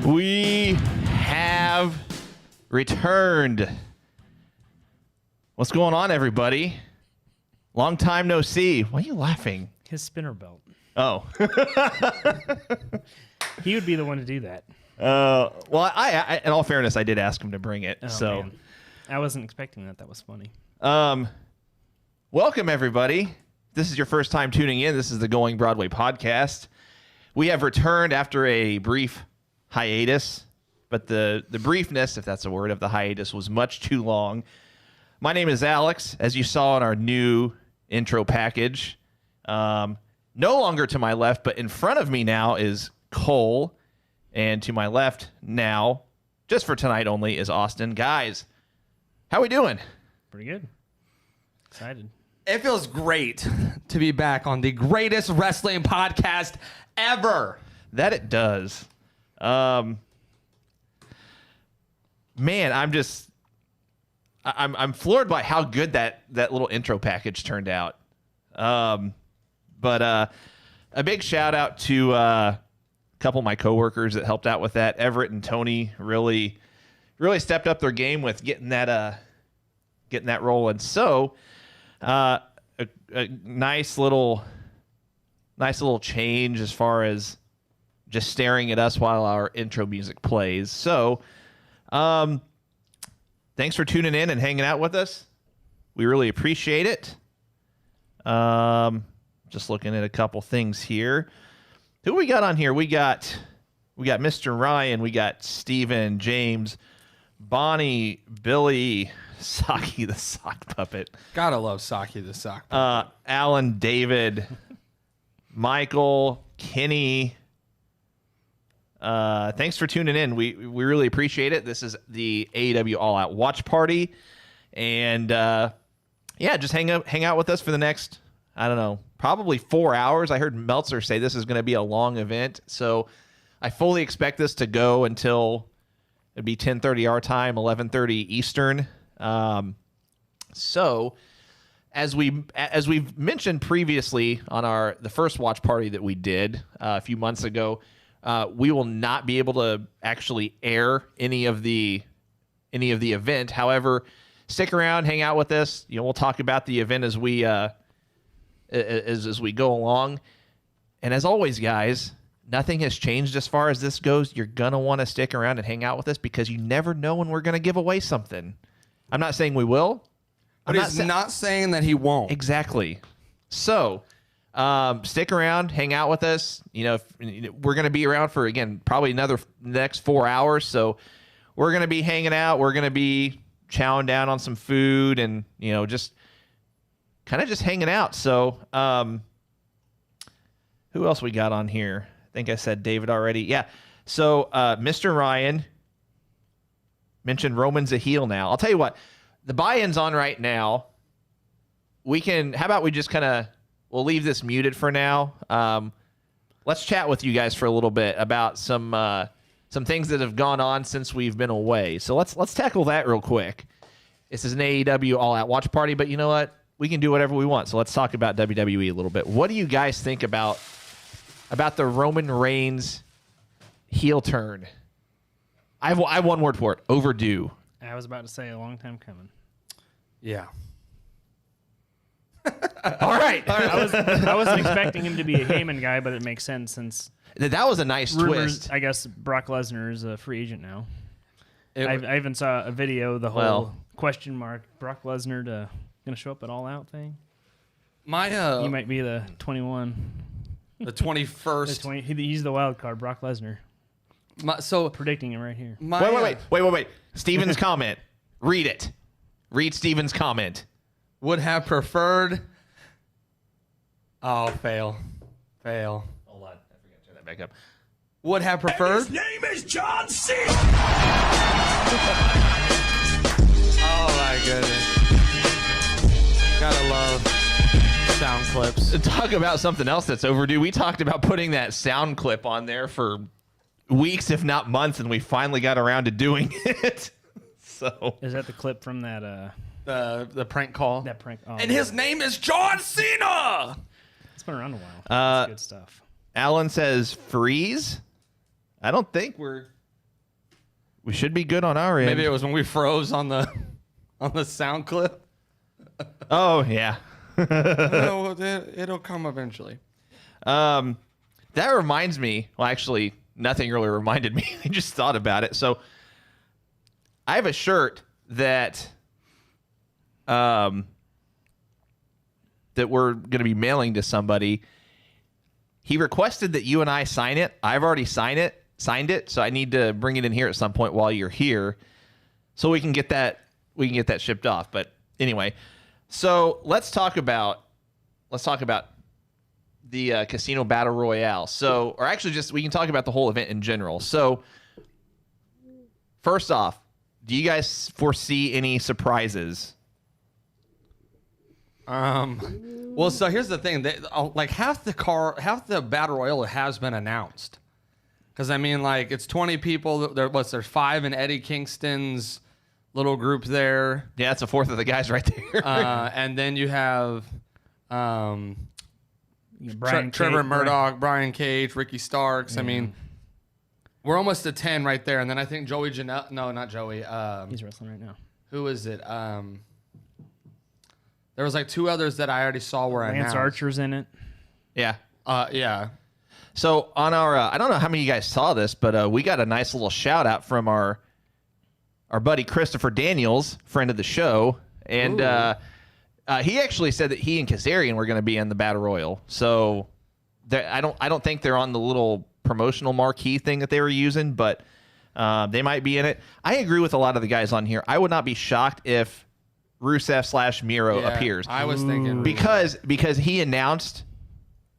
We have returned. What's going on, everybody? Long time no see. Why are you laughing? His spinner belt. Oh. He would be the one to do that. Well, I in all fairness, I did ask him to bring it. Man. I wasn't expecting that. That was funny. Welcome, everybody. If this is your first time tuning in, this is the Going Broadway podcast. We have returned after a brief hiatus, but the briefness, if that's a word, of the hiatus was much too long. My name is Alex, as you saw in our new intro package. No longer to my left, but in front of me now is Cole, and to my left now, just for tonight only, is Austin. Guys, how we doing? Pretty good. Excited. It feels great to be back on the greatest wrestling podcast ever. That it does. Man, I'm floored by how good that little intro package turned out. But a big shout out to a couple of my coworkers that helped out with that. Everett and Tony really stepped up their game with getting that rolling. So, a nice little change as far as just staring at us while our intro music plays. So, thanks for tuning in and hanging out with us. We really appreciate it. Just looking at a couple things here. Who we got on here? We got Mr. Ryan. We got Steven, James, Bonnie, Billy, Saki the sock puppet. Gotta love Saki the sock puppet. Alan, David, Michael, Kenny. Thanks for tuning in. We really appreciate it. This is the AEW All Out Watch Party. And just hang out with us for the next, I don't know, probably 4 hours. I heard Meltzer say this is going to be a long event. So I fully expect this to go until it'd be 10:30 our time, 11:30 Eastern. So as we've mentioned previously on the first watch party that we did a few months ago, we will not be able to actually air any of the event. However, stick around, hang out with us. We'll talk about the event as we go along. And as always, guys, nothing has changed as far as this goes. You're gonna want to stick around and hang out with us because you never know when we're gonna give away something. I'm not saying we will. But he's not saying that he won't. Exactly. So stick around, hang out with us. We're going to be around for, again, probably next 4 hours. So we're going to be hanging out. We're going to be chowing down on some food and, just kind of just hanging out. So who else we got on here? I think I said David already. Yeah. So Mr. Ryan mentioned Roman's a heel now. I'll tell you what, the buy-in's on right now. How about we just we'll leave this muted for now. Let's chat with you guys for a little bit about some things that have gone on since we've been away. So let's tackle that real quick. This is an AEW All Out Watch Party, but you know what? We can do whatever we want. So let's talk about WWE a little bit. What do you guys think about the Roman Reigns heel turn? I have one word for it: overdue. I was about to say a long time coming. Yeah. All right. I wasn't expecting him to be a Heyman guy, but it makes sense since That was a nice twist. I guess Brock Lesnar is a free agent now. I even saw a video, the whole question mark Brock Lesnar going to show up at All Out thing. He might be the 21. The 21st. He's the wild card, Brock Lesnar. Predicting him right here. Wait. Steven's comment. Read it. Read Steven's comment. Would have preferred. Oh, fail. Hold on. I forgot to turn that back up. Would have preferred. And his name is John Cena. Oh, my goodness. Gotta love sound clips. Talk about something else that's overdue. We talked about putting that sound clip on there for weeks, if not months, and we finally got around to doing it. So is that the clip from that the prank call? That prank. Oh, and his name is John Cena. It's been around a while. That's good stuff. Alan says freeze. I don't think we're We should be good on our end. Maybe it was when we froze on the sound clip. Oh yeah. No, it'll come eventually. That reminds me. Well, actually, nothing really reminded me. I just thought about it. So I have a shirt that that we're going to be mailing to somebody. He requested that you and I sign it. I've already signed it, so I need to bring it in here at some point while you're here, so we can get that shipped off. But anyway, so let's talk about the Casino Battle Royale. So, or actually, just we can talk about the whole event in general. So, first off, do you guys foresee any surprises? Well, so here's the thing: like half the battle royale has been announced. Because I mean, like it's 20 people. There's 5 in Eddie Kingston's little group there. Yeah, that's a fourth of the guys right there. And then you have Trevor Murdoch, Brian Cage, Ricky Starks. I mean, we're almost to 10 right there. And then I think Joey Janela. No, not Joey. He's wrestling right now. Who is it? There was like 2 others that I already saw were announced. Lance Archer's in it. Yeah. Yeah. So on our, I don't know how many of you guys saw this, but we got a nice little shout out from our buddy Christopher Daniels, friend of the show, and he actually said that he and Kazarian were going to be in the Battle Royal. So I don't think they're on the little promotional marquee thing that they were using, but they might be in it. I agree with a lot of the guys on here. I would not be shocked if Rusev / Miro appears. I was thinking because he announced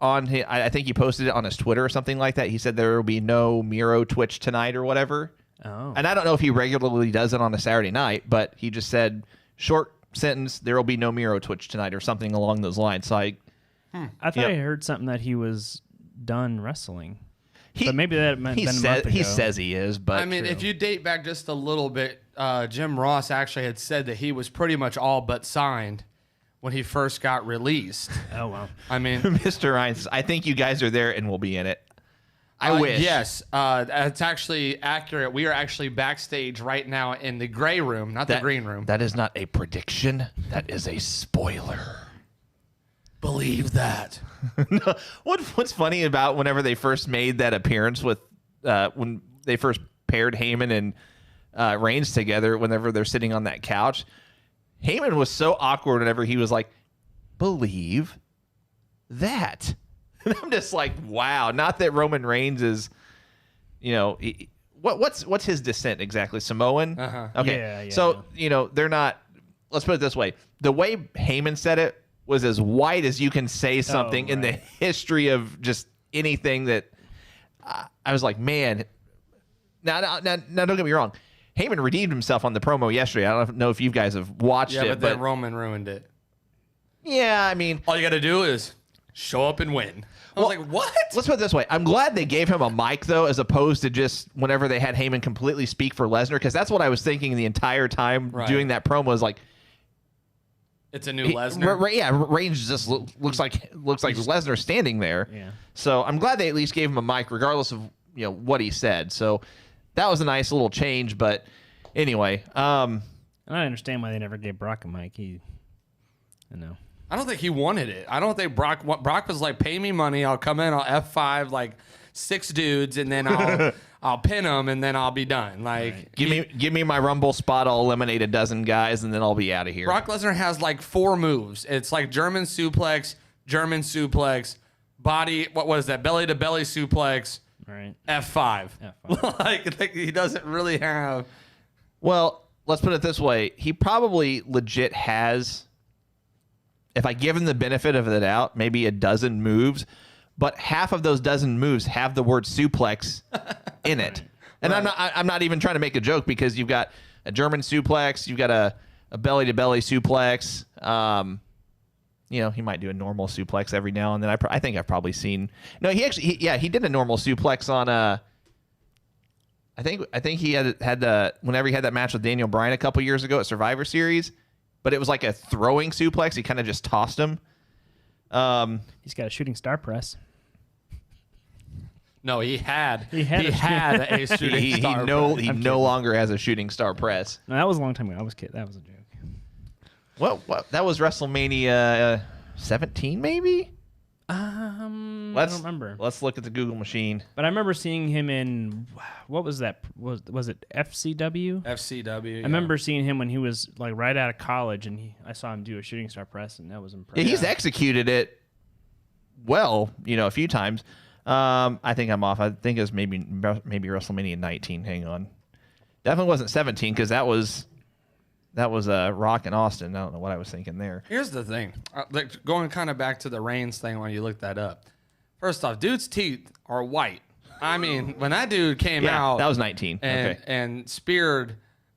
on his, I think he posted it on his Twitter or something like that. He said there will be no Miro Twitch tonight or whatever. Oh. And I don't know if he regularly does it on a Saturday night, but he just said short sentence, there will be no Miro Twitch tonight or something along those lines. So I thought I heard something that he was done wrestling. But maybe that meant he says he is, but I mean, if you date back just a little bit, Jim Ross actually had said that he was pretty much all but signed when he first got released. Oh wow! I mean, Mr. Ryan says, "I think you guys are there and will be in it." I wish. Yes, that's actually accurate. We are actually backstage right now in the gray room, not the green room. That is not a prediction. That is a spoiler. Believe that. No, what's funny about whenever they first made that appearance with when they first paired Heyman and Reigns together, whenever they're sitting on that couch, Heyman was so awkward whenever he was like, "Believe that." And I'm just like, wow. Not that Roman Reigns is, what's his descent exactly? Samoan? Uh-huh. Okay. Yeah, so, they're not, let's put it this way. The way Heyman said it was as white as you can say something in the history of just anything that I was like, man. Now, don't get me wrong. Heyman redeemed himself on the promo yesterday. I don't know if you guys have watched it. But then Roman ruined it. Yeah, I mean. All you got to do is show up and win. I was like, what? Let's put it this way. I'm glad they gave him a mic, though, as opposed to just whenever they had Heyman completely speak for Lesnar, because that's what I was thinking the entire time doing that promo was like, it's a new Lesnar. Reigns just looks like Lesnar standing there. Yeah. So I'm glad they at least gave him a mic, regardless of what he said. So that was a nice little change. But anyway, I don't understand why they never gave Brock a mic. I don't think he wanted it. I don't think Brock was like, pay me money, I'll come in, I'll F5 like 6 dudes, and then I'll pin them, and then I'll be done. Like, give me my Rumble spot. I'll eliminate a dozen guys, and then I'll be out of here. Brock Lesnar has like 4 moves. It's like German suplex, body. What is that? Belly to belly suplex. Right. F5. like he doesn't really have. Well, let's put it this way. He probably legit has. If I give him the benefit of the doubt, maybe a dozen moves, but half of those dozen moves have the word suplex in it. And I'm not even trying to make a joke, because you've got a German suplex, you've got a belly to belly suplex. He might do a normal suplex every now and then. I think I've probably seen. No, he did a normal suplex on I think he had whenever he had that match with Daniel Bryan a couple years ago at Survivor Series. But it was like a throwing suplex. He kind of just tossed him. He's got a shooting star press. No, he had a shooting star. He no longer has a shooting star press. No, that was a long time ago. I was kidding. That was a joke. What? That was WrestleMania 17, maybe. I don't remember. Let's look at the Google machine. But I remember seeing him in what was that? Was it FCW? FCW. I remember seeing him when he was like right out of college, and I saw him do a shooting star press, and that was impressive. Yeah, he's executed it well, a few times. I think I'm off. I think it was maybe WrestleMania 19. Hang on, definitely wasn't 17 because that was Rock and Austin. I don't know what I was thinking there. Here's the thing, like going kind of back to the Reigns thing when you looked that up. First off, dude's teeth are white. I mean, when that dude came out, that was 19, and speared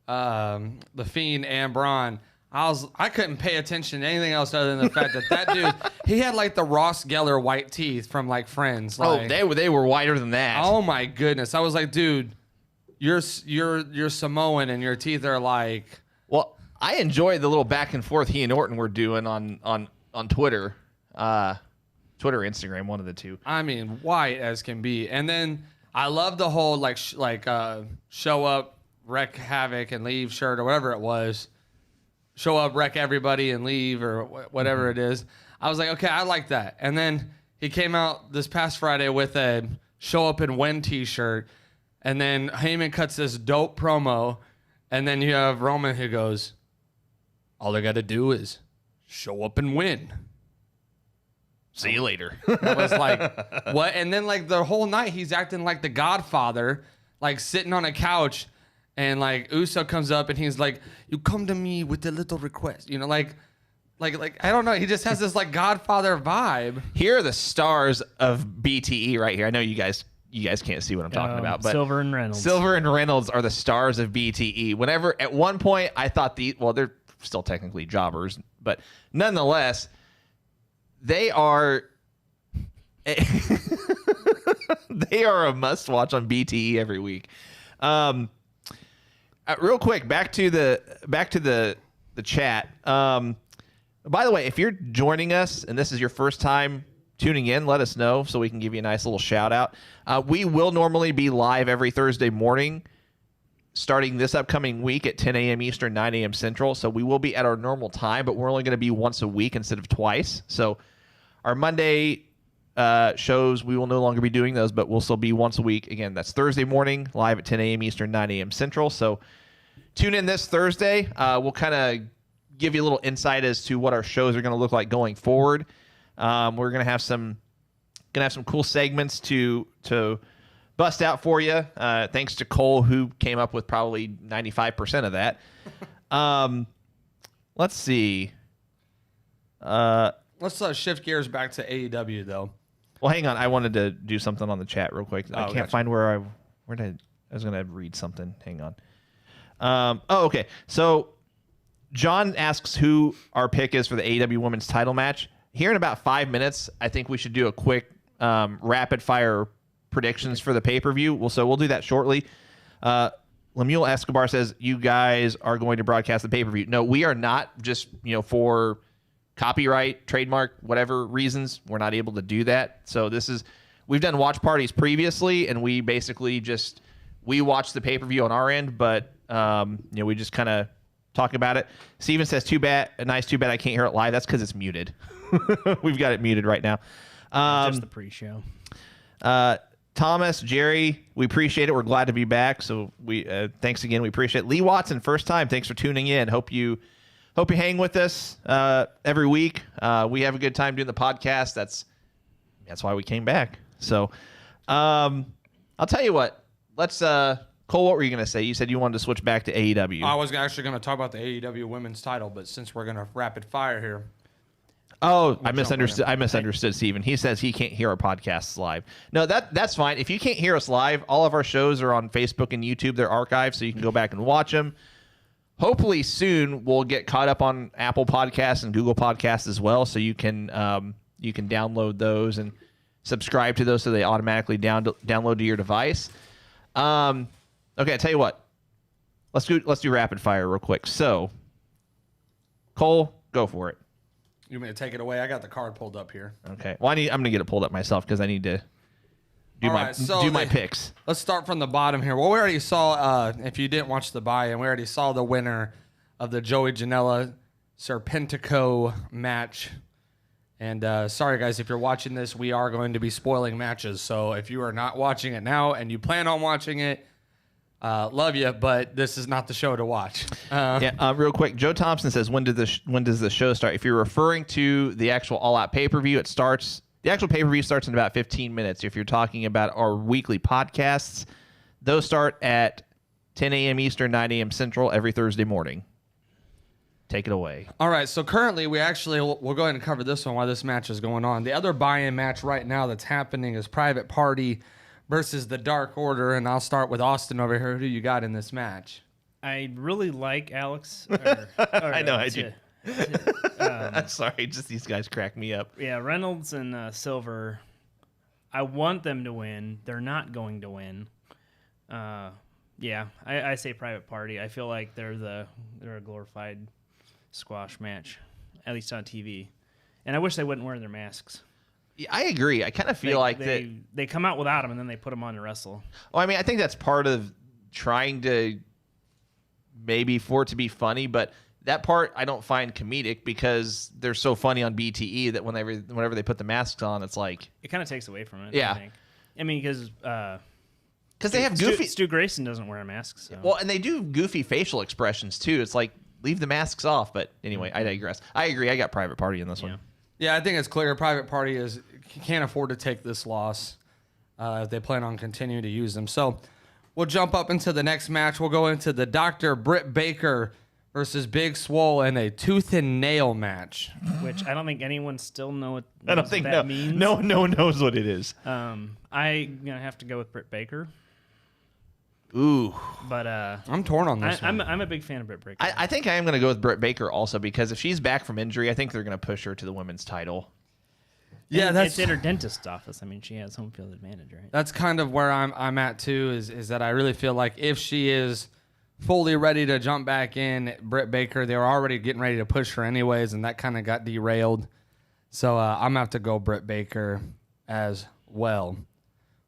the Fiend and Braun. I couldn't pay attention to anything else other than the fact that dude, he had like the Ross Geller white teeth from like Friends. Like, they were whiter than that. Oh my goodness! I was like, dude, you're Samoan and your teeth are like. Well, I enjoyed the little back and forth he and Orton were doing on Twitter, Instagram, one of the two. I mean, white as can be, and then I love the whole show up, wreck havoc, and leave shirt or whatever it was. Show up, wreck everybody, and leave, or whatever it is. I was like, okay, I like that. And then he came out this past Friday with a show up and win T-shirt, and then Heyman cuts this dope promo, and then you have Roman who goes, all I got to do is show up and win. See you later. I was like, what? And then like the whole night he's acting like the Godfather, like sitting on a couch. And like Uso comes up and he's like, "You come to me with a little request," like I don't know. He just has this like Godfather vibe. Here are the stars of BTE right here. I know you guys can't see what I'm talking about, but Silver and Reynolds. Silver and Reynolds are the stars of BTE. Whenever at one point I thought they're still technically jobbers, but nonetheless, they are they are a must watch on BTE every week. Real quick, back to the chat. By the way, if you're joining us and this is your first time tuning in, let us know so we can give you a nice little shout out. We will normally be live every Thursday morning, starting this upcoming week at 10 a.m. Eastern, 9 a.m. Central. So we will be at our normal time, but we're only going to be once a week instead of twice. So our Monday shows, we will no longer be doing those, but we'll still be once a week. Again, that's Thursday morning, live at 10 a.m. Eastern, 9 a.m. Central. So tune in this Thursday. We'll kind of give you a little insight as to what our shows are going to look like going forward. We're going to have some cool segments to bust out for you. Thanks to Cole, who came up with probably 95% of that. Let's see. Let's shift gears back to AEW though. Well, hang on. I wanted to do something on the chat real quick. I can't find where I was going to read something. Hang on. Okay. So John asks who our pick is for the AEW Women's title match. Here in about 5 minutes, I think we should do a quick rapid fire predictions for the pay-per-view. So we'll do that shortly. Lemuel Escobar says, you guys are going to broadcast the pay-per-view. No, we are not, just for copyright, trademark, whatever reasons, we're not able to do that. So we've done watch parties previously, and we basically we watch the pay-per-view on our end, but we just kind of talk about it. Steven says, too bad I can't hear it live. That's because it's muted. We've got it muted right now. Just the pre-show. Thomas, Jerry, we appreciate it. We're glad to be back. So thanks again. We appreciate it. Lee Watson, first time. Thanks for tuning in. Hope you hang with us every week. We have a good time doing the podcast. That's why we came back. So I'll tell you what. Let's Cole, what were you going to say? You said you wanted to switch back to AEW. I was actually going to talk about the AEW Women's title, but since we're going to rapid fire here. Oh, I misunderstood Steven. He says he can't hear our podcasts live. No, that's fine. If you can't hear us live, all of our shows are on Facebook and YouTube. They're archived, so you can go back and watch them. Hopefully soon we'll get caught up on Apple Podcasts and Google Podcasts as well, so you can download those and subscribe to those so they automatically download to your device. Okay, I tell you what. Let's do rapid fire real quick. So, Cole, go for it. You want me to take it away? I got the card pulled up here. Okay. Well, I'm going to get it pulled up myself because I need to do my picks. Let's start from the bottom here. Well, we already saw, if you didn't watch the buy-in, we already saw the winner of the Joey Janela Serpentico match. And sorry, guys, if you're watching this, we are going to be spoiling matches. So if you are not watching it now and you plan on watching it, love you, but this is not the show to watch. Real quick, Joe Thompson says, when does the show start? If you're referring to the actual All Out pay-per-view, the actual pay-per-view starts in about 15 minutes. If you're talking about our weekly podcasts, those start at 10 a.m. Eastern, 9 a.m. Central every Thursday morning. Take it away. All right, so currently we'll go ahead and cover this one while this match is going on. The other buy-in match right now that's happening is Private Party versus the Dark Order, and I'll start with Austin over here. Who you got in this match? I really like Alex. I know I do. I'm sorry, just these guys crack me up. Yeah, Reynolds and Silver. I want them to win. They're not going to win. I say Private Party. I feel like they're a glorified squash match, at least on TV. And I wish they wouldn't wear their masks. Yeah, I agree. I kind of feel they come out without them and then they put them on to wrestle. Well, I mean, I think that's part of trying to maybe for it to be funny, but that part I don't find comedic because they're so funny on BTE that whenever they put the masks on, it's like it kind of takes away from it. Yeah, I mean because they have goofy. Stu Grayson doesn't wear a mask. So. Well, and they do goofy facial expressions too. It's like leave the masks off. But anyway, I digress. I agree. I got Private Party in this one. Yeah, I think it's clear Private Party can't afford to take this loss if they plan on continuing to use them. So we'll jump up into the next match. We'll go into the Dr. Britt Baker versus Big Swole in a tooth and nail match. Which I don't think anyone still knows what that means. No one knows what it is. I'm going to have to go with Britt Baker. Ooh. But I'm torn on this one. I'm a big fan of Britt Baker. I think I am going to go with Britt Baker also because if she's back from injury, I think they're going to push her to the women's title. Yeah, it's in her dentist's office. I mean, she has home field advantage, right? That's kind of where I'm at too. Is that I really feel like if she is fully ready to jump back in, Britt Baker, they were already getting ready to push her anyways, and that kind of got derailed. So I'm gonna have to go Britt Baker as well,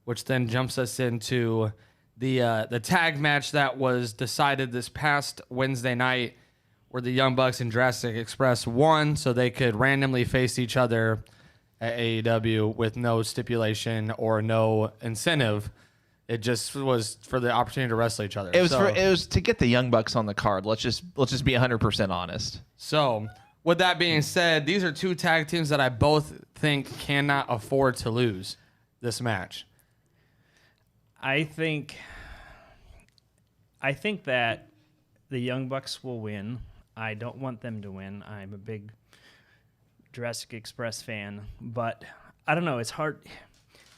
which then jumps us into the tag match that was decided this past Wednesday night, where the Young Bucks and Jurassic Express won, so they could randomly face each other at AEW with no stipulation or no incentive. It just was for the opportunity to wrestle each other. It was to get the Young Bucks on the card. Let's just be 100% honest. So, with that being said, these are two tag teams that I both think cannot afford to lose this match. I think that the Young Bucks will win. I don't want them to win. I'm a big Jurassic Express fan, but I don't know. It's hard.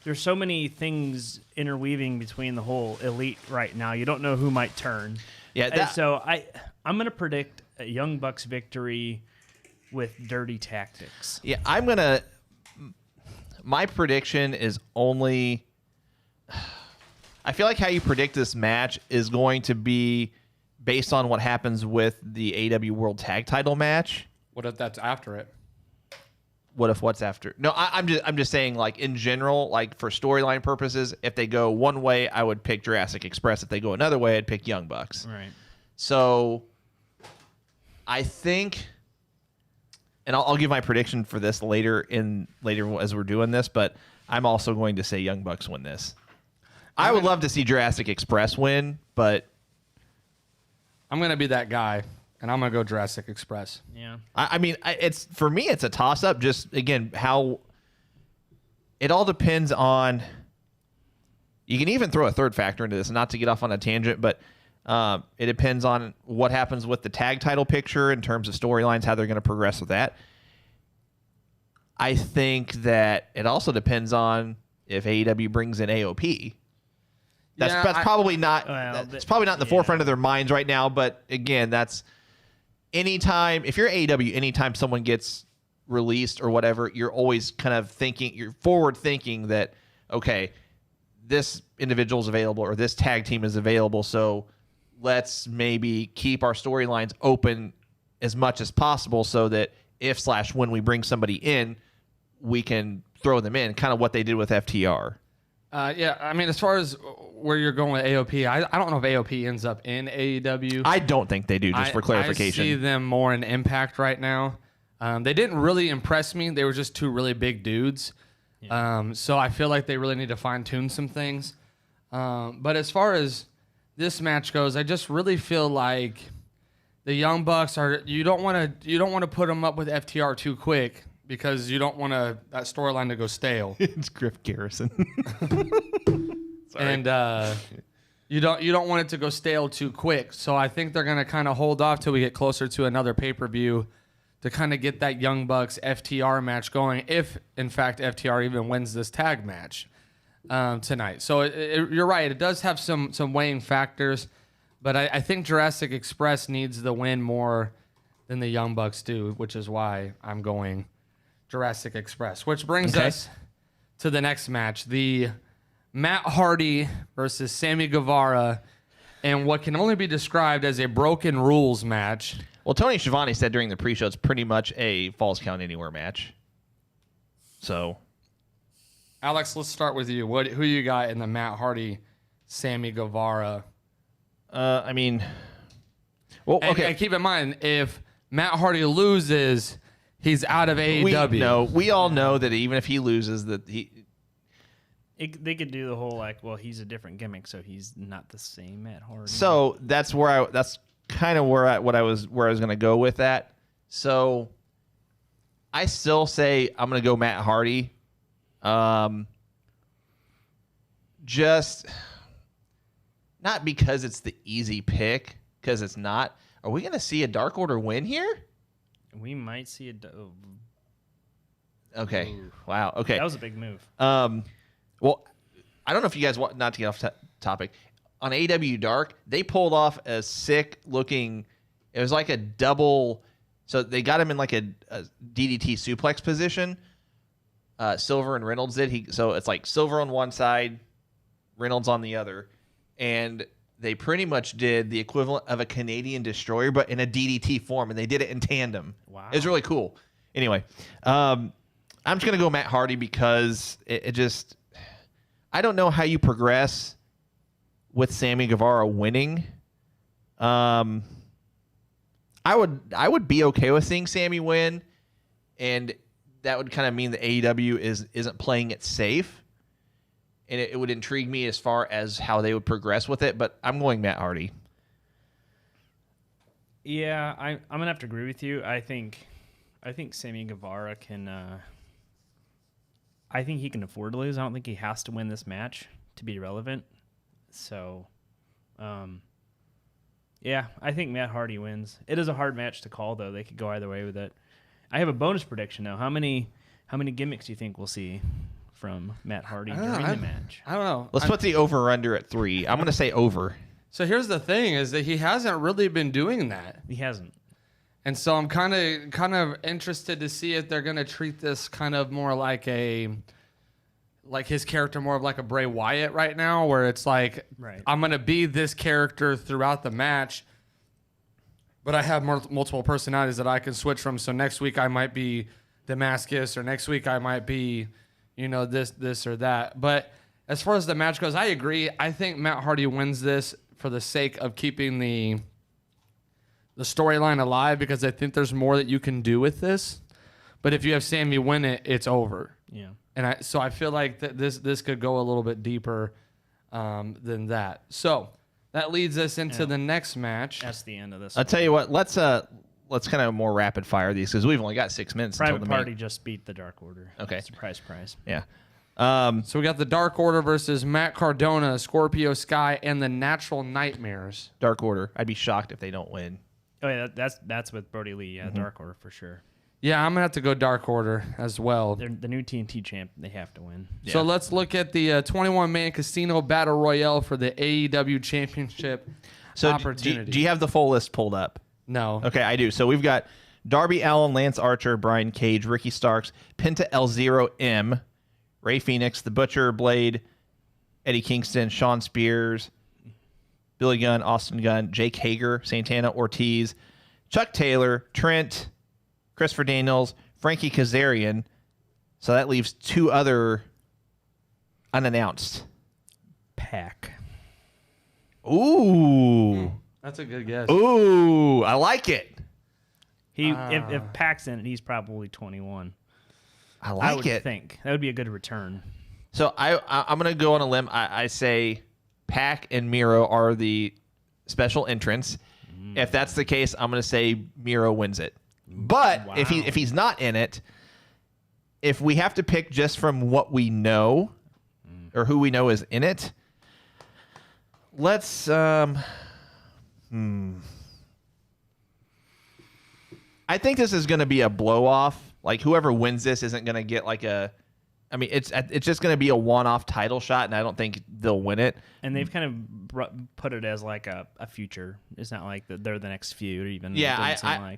There's so many things interweaving between the whole elite right now. You don't know who might turn. Yeah. So I'm going to predict a Young Bucks victory with dirty tactics. Yeah, my prediction is only. I feel like how you predict this match is going to be based on what happens with the AEW World Tag Title match. What if that's after it? What if what's after? No, I'm just saying, like, in general, like for storyline purposes, if they go one way, I would pick Jurassic Express. If they go another way, I'd pick Young Bucks. Right. So I think, and I'll give my prediction for this later as we're doing this, but I'm also going to say Young Bucks win this. I would love to see Jurassic Express win, but I'm going to be that guy, and I'm going to go Jurassic Express. Yeah. I mean, for me, it's a toss-up. Just, again, how it all depends on. You can even throw a third factor into this, not to get off on a tangent, but it depends on what happens with the tag title picture in terms of storylines, how they're going to progress with that. I think that it also depends on if AEW brings in AOP. That's probably not. It's probably not in the forefront of their minds right now. But again, that's anytime. If you're AEW, anytime someone gets released or whatever, you're always kind of thinking. You're forward thinking that okay, this individual is available or this tag team is available. So let's maybe keep our storylines open as much as possible, so that when we bring somebody in, we can throw them in. Kind of what they did with FTR. Yeah, I mean, as far as where you're going with AOP, I don't know if AOP ends up in AEW. I don't think they do, just for clarification. I see them more in Impact right now. They didn't really impress me. They were just two really big dudes. Yeah. So I feel like they really need to fine-tune some things. But as far as this match goes, I just really feel like the Young Bucks are. You don't want to put them up with FTR too quick because you don't want that storyline to go stale. It's Griff Garrison. And you don't want it to go stale too quick. So I think they're gonna kind of hold off till we get closer to another pay-per-view to kind of get that Young Bucks FTR match going. If in fact FTR even wins this tag match tonight. So you're right. It does have some weighing factors, but I think Jurassic Express needs the win more than the Young Bucks do, which is why I'm going Jurassic Express. Which brings us to the next match, the Matt Hardy versus Sammy Guevara, and what can only be described as a broken rules match. Well, Tony Schiavone said during the pre-show it's pretty much a Falls Count Anywhere match. So, Alex, let's start with you. Who you got in the Matt Hardy, Sammy Guevara? I mean, well, okay. And keep in mind, if Matt Hardy loses, he's out of AEW. We all know that even if he loses, that they could do the whole he's a different gimmick, so he's not the same Matt Hardy. So that's kind of where I was going to go with that. So I still say I'm going to go Matt Hardy. Just not because it's the easy pick, because it's not. Are we going to see a Dark Order win here? We might see Okay. Ooh. Wow. Okay. That was a big move. Well, I don't know if you guys want, not to get off topic. On AEW Dark, they pulled off a sick looking. It was like a double. So they got him in like a DDT suplex position. Silver and Reynolds did. So it's like Silver on one side, Reynolds on the other, and they pretty much did the equivalent of a Canadian Destroyer, but in a DDT form, and they did it in tandem. Wow, it was really cool. Anyway, I'm just gonna go Matt Hardy because it just. I don't know how you progress with Sammy Guevara winning. I would be okay with seeing Sammy win, and that would kind of mean that AEW isn't playing it safe, and it would intrigue me as far as how they would progress with it. But I'm going Matt Hardy. Yeah, I'm gonna have to agree with you. I think Sammy Guevara can. I think he can afford to lose. I don't think he has to win this match to be relevant. So, yeah, I think Matt Hardy wins. It is a hard match to call, though. They could go either way with it. I have a bonus prediction, though. How many gimmicks do you think we'll see from Matt Hardy during the match? I don't know. Let's put the over-under at 3. I'm going to say over. So here's the thing, is that he hasn't really been doing that. He hasn't. And so I'm kind of interested to see if they're going to treat this kind of more like his character more of like a Bray Wyatt right now, where it's like, right, I'm going to be this character throughout the match, but I have multiple personalities that I can switch from. So next week I might be Damascus, or next week I might be, this or that. But as far as the match goes, I agree. I think Matt Hardy wins this for the sake of keeping the storyline alive, because I think there's more that you can do with this. But if you have Sammy win it, it's over. Yeah. And so I feel like this could go a little bit deeper than that. So that leads us into the next match. That's the end of this. I'll tell you what. Let's kind of more rapid fire these, because we've only got 6 minutes. Private Party just beat the Dark Order. Okay. Surprise. Yeah. So we got the Dark Order versus Matt Cardona, Scorpio Sky, and the Natural Nightmares. Dark Order. I'd be shocked if they don't win. Oh yeah, that's with Brody Lee. Yeah, Dark Order for sure. Yeah, I'm gonna have to go Dark Order as well. They're the new TNT champ. They have to win. Yeah. So let's look at the 21-man casino battle royale for the AEW championship opportunity. Do you have the full list pulled up? No. Okay, I do. So we've got Darby Allin, Lance Archer, Brian Cage, Ricky Starks, Penta El0M, Ray Phoenix, The Butcher, Blade, Eddie Kingston, Sean Spears, Billy Gunn, Austin Gunn, Jake Hager, Santana Ortiz, Chuck Taylor, Trent, Christopher Daniels, Frankie Kazarian. So that leaves 2 other unannounced. Pac. Ooh. That's a good guess. Ooh, I like it. If Pac's in it, he's probably 21. I like I would it. think that would be a good return. So I'm gonna go on a limb. I say Pac and Miro are the special entrants. If that's the case, I'm gonna say Miro wins it. But if he's not in it, if we have to pick just from what we know or who we know is in it, let's I think this is going to be a blow off. Like whoever wins this isn't going to get like a. I mean, it's just going to be a one-off title shot, and I don't think they'll win it. And they've kind of put it as like a future. It's not like they're the next feud, even. Yeah,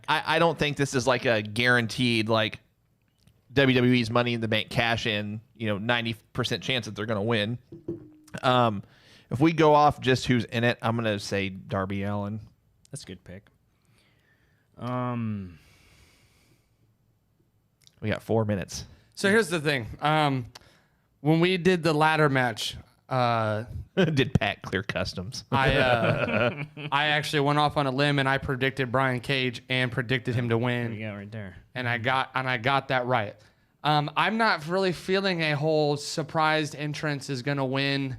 I don't think this is like a guaranteed like WWE's Money in the Bank cash in. 90% chance that they're going to win. If we go off just who's in it, I'm going to say Darby Allin. That's a good pick. We got 4 minutes. So here's the thing. When we did the ladder match, did Pat clear customs? I actually went off on a limb and I predicted Brian Cage and predicted him to win. Yeah, right there. And I got that right. I'm not really feeling a whole surprised entrance is gonna win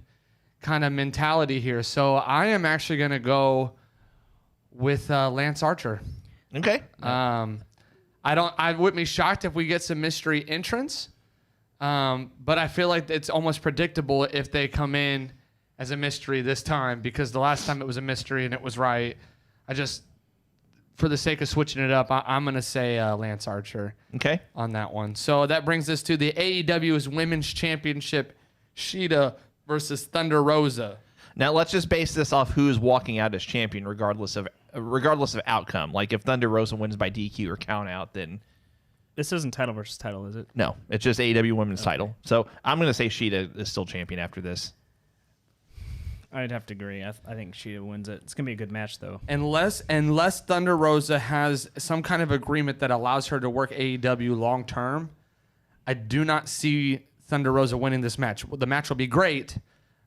kind of mentality here. So I am actually gonna go with Lance Archer. Okay. I wouldn't be shocked if we get some mystery entrance. But I feel like it's almost predictable if they come in as a mystery this time, because the last time it was a mystery and it was right. For the sake of switching it up, I'm going to say Lance Archer. Okay. On that one. So that brings us to the AEW's Women's Championship, Shida versus Thunder Rosa. Now let's just base this off who's walking out as champion, regardless of outcome. Like if Thunder Rosa wins by DQ or count out, then this isn't title versus title, is it? No, it's just AEW Women's title. So I'm going to say Shida is still champion after this. I'd have to agree. I think Shida wins it. It's going to be a good match, though. Unless Thunder Rosa has some kind of agreement that allows her to work AEW long term, I do not see Thunder Rosa winning this match. The match will be great,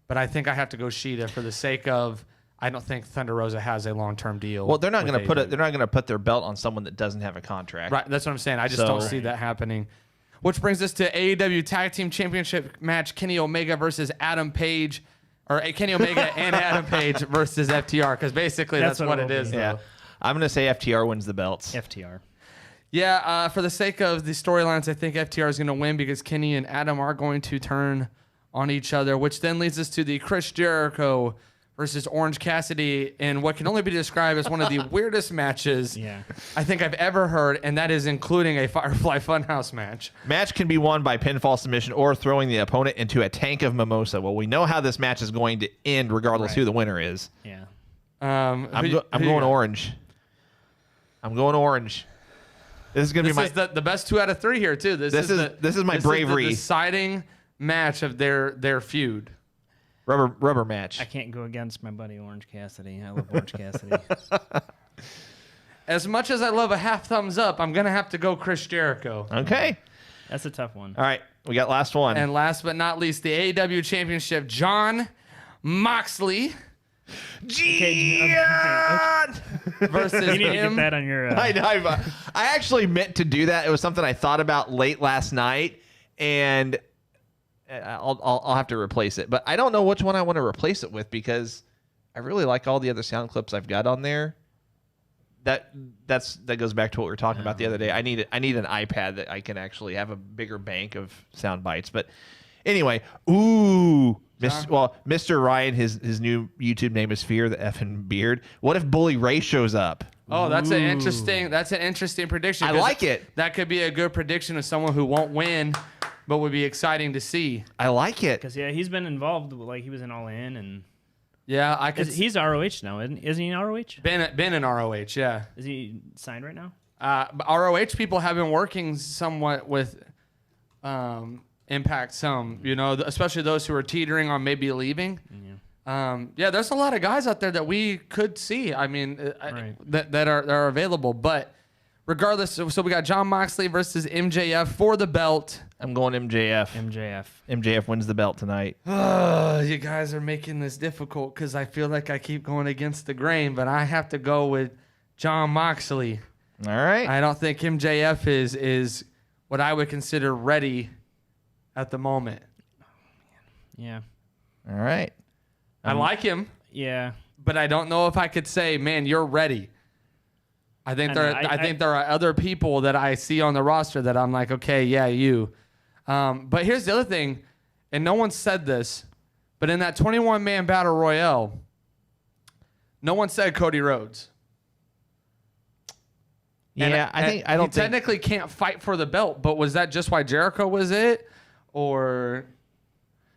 but I think I have to go Shida for the sake of I don't think Thunder Rosa has a long-term deal. Well, they're not going to put it. They're not going to put their belt on someone that doesn't have a contract. Right. That's what I'm saying. I just don't see that happening. Which brings us to AEW Tag Team Championship match: Kenny Omega versus Adam Page, or Kenny Omega and Adam Page versus FTR. Because basically that's what it is. Yeah. I'm going to say FTR wins the belts. FTR. Yeah. For the sake of the storylines, I think FTR is going to win because Kenny and Adam are going to turn on each other, which then leads us to the Chris Jericho versus Orange Cassidy in what can only be described as one of the weirdest matches I think I've ever heard, and that is including a Firefly Funhouse match. Match can be won by pinfall submission or throwing the opponent into a tank of mimosa. Well, we know how this match is going to end regardless who the winner is. Yeah. I'm going orange. I'm going orange. This is going to be the best 2 out of 3 here, too. This is my bravery. Is the deciding match of their feud. Rubber match. I can't go against my buddy Orange Cassidy. I love Orange Cassidy. As much as I love a half thumbs up, I'm going to have to go Chris Jericho. Okay. That's a tough one. All right. We got last one. And last but not least, the AEW Championship, Jon Moxley. Versus you need to get that on your... I actually meant to do that. It was something I thought about late last night, and... I'll have to replace it, but I don't know which one I want to replace it with because I really like all the other sound clips I've got on there. That goes back to what we were talking about the other day. I need an iPad that I can actually have a bigger bank of sound bites. But anyway, Mr. Ryan, his new YouTube name is Fear the Effing Beard. What if Bully Ray shows up? Oh, that's an interesting prediction. I like it. That could be a good prediction of someone who won't win, but would be exciting to see. I like it. Because, he's been involved. Like, he was in All In. And yeah, he's ROH now, isn't he? Is he in ROH? Been in ROH, yeah. Is he signed right now? But ROH people have been working somewhat with Impact some, especially those who are teetering on maybe leaving. Yeah. There's a lot of guys out there that we could see. I mean, that are available. But regardless, so we got Jon Moxley versus MJF for the belt. I'm going MJF. MJF wins the belt tonight. You guys are making this difficult because I feel like I keep going against the grain, but I have to go with Jon Moxley. All right. I don't think MJF is what I would consider ready at the moment. Yeah. All right. I like him. Yeah. But I don't know if I could say, man, you're ready. I think there are other people that I see on the roster that I'm like, okay, yeah, you. But here's the other thing, and no one said this, but in that 21-man battle royale, no one said Cody Rhodes. Yeah, I don't think technically can't fight for the belt, but was that just why Jericho was it, or?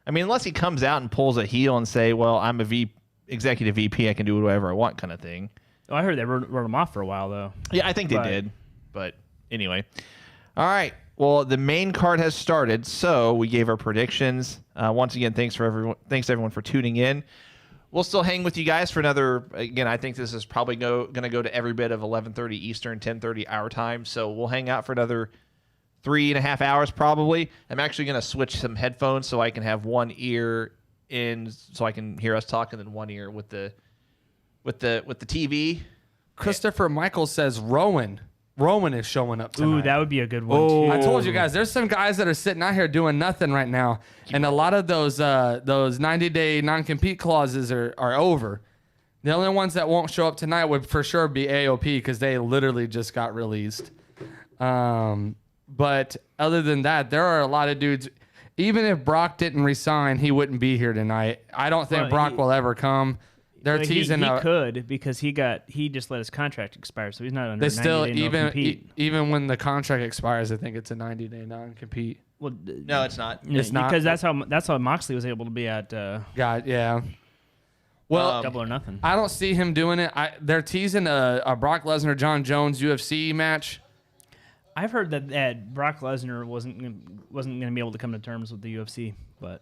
I mean, unless he comes out and pulls a heel and say, "Well, I'm a executive VP, I can do whatever I want," kind of thing. Oh, I heard they wrote him off for a while though. Yeah, I think they did. But anyway, all right. Well, the main card has started, so we gave our predictions. Once again, thanks everyone for tuning in. We'll still hang with you guys for another. Again, I think this is probably going to go to every bit of 11:30 Eastern, 10:30 our time. So we'll hang out for another 3.5 hours probably. I'm actually going to switch some headphones so I can have one ear in, so I can hear us talk, and then one ear with the TV. Christopher Michael says Rowan. Rowan is showing up tonight. Ooh, that would be a good one too. I told you guys, there's some guys that are sitting out here doing nothing right now, and a lot of those 90-day non-compete clauses are over. The only ones that won't show up tonight would for sure be AOP because they literally just got released. But other than that, there are a lot of dudes. Even if Brock didn't resign, he wouldn't be here tonight. I don't think Brock will ever come. They're teasing. He could because he just let his contract expire, so he's not under. They still even when the contract expires, I think it's a 90-day non-compete. Well, no, it's not. It's not because that's how Moxley was able to be at. Yeah. Well, Double or Nothing. I don't see him doing it. They're teasing a Brock Lesnar John Jones UFC match. I've heard that Brock Lesnar wasn't going to be able to come to terms with the UFC, but.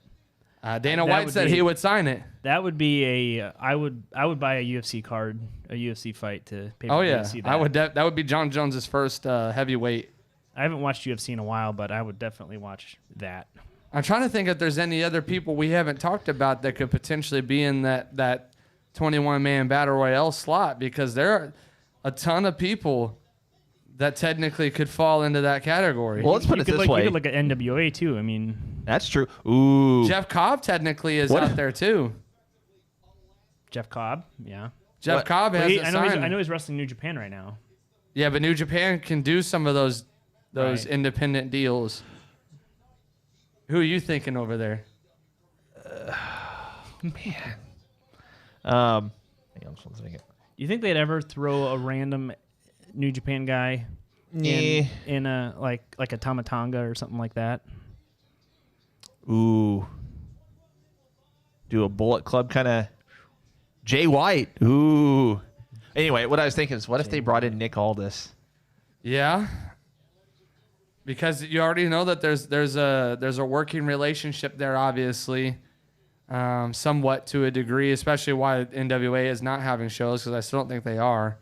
Dana White said he would sign it. That would be I would buy a UFC card, a UFC fight to pay. Oh yeah, see that. I would. That would be John Jones's first heavyweight. I haven't watched UFC in a while, but I would definitely watch that. I'm trying to think if there's any other people we haven't talked about that could potentially be in that 21-man battle royale slot, because there are a ton of people that technically could fall into that category. Well, let's put it this way. You could look at NWA too. I mean, that's true. Ooh, Jeff Cobb technically is out there too. Jeff Cobb, yeah. Jeff Cobb has. I know he's wrestling New Japan right now. Yeah, but New Japan can do some of those independent deals. Who are you thinking over there? Man. Hang on, just one second. You think they'd ever throw a random New Japan guy in a like a Tamatanga or something like that? Ooh. Do a Bullet Club kind of Jay White. Ooh. Anyway, what I was thinking is, what if they brought in Nick Aldis? Yeah. Because you already know that there's a working relationship there, obviously, somewhat to a degree, especially why NWA is not having shows, because I still don't think they are.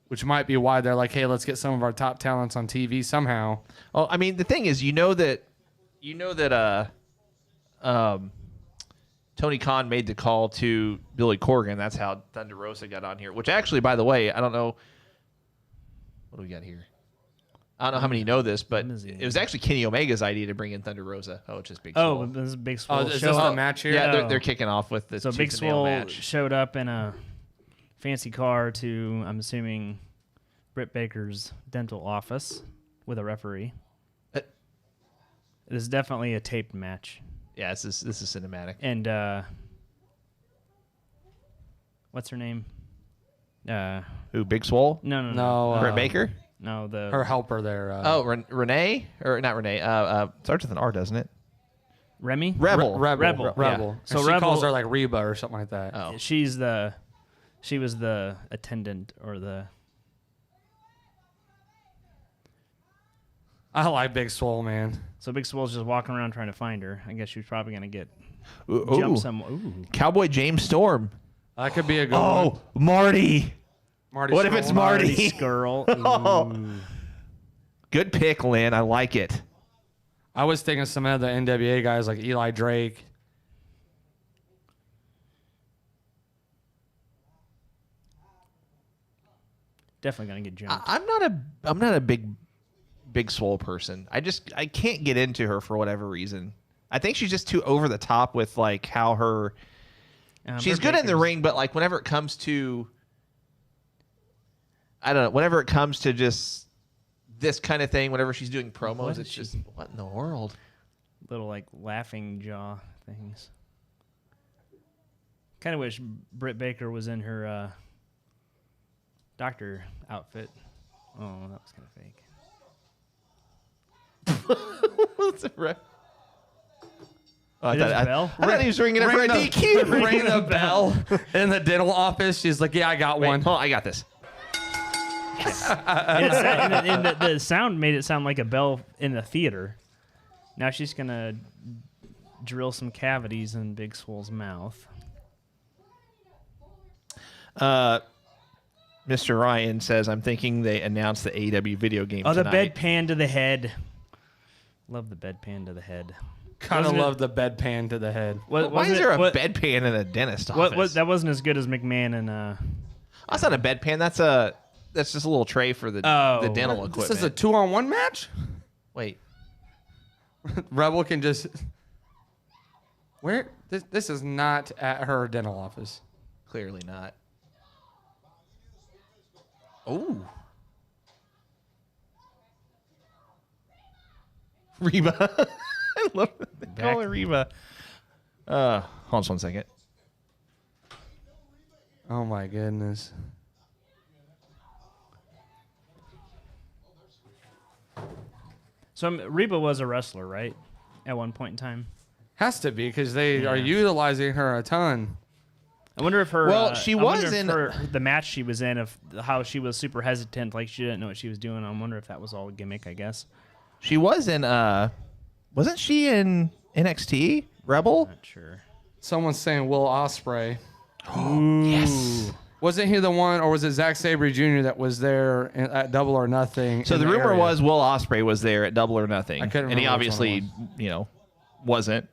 Which might be why they're like, hey, let's get some of our top talents on TV somehow. Well, I mean, the thing is, you know that Tony Khan made the call to Billy Corgan. That's how Thunder Rosa got on here. Which actually, by the way, I don't know. What do we got here? I don't know how many know this, but it was actually Kenny Omega's idea to bring in Thunder Rosa. Oh, it's just Big Swole. Oh, this is Big Swole. Is this the match here? Yeah, they're kicking off with this. So Big Swole showed up in a fancy car to, I'm assuming, Britt Baker's dental office with a referee. It is definitely a taped match. Yeah, this is cinematic. And what's her name? Who? Big Swole? No. Britt Baker? No, her helper there. Renee, or not Renee? Starts with an R, doesn't it? Remy? Rebel. Yeah. So she calls her like Reba or something like that. Oh, she was the attendant or the. I like Big Swole, man. So Big Swole's just walking around trying to find her. I guess she's probably gonna get jump some. Ooh. Cowboy James Storm. That could be a good one. Oh, Marty. Marty. What if it's Marty? Skrull. Oh. Good pick, Lynn. I like it. I was thinking some of the NWA guys like Eli Drake. Definitely gonna get jumped. I'm not a big swole person. I can't get into her for whatever reason. I think she's just too over the top with like how her. She's good in the ring, but like whenever it comes to, I don't know. Whenever it comes to just this kind of thing, whenever she's doing promos, it's just what in the world? Little like laughing jaw things. Kind of wish Britt Baker was in her doctor outfit. Oh, that was kind of fake. What's it, right? Oh, I thought he was ringing it for a DQ. Ring the bell in the dental office. She's like, "Yeah, I got one. Oh, I got this." And the sound made it sound like a bell in the theater. Now she's gonna drill some cavities in Big Swole's mouth. Mr. Ryan says, "I'm thinking they announced the AEW video game." Oh, tonight. the bedpan to the head. Love the bedpan to the head. Kind of love the bedpan to the head. Why is there a bedpan in a dentist office? That wasn't as good as McMahon and. That's not a bedpan. That's just a little tray for the dental equipment. This is a 2-on-1 match. Wait, Rebel can just. Where this is not at her dental office. clearly not. Oh, Reba. I love it. They call her Reba. Hold on just 1 second. Oh my goodness. So Reba was a wrestler, right? At one point in time. Has to be because they are utilizing her a ton. I wonder if her. Well, she was in the match she was in. Of how she was super hesitant, like she didn't know what she was doing. I wonder if that was all a gimmick. I guess she was in. Wasn't she in NXT Rebel? Not sure. Someone's saying Will Ospreay. Yes. Wasn't he the one, or was it Zack Sabre Jr. that was there at Double or Nothing? So the rumor was Will Ospreay was there at Double or Nothing, I couldn't and he remember which one it obviously, wasn't.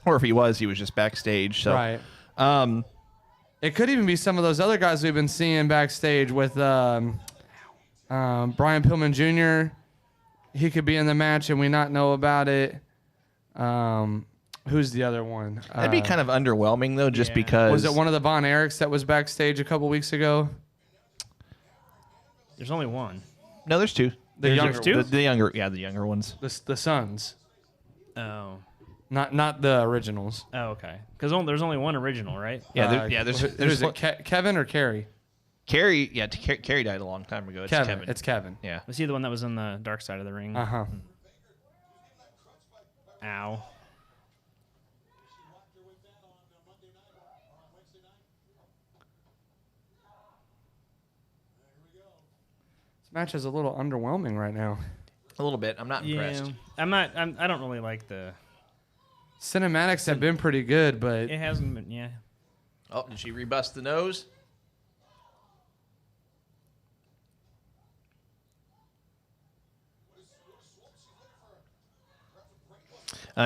Or if he was just backstage. So. Right. It could even be some of those other guys we've been seeing backstage with Brian Pillman Jr. He could be in the match and we not know about it. Who's the other one? That'd be kind of underwhelming though, just because. Was it one of the Von Erichs that was backstage a couple weeks ago? There's only one. No, there's two. There's two? The younger, the younger ones. The Sons. Oh. Not the originals. Oh, okay. Because there's only one original, right? Yeah, there's Kevin or Kerry? Carrie. Yeah, Carrie died a long time ago. It's Kevin. It's Kevin. Yeah. Was he the one that was in the dark side of the ring? Uh-huh. Ow. This match is a little underwhelming right now. A little bit. I'm not impressed. I don't really like the cinematics have been pretty good, but it hasn't been. Yeah. Oh, did she rebust the nose?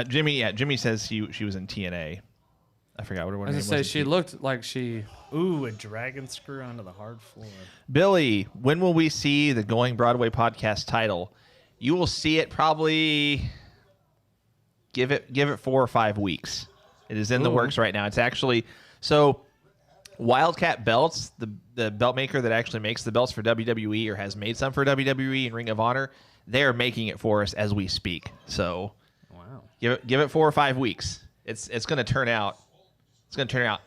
Jimmy says she was in TNA. I forgot what her name was. As I say, she looked like she. Ooh, a dragon screw onto the hard floor. Billy, when will we see the Going Broadway podcast title? You will see it probably. Give it 4 or 5 weeks. It is in the works right now. It's actually so. Wildcat Belts, the belt maker that actually makes the belts for WWE or has made some for WWE and Ring of Honor, they're making it for us as we speak. So, wow, give it 4 or 5 weeks. It's going to turn out. It's going to turn out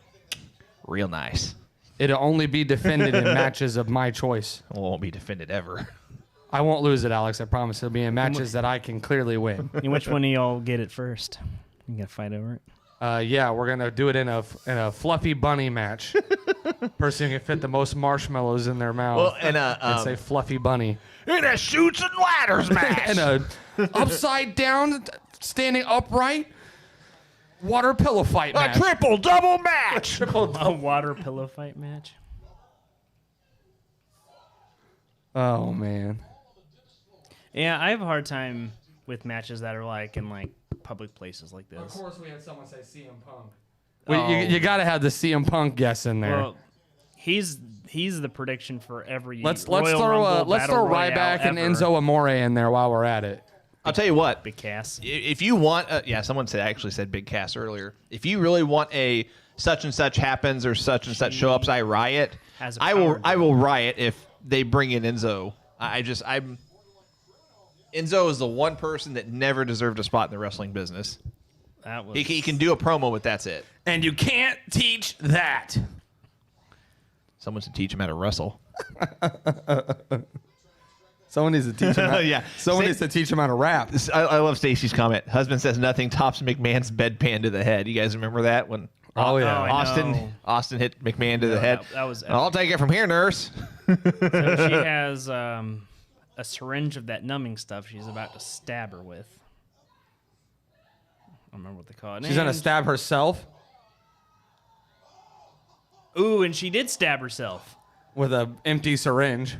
real nice. It'll only be defended in matches of my choice. It won't be defended ever. I won't lose it, Alex. I promise. It'll be in matches that I can clearly win. In which one of y'all get it first? You gonna fight over it? Yeah, we're gonna do it in a fluffy bunny match. Person who can fit the most marshmallows in their mouth. Well, and it's a fluffy bunny. In a shoots and ladders match. And a upside down, standing upright, water pillow fight match. A triple double match. A water pillow fight match. Oh man. Yeah, I have a hard time with matches that are like in like public places like this. Of course, we had someone say CM Punk. Well, you got to have the CM Punk guess in there. Well, he's the prediction for every. Let's throw Ryback and Enzo Amore in there while we're at it. I'll tell you what, Big Cass. If you want, someone actually said Big Cass earlier. If you really want a such and such happens or such and such show ups, I riot. I will riot if they bring in Enzo. Enzo is the one person that never deserved a spot in the wrestling business. He can do a promo, but that's it. And you can't teach that. Someone should teach him how to wrestle. Someone needs to teach him. Someone needs to teach him how to rap. I love Stacy's comment. Husband says nothing tops McMahon's bedpan to the head. You guys remember that when? Austin hit McMahon to the head. That was. I'll take it from here, nurse. So she has a syringe of that numbing stuff. She's about to stab her with. I don't remember what they call it. She's gonna stab herself. Ooh, and she did stab herself with an empty syringe.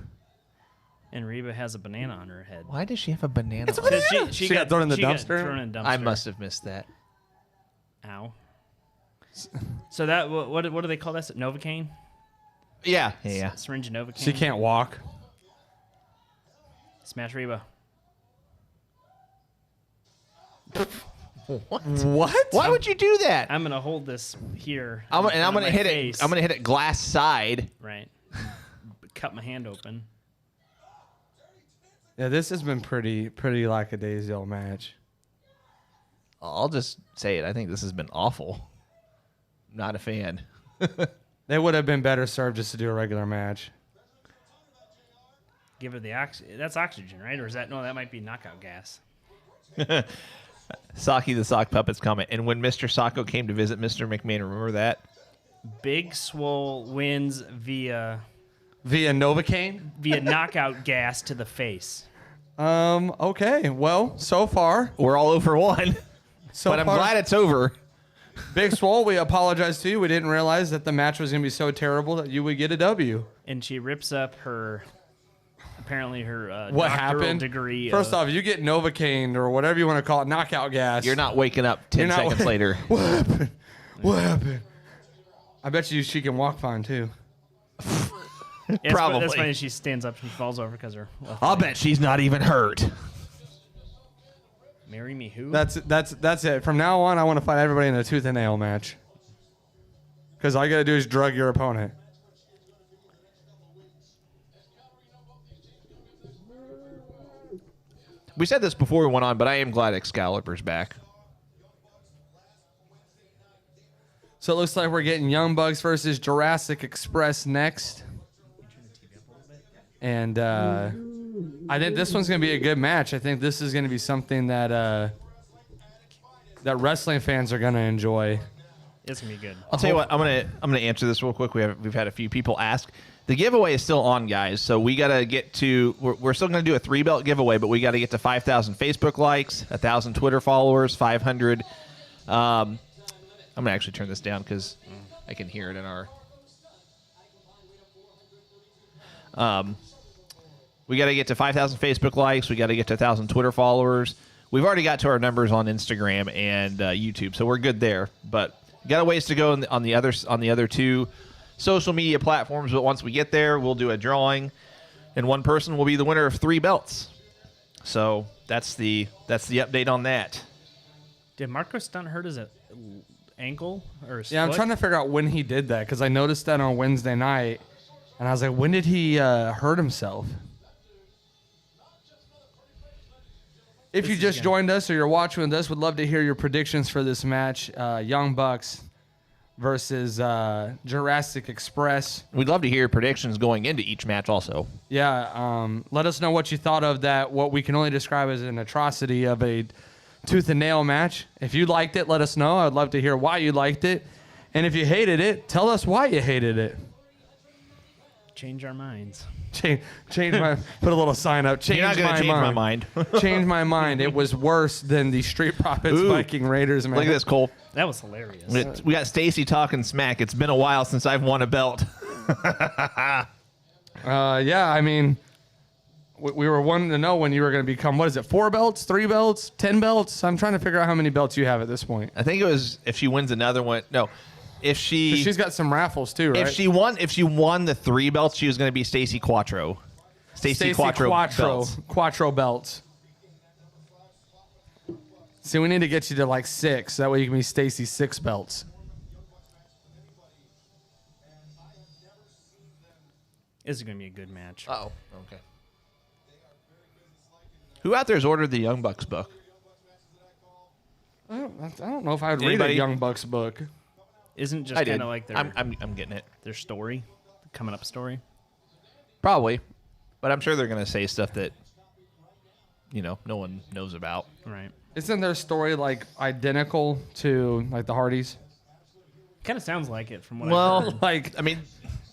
And Reba has a banana on her head. Why does she have a banana? It's a banana. She got thrown in the dumpster. I must have missed that. Ow. So that what do they call that? Novocaine? Yeah. Syringe of Novocaine. She can't walk. Smash Reba. What? Why would you do that? I'm gonna hold this here. I'm gonna hit it. I'm gonna hit it glass side. Right. Cut my hand open. Yeah, this has been pretty lackadaisical match. I'll just say it. I think this has been awful. Not a fan. They would have been better served just to do a regular match. Give her the that's oxygen, right? Or is that that might be knockout gas. Saki the Sock Puppet's comment. And when Mr. Sacco came to visit Mr. McMahon, remember that? Big Swole wins via Novocaine? Via knockout gas to the face. Okay. Well, so far we're all over one. But I'm glad it's over. Big Swole, we apologize to you. We didn't realize that the match was going to be so terrible that you would get a W. And she rips up her what happened? Degree. First off, you get Novocaine or whatever you want to call it, knockout gas. You're not waking up 10 seconds later. What happened? What happened? I bet you she can walk fine too. Probably. That's funny. She stands up and she falls over because her. I'll bet she's not even hurt. Marry me who? That's it. From now on, I want to fight everybody in a tooth and nail match. Because all you got to do is drug your opponent. We said this before we went on, but I am glad Excalibur's back. So it looks like we're getting Young Bucks versus Jurassic Express next. And I think this one's going to be a good match. I think this is going to be something that that wrestling fans are going to enjoy. It's going to be good. I'll tell you what, I'm gonna answer this real quick. We've had a few people ask. The giveaway is still on, guys. So we got to get to, we're still going to do a 3-belt giveaway, but we got to get to 5,000 Facebook likes, 1,000 Twitter followers, 500. I'm going to actually turn this down because I can hear it in our. We got to get to 5,000 Facebook likes. We got to get to 1,000 Twitter followers. We've already got to our numbers on Instagram and YouTube, so we're good there. But got a ways to go on the other two social media platforms. But once we get there, we'll do a drawing, and one person will be the winner of 3 belts. So that's the update on that. Did Marco Stunt hurt his ankle or his foot? I'm trying to figure out when he did that because I noticed that on Wednesday night, and I was like, when did he hurt himself? If you just joined us or you're watching with us, would love to hear your predictions for this match. Young Bucks versus Jurassic Express. We'd love to hear your predictions going into each match also. Yeah, let us know what you thought of that, what we can only describe as an atrocity of a tooth and nail match. If you liked it, let us know. I'd love to hear why you liked it. And if you hated it, tell us why you hated it. Change our minds. Change my, put a little sign up. Change my mind. Change my mind. It was worse than the Street Profits Viking Raiders match. Look at this, Cole. That was hilarious. We got Stacy talking smack. It's been a while since I've won a belt. Yeah, I mean, we were wanting to know when you were going to become, what is it, 4 belts, 3 belts, 10 belts? I'm trying to figure out how many belts you have at this point. I think it was if she wins another one. No, if she's got some raffles too, right? If she won the 3 belts, she was going to be Stacy Quattro. Stacy Quattro belts. Quattro belts. See, we need to get you to like 6. That way you can be Stacy 6 belts. This is going to be a good match. Oh, okay. Who out there has ordered the Young Bucks book? I don't know if I'd read a Young Bucks book. Isn't just kind of like their I'm getting it. Their story, coming up story. Probably, but I'm sure they're going to say stuff that no one knows about. Right. Isn't their story like identical to like the Hardys? Kind of sounds like it from what I've heard. Like I mean,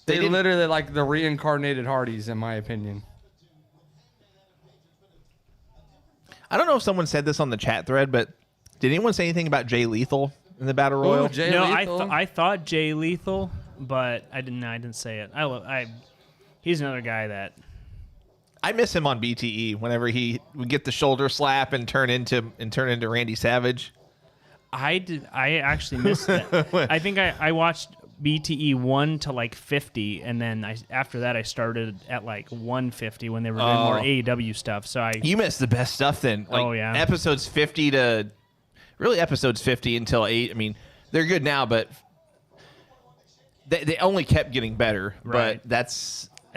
they literally like the reincarnated Hardys, in my opinion. I don't know if someone said this on the chat thread, but did anyone say anything about Jay Lethal in the Battle Royal? Jay Lethal. I thought Jay Lethal, but I didn't say it. He's another guy that I miss him on BTE whenever he would get the shoulder slap and turn into Randy Savage. I actually missed that. I think I watched BTE 1 to like 50, and then after that I started at like 150 when they were doing more AEW stuff. So you missed the best stuff then. Like, episodes 50 until 8. I mean, they're good now, but they only kept getting better. Right. But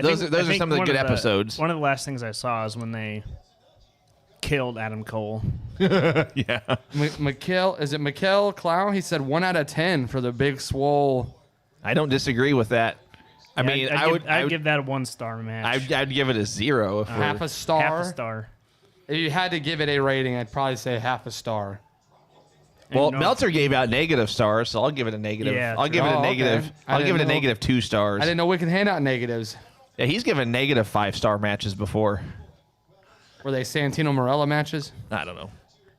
those are some of the good episodes. One of the last things I saw is when they killed Adam Cole. Yeah. Is it Mikkel Clown? He said 1 out of 10 for the Big Swole. I don't disagree with that. I mean, I'd give that a 1-star match. I'd give it a 0. Half a star. Half a star. If you had to give it a rating, I'd probably say half a star. Well, Meltzer gave out negative stars, so I'll give it a negative. Yeah, I'll give it a negative. Okay. I'll give it a negative 2 stars. I didn't know we could hand out negatives. Yeah, he's given negative 5-star matches before. Were they Santino Marella matches? I don't know.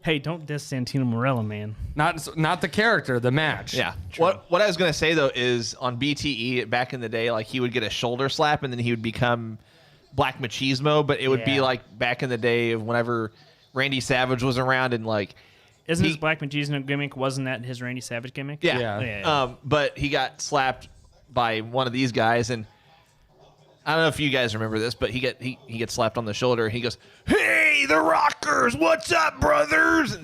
Hey, don't diss Santino Marella, man. Not the character, the match. Yeah. True. What I was gonna say though is on BTE back in the day, like he would get a shoulder slap and then he would become Black Machismo, but it would be like back in the day of whenever Randy Savage was around and like. Isn't his Black Machismo gimmick? Wasn't that his Randy Savage gimmick? Yeah. But he got slapped by one of these guys, and I don't know if you guys remember this, but he gets slapped on the shoulder, and he goes, "Hey, the Rockers, what's up, brothers?" And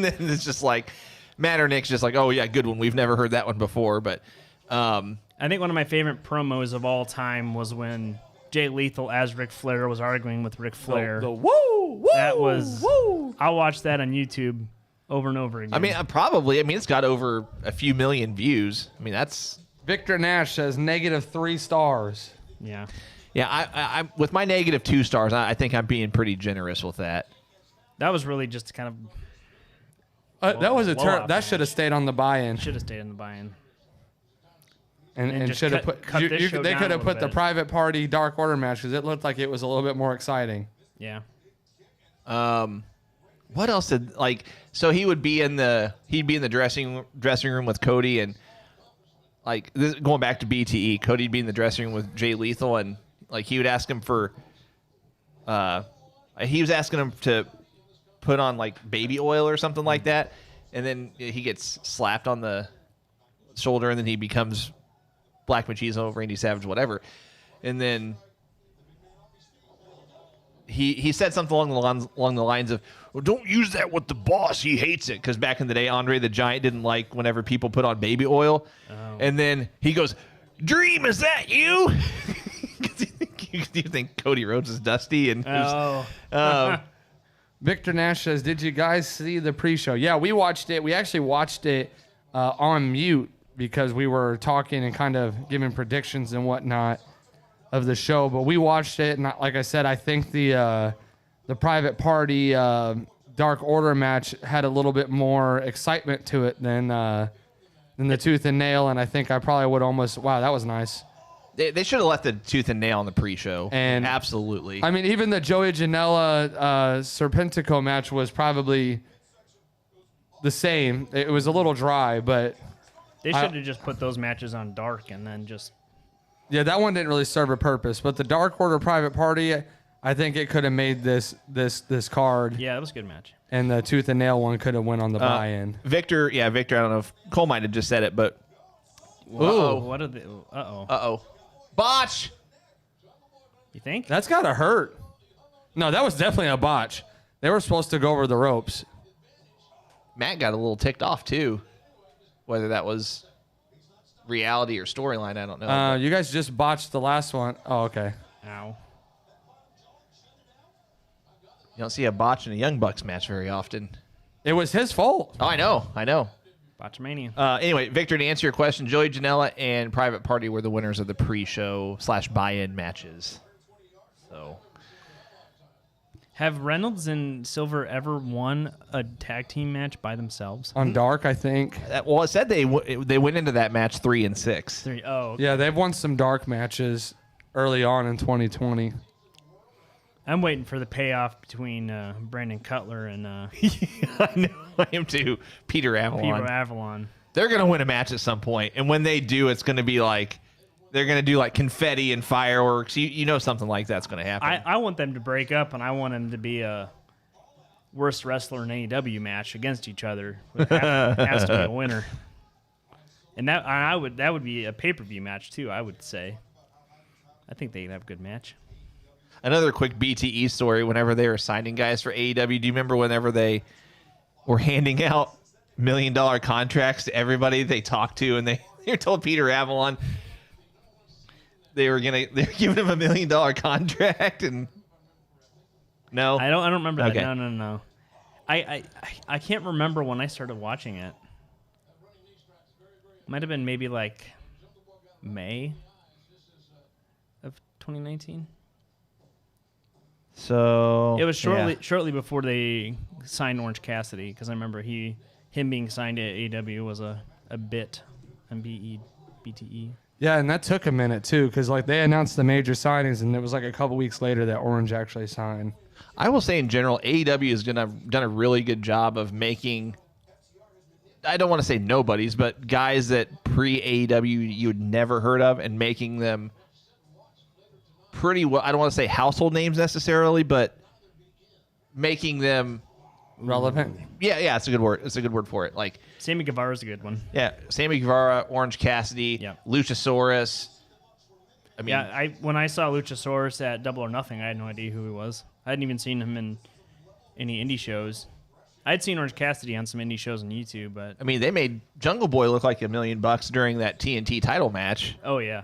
then it's just like Matt or Nick's just like, "Oh yeah, good one. We've never heard that one before." But I think one of my favorite promos of all time was when Jay Lethal as Ric Flair was arguing with Ric Flair. The woo! That was. Woo! I'll watch that on YouTube over and over again. I mean, probably. I mean, it's got over a few million views. I mean, that's. Victor Nash says negative 3 stars. Yeah. Yeah, I with my negative 2 stars, I think I'm being pretty generous with that. That was really just kind of. That was a turn. That should have stayed on the buy-in. Should have stayed in the buy-in. And should have put. They could have put the Private Party Dark Order match because it looked like it was a little bit more exciting. Yeah. What else did like? So he'd be in the dressing room with Cody and. Like this, going back to BTE, Cody'd be in the dressing room with Jay Lethal, and like he would ask him for, he was asking him to put on like baby oil or something like that, and then he gets slapped on the shoulder, and then he becomes Black Machismo, Randy Savage, whatever, and then he said something along the lines of, "Well, don't use that with the boss. He hates it." Because back in the day, Andre the Giant didn't like whenever people put on baby oil. Oh. And then he goes, "Dream, is that you?" You think Cody Rhodes is dusty? And Victor Nash says, "Did you guys see the pre-show?" Yeah, we watched it. We actually watched it on mute because we were talking and kind of giving predictions and whatnot of the show, but we watched it, and like I said, I think the Private Party Dark Order match had a little bit more excitement to it than the Tooth and Nail, and I think I probably would almost. Wow, that was nice. They should have left the Tooth and Nail on the pre-show. And absolutely. I mean, even the Joey Janela Serpentico match was probably the same. It was a little dry, but they should have just put those matches on Dark and then just. Yeah, that one didn't really serve a purpose, but the Dark Order Private Party, I think it could have made this card. Yeah, that was a good match. And the tooth and nail one could have went on the buy-in. Victor, I don't know if Cole might have just said it, but Whoa, what are the? Botch. You think? That's gotta hurt. No, that was definitely a botch. They were supposed to go over the ropes. Matt got a little ticked off too. Whether that was reality or storyline, I don't know. You guys just botched the last one. Oh, okay. Ow. You don't see a botch in a Young Bucks match very often. It was his fault. Oh, I know. Botchamania. Anyway, Victor, to answer your question, Joey Janela and Private Party were the winners of the pre-show / buy-in matches. So, have Reynolds and Silver ever won a tag team match by themselves? On Dark, I think. well, it said they went into that match 3-6. Oh, okay. Yeah, they've won some Dark matches early on in 2020. I'm waiting for the payoff between Brandon Cutler and I know, I am too. Peter Avalon. They're gonna win a match at some point, and when they do, it's gonna be like they're gonna do like confetti and fireworks. You know something like that's gonna happen. I want them to break up, and I want them to be a worst wrestler in AEW match against each other. It has to be a winner, and that would be a pay-per-view match too. I would say. I think they'd have a good match. Another quick BTE story. Whenever they were signing guys for AEW, do you remember whenever they were handing out $1 million contracts to everybody they talked to, and they told Peter Avalon they're giving him $1 million contract, and no, I don't remember that. Okay. No. I can't remember when I started watching it. Might have been maybe like May of 2019. So it was shortly before they signed Orange Cassidy, because I remember him being signed to AEW was a bit on BTE. Yeah, and that took a minute too, because like they announced the major signings, and it was like a couple weeks later that Orange actually signed. I will say in general, AEW has done a really good job of making. I don't want to say nobodies, but guys that pre-AEW you had never heard of, and making them pretty well. I don't want to say household names necessarily, but making them relevant. Yeah, it's a good word. It's a good word for it. Like Sammy Guevara's a good one. Yeah, Sammy Guevara, Orange Cassidy, Luchasaurus. I mean, when I saw Luchasaurus at Double or Nothing, I had no idea who he was. I hadn't even seen him in any indie shows. I'd seen Orange Cassidy on some indie shows on YouTube, but I mean, they made Jungle Boy look like $1 million during that TNT title match. Oh yeah.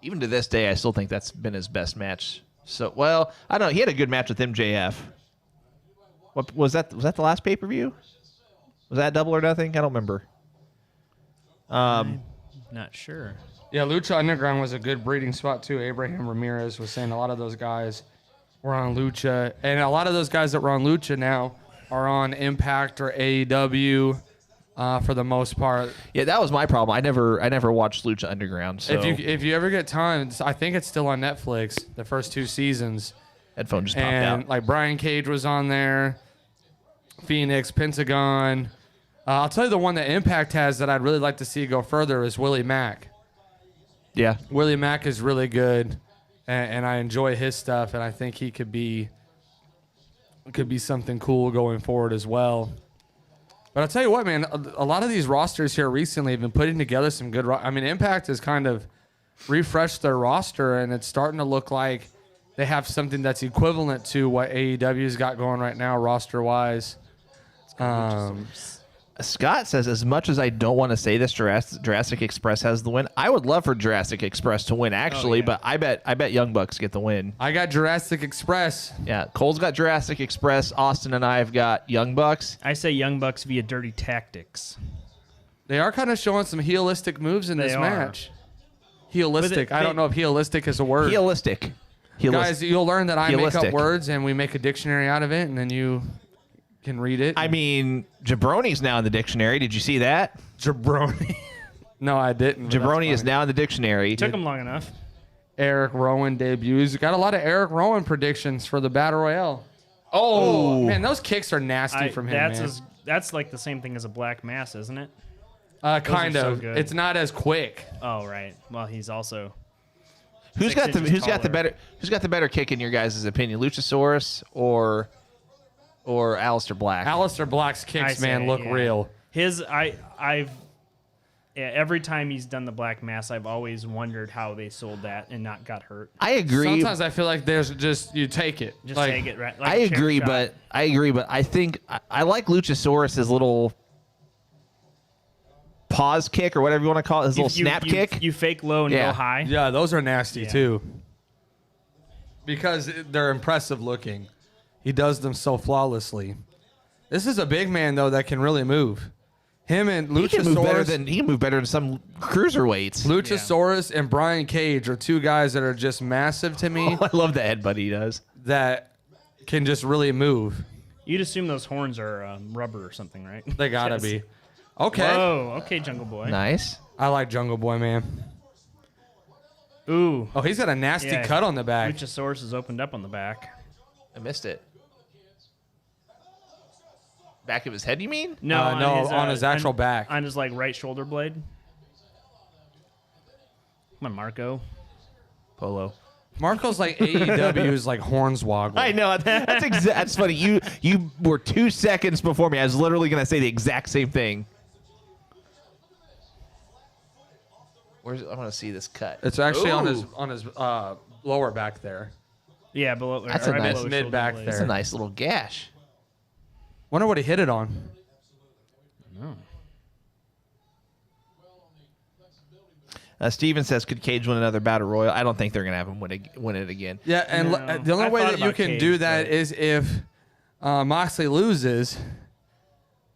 Even to this day, I still think that's been his best match. So, well, I don't know. He had a good match with MJF. What was that? Was that the last pay-per-view? Was that Double or Nothing? I don't remember. I'm not sure. Yeah, Lucha Underground was a good breeding spot too. Abraham Ramirez was saying a lot of those guys were on Lucha, and a lot of those guys that were on Lucha now are on Impact or AEW. For the most part. Yeah, that was my problem. I never watched Lucha Underground. So if you ever get time, I think it's still on Netflix. The first 2 seasons. Headphone just popped and out. Like Brian Cage was on there, Phoenix, Pentagon. I'll tell you the one that Impact has that I'd really like to see go further is Willie Mack. Yeah, Willie Mack is really good, and I enjoy his stuff, and I think he could be something cool going forward as well. But I'll tell you what, man, a lot of these rosters here recently have been putting together some good... Impact has kind of refreshed their roster, and it's starting to look like they have something that's equivalent to what AEW's got going right now roster-wise. Scott says, as much as I don't want to say this, Jurassic Express has the win. I would love for Jurassic Express to win, actually, but I bet Young Bucks get the win. I got Jurassic Express. Yeah, Cole's got Jurassic Express. Austin and I have got Young Bucks. I say Young Bucks via Dirty Tactics. They are kind of showing some heelistic moves in this match. Heelistic. I don't know if heelistic is a word. Heelistic. Guys, you'll learn that I make up words and we make a dictionary out of it, and then you can read it. I mean, Jabroni's now in the dictionary. Did you see that? Jabroni. No, I didn't. Jabroni is now in the dictionary. Took him long enough. Eric Rowan debuts. Got a lot of Eric Rowan predictions for the Battle Royale. Oh, man, those kicks are nasty from him, That's like the same thing as a Black Mass, isn't it? Kind of. So good. It's not as quick. Oh, right. Well, he's also... Who's got the better kick in your guys' opinion, Luchasaurus or Aleister Black? Aleister Black's kicks, look real. Every time he's done the Black Mass, I've always wondered how they sold that and not got hurt. I agree. Sometimes I feel like there's just you take it. Take it, right? Like I agree, but I think I like Luchasaurus's little pause kick or whatever you want to call it, his little snap kick. You fake low and go high. Yeah, those are nasty too. Because they're impressive looking. He does them so flawlessly. This is a big man though that can really move. Him and Luchasaurus. He can move better than some cruiserweights. Luchasaurus and Brian Cage are two guys that are just massive to me. I love the headbutt he does. That can just really move. You'd assume those horns are rubber or something, right? They gotta be. Okay. Whoa. Okay, Jungle Boy. Nice. I like Jungle Boy, man. Ooh. Oh, he's got a nasty cut on the back. Luchasaurus is opened up on the back. I missed it. Back of his head, you mean? No, on his actual back. On his right shoulder blade. Come on, Marco. Polo. Marco's like AEW's like Hornswoggle. I know. That's funny. You were 2 seconds before me. I was literally going to say the exact same thing. I want to see this cut. It's actually on his lower back there. Yeah, below. That's a nice mid back blade. there. That's a nice little gash. Wonder what he hit it on. No. Steven says, could Cage win another Battle Royal? I don't think they're going to have him win it again. Yeah, and the only way that you can do that is if Moxley loses,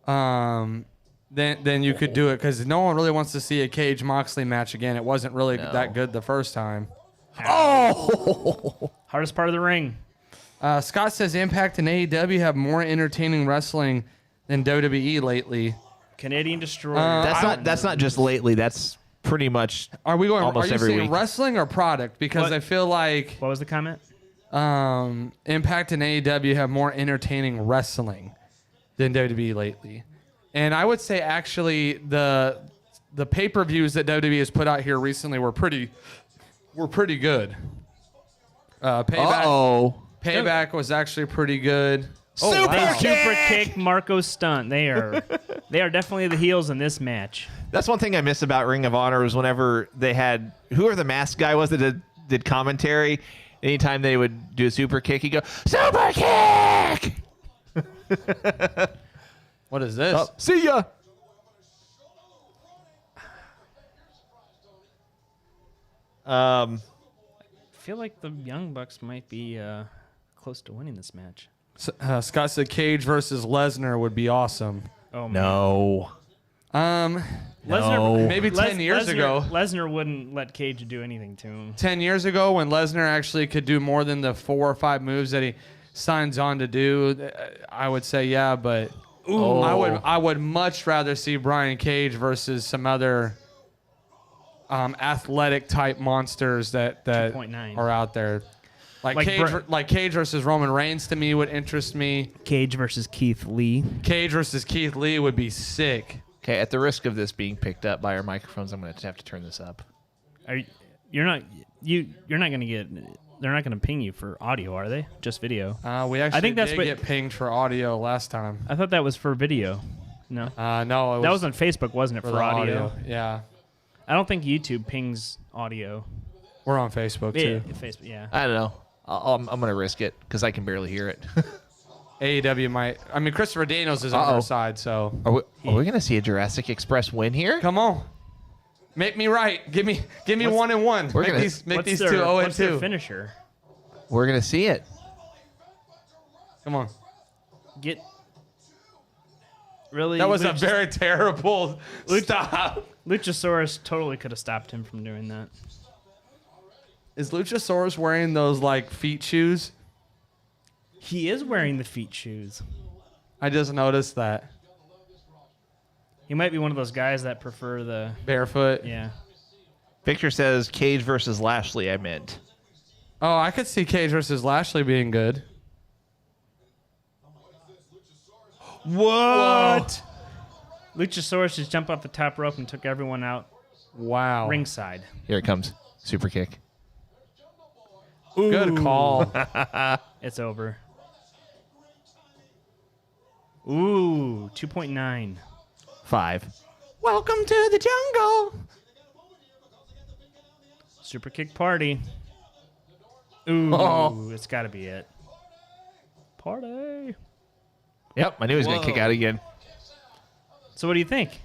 then you could do it because no one really wants to see a Cage Moxley match again. It wasn't really that good the first time. Oh! Hardest part of the ring. Scott says Impact and AEW have more entertaining wrestling than WWE lately. Canadian Destroyer. That's not just lately. That's pretty much Are you every saying week. wrestling or product? Because I feel like What was the comment? Impact and AEW have more entertaining wrestling than WWE lately. And I would say actually the pay-per-views that WWE has put out here recently were pretty good. Payback was actually pretty good. Super kick! Super kick, Marco stunt. They are definitely the heels in this match. That's one thing I miss about Ring of Honor is whenever they had whoever the masked guy was that did commentary. Anytime they would do a super kick, he'd go super kick. What is this? Oh, see ya. I feel like the Young Bucks might be close to winning this match. Scott said Cage versus Lesnar would be awesome. Oh no. Lesnar, maybe 10 years ago. Lesnar wouldn't let Cage do anything to him. 10 years ago when Lesnar actually could do more than the 4 or 5 moves that he signs on to do, I would say yeah, but I would much rather see Brian Cage versus some other athletic type monsters that are out there. Like Cage versus Roman Reigns to me would interest me. Cage versus Keith Lee. Cage versus Keith Lee would be sick. Okay, at the risk of this being picked up by our microphones, I'm going to have to turn this up. You're not going to get. They're not going to ping you for audio, are they? Just video. We actually did get pinged for audio last time. I thought that was for video. No. No. That was on Facebook, wasn't it? For audio. Yeah. I don't think YouTube pings audio. We're on Facebook too. Facebook, yeah. I don't know. I'm going to risk it because I can barely hear it. AEW might. I mean, Christopher Daniels is on our side, so. Are we going to see a Jurassic Express win here? Come on. Make me right. Give me 1-1. Make these 2 0-2. What's their finisher? We're going to see it. Come on. Really? That was a very terrible stop. Luchasaurus totally could have stopped him from doing that. Is Luchasaurus wearing those like feet shoes? He is wearing the feet shoes. I just noticed that. He might be one of those guys that prefer the barefoot. Yeah. Victor says Cage versus Lashley, I meant. Oh, I could see Cage versus Lashley being good. What? Luchasaurus just jumped off the top rope and took everyone out. Wow. Ringside. Here it comes. Super kick. Ooh. Good call. It's over. Ooh, 2.9. 5. Welcome to the jungle. Super kick party. Ooh, It's got to be it. Party. Yep, I knew he was going to kick out again. So what do you think?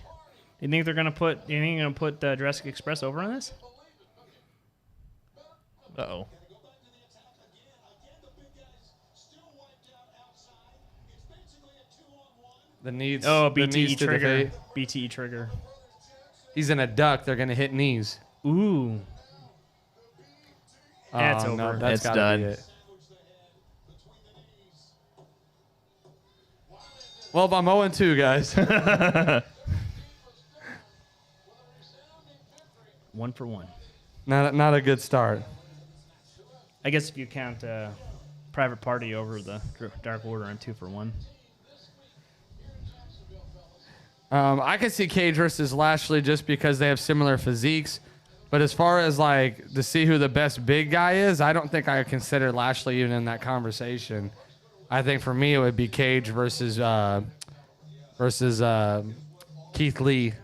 You think they're gonna put? You think they're gonna put Jurassic Express over on this? Uh-oh. The needs. Oh, the BTE needs to trigger. defeat. BTE trigger. He's in a duck. They're gonna hit knees. Ooh. That's over. No, that's It's gotta done. Be it. Well, I'm 0-2, guys. 1 for 1. Not a good start. I guess if you count Private Party over the Dark Order, I'm 2 for 1. I can see Cage versus Lashley just because they have similar physiques. But as far as like to see who the best big guy is, I don't think I would consider Lashley even in that conversation. I think for me it would be Cage versus Keith Lee,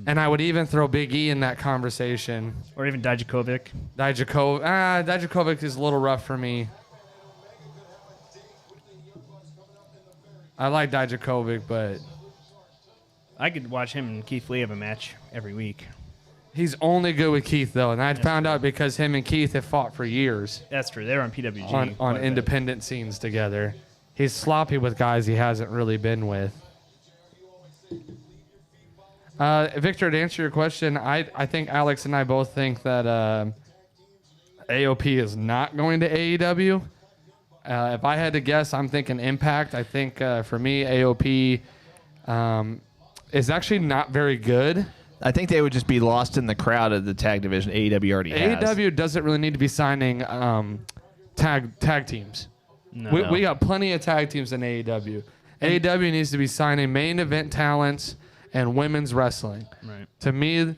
and I would even throw Big E in that conversation. Or even Dijakovic. Dijakovic is a little rough for me. I like Dijakovic, but I could watch him and Keith Lee have a match every week. he's only good with Keith though, and I found out because him and Keith have fought for years. That's true. They're on PWG. on independent scenes together. He's sloppy with guys he hasn't really been with. Victor, to answer your question, I think Alex and I both think that AOP is not going to AEW. If I had to guess, I'm thinking Impact. I think for me, AOP is actually not very good. I think they would just be lost in the crowd of the tag division AEW already has. AEW doesn't really need to be signing tag teams. No. We got plenty of tag teams in AEW. AEW needs to be signing main event talents and women's wrestling. Right. To me,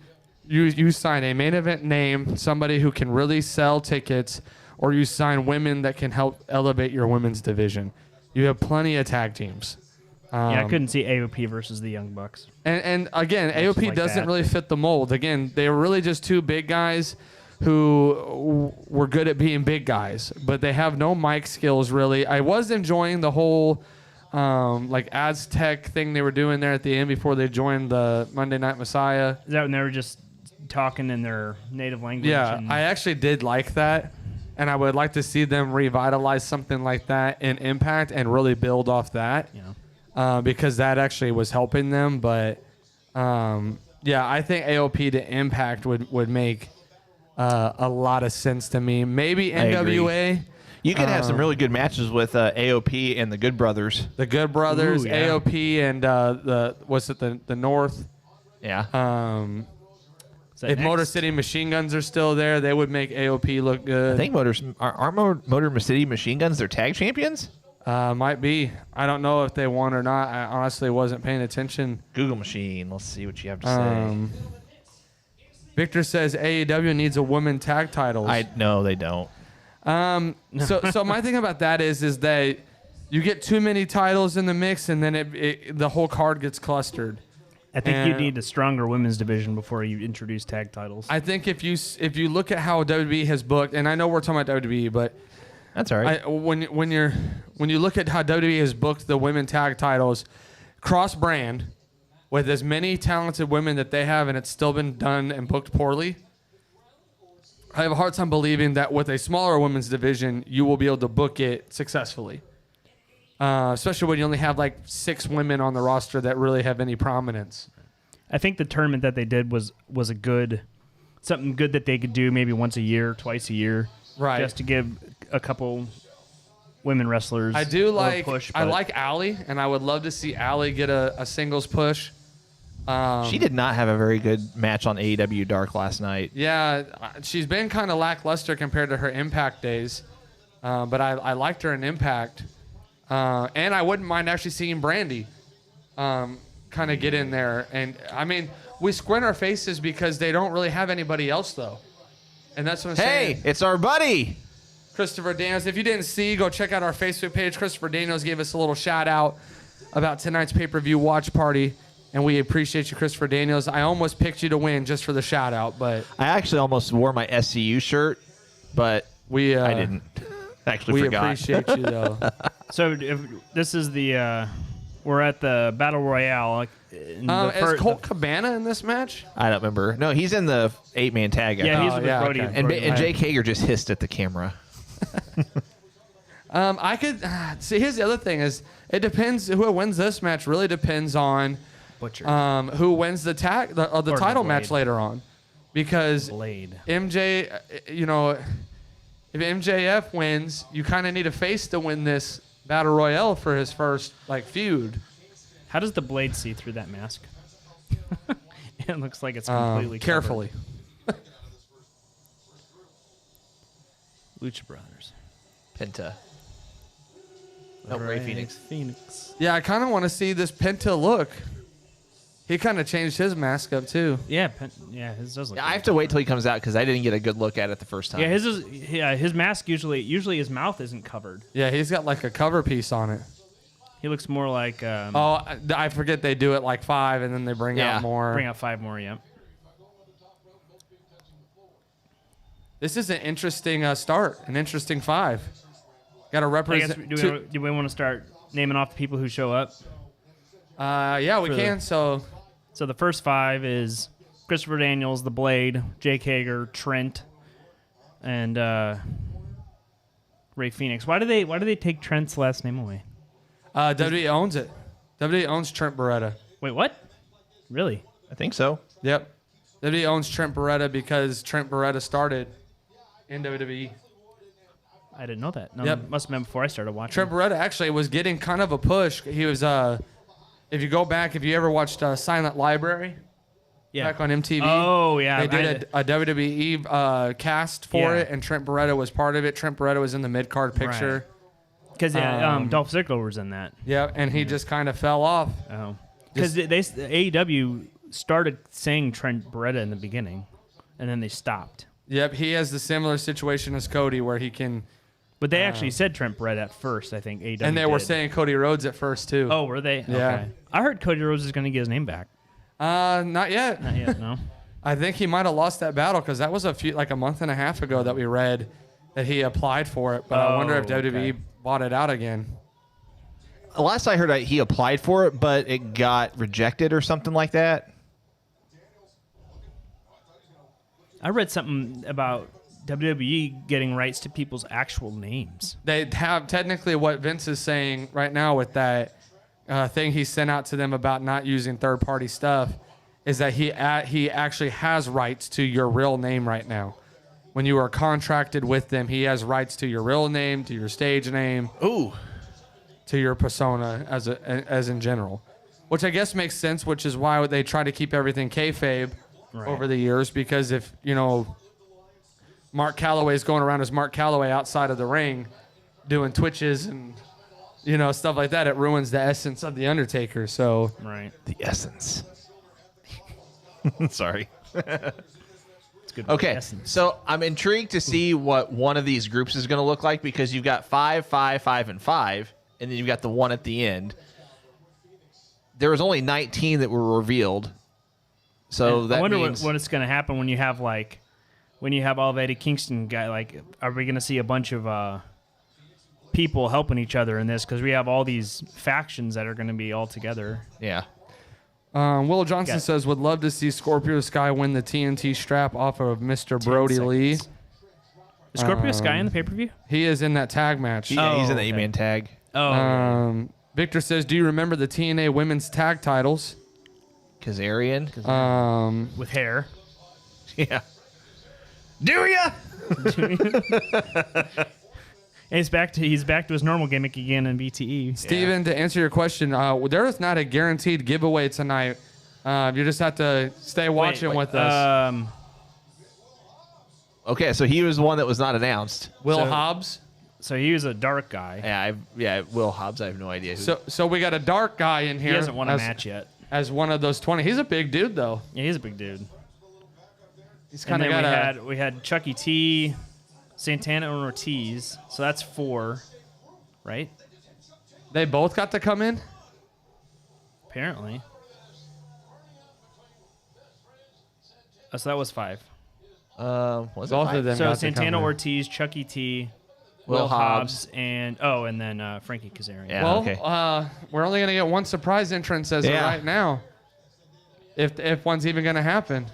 you sign a main event name, somebody who can really sell tickets, or you sign women that can help elevate your women's division. You have plenty of tag teams. Yeah, I couldn't see AOP versus the Young Bucks. And again, AOP like doesn't that. really fit the mold. Again, they were really just two big guys who were good at being big guys, but they have no mic skills really. I was enjoying the whole like Aztec thing they were doing there at the end before they joined the Monday Night Messiah. Is that when they were just talking in their native language? Yeah, and I actually did like that, and I would like to see them revitalize something like that in Impact and really build off that. Yeah. Because that actually was helping them. But yeah, I think AOP to Impact would make a lot of sense to me. Maybe NWA. You could have some really good matches with AOP and the Good Brothers. The Good Brothers, Ooh, yeah. AOP, and the North. Yeah. Is that If Motor next? City Machine Guns are still there, they would make AOP look good. I think Motor City Machine Guns, they're tag champions? Might be. I don't know if they won or not. I honestly wasn't paying attention. Google machine. Let's see what you have to say. Victor says AEW needs a women tag titles. No, they don't. So my thing about that is that you get too many titles in the mix, and then the whole card gets clustered. I think you And need a stronger women's division before you introduce tag titles. I think if you look at how WWE has booked, and I know we're talking about WWE, but That's all right. when you look at how WWE has booked the women tag titles, cross brand, with as many talented women that they have, and it's still been done and booked poorly. I have a hard time believing that with a smaller women's division, you will be able to book it successfully. Especially when you only have like 6 women on the roster that really have any prominence. I think the tournament that they did was something good that they could do maybe once a year, twice a year, Right. just to give a couple women wrestlers. I do a like push. I but like Allie, and I would love to see Allie get a singles push. She did not have a very good match on AEW Dark last night. Yeah, she's been kind of lackluster compared to her Impact days, but I liked her in Impact, and I wouldn't mind actually seeing Brandy kind of get in there. And I mean, we squint our faces because they don't really have anybody else though, and that's what I'm saying. Hey, it's our buddy. Christopher Daniels. If you didn't see, go check out our Facebook page. Christopher Daniels gave us a little shout out about tonight's pay-per-view watch party, and we appreciate you, Christopher Daniels. I almost picked you to win just for the shout out, but I actually almost wore my SCU shirt, but I didn't. Actually, we forgot. appreciate you though. So if this is the we're at the Battle Royale. Is Colt Cabana in this match? I don't remember. No, he's in the 8-man tag. Yeah, he's with Brody. Okay. And Jake Hager just hissed at the camera. I could see. Here's the other thing: is it depends who wins this match. Really depends on Butcher. Who wins the title match later on, because Blade. MJ, if MJF wins, you kind of need a face to win this battle royale for his first feud. How does the Blade see through that mask? It looks like it's completely carefully. Lucha Brothers. Penta. No, Ray Phoenix. Yeah, I kind of want to see this Penta look. He kind of changed his mask up too. Yeah, his does look. Yeah, I have to wait till he comes out because I didn't get a good look at it the first time. Yeah, his mask usually his mouth isn't covered. Yeah, he's got a cover piece on it. He looks more like. I forget they do it 5 and then they bring out more. Bring out 5 more, yeah. This is an interesting start, an interesting 5. Got to represent. Do we want to start naming off the people who show up? Yeah, we can. So the first 5 is Christopher Daniels, The Blade, Jake Hager, Trent, and Ray Phoenix. Why do they take Trent's last name away? WWE owns it. WWE owns Trent Beretta. Wait, what? Really? I think so. Yep. WWE owns Trent Beretta because Trent Beretta started in WWE. I didn't know that. No, Yep. It must have been before I started watching. Trent Beretta actually was getting kind of a push. He was, if you go back, if you ever watched Silent Library, back on MTV. Oh, yeah. They did a WWE cast for it, and Trent Beretta was part of it. Trent Beretta was in the mid-card picture. Because Dolph Ziggler was in that. Yeah, and he just kind of fell off. Oh. Because AEW started saying Trent Beretta in the beginning, and then they stopped. Yep, he has the similar situation as Cody where he can... But they actually said Trent Beretta at first, I think, AEW And they were saying Cody Rhodes at first, too. Oh, were they? Yeah. Okay. I heard Cody Rhodes is going to get his name back. Not yet. Not yet, no. I think he might have lost that battle because that was a month and a half ago that we read that he applied for it. But I wonder if WWE bought it out again. Last I heard, he applied for it, but it got rejected or something like that. I read something about WWE getting rights to people's actual names. They have technically what Vince is saying right now with that thing he sent out to them about not using third-party stuff is that he actually has rights to your real name right now. When you are contracted with them, he has rights to your real name, to your stage name, to your persona as in general, which I guess makes sense. Which is why they try to keep everything kayfabe over the years, because if Mark Calloway is going around as Mark Calloway outside of the ring, doing twitches and stuff like that, it ruins the essence of the Undertaker. So The essence. Sorry. It's good. Okay, Essence. so I'm intrigued to see what one of these groups is going to look like because you've got 5, 5, 5, and 5, and then you've got the one at the end. There was only 19 that were revealed, so and that I wonder means what it's going to happen when you have all of Eddie Kingston guy. Are we going to see a bunch of people helping each other in this? Because we have all these factions that are going to be all together. yeah. Will Johnson says, would love to see Scorpio Sky win the TNT strap off of Mr. Brody Lee. Is Scorpio Sky in the pay-per-view? He is in that tag match. He's in the 8-man tag. Oh. Victor says, do you remember the TNA women's tag titles? Kazarian. With hair. Yeah. Do ya? And he's back to his normal gimmick again in BTE. Steven, to answer your question, there is not a guaranteed giveaway tonight. You just have to stay watching with us. Okay, so he was the one that was not announced. Will Hobbs. So he was a dark guy. Will Hobbs. I have no idea who. So we got a dark guy in here. He hasn't won a match yet. As one of those 20. He's a big dude, though. Yeah, he's a big dude. He's And kind of then got we had Chucky T, Santana and Ortiz. So that's 4, right? They both got to come in? Apparently. Oh, so that was 5. Was Both it of five? them So got to Santana, come in. Ortiz, Chucky T, Will Hobbs. and then Frankie Kazarian. Yeah. Well, okay. We're only going to get one surprise entrance as of right now. If one's even going to happen.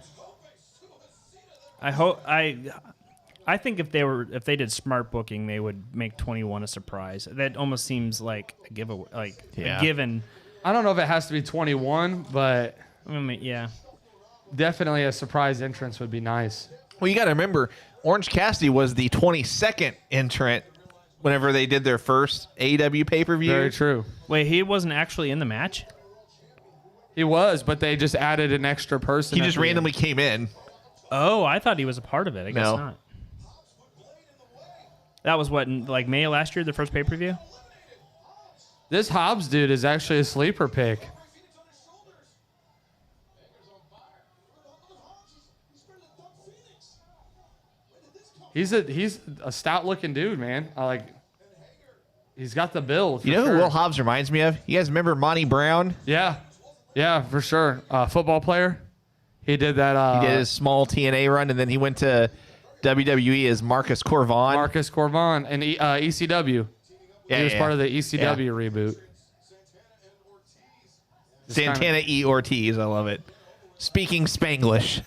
I think if they did smart booking, they would make 21 a surprise. That almost seems like a giveaway, a given. I don't know if it has to be 21, but I mean, yeah. definitely a surprise entrance would be nice. Well, you got to remember, Orange Cassidy was the 22nd entrant whenever they did their first AEW pay-per-view. Very true. Wait, he wasn't actually in the match? He was, but they just added an extra person. He just randomly came in. Oh, I thought he was a part of it. I guess No. not. That was what, in, like May of last year, the first pay-per-view? This Hobbs dude is actually a sleeper pick. He's a stout looking dude, man. He's got the build. You know who Will Hobbs reminds me of? You guys remember Monty Brown? Yeah, for sure. Football player. He did that. He did his small TNA run, and then he went to WWE as Marcus Corvon. Marcus Corvon and ECW. He was part of the ECW reboot. Santana E. Ortiz. I love it. Speaking Spanglish.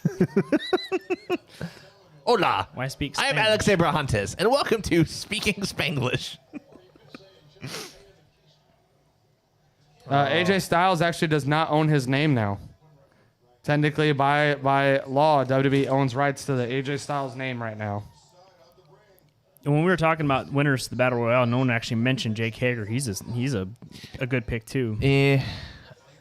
Hola. Why speak I am Spanish? Alex Abrahantes, and welcome to Speaking Spanglish. AJ Styles actually does not own his name now. Technically, by law, WWE owns rights to the AJ Styles name right now. And when we were talking about winners of the Battle Royale, no one actually mentioned Jake Hager. He's a good pick, too.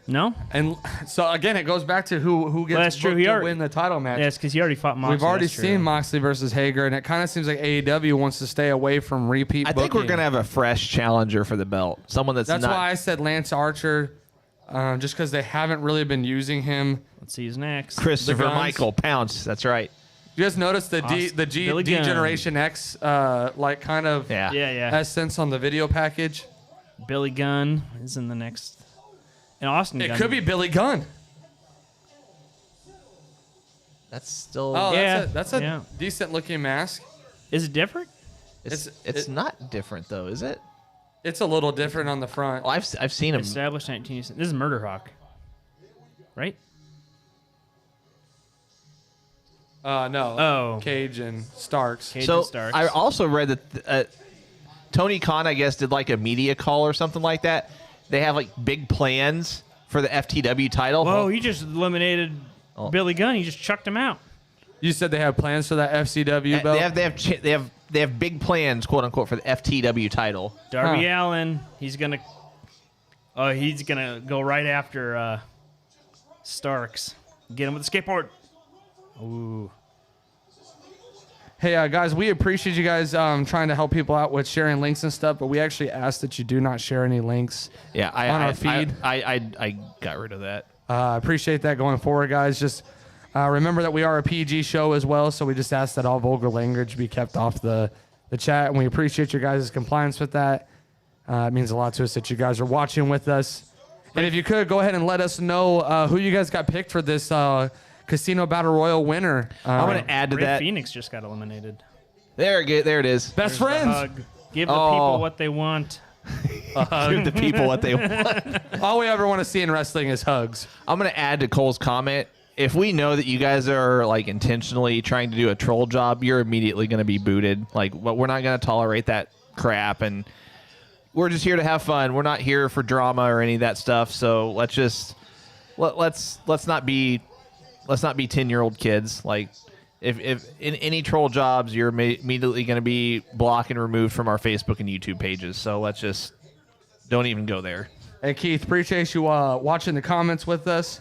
No? And so, again, it goes back to who gets that's true. booked to win the title match. Yes, because he already fought Moxley. We've already That's true. seen Moxley versus Hager, and it kind of seems like AEW wants to stay away from repeat I think we're booking. going to have a fresh challenger for the belt. Someone that's That's not... why I said Lance Archer, just because they haven't really been using him. Let's see who's next. Christopher The Guns. Michael Pounce. That's right. You guys notice the Billy Gunn. Generation X kind of Yeah. Yeah. essence on the video package? Billy Gunn is in the next. And Austin It Gunn. could be Billy Gunn. That's still... Oh, Yeah, that's a yeah. decent looking mask. Is it different? It's not different, though, is it? It's a little different on the front. Well, I've seen him. Established 19. This is Murder Hawk. Right? No. Oh. Cage and Starks. Cage So and Starks. I also read that Tony Khan, I guess, did like a media call or something like that. They have like big plans for the FTW title. Whoa, he just eliminated Billy Gunn. He just chucked him out. You said they have plans for that FCW belt? They have big plans, quote unquote, for the FTW title. Darby Allin, he's gonna go right after Starks. Get him with the skateboard. Ooh. Hey, guys, we appreciate you guys trying to help people out with sharing links and stuff, but we actually ask that you do not share any links Yeah, on our feed. I got rid of that. I appreciate that going forward, guys. Just remember that we are a PG show as well, so we just ask that all vulgar language be kept off the chat, and we appreciate your guys' compliance with that. It means a lot to us that you guys are watching with us. And if you could, go ahead and let us know who you guys got picked for this Casino Battle Royal winner. I'm going to add to Ray that. Phoenix just got eliminated. There it is. Best There's the friends. hug. Give the people what they want. Give the people what they want. All we ever want to see in wrestling is hugs. I'm going to add to Cole's comment. If we know that you guys are like intentionally trying to do a troll job, you're immediately going to be booted. Like, we're not going to tolerate that crap, and we're just here to have fun. We're not here for drama or any of that stuff. So let's just let's not be 10-year-old kids. Like, if in any troll jobs, you're immediately going to be blocked and removed from our Facebook and YouTube pages. So let's just don't even go there. Hey, Keith, appreciate you watching the comments with us.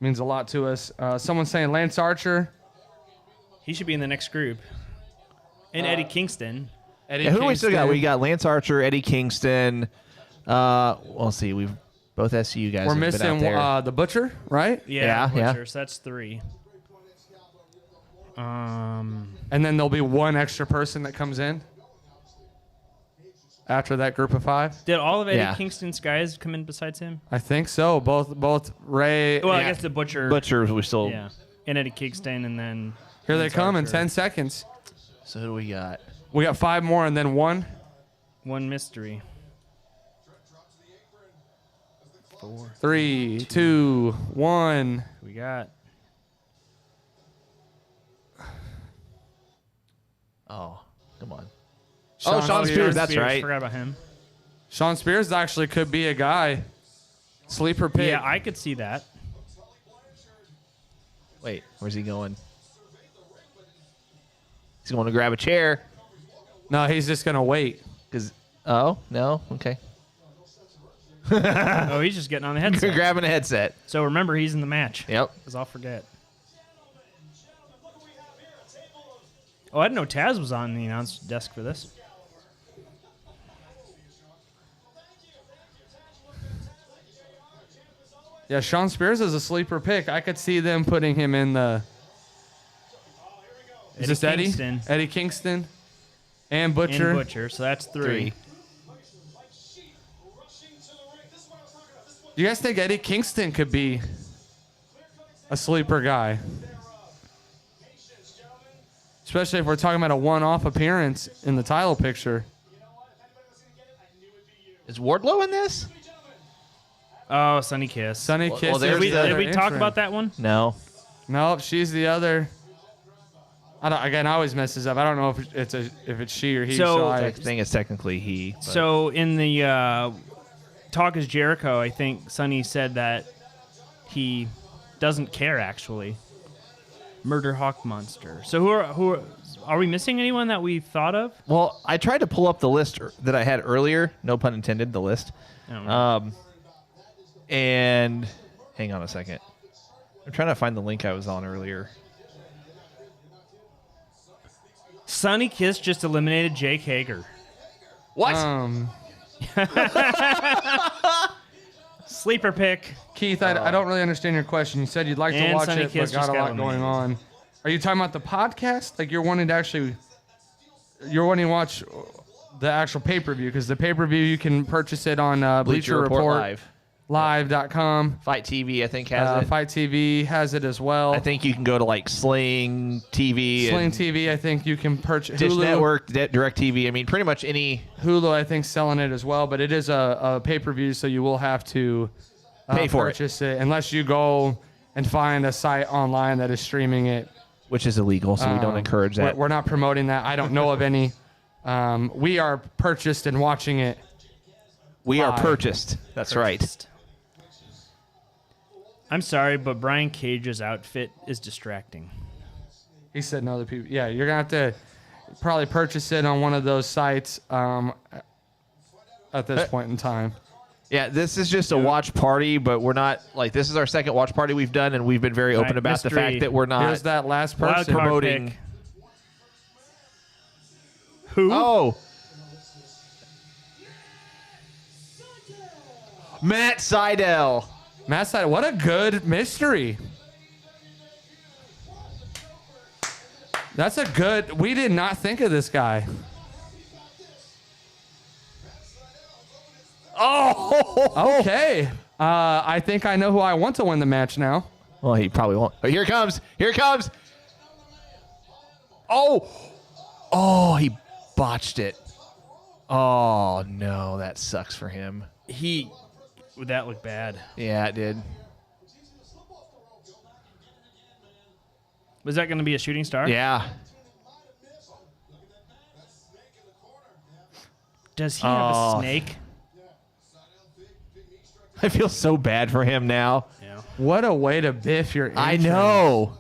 Means a lot to us. Someone saying Lance Archer. He should be in the next group. And Eddie Kingston. Who do we still got? We got Lance Archer, Eddie Kingston. We'll see. We've both SCU guys. We're have been out missing there. the Butcher, right? Yeah. Yeah. Butcher, so that's 3. And then there'll be one extra person that comes in after that group of 5. Did all of Eddie Kingston's guys come in besides him? I think so. Both Ray. Well, I guess the Butcher. Butchers, we still. Yeah. And Eddie Kingston, and then. Here they come in 10 seconds. So who do we got? We got 5 more and then one. One mystery. 4. 3, 2, 1. We got. Oh, come on. Sean Spears, that's right. Forgot about him. Sean Spears actually could be a guy. Sleeper pick. Yeah, I could see that. Wait, where's he going? He's going to grab a chair. No, he's just going to wait. Oh, no? Okay. Oh, he's just getting on the headset. Grabbing a headset. So remember, he's in the match. Yep. Because I'll forget. Oh, I didn't know Taz was on the announce desk for this. Yeah, Sean Spears is a sleeper pick. I could see them putting him in the... Is this Eddie? Kingston. Eddie Kingston and Butcher. And Butcher, so that's 3. Do you guys think Eddie Kingston could be a sleeper guy? Especially if we're talking about a one-off appearance in the title picture. Is Wardlow in this? Oh, Sunny Kiss. Sunny Kiss. there's Did we talk about that one? No. Nope, she's the other. I always messes up. I don't know if it's she or he. So I think it's technically he. But. So in the Talk is Jericho, I think Sunny said that he doesn't care actually. Murder Hawk Monster. So who are we missing anyone that we thought of? Well, I tried to pull up the list that I had earlier. No pun intended. The list. And hang on a second. I'm trying to find the link I was on earlier. Sunny Kiss just eliminated Jake Hager. What? Sleeper pick. Keith, I don't really understand your question. You said you'd like to watch Sunny it, Kiss but got a lot just got going on. Are you talking about the podcast? Like you're wanting to watch the actual pay-per-view? Because the pay-per-view, you can purchase it on Bleacher Report Live. Live.com. Fight TV, I think, has it. Fight TV has it as well. I think you can go to like Sling TV. Sling TV, I think you can purchase. Dish Hulu. Network, Direct TV. I mean, pretty much any. Hulu, I think, selling it as well, but it is a pay-per-view, so you will have to pay for purchase it unless you go and find a site online that is streaming it. Which is illegal, so we don't encourage that. We're not promoting that. I don't know of any. We are purchased and watching it. We are purchased. That's right. I'm sorry, but Brian Cage's outfit is distracting. He said no other people. Yeah, you're going to have to probably purchase it on one of those sites at this point in time. Yeah, this is just a watch party, but we're not, like, this is our second watch party we've done, and we've been very open about the fact that we're not Here's that last person promoting. Who? Oh. Matt Seidel. Matt Seidel, what a good mystery. That's a good, we did not think of this guy. Oh, okay. I think I know who I want to win the match now. Well, he probably won't. Oh, here it comes. Here it comes. Oh, he botched it. Oh, no, that sucks for him. Would that look bad? Yeah, it did. Was that going to be a shooting star? Yeah. Does he have a snake? I feel so bad for him now. Yeah. What a way to biff your I entrance. know.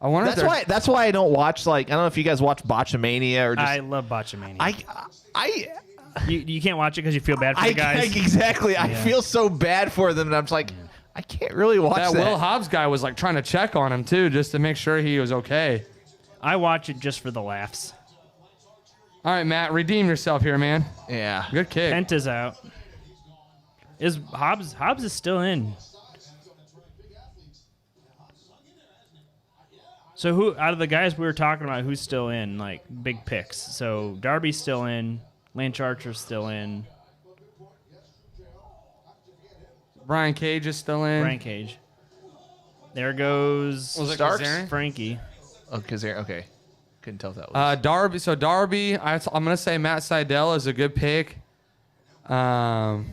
I wonder That's why I don't watch, like, I don't know if you guys watch Botchamania or just. I love Botchamania. I You can't watch it because you feel bad for the guys. Exactly. Yeah. I feel so bad for them, and I'm just like, I can't really watch that. Will Hobbs guy was like trying to check on him too, just to make sure he was okay. I watch it just for the laughs. All right, Matt, redeem yourself here, man. Yeah. Good kick. Penta's out. Is Hobbs is still in. So who out of the guys we were talking about, who's still in, like, big picks? So Darby's still in. Lance Archer's still in. Brian Cage is still in. Brian Cage. There goes Starks? Frankie. Oh, Kazarian. Okay. Couldn't tell if that was. Darby. So Darby, I'm going to say Matt Sydal is a good pick. Sean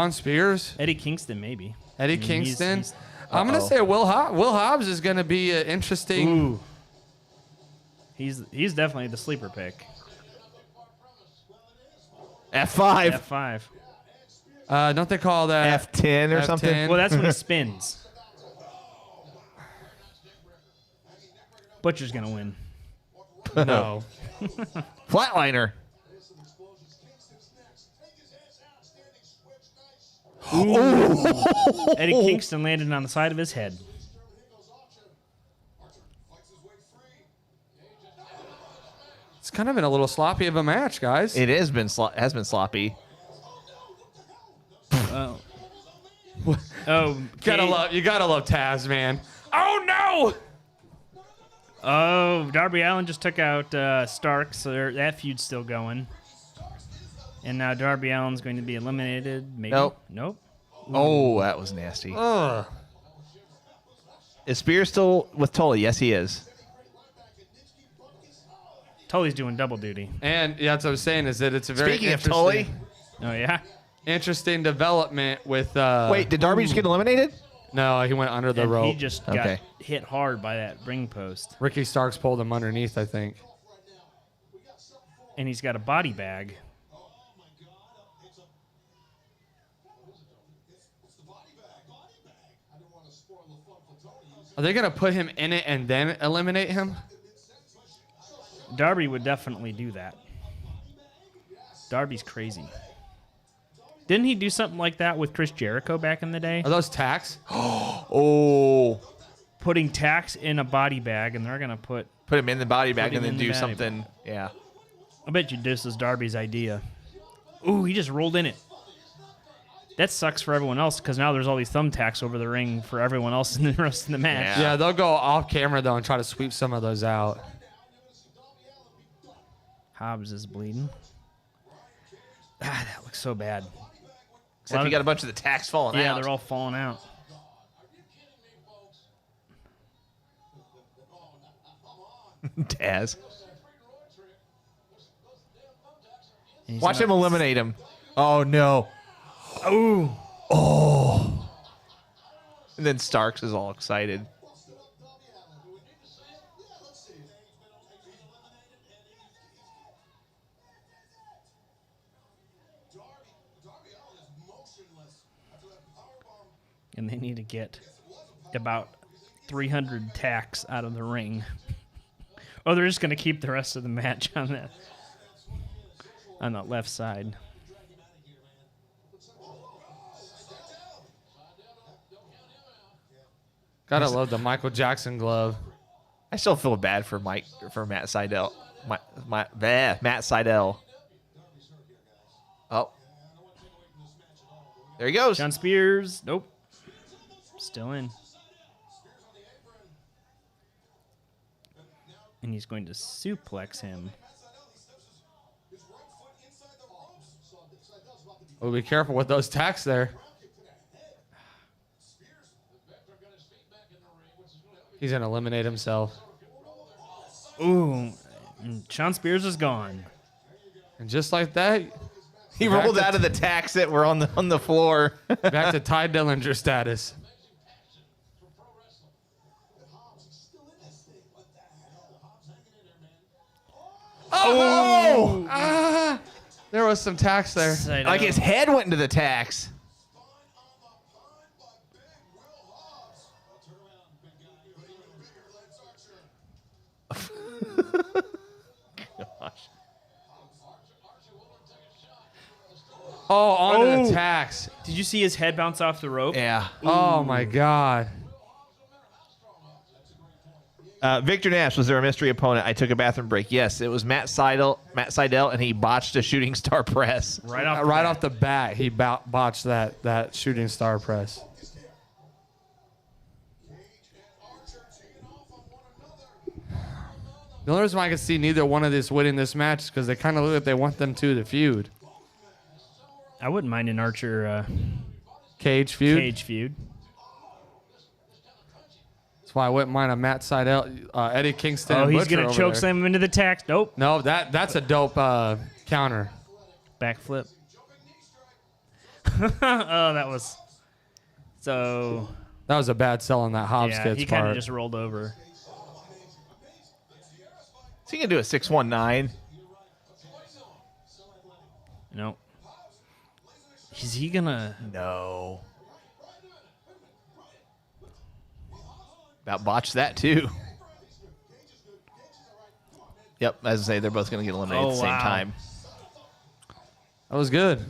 Spears. Eddie Kingston, maybe. Eddie Kingston. I'm going to say Will Hobbs. Will Hobbs is going to be an interesting. Ooh. He's definitely the sleeper pick. F5. F5. Don't they call that F10 or F10? something? Well, that's when he spins. Butcher's going to win. No. Flatliner. Eddie Kingston landed on the side of his head. It's kind of been a little sloppy of a match, guys. It has been sloppy. Oh, You gotta love Taz, man. Oh no! Oh, Darby Allin just took out Stark, so that feud's still going. And now Darby Allin's going to be eliminated. Maybe. Nope. Oh, that was nasty. Ugh. Is Spears still with Tully? Yes, he is. Tully's doing double duty. And yeah, that's what I was saying, is that it's a very Speaking of Tully. Oh, yeah? interesting development with. Wait, did Darby just get eliminated? No, he went under the And rope. he just got hit hard by that ring post. Ricky Starks pulled him underneath, I think. And he's got a body bag. Are they going to put him in it and then eliminate him? Darby would definitely do that. Darby's crazy. Didn't he do something like that with Chris Jericho back in the day? Are those tax? Oh. Putting tax in a body bag, and they're going to put him in the body bag Put and him then in the do body something. bag. Yeah. I bet you this is Darby's idea. Ooh, he just rolled in it. That sucks for everyone else because now there's all these thumbtacks over the ring for everyone else in the rest of the match. Yeah, they'll go off camera, though, and try to sweep some of those out. Hobbs is bleeding. Ah, that looks so bad. Except you got a bunch of the tacks falling out. Yeah, they're all falling out. Taz. Watch him eliminate him. Oh, no. Ooh. Oh. And then Starks is all excited. And they need to get about 300 tacks out of the ring. Oh, they're just going to keep the rest of the match on that left side. Gotta love the Michael Jackson glove. I still feel bad for Matt Sydal. Matt Sydal. Oh. There he goes. John Spears. Nope. Still in. And he's going to suplex him. Oh, be careful with those tacks there. He's going to eliminate himself. Ooh. And Sean Spears is gone. And just like that, he rolled out of the tacks that were on the floor. back to Ty Dillinger status. Oh! There was some tacks there. Like his head went into the tacks. Gosh. Oh, onto the tacks. Did you see his head bounce off the rope? Yeah. Oh, my God. Victor Nash, was there a mystery opponent? I took a bathroom break. Yes, it was Matt Sydal, and he botched a shooting star press. Right off the bat, he botched that shooting star press. The only reason why I can see neither one of these winning this match is because they kind of look like they want them to feud. I wouldn't mind an Archer Cage feud. That's why I wouldn't mind a Matt Seidel, Eddie Kingston. Oh, and he's Butcher gonna over choke there. slam him into the tax. Nope. No, that's a dope counter. Backflip. Oh, that was so. That was a bad sell on that Hobbs Yeah, kid's he kind of part. just rolled over. Is he gonna do a 619? Nope. Is he gonna? No. About botched that too. Yep, as I say, they're both gonna get eliminated at the same time. That was good.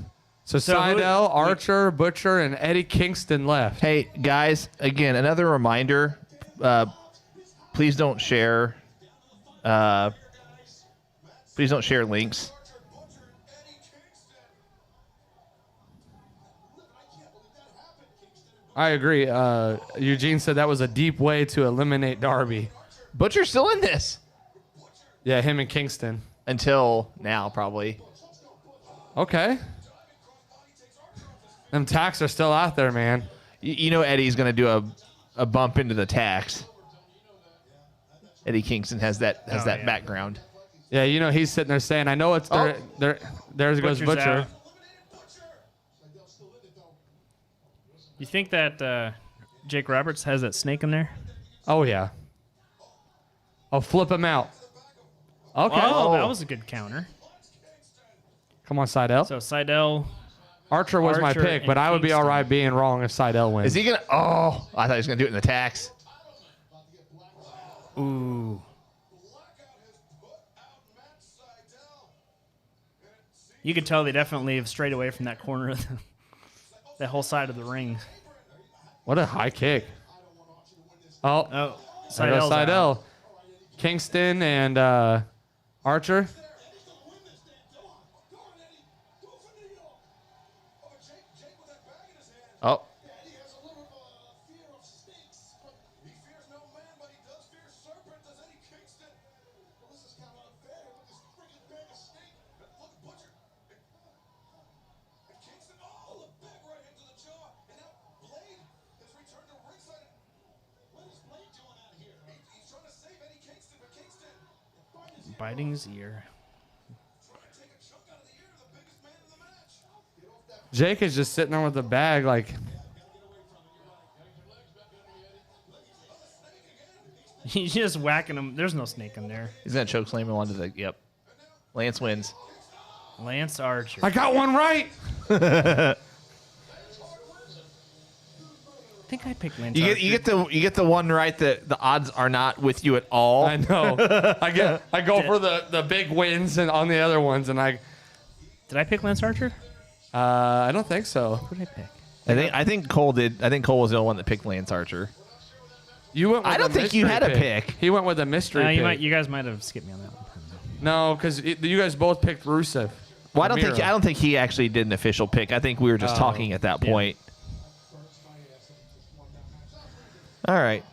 So Seidel, Archer, Butcher, and Eddie Kingston left. Hey guys, again, another reminder: please don't share. Please don't share links. I agree. Eugene said that was a deep way to eliminate Darby. Butcher's still in this Yeah, him and Kingston. until now, probably. Okay. Them tacks are still out there, man. You know Eddie's gonna do a bump into the tax. Eddie Kingston has that yeah. background. Yeah, you know he's sitting there saying, "I know it's there." There goes Butcher's Butcher. out. You think that Jake Roberts has that snake in there? Oh yeah. I'll flip him out. Okay. Oh, that was a good counter. Come on, Seidel. So Seidel. Archer was my Archer pick, but and I would be all Kingston. right being wrong if Seidel wins. Is he gonna? Oh, I thought he was gonna do it in the tax. Ooh. You could tell they definitely have strayed away from that corner of that whole side of the ring. What a high kick. Oh, Oh, there goes Seidel's Seidel. out. Kingston and Archer. Oh, Biting his ear. Jake is just sitting there with the bag like, He's just whacking him. There's no snake in there. he's gonna choke slam him onto the. Yep. Lance wins. Lance Archer. I got one right. I think I picked Lance Archer. You get the one right that the odds are not with you at all. I know. I go for the big wins and on the other ones, and Did I pick Lance Archer? I don't think so. What did I pick? I think Cole did. I think Cole was the only one that picked Lance Archer. You went. With I don't a think you mystery had a pick. He went with a mystery pick. You guys might have skipped me on that one. No, because you guys both picked Rusev. Well, I Miro. don't think he actually did an official pick. I think we were just talking at that point. All right.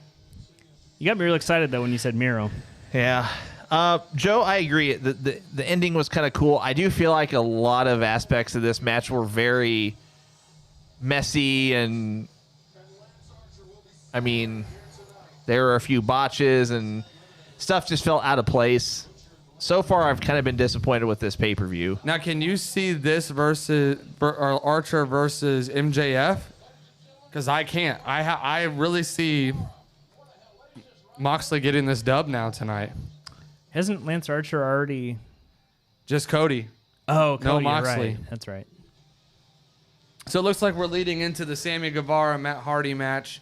You got me real excited though when you said Miro. Yeah. Joe, I agree. The ending was kind of cool. I do feel like a lot of aspects of this match were very messy, and I mean, there were a few botches and stuff just felt out of place. So far, I've kind of been disappointed with this pay-per-view. Now, can you see this versus or Archer versus MJF? Because I can't. I really see Moxley getting this dub now tonight. Hasn't Lance Archer already? Just Cody. Oh, Cody, No you're Moxley. right. That's right. So it looks like we're leading into the Sammy Guevara Matt Hardy match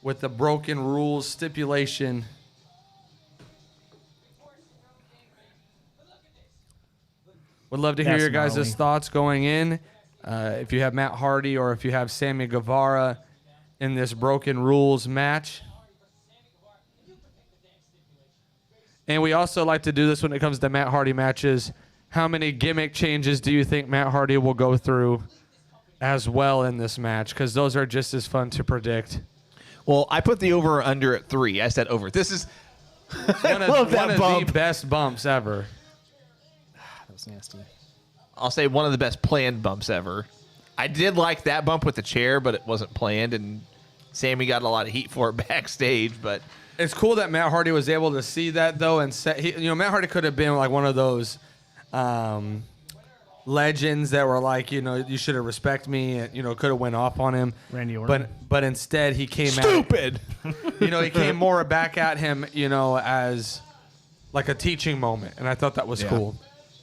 with the broken rules stipulation. Would love to hear That's your guys' gnarly. thoughts going in. If you have Matt Hardy or if you have Sammy Guevara in this broken rules match. And we also like to do this when it comes to Matt Hardy matches. How many gimmick changes do you think Matt Hardy will go through as well in this match? Because those are just as fun to predict. Well, I put the over or under at 3. I said over. This is One of the best bumps ever. That was nasty. I'll say one of the best planned bumps ever. I did like that bump with the chair, but it wasn't planned, and Sammy got a lot of heat for it backstage. But it's cool that Matt Hardy was able to see that though, and Matt Hardy could have been like one of those legends that were like, you should have respect me, and could have went off on him. Randy Orton. But instead he came stupid. He came more back at him, as like a teaching moment, and I thought that was cool.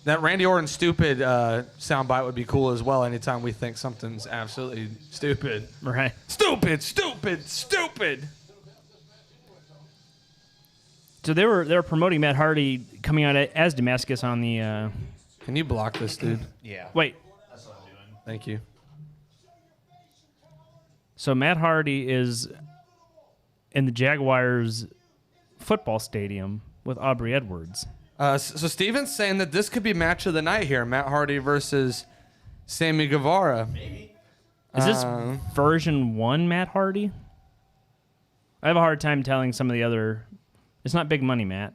That Randy Orton stupid soundbite would be cool as well. Anytime we think something's absolutely stupid, right? Stupid. So they were promoting Matt Hardy coming out as Damascus on the. Can you block this, dude? Yeah. Wait. That's what I'm doing. Thank you. So Matt Hardy is in the Jaguars football stadium with Aubrey Edwards. So Steven's saying that this could be match of the night here. Matt Hardy versus Sammy Guevara. Maybe. Is this version 1 Matt Hardy? I have a hard time telling some of the other. It's not big money, Matt.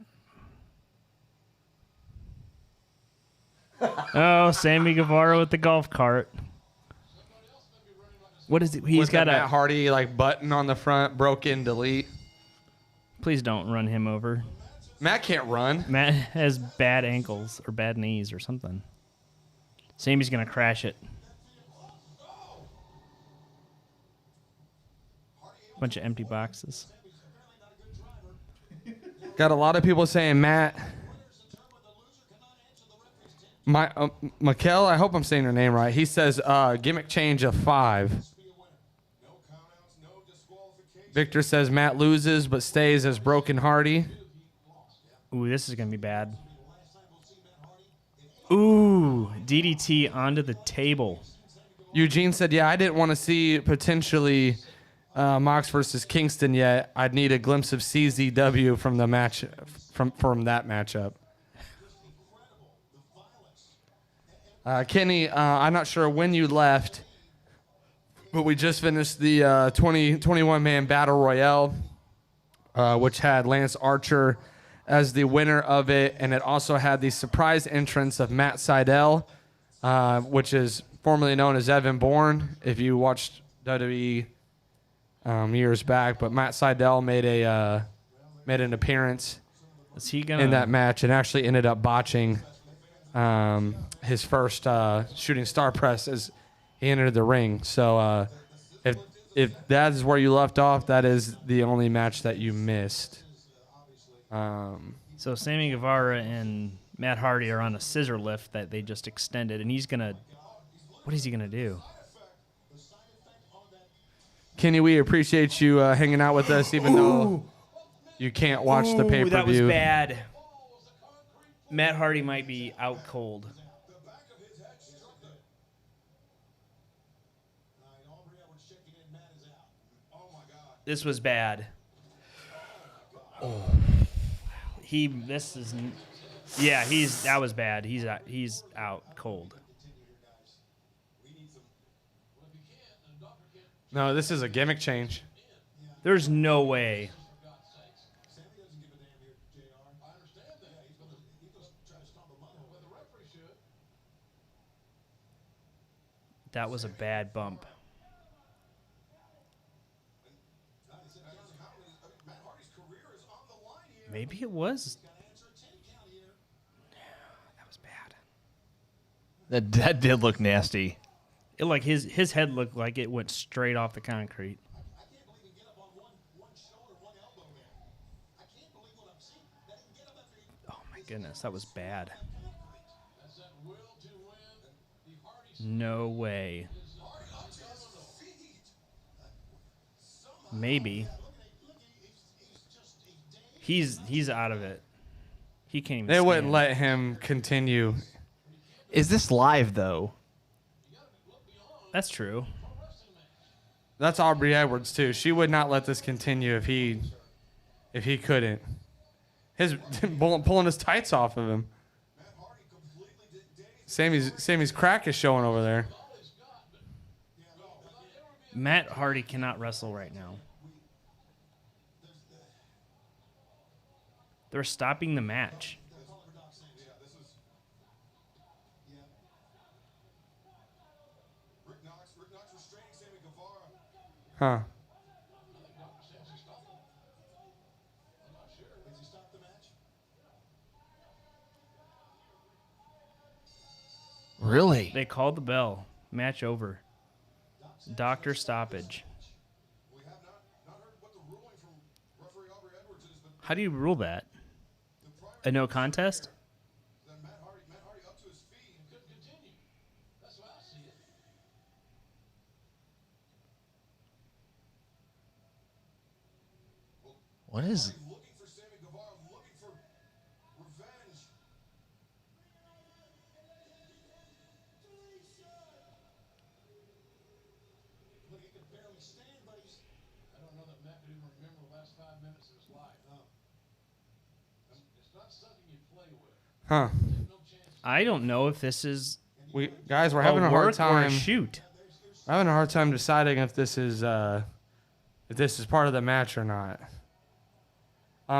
Oh, Sammy Guevara with the golf cart. What is it? He's got a Matt Hardy button on the front, broke in, delete. Please don't run him over. Matt can't run. Matt has bad ankles or bad knees or something. Sammy's gonna crash it. Bunch of empty boxes. Got a lot of people saying Matt. Mikkel, I hope I'm saying your name right. He says gimmick change of 5. Victor says Matt loses but stays as Broken Hardy. Ooh, this is going to be bad. Ooh, DDT onto the table. Eugene said, yeah, I didn't want to see potentially Mox versus Kingston yet. I'd need a glimpse of CZW from the match from that matchup. Kenny, I'm not sure when you left, but we just finished the 21-man Battle Royale, which had Lance Archer as the winner of it, and it also had the surprise entrance of Matt Sydal, which is formerly known as Evan Bourne, if you watched WWE years back. But Matt Sydal made an appearance in that match and actually ended up botching his first shooting star press as he entered the ring. So if that is where you left off, that is the only match that you missed. So Sammy Guevara and Matt Hardy are on a scissor lift that they just extended, and what is he gonna do? Kenny, we appreciate you hanging out with us, even though you can't watch the pay-per-view. That was bad. Matt Hardy might be out cold. This was bad. Oh. That was bad. He's out cold. No, this is a gimmick change. There's no way. That was a bad bump. Maybe it was. That was bad. That did look nasty. His head looked like it went straight off the concrete. Oh my goodness, that was bad. No way. Maybe. He's out of it. He can't even They wouldn't let him continue. Is this live though? That's true. That's Aubrey Edwards too. She would not let this continue if he couldn't. His pulling his tights off of him. Sammy's crack is showing over there. Matt Hardy cannot wrestle right now. They're stopping the match. Huh. Really? They called the bell. Match over. Doctor stoppage. How do you rule that? A no contest? What is? Huh. I don't know if this is We're having a hard work or a time. shoot. We're having a hard time deciding if this is part of the match or not.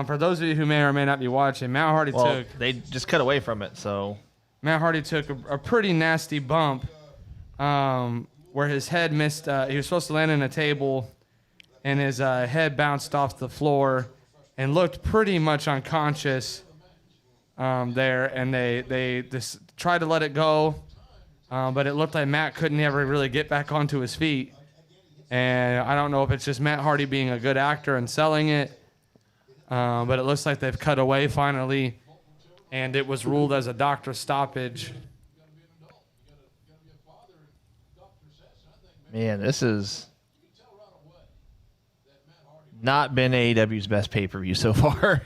For those of you who may or may not be watching, Matt Hardy they just cut away from it, so. Matt Hardy took a pretty nasty bump where his head missed. He was supposed to land in a table, and his head bounced off the floor and looked pretty much unconscious there. And they just tried to let it go, but it looked like Matt couldn't ever really get back onto his feet. And I don't know if it's just Matt Hardy being a good actor and selling it, but it looks like they've cut away finally. And it was ruled as a doctor stoppage. Man, this has not been AEW's best pay-per-view so far.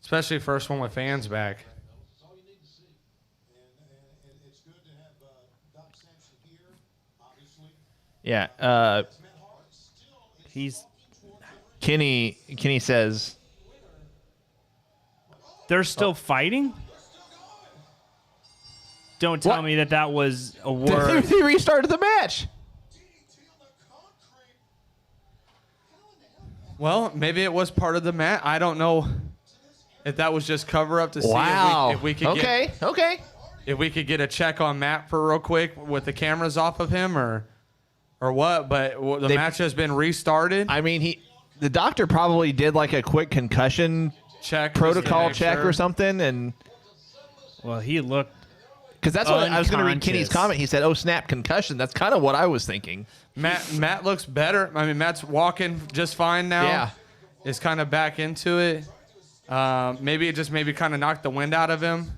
Especially first one with fans back. Yeah. He's Kenny says they're still fighting? Don't tell me that was a word. They restarted the match. Well, maybe it was part of the match. I don't know if that was just cover up to see if we could if we could get a check on Matt for real quick with the cameras off of him or what. But the match has been restarted. I mean, the doctor probably did like a quick concussion check protocol check or something, and well, he looked. Because that's what I was going to read Kenny's comment. He said, "Oh snap, concussion." That's kind of what I was thinking. Matt looks better. I mean, Matt's walking just fine now. Yeah, is kind of back into it. Maybe it just kind of knocked the wind out of him.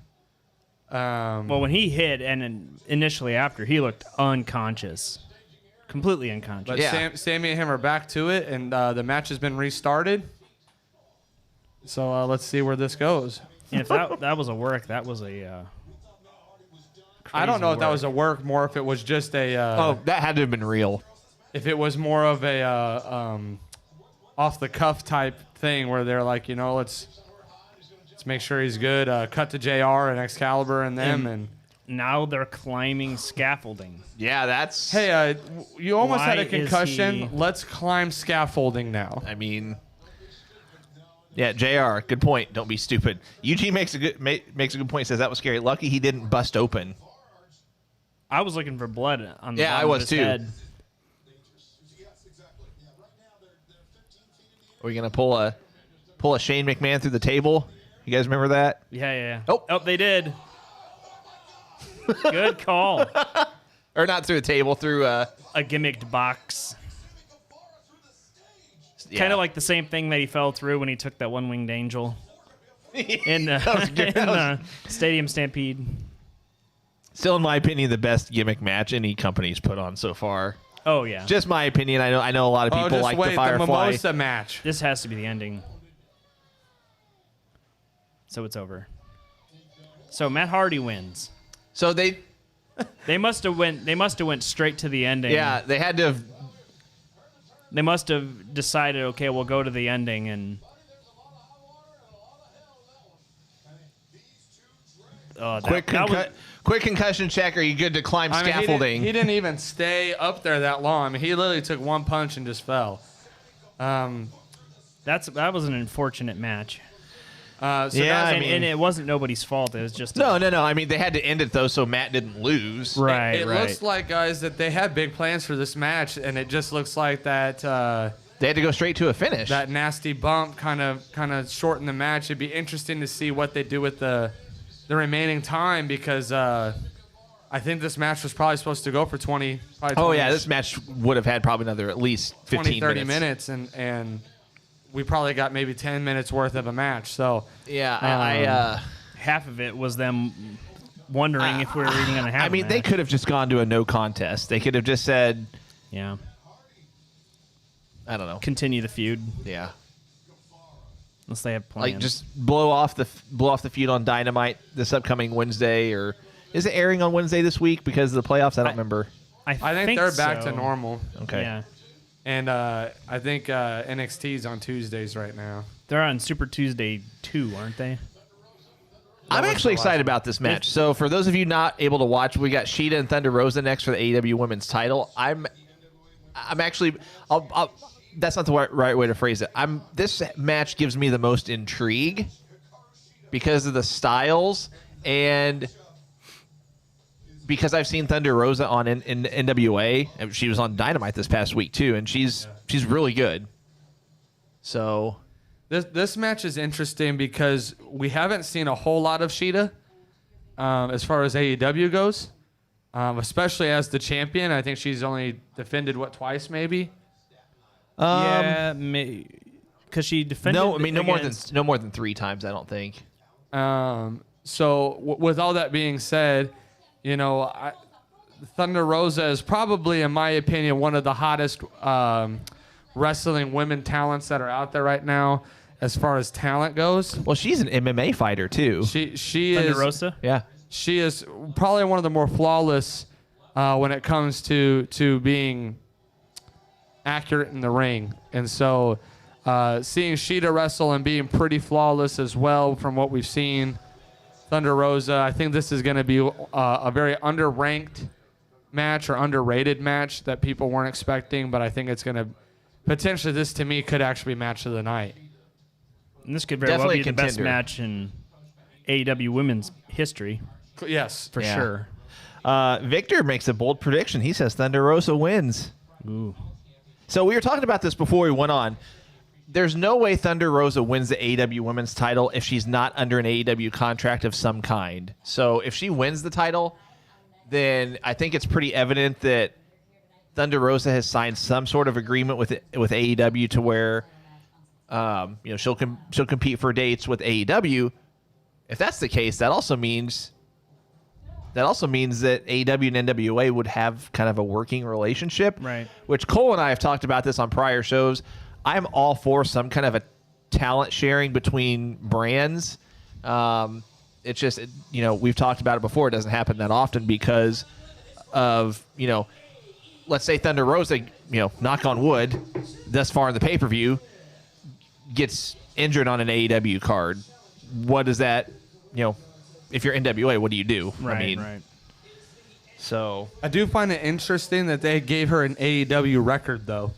Well, when he hit and then initially after, he looked unconscious, completely unconscious. But yeah. Sammy and him are back to it, and the match has been restarted. So let's see where this goes. And if that was a work, that was a. I don't know if that was a work, more if it was just a. That had to have been real. If it was more of a off the cuff type thing where they're like, let's make sure he's good. Cut to JR and Excalibur and them, and now they're climbing scaffolding. Yeah, that's. Hey, you almost had a concussion. he- Let's climb scaffolding now. I mean. Yeah, JR, good point. Don't be stupid. Eugene makes a good point. He says that was scary. Lucky he didn't bust open. I was looking for blood on the Yeah, bottom I was of his too. head. Are we gonna pull a Shane McMahon through the table? You guys remember that? Yeah. Oh, they did. Good call. Or not through the table, through A gimmicked box. yeah. Kind of like the same thing that he fell through when he took that one-winged angel in the Stadium Stampede. Still, in my opinion, the best gimmick match any company's put on so far. Oh yeah. Just my opinion. I know a lot of people just like wait, the Firefly. The Mimosa match. This has to be the ending. So it's over. So Matt Hardy wins. So they must have went straight to the ending. yeah, they had to have. They must have decided, okay, we'll go to the ending and. Oh, Quick concussion check. Are you good to climb scaffolding? He didn't even stay up there that long. I mean, he literally took one punch and just fell. That was an unfortunate match. And it wasn't nobody's fault. It was just no. I mean, they had to end it though, so Matt didn't lose. Right. It looks like, guys, that they had big plans for this match, and it just looks like that they had to go straight to a finish. That nasty bump kind of shortened the match. It'd be interesting to see what they do with the remaining time, because I think this match was probably supposed to go for 20. Oh yeah, this match would have had probably another at least 15 30 minutes, and we probably got maybe 10 minutes worth of a match. So yeah, half of it was them wondering if we were even going to have. I mean, they could have just gone to a no contest. They could have just said, yeah, I don't know, continue the feud. Yeah, unless they have plans. Like just blow off the feud on Dynamite this upcoming Wednesday, or is it airing on Wednesday this week because of the playoffs? I don't remember. I think they're back to normal. Okay. Yeah. And I think NXT's on Tuesdays right now. They're on Super Tuesday 2, aren't they? I'm actually excited about this match. So for those of you not able to watch, we got Sheeta and Thunder Rosa next for the AEW Women's Title. I'm actually, that's not the right way to phrase it. This match gives me the most intrigue because of the styles and because I've seen Thunder Rosa on in NWA. She was on Dynamite this past week too, and she's really good. So this match is interesting because we haven't seen a whole lot of Sheeta as far as AEW goes, especially as the champion. I think she's only defended twice, maybe. Because she defended. No, I mean no more than 3 times. I don't think. So with all that being said, you know, Thunder Rosa is probably, in my opinion, one of the hottest wrestling women talents that are out there right now, as far as talent goes. Well, she's an MMA fighter too. She Thunder is. Rosa? Yeah. She is probably one of the more flawless when it comes to being accurate in the ring, and so seeing Sheeta wrestle and being pretty flawless as well from what we've seen. Thunder Rosa, I think this is going to be a very underranked match or underrated match that people weren't expecting, but I think it's going to potentially, this to me could actually be match of the night. And this could very well be the best match in AEW women's history. Yes, for sure. Victor makes a bold prediction. He says Thunder Rosa wins. Ooh. So we were talking about this before we went on. There's no way Thunder Rosa wins the AEW Women's title if she's not under an AEW contract of some kind. So if she wins the title, then I think it's pretty evident that Thunder Rosa has signed some sort of agreement with AEW to where she'll compete for dates with AEW. If that's the case, that also means that AEW and NWA would have kind of a working relationship. Right. Which Cole and I have talked about this on prior shows. I'm all for some kind of a talent sharing between brands. It's just, we've talked about it before. It doesn't happen that often because of, let's say Thunder Rosa, knock on wood, thus far in the pay-per-view, gets injured on an AEW card. What does that, if you're NWA, what do you do? Right, right. So I do find it interesting that they gave her an AEW record, though.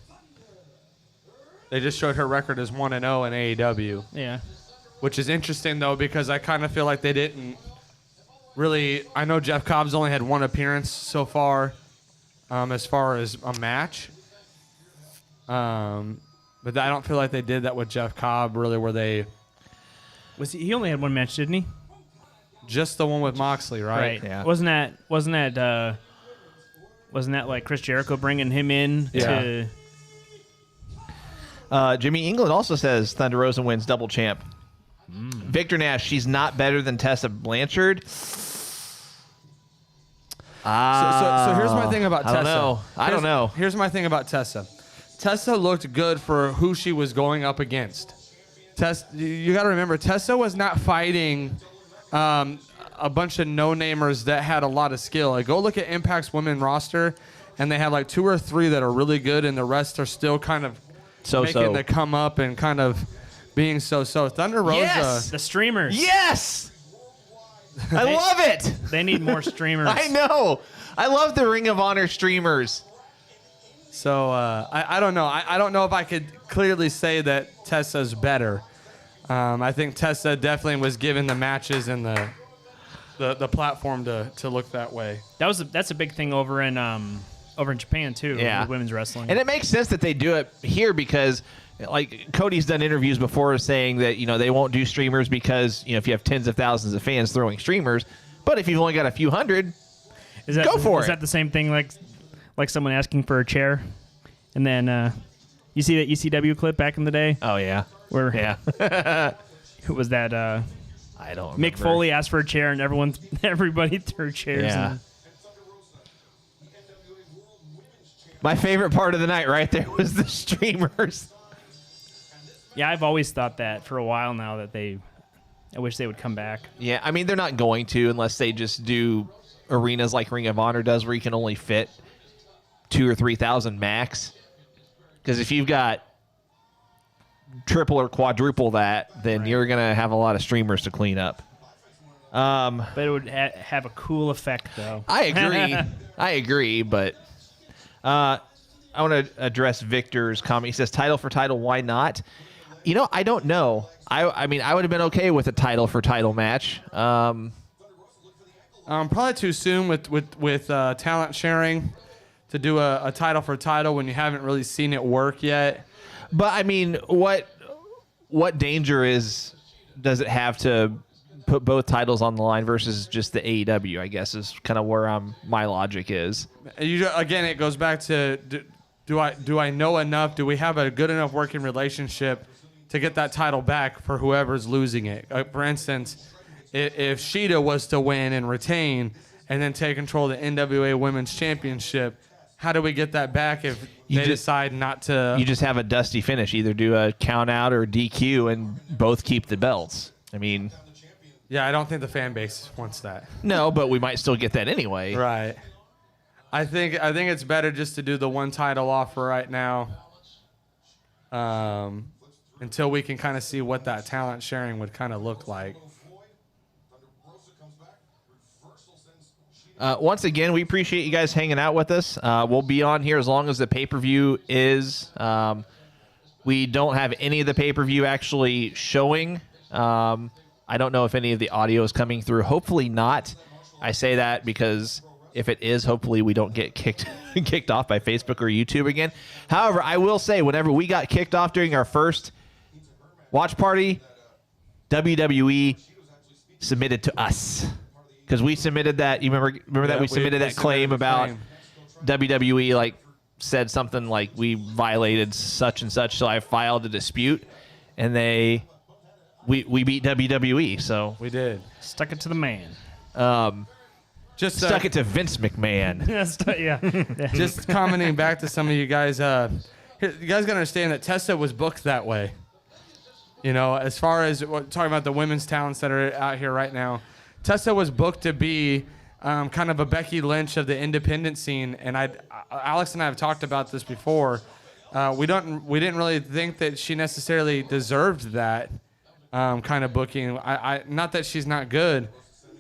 They just showed her record as 1-0 in AEW. Yeah. Which is interesting, though, because I kind of feel like they didn't really... I know Jeff Cobb's only had 1 appearance so far as a match. But I don't feel like they did that with Jeff Cobb, really, where they... He only had 1 match, didn't he? Just the one with Moxley, right? Yeah. Wasn't that like Chris Jericho bringing him in to... Jimmy England also says Thunder Rosa wins double champ. Victor Nash, she's not better than Tessa Blanchard. So here's my thing about Tessa. I don't know. Here's my thing about Tessa. Tessa looked good for who she was going up against. You got to remember, Tessa was not fighting a bunch of no-namers that had a lot of skill. Like, go look at Impact's women roster, and they have like 2 or 3 that are really good, and the rest are still kind of making the come up and kind of being so-so. Thunder Rosa. Yes! The streamers. Yes! I love it! They need more streamers. I know. I love the Ring of Honor streamers. So I don't know. I don't know if I could clearly say that Tessa's better. I think Tessa definitely was given the matches and the platform to look that way. That's a big thing over in Japan too. Yeah, with women's wrestling. And it makes sense that they do it here because, like, Cody's done interviews before saying that they won't do streamers because if you have tens of thousands of fans throwing streamers, but if you've only got a few hundred, go for it. Is that the same thing like someone asking for a chair, and then you see that ECW clip back in the day? Oh yeah, who was that? I don't remember. Mick Foley asked for a chair, and everybody threw chairs. Yeah. My favorite part of the night right there was the streamers. Yeah, I've always thought that for a while now that I wish they would come back. Yeah, I mean, they're not going to unless they just do arenas like Ring of Honor does where you can only fit 2,000 or 3,000 max. Because if you've got triple or quadruple that, then you're going to have a lot of streamers to clean up. But it would have a cool effect, though. I agree, but I want to address Victor's comment. He says, title for title, why not? I don't know. I mean, I would have been okay with a title for title match. Probably too soon with talent sharing to do a title for title when you haven't really seen it work yet. But I mean, what danger does it have to put both titles on the line versus just the AEW? I guess is kind of where my logic is. Again, it goes back to do I know enough? Do we have a good enough working relationship to get that title back for whoever's losing it? For instance, if Shida was to win and retain and then take control of the NWA Women's Championship, how do we get that back if they decide not to? You just have a dusty finish. Either do a count out or DQ and both keep the belts. I mean, yeah, I don't think the fan base wants that. No, but we might still get that anyway. Right. I think it's better just to do the one title offer right now. Until we can kind of see what that talent sharing would kind of look like. Once again, we appreciate you guys hanging out with us. We'll be on here as long as the pay-per-view is. We don't have any of the pay-per-view actually showing. I don't know if any of the audio is coming through. Hopefully not. I say that because if it is, hopefully we don't get kicked off by Facebook or YouTube again. However, I will say whenever we got kicked off during our first watch party, WWE submitted to us. Because we submitted that. You remember that we submitted that claim about WWE said something like we violated such and such. So I filed a dispute, and we beat WWE. So we did. Stuck it to the man. Just stuck it to Vince McMahon. Yeah. Just commenting back to some of you guys. You guys gotta understand that Tessa was booked that way. As far as talking about the women's talents that are out here right now. Tessa was booked to be kind of a Becky Lynch of the independent scene, and Alex and I have talked about this before. We didn't really think that she necessarily deserved that kind of booking. Not that she's not good,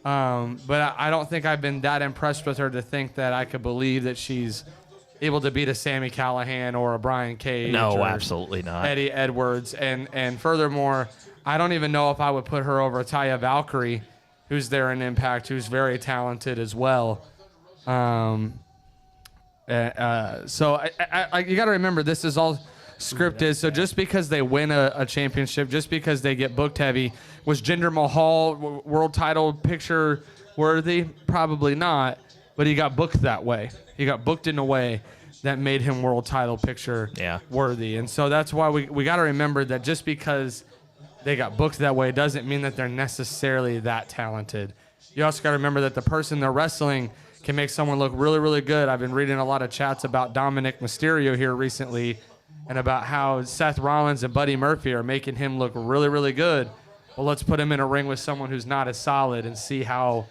but I don't think I've been that impressed with her to think that I could believe that she's able to beat a Sami Callihan or a Brian Cage. No, or absolutely not. Eddie Edwards, and furthermore, I don't even know if I would put her over Taya Valkyrie, who's there in Impact, who's very talented as well. So you got to remember, this is all scripted. So just because they win a championship, just because they get booked heavy, was Jinder Mahal world title picture worthy? Probably not, but he got booked that way. He got booked in a way that made him world title picture worthy. And so that's why we got to remember that just because they got booked that way doesn't mean that they're necessarily that talented. You also got to remember that the person they're wrestling can make someone look really, really good. I've been reading a lot of chats about Dominic Mysterio here recently and about how Seth Rollins and Buddy Murphy are making him look really, really good. Well, let's put him in a ring with someone who's not as solid and see how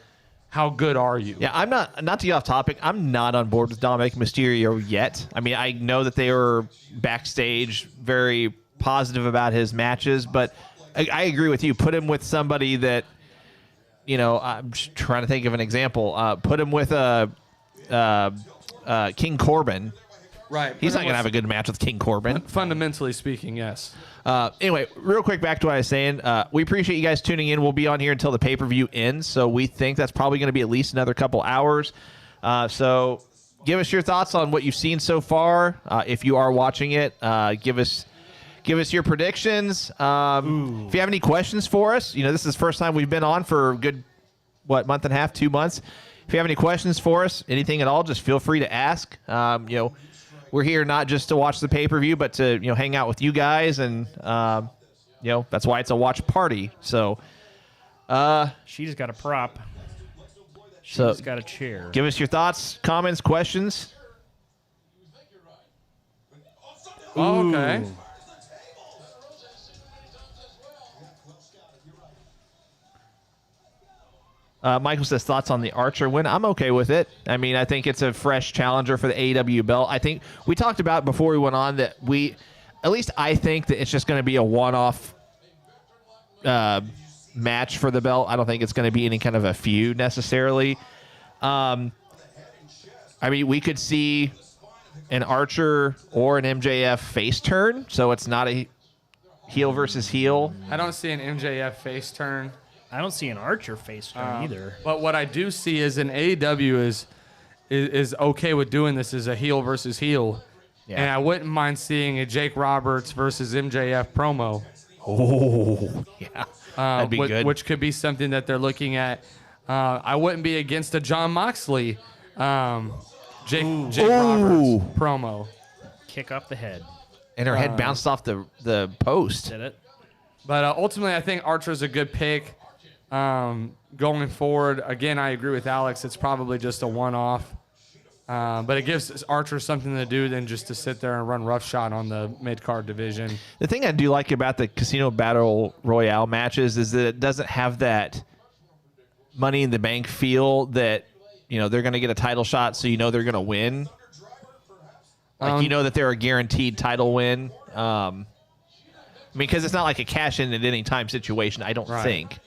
good are you. Yeah, I'm not to get off topic. I'm not on board with Dominic Mysterio yet. I mean, I know that they were backstage very positive about his matches, but I agree with you. Put him with somebody that, I'm just trying to think of an example. Put him with King Corbin Right. He's not going to have a good match with King Corbin. Fundamentally speaking, yes. Anyway, real quick, back to what I was saying. We appreciate you guys tuning in. We'll be on here until the pay-per-view ends, so we think that's probably going to be at least another couple hours. So give us your thoughts on what you've seen so far. If you are watching it, give us your predictions. If you have any questions for us, this is the first time we've been on for a good, month and a half, 2 months. If you have any questions for us, anything at all, just feel free to ask. We're here not just to watch the pay-per-view, but to hang out with you guys, and that's why it's a watch party. So she just got a prop. She's so got a chair. Give us your thoughts, comments, questions. Oh, okay. Michael says thoughts on the Archer win. I'm okay with it. I mean, I think it's a fresh challenger for the AEW belt. I think we talked about before we went on that at least I think that it's just going to be a one-off match for the belt. I don't think it's going to be any kind of a feud necessarily. I mean, we could see an Archer or an MJF face turn, so it's not a heel versus heel. I don't see an MJF face turn. I don't see an Archer face turn either. But what I do see is an AEW is okay with doing this as a heel versus heel. Yeah. And I wouldn't mind seeing a Jake Roberts versus MJF promo. Oh, yeah. That'd be good. Which could be something that they're looking at. I wouldn't be against a John Moxley Jake Roberts promo. Kick off the head. And her head bounced off the post. Did it? But ultimately, I think Archer's a good pick. Going forward, again, I agree with Alex. It's probably just a one-off. But it gives Archer something to do than just to sit there and run roughshod on the mid-card division. The thing I do like about the Casino Battle Royale matches is that it doesn't have that Money in the Bank feel that, they're going to get a title shot, so they're going to win. Like, that they're a guaranteed title win. Because it's not like a cash-in at any time situation, I don't think.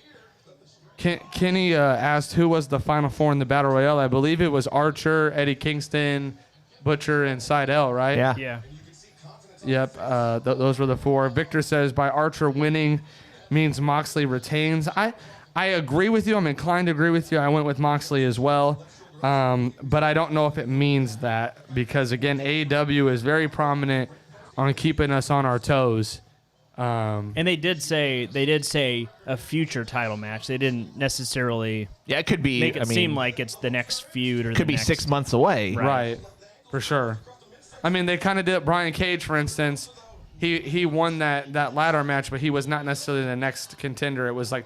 Kenny asked who was the Final Four in the Battle Royale. I believe it was Archer, Eddie Kingston, Butcher, and Seidel, right? Yeah. Yep, those were the four. Victor says, by Archer winning means Moxley retains. I agree with you. I'm inclined to agree with you. I went with Moxley as well. But I don't know if it means that because, again, AEW is very prominent on keeping us on our toes. And they did say a future title match. They didn't necessarily it could be make it seem like it's the next feud or could be 6 months away. Right. For sure. I mean, they kind of did Brian Cage, for instance. He won that ladder match, but he was not necessarily the next contender. It was like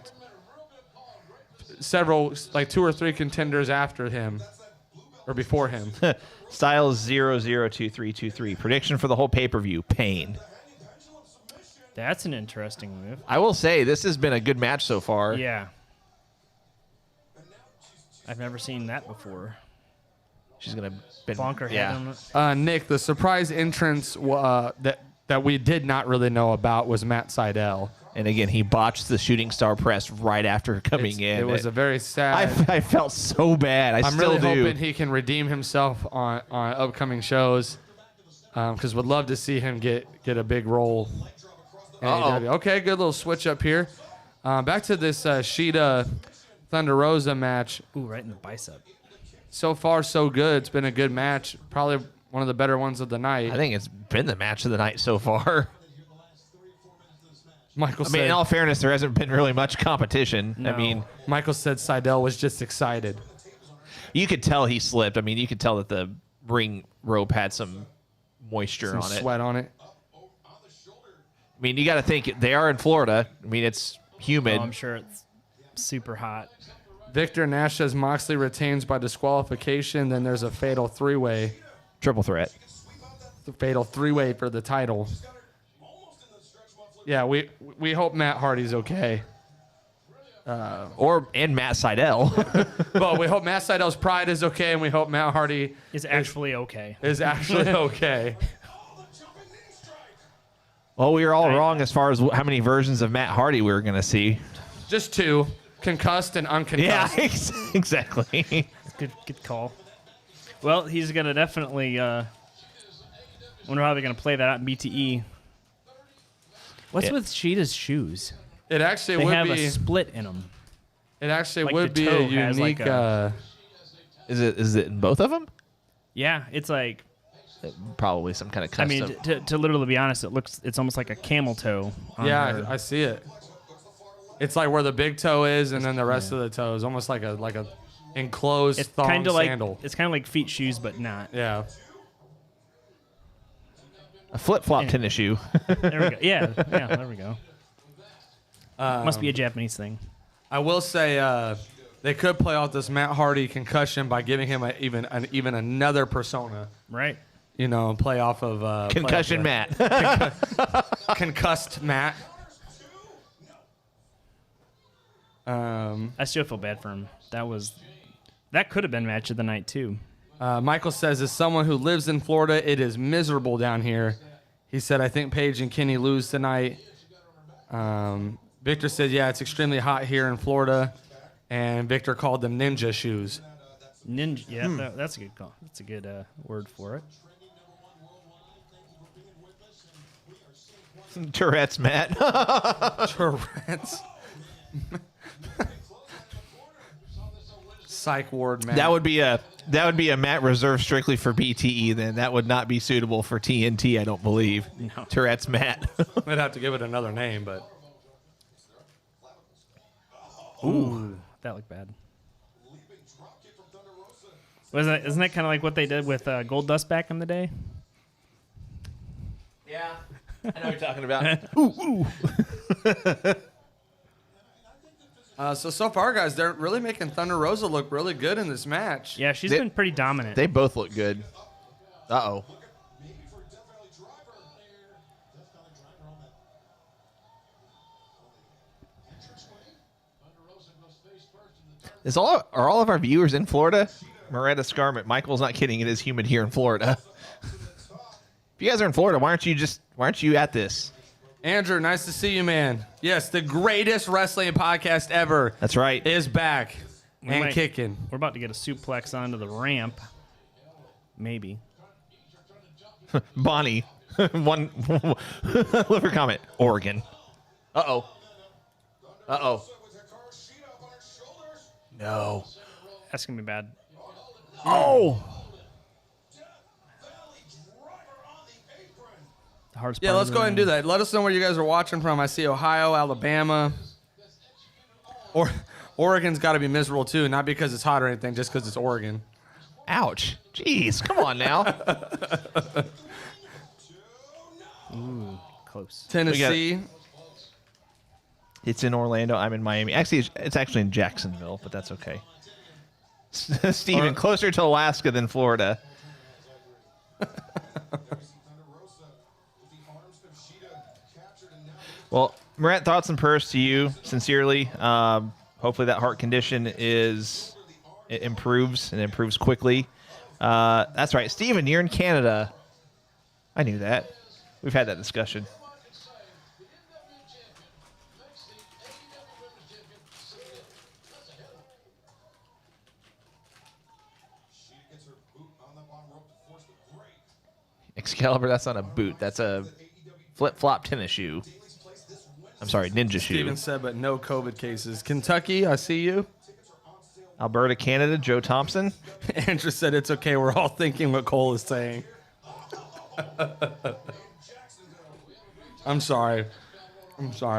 several, like 2 or 3 contenders after him or before him. Styles 002323. Prediction for the whole pay-per-view. Pain. That's an interesting move. I will say this has been a good match so far. Yeah. I've never seen that before. She's gonna bonk her head on it. Nick, the surprise entrance that we did not really know about was Matt Seidel. And again, he botched the shooting star press right after coming in. It was a very sad. I felt so bad. I'm really hoping he can redeem himself on upcoming shows, because would love to see him get a big role. Okay, good little switch up here. Back to this Shida Thunder Rosa match. Ooh, right in the bicep. So far, so good. It's been a good match. Probably one of the better ones of the night. I think it's been the match of the night so far. Michael said, in all fairness, there hasn't been really much competition. No. Michael said Seidel was just excited. You could tell he slipped. I mean, you could tell that the ring rope had some moisture on it. Sweat on it. I mean, you got to think they are in Florida. I mean, it's humid. I'm sure it's super hot. Victor Nash says Moxley retains by disqualification. Then there's a fatal 3-way. Triple threat. The fatal 3-way for the title. Yeah, we hope Matt Hardy's okay. And Matt Seidel. Well, we hope Matt Seidel's pride is okay, and we hope Matt Hardy is actually okay. Is actually okay. Well, we were all wrong as far as how many versions of Matt Hardy we were going to see. Just 2, concussed and unconcussed. Yeah, exactly. Good call. Well, he's going to definitely Wonder how they're gonna play that out in BTE. What's with Sheeta's shoes? It actually they would have be a split in them. It actually like would the be a toe has unique. like a- Is it in both of them? Yeah, it's like. Probably some kind of custom. I mean, to literally be honest, it's almost like a camel toe. On her. I see it. It's like where the big toe is, and then the rest of the toe is almost like a enclosed It's thong kind of sandal. like it's kind of like feet shoes, but not. Yeah. A flip-flop tennis shoe. There we go. Yeah, there we go. Must be a Japanese thing. I will say they could play off this Matt Hardy concussion by giving him even another persona. Right. You know, play off of Concussion Matt. Concussed Matt. I still feel bad for him. That could have been match of the night too. Michael says, as someone who lives in Florida, it is miserable down here. He said, I think Paige and Kenny lose tonight. Victor said, yeah, it's extremely hot here in Florida. And Victor called them ninja shoes. Ninja, yeah, that's a good call. That's a good word for it. Tourette's, Matt. Tourette's. Psych ward, Matt. That would be a Matt reserved strictly for BTE. Then that would not be suitable for TNT. I don't believe. No. Tourette's, Matt. I'd have to give it another name, but. Ooh, that looked bad. Isn't that kind of like what they did with Gold Dust back in the day? Yeah, I know what you're talking about. So far, guys, they're really making Thunder Rosa look really good in this match. Yeah, she's been pretty dominant. They both look good. Uh-oh. Are all of our viewers in Florida? Moretta Scarmett, Michael's not kidding. It is humid here in Florida. If you guys are in Florida, why aren't you at this? Andrew, nice to see you, man. Yes, the greatest wrestling podcast ever. That's right. Is back kicking. We're about to get a suplex onto the ramp. Maybe. Bonnie, one liver comment. Oregon. Uh-oh. Uh-oh. No. That's going to be bad. Oh! The hardest Yeah, part let's of go the ahead and do that. Let us know where you guys are watching from. I see Ohio, Alabama. Oregon's got to be miserable, too. Not because it's hot or anything, just because it's Oregon. Ouch. Jeez, come on now. Ooh, close. Tennessee. It's in Orlando. I'm in Miami. Actually, it's actually in Jacksonville, but that's okay. Steven, closer to Alaska than Florida. Well, Morant, thoughts and prayers to you, sincerely. Hopefully that heart condition improves and improves quickly. That's right. Steven, you're in Canada. I knew that. We've had that discussion. Excalibur, that's not a boot. That's a flip-flop tennis shoe. I'm sorry, ninja shoe. Steven said, but no COVID cases. Kentucky, I see you. Alberta, Canada, Joe Thompson. Andrew said it's okay. We're all thinking what Cole is saying. I'm sorry.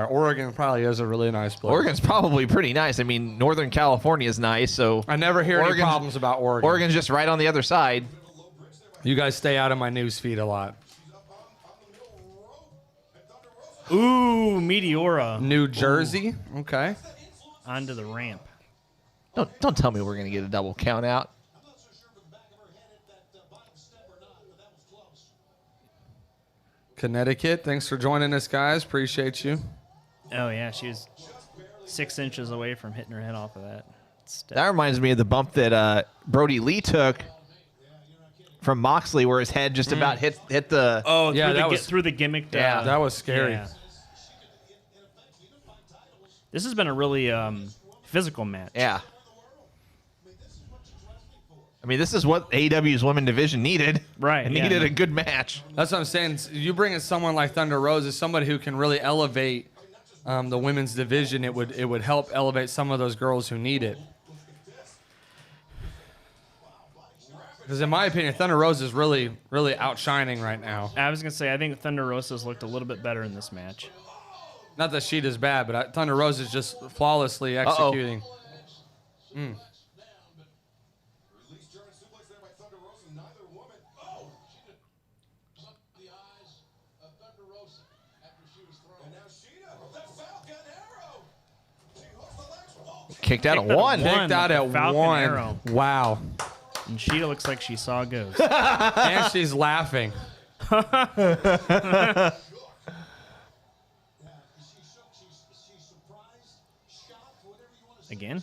Oregon probably is a really nice place. Oregon's probably pretty nice. I mean, Northern California is nice, so I never hear any problems about Oregon. Oregon's just right on the other side. You guys stay out of my news feed a lot. Ooh, Meteora. New Jersey. Ooh. Okay. Onto the ramp. Don't tell me we're going to get a double count out. Connecticut, thanks for joining us, guys. Appreciate you. Oh, yeah, she was 6 inches away from hitting her head off of that step. That reminds me of the bump that Brody Lee took from Moxley, where his head just about hit the. Oh, yeah, through the gimmick. Yeah, that was scary. Yeah. This has been a really physical match. Yeah. I mean, this is what AEW's women division needed. Right. It needed a good match. That's what I'm saying. You bring in someone like Thunder Rosa, somebody who can really elevate the women's division. It would help elevate some of those girls who need it. Because in my opinion, Thunder Rosa is really, really outshining right now. I was gonna say I think Thunder Rosa's looked a little bit better in this match. Not that Sheeta's bad, but Thunder Rosa is just flawlessly executing. Kicked out at one. Kicked out at Falcon one. Arrow. Wow. And Sheeta looks like she saw a ghost. And she's laughing. Again?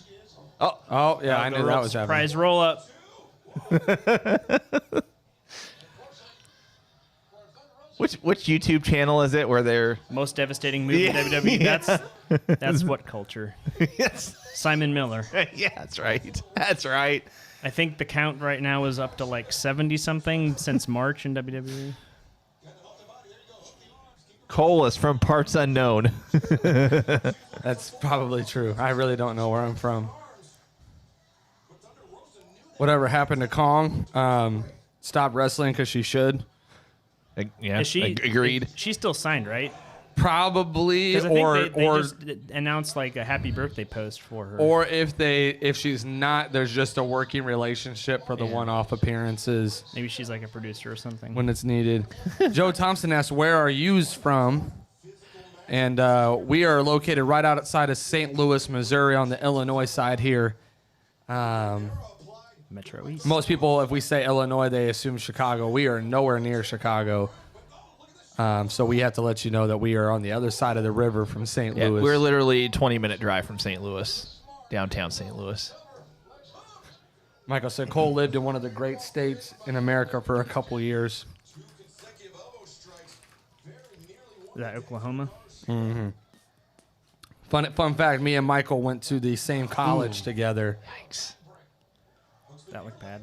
Oh yeah, I knew that was happening. Surprise roll up. Which YouTube channel is it where they're Most devastating move in WWE. That's what culture. yes. Simon Miller. Yeah, that's right. That's right. I think the count right now is up to like 70 something since March in WWE. Cole is from parts unknown. That's probably true. I really don't know where I'm from. Whatever happened to Kong? Stopped wrestling because she should. Yeah, Is she agreed. She's still signed, right? Probably, 'Cause I think they or just announced like a happy birthday post for her. or if she's not, there's just a working relationship for the one-off appearances Maybe she's like a producer or something. when it's needed. Joe Thompson asks, "Where are yous from?" And we are located right outside of St. Louis, Missouri, on the Illinois side here. Metro East. Most people, if we say Illinois, they assume Chicago. We are nowhere near Chicago. So we have to let you know that we are on the other side of the river from St. Yeah, Louis. we're literally a 20-minute drive from St. Louis, downtown St. Louis. Michael said Cole lived in one of the great states in America for a couple years. Is that Oklahoma? Fun fact, me and Michael went to the same college together. Yikes. That looked bad.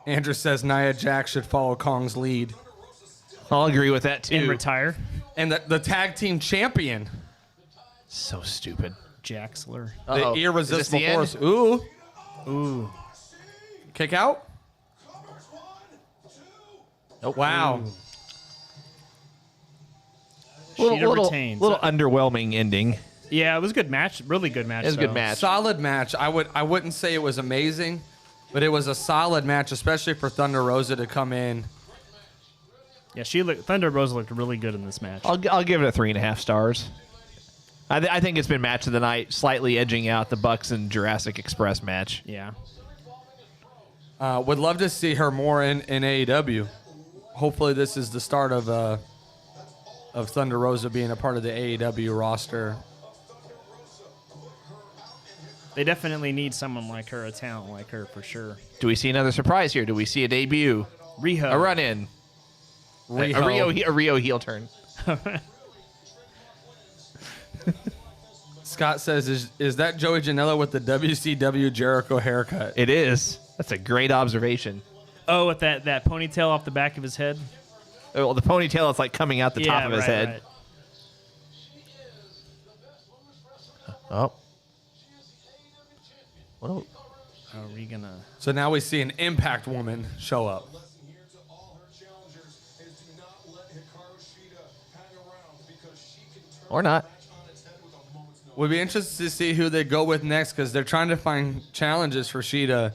Andrew says Nia Jax should follow Kong's lead. I'll agree with that, too. And retire. And the tag team champion. So stupid. Jaxler. Uh-oh. The irresistible Is this force. Ooh. Ooh. Kick out? Nope. Wow. Sheeta retains. Little underwhelming ending. Yeah, it was a good match. Really good match. It was a good though. match. Solid match. I wouldn't say it was amazing, but it was a solid match, especially for Thunder Rosa to come in. Yeah, Thunder Rosa looked really good in this match. I'll give it a 3.5 stars. I think it's been match of the night, slightly edging out the Bucks and Jurassic Express match. Yeah. Would love to see her more in AEW. Hopefully, this is the start of Thunder Rosa being a part of the AEW roster. They definitely need someone like her, a talent like her, for sure. Do we see another surprise here? Do we see a debut? Riho. A run-in? A Rio heel turn. Scott says, is that Joey Janela with the WCW Jericho haircut? It is. That's a great observation. Oh, with that ponytail off the back of his head? Well, the ponytail is like coming out the top of his head. Right. Oh. What? Are we gonna? So now we see an Impact woman show up. Or not. Would be interested to see who they go with next because they're trying to find challenges for Sheeta.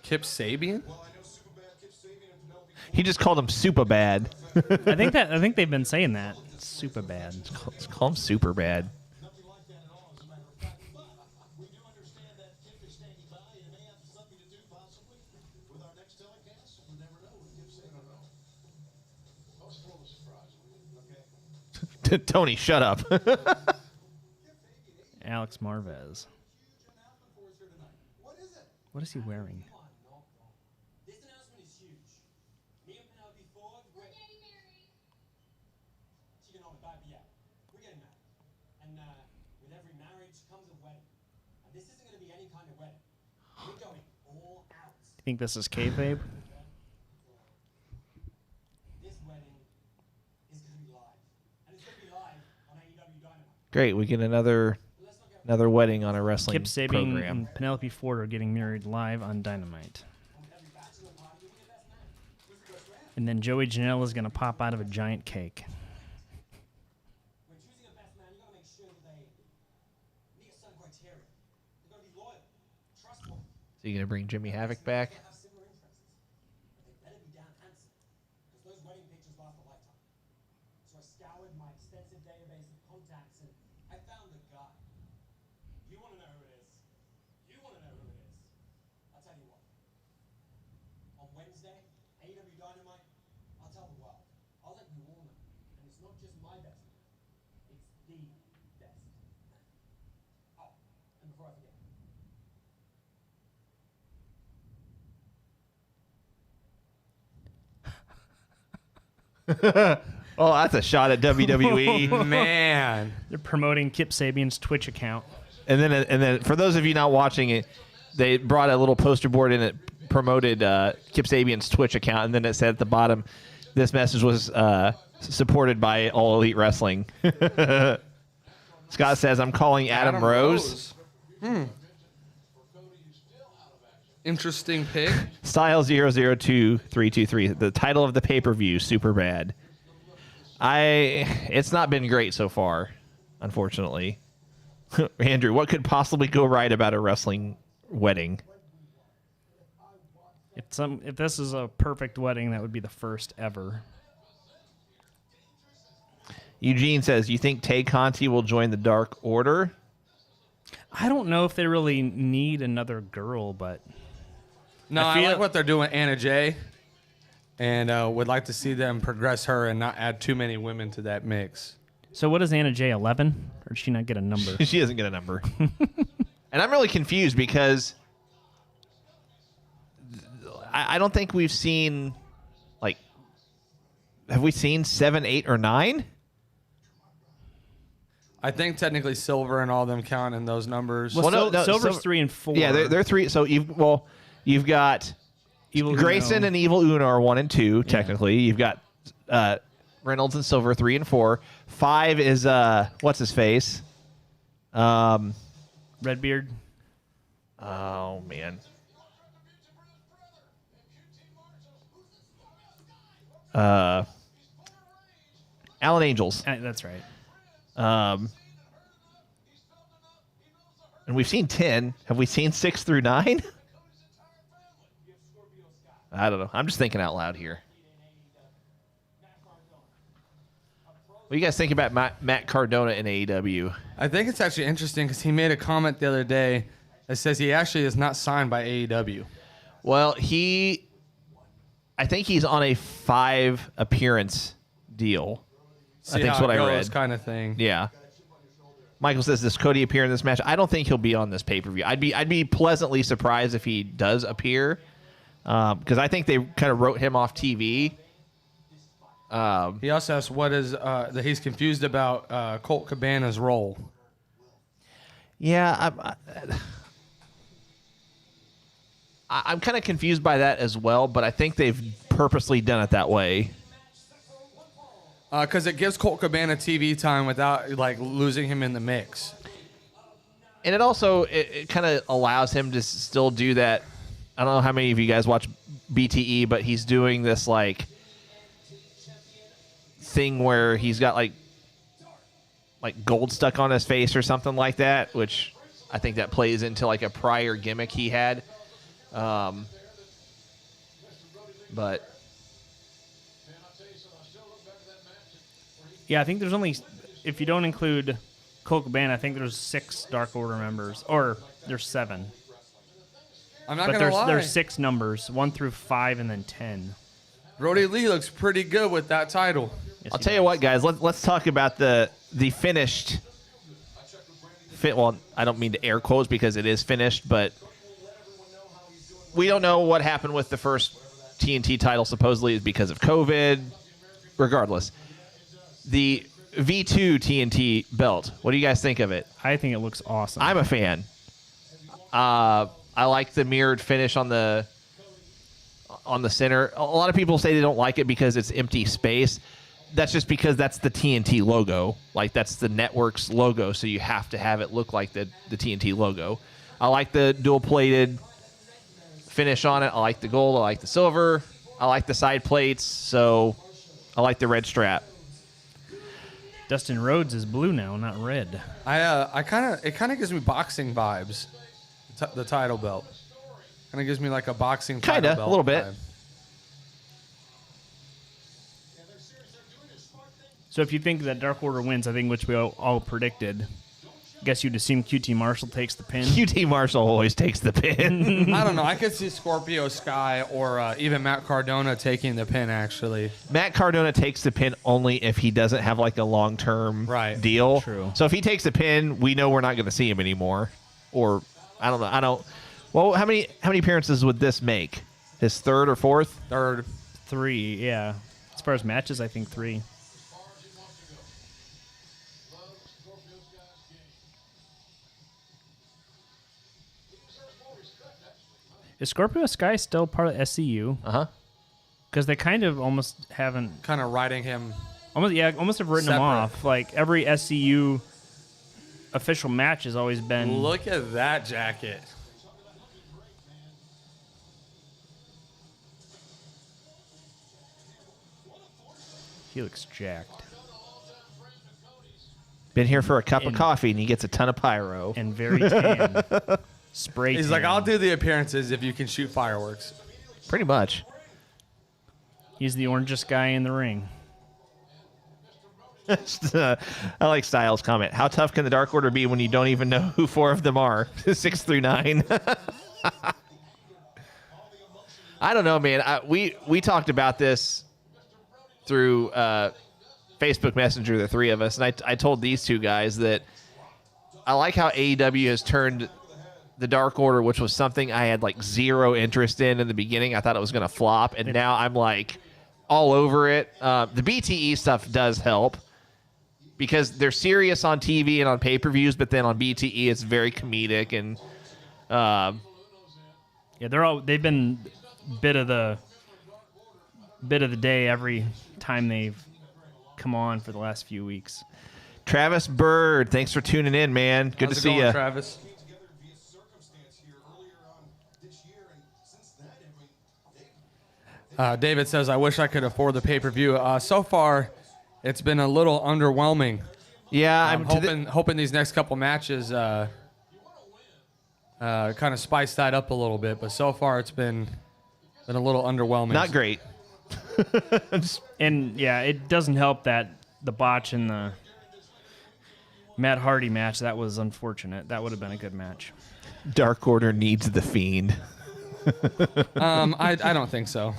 Kip Sabian? He just called him super bad. I think they've been saying that. Super bad. Let's call him super bad. Tony, shut up. Alex Marvez. What is he wearing? This announcement is huge. Me and Penelope Ford, we're getting married. She can hold a baby, yeah. We're getting married. And with every marriage comes a wedding. this isn't going to be any kind of wedding. We're going all out. You think this is kayfabe? This wedding is going to be live. And it's going to be live on AEW Dynamite. Great, we get another wedding on a wrestling Kip Sabian program. and Penelope Ford are getting married live on Dynamite. And then Joey Janela is going to pop out of a giant cake. When choosing a best man, you got to make sure that they meet a certain criteria. They've got to be loyal, trustworthy. So you gonna bring Jimmy Havoc back? They have similar interests. But they better be damn handsome. Because those wedding pictures last a lifetime. So I scoured my extensive database of contacts and I found a guy. You want to know who it is? You want to know who it is? I'll tell you what. On Wednesday, AEW Dynamite, I'll tell the world. I'll let you all know. And it's not just my best man. It's the best man. Oh, and before I forget. Oh, that's a shot at WWE. Man. They're promoting Kip Sabian's Twitch account. And then for those of you not watching it, they brought a little poster board in it, promoted Kip Sabian's Twitch account, and then it said at the bottom, this message was supported by All Elite Wrestling. Scott says, I'm calling Adam Rose. Interesting pick. Style 002323. The title of the pay-per-view, Super Bad. It's not been great so far, unfortunately. Andrew, what could possibly go right about a wrestling wedding? If this is a perfect wedding, that would be the first ever. Eugene says, you think Tay Conti will join the Dark Order? I don't know if they really need another girl, but No, I like what they're doing, Anna Jay, and would like to see them progress her and not add too many women to that mix. So what is Anna Jay, 11? Or did she not get a number? She doesn't get a number. And I'm really confused because I don't think we've seen, like, have we seen 7, 8, or 9? I think technically Silver and all them count in those numbers. Well, Silver's 3 and 4. Yeah, they're 3. So you've got Evil Grayson Uno. and Evil Uno are 1 and 2 technically. You've got Reynolds and Silver 3 and 4. 5 is what's his face? Redbeard. Oh man. Alan Angels. That's right. And we've seen 10. Have we seen 6 through 9? I don't know. I'm just thinking out loud here. What do you guys think about Matt Cardona in AEW? I think it's actually interesting because he made a comment the other day that says he actually is not signed by AEW. Well, I think he's on a 5 appearance deal. I think that's what I read. Kind of thing. Yeah. Michael says, does Cody appear in this match? I don't think he'll be on this pay-per-view. I'd be pleasantly surprised if he does appear, because I think they kind of wrote him off TV. He also asks what is that he's confused about Colt Cabana's role. Yeah, I'm kind of confused by that as well, but I think they've purposely done it that way. Because it gives Colt Cabana TV time without like losing him in the mix. And it also it kind of allows him to still do that. I don't know how many of you guys watch BTE, but he's doing this like thing where he's got like gold stuck on his face or something like that, which I think that plays into like a prior gimmick he had. But Yeah, I think there's only, if you don't include Colt Cabana, I think there's 6 Dark Order members, or there's 7. I'm not But gonna lie. there's 6 numbers, 1 through 5, and then 10. Brody Lee looks pretty good with that title. Yes, I'll he tell you does. what, guys. Let's talk about the finished. Well, I don't mean to air quotes because it is finished, but we don't know what happened with the first TNT title. Supposedly, is because of COVID. Regardless, the V2 TNT belt. What do you guys think of it? I think it looks awesome. I'm a fan. I like the mirrored finish on the center. A lot of people say they don't like it because it's empty space. That's just because that's the TNT logo. Like, that's the network's logo, so you have to have it look like the TNT logo. I like the dual-plated finish on it. I like the gold. I like the silver. I like the side plates, so I like the red strap. Dustin Rhodes is blue now, not red. It kind of gives me boxing vibes. The title belt kind of gives me like a boxing title belt. Kind of, a little bit. vibe. So if you think that Dark Order wins, I think which we all predicted, I guess you'd assume QT Marshall takes the pin. QT Marshall always takes the pin. I don't know. I could see Scorpio Sky or even Matt Cardona taking the pin, actually. Matt Cardona takes the pin only if he doesn't have like a long-term deal. True. So if he takes the pin, we know we're not going to see him anymore. Or I don't know. Well, how many appearances would this make? His third or fourth? Third. 3, yeah. As far as matches, I think 3. Is Scorpio Sky still part of SCU? Uh-huh. Because they kind of almost haven't... Kind of riding him... Almost have written him off. Like, every SCU official match has always been... Look at that jacket. He looks jacked. Been here for a cup of coffee, and he gets a ton of pyro. And very tan. Spray He's tan. like, I'll do the appearances if you can shoot fireworks. Pretty much. He's the orangest guy in the ring. I like Styles' comment. How tough can the Dark Order be when you don't even know who 4 of them are? 6 through 9. I don't know, man. We talked about this through Facebook Messenger, the 3 of us, and I told these 2 guys that I like how AEW has turned the Dark Order, which was something I had like 0 interest in the beginning. I thought it was going to flop, and now I'm like all over it. The BTE stuff does help because they're serious on TV and on pay-per-views, but then on BTE it's very comedic and yeah, they've been bit of the day every time they've come on for the last few weeks. Travis Bird, thanks for tuning in, man. Good How's to see going, you. Travis? David says, I wish I could afford the pay-per-view. So far, it's been a little underwhelming. Yeah, I'm hoping these next couple matches kind of spice that up a little bit. But so far, it's been a little underwhelming. Not great. And, yeah, it doesn't help that the botch in the Matt Hardy match, that was unfortunate. That would have been a good match. Dark Order needs the Fiend. I don't think so.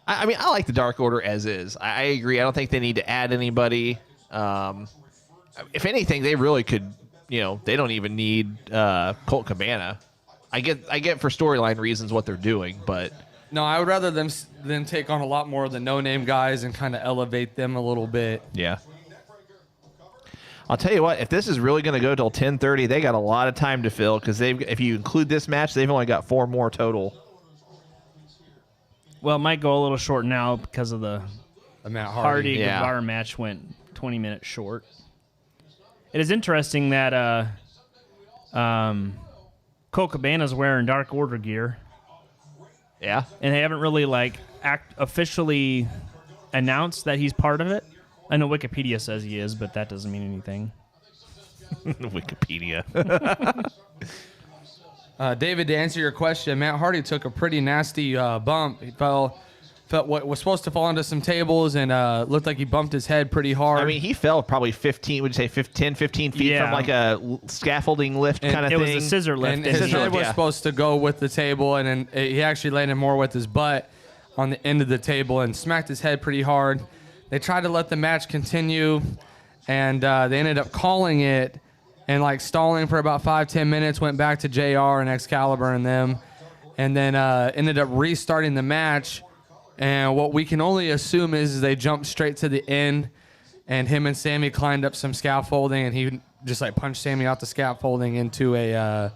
I mean, I like the Dark Order as is. I agree. I don't think they need to add anybody. If anything, they really could, they don't even need Colt Cabana. I get for storyline reasons what they're doing, but... No, I would rather them take on a lot more of the no-name guys and kind of elevate them a little bit. Yeah. I'll tell you what, if this is really going to go till 10:30, they got a lot of time to fill because if you include this match, they've only got 4 more total. Well, it might go a little short now because of the Matt Hardy Yeah. Guevara match went 20 minutes short. It is interesting that Colt Cabana's wearing Dark Order gear. Yeah. And they haven't really officially announced that he's part of it. I know Wikipedia says he is, but that doesn't mean anything. Wikipedia. David, to answer your question, Matt Hardy took a pretty nasty bump. He felt what was supposed to fall into some tables and looked like he bumped his head pretty hard. I mean, he fell probably 15, would you say 10, 15 feet from like a scaffolding lift kind of thing? It was a scissor lift. And his head was yeah. supposed to go with the table, and then he actually landed more with his butt on the end of the table and smacked his head pretty hard. They tried to let the match continue, and they ended up calling it and stalling for about 5-10 minutes, went back to JR and Excalibur and them, and then ended up restarting the match. And what we can only assume is they jumped straight to the end, and him and Sammy climbed up some scaffolding, and he just punched Sammy out the scaffolding into a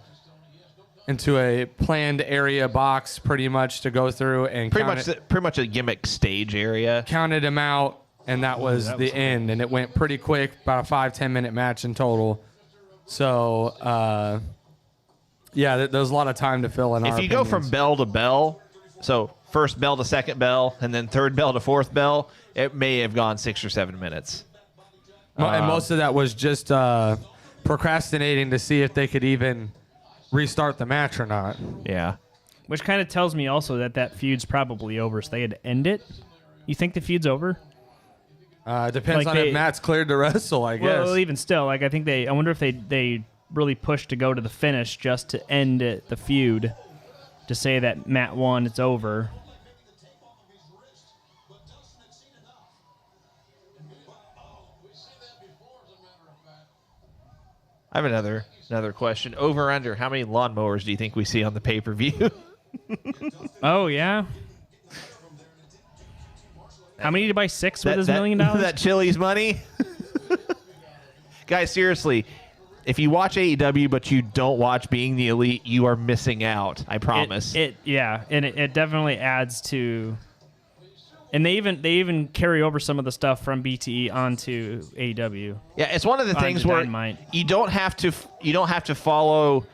into a planned area box pretty much to go through and pretty much a gimmick stage area. Counted him out, and that was the end. And it went pretty quick, about a 5-10 minute match in total. So, yeah, there's a lot of time to fill in. If you go from bell to bell, so first bell to second bell, and then third bell to fourth bell, it may have gone 6 or 7 minutes. And most of that was just procrastinating to see if they could even restart the match or not. Yeah. Which kind of tells me also that feud's probably over, so they had to end it. You think the feud's over? Depends on if Matt's cleared to wrestle, I guess. Well, even still, like I think I wonder if they really pushed to go to the finish just to end the feud, to say that Matt won, it's over. I have another question. Over under, how many lawnmowers do you think we see on the pay-per-view? Oh, yeah. How many did he buy? 6 with his $1 million? That Chili's money? Guys, seriously, if you watch AEW but you don't watch Being the Elite, you are missing out. I promise. It definitely adds to... And they even carry over some of the stuff from BTE onto AEW. Yeah, it's one of the things where you don't have to follow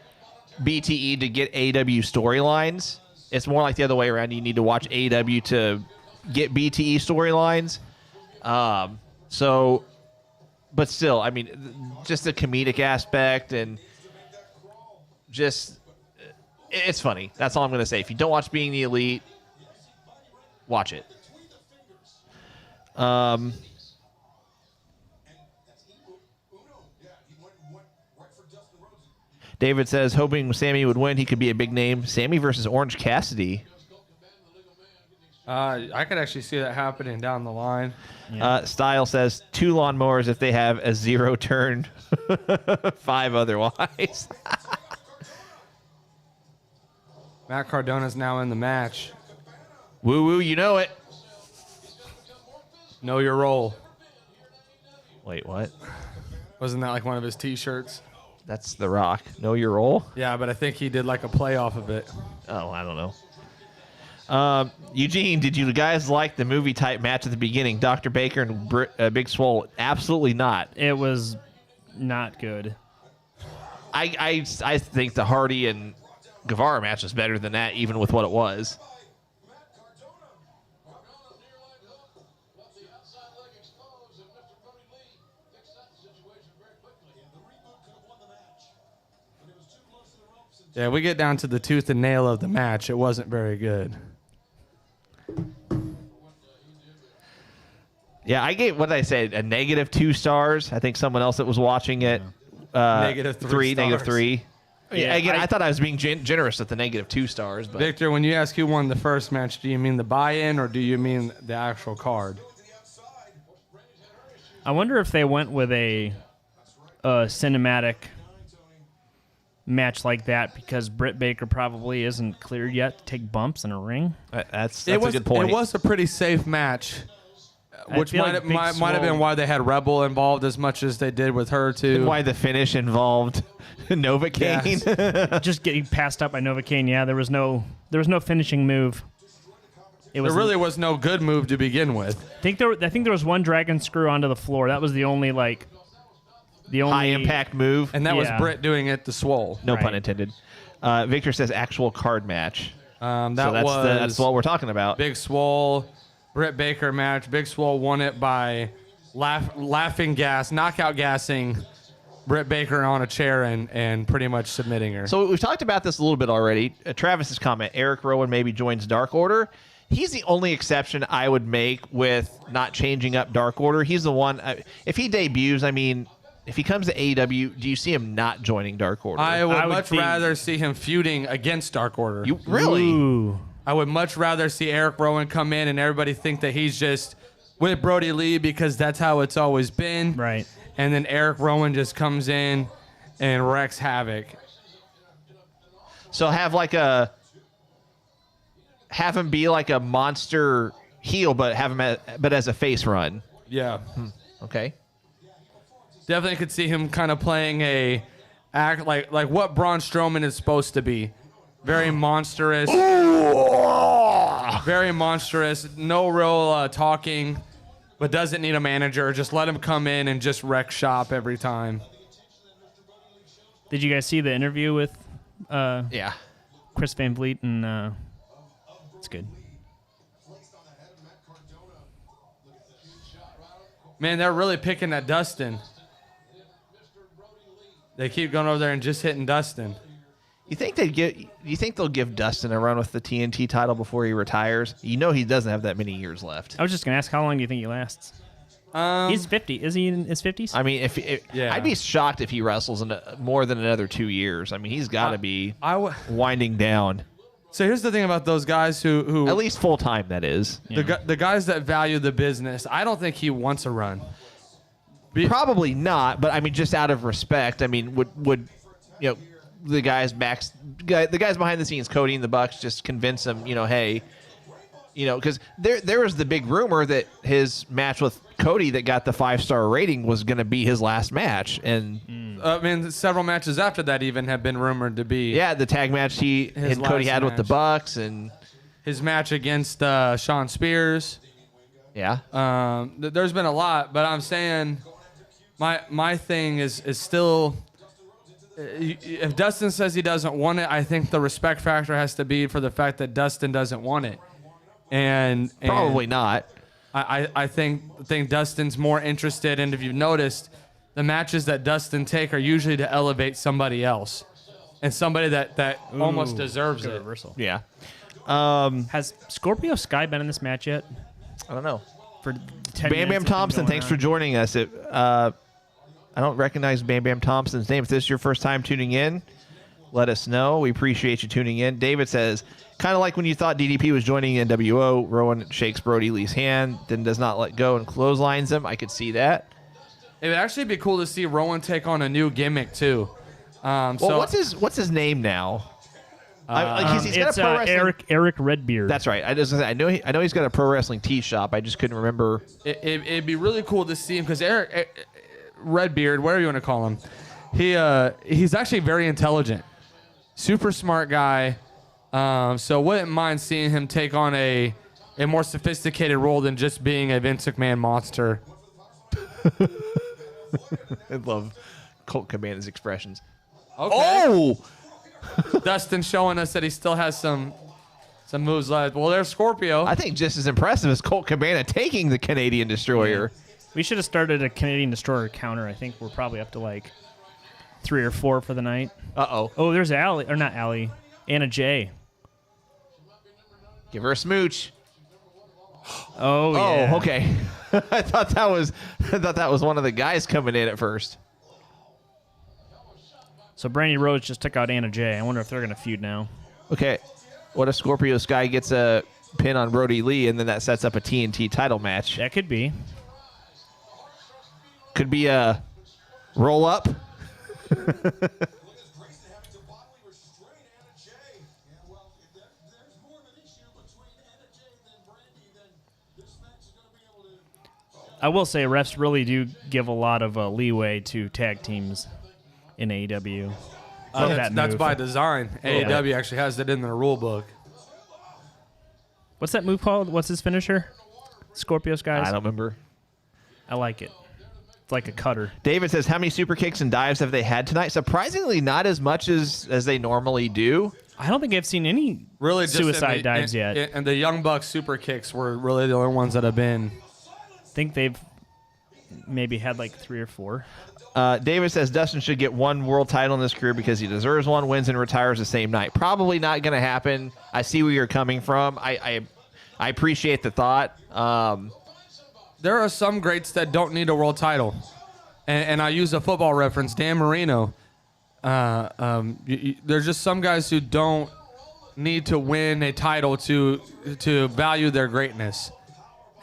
BTE to get AEW storylines. It's more like the other way around. You need to watch AEW to get BTE storylines. But still, I mean, just the comedic aspect and just it's funny. That's all I'm going to say. If you don't watch Being the Elite, watch it. David says, hoping Sammy would win, he could be a big name. Sammy versus Orange Cassidy. I could actually see that happening down the line. Yeah. Style says 2 lawnmowers if they have a 0 turn, 5 otherwise. Matt Cardona's now in the match. Woo woo, you know it. Know your role. Wait, what? Wasn't that like one of his T-shirts? That's The Rock. Know your role? Yeah, but I think he did like a play off of it. Oh, I don't know. Eugene, did you guys like the movie type match at the beginning? Dr. Baker and Big Swole? Absolutely not. It was not good. I think the Hardy and Guevara match was better than that, even with what it was. Yeah, we get down to the tooth and nail of the match. It wasn't very good. Yeah, I gave, what did I say, a -2 stars. I think someone else that was watching it. -3 -3. Yeah, Again, I thought I was being generous with the -2 stars. But Victor, when you ask who won the first match, do you mean the buy-in or do you mean the actual card? I wonder if they went with a cinematic match like that because Britt Baker probably isn't cleared yet to take bumps in a ring. That's a good point. It was a pretty safe match, which might have been why they had Rebel involved as much as they did with her too. And why the finish involved Novocaine. Yes. Just getting passed up by Novocaine. Yeah, there was no finishing move. There really was no good move to begin with. I think there was one dragon screw onto the floor. That was the only high impact move, and that was Britt doing it to Swole. No pun intended. Victor says actual card match. That's what we're talking about. Big Swole, Britt Baker match. Big Swole won it by laughing gas, knockout gassing Britt Baker on a chair and pretty much submitting her. So we've talked about this a little bit already. Travis's comment: Eric Rowan maybe joins Dark Order. He's the only exception I would make with not changing up Dark Order. He's the one. If he debuts, I mean. If he comes to AEW, do you see him not joining Dark Order? I would much rather see him feuding against Dark Order. You really? Ooh. I would much rather see Eric Rowan come in and everybody think that he's just with Brody Lee because that's how it's always been. Right. And then Eric Rowan just comes in and wrecks havoc. So have him be like a monster heel, but have him as a face run. Yeah. Okay. Definitely could see him kind of playing a act like what Braun Strowman is supposed to be. Very monstrous. Very monstrous. No real talking, but doesn't need a manager. Just let him come in and just wreck shop every time. Did you guys see the interview with Yeah. Chris Van Vliet? And it's good. Man, they're really picking at Dustin. They keep going over there and just hitting Dustin. You think they'll give Dustin a run with the TNT title before he retires? You know he doesn't have that many years left. I was just gonna ask, how long do you think he lasts? He's 50. Is he in his 50s? I mean, Yeah. I'd be shocked if he wrestles in more than another 2 years. I mean, he's got to be winding down. So here's the thing about those guys who At least full time, that is. the guys that value the business. I don't think he wants a run. Probably not, but I mean, just out of respect. I mean, would the guys behind the scenes, Cody and the Bucks, just convince him, hey, because there was the big rumor that his match with Cody that got the 5-star rating was going to be his last match, and I mean, several matches after that even have been rumored to be. Yeah, the tag match he and Cody had with the Bucks, and his match against Shawn Spears. Yeah. There's been a lot, but I'm saying my thing is still. If Dustin says he doesn't want it, I think the respect factor has to be for the fact that Dustin doesn't want it, and probably not. I think Dustin's more interested, and if you've noticed, the matches that Dustin take are usually to elevate somebody else, and somebody that almost deserves it. Reversal. Yeah. Has Scorpio Sky been in this match yet? I don't know. For 10 Bam Bam minutes Thompson, thanks for joining us. I don't recognize Bam Bam Thompson's name. If this is your first time tuning in, let us know. We appreciate you tuning in. David says, kind of like when you thought DDP was joining NWO, Rowan shakes Brody Lee's hand, then does not let go and clotheslines him. I could see that. It would actually be cool to see Rowan take on a new gimmick too. So what's his name now? He's got a pro wrestling. Eric Redbeard. That's right. I know he's got a pro wrestling tee shop. I just couldn't remember. It'd be really cool to see him because Eric Redbeard, whatever you want to call him, he's actually very intelligent, super smart guy. So wouldn't mind seeing him take on a more sophisticated role than just being a Vince McMahon monster. I love Colt Cabana's expressions. Okay. Oh! Dustin showing us that he still has some moves left. Well, there's Scorpio. I think just as impressive as Colt Cabana taking the Canadian Destroyer. Yeah. We should have started a Canadian Destroyer counter. I think we're probably up to like 3 or 4 for the night. Uh-oh. Oh, there's Allie. Or not Allie. Anna J. Give her a smooch. Oh, yeah. Oh, okay. I thought that was one of the guys coming in at first. So Brandy Rhodes just took out Anna J. I wonder if they're going to feud now. Okay. What if Scorpio Sky gets a pin on Brody Lee and then that sets up a TNT title match? That could be. Could be a roll up. I will say refs really do give a lot of leeway to tag teams in AEW. That's by design. AEW actually has that in their rule book. What's that move called? What's his finisher? Scorpio Skies? I don't remember. I like it. It's like a cutter. David says, how many super kicks and dives have they had tonight? Surprisingly, not as much as they normally do. I don't think I've seen any really suicide dives yet. And the Young Bucks super kicks were really the only ones that have been. I think they've maybe had like 3 or 4. David says Dustin should get one world title in his career because he deserves one, wins and retires the same night. Probably not going to happen. I see where you're coming from. I appreciate the thought. There are some greats that don't need a world title. And I use a football reference, Dan Marino. There's just some guys who don't need to win a title to value their greatness.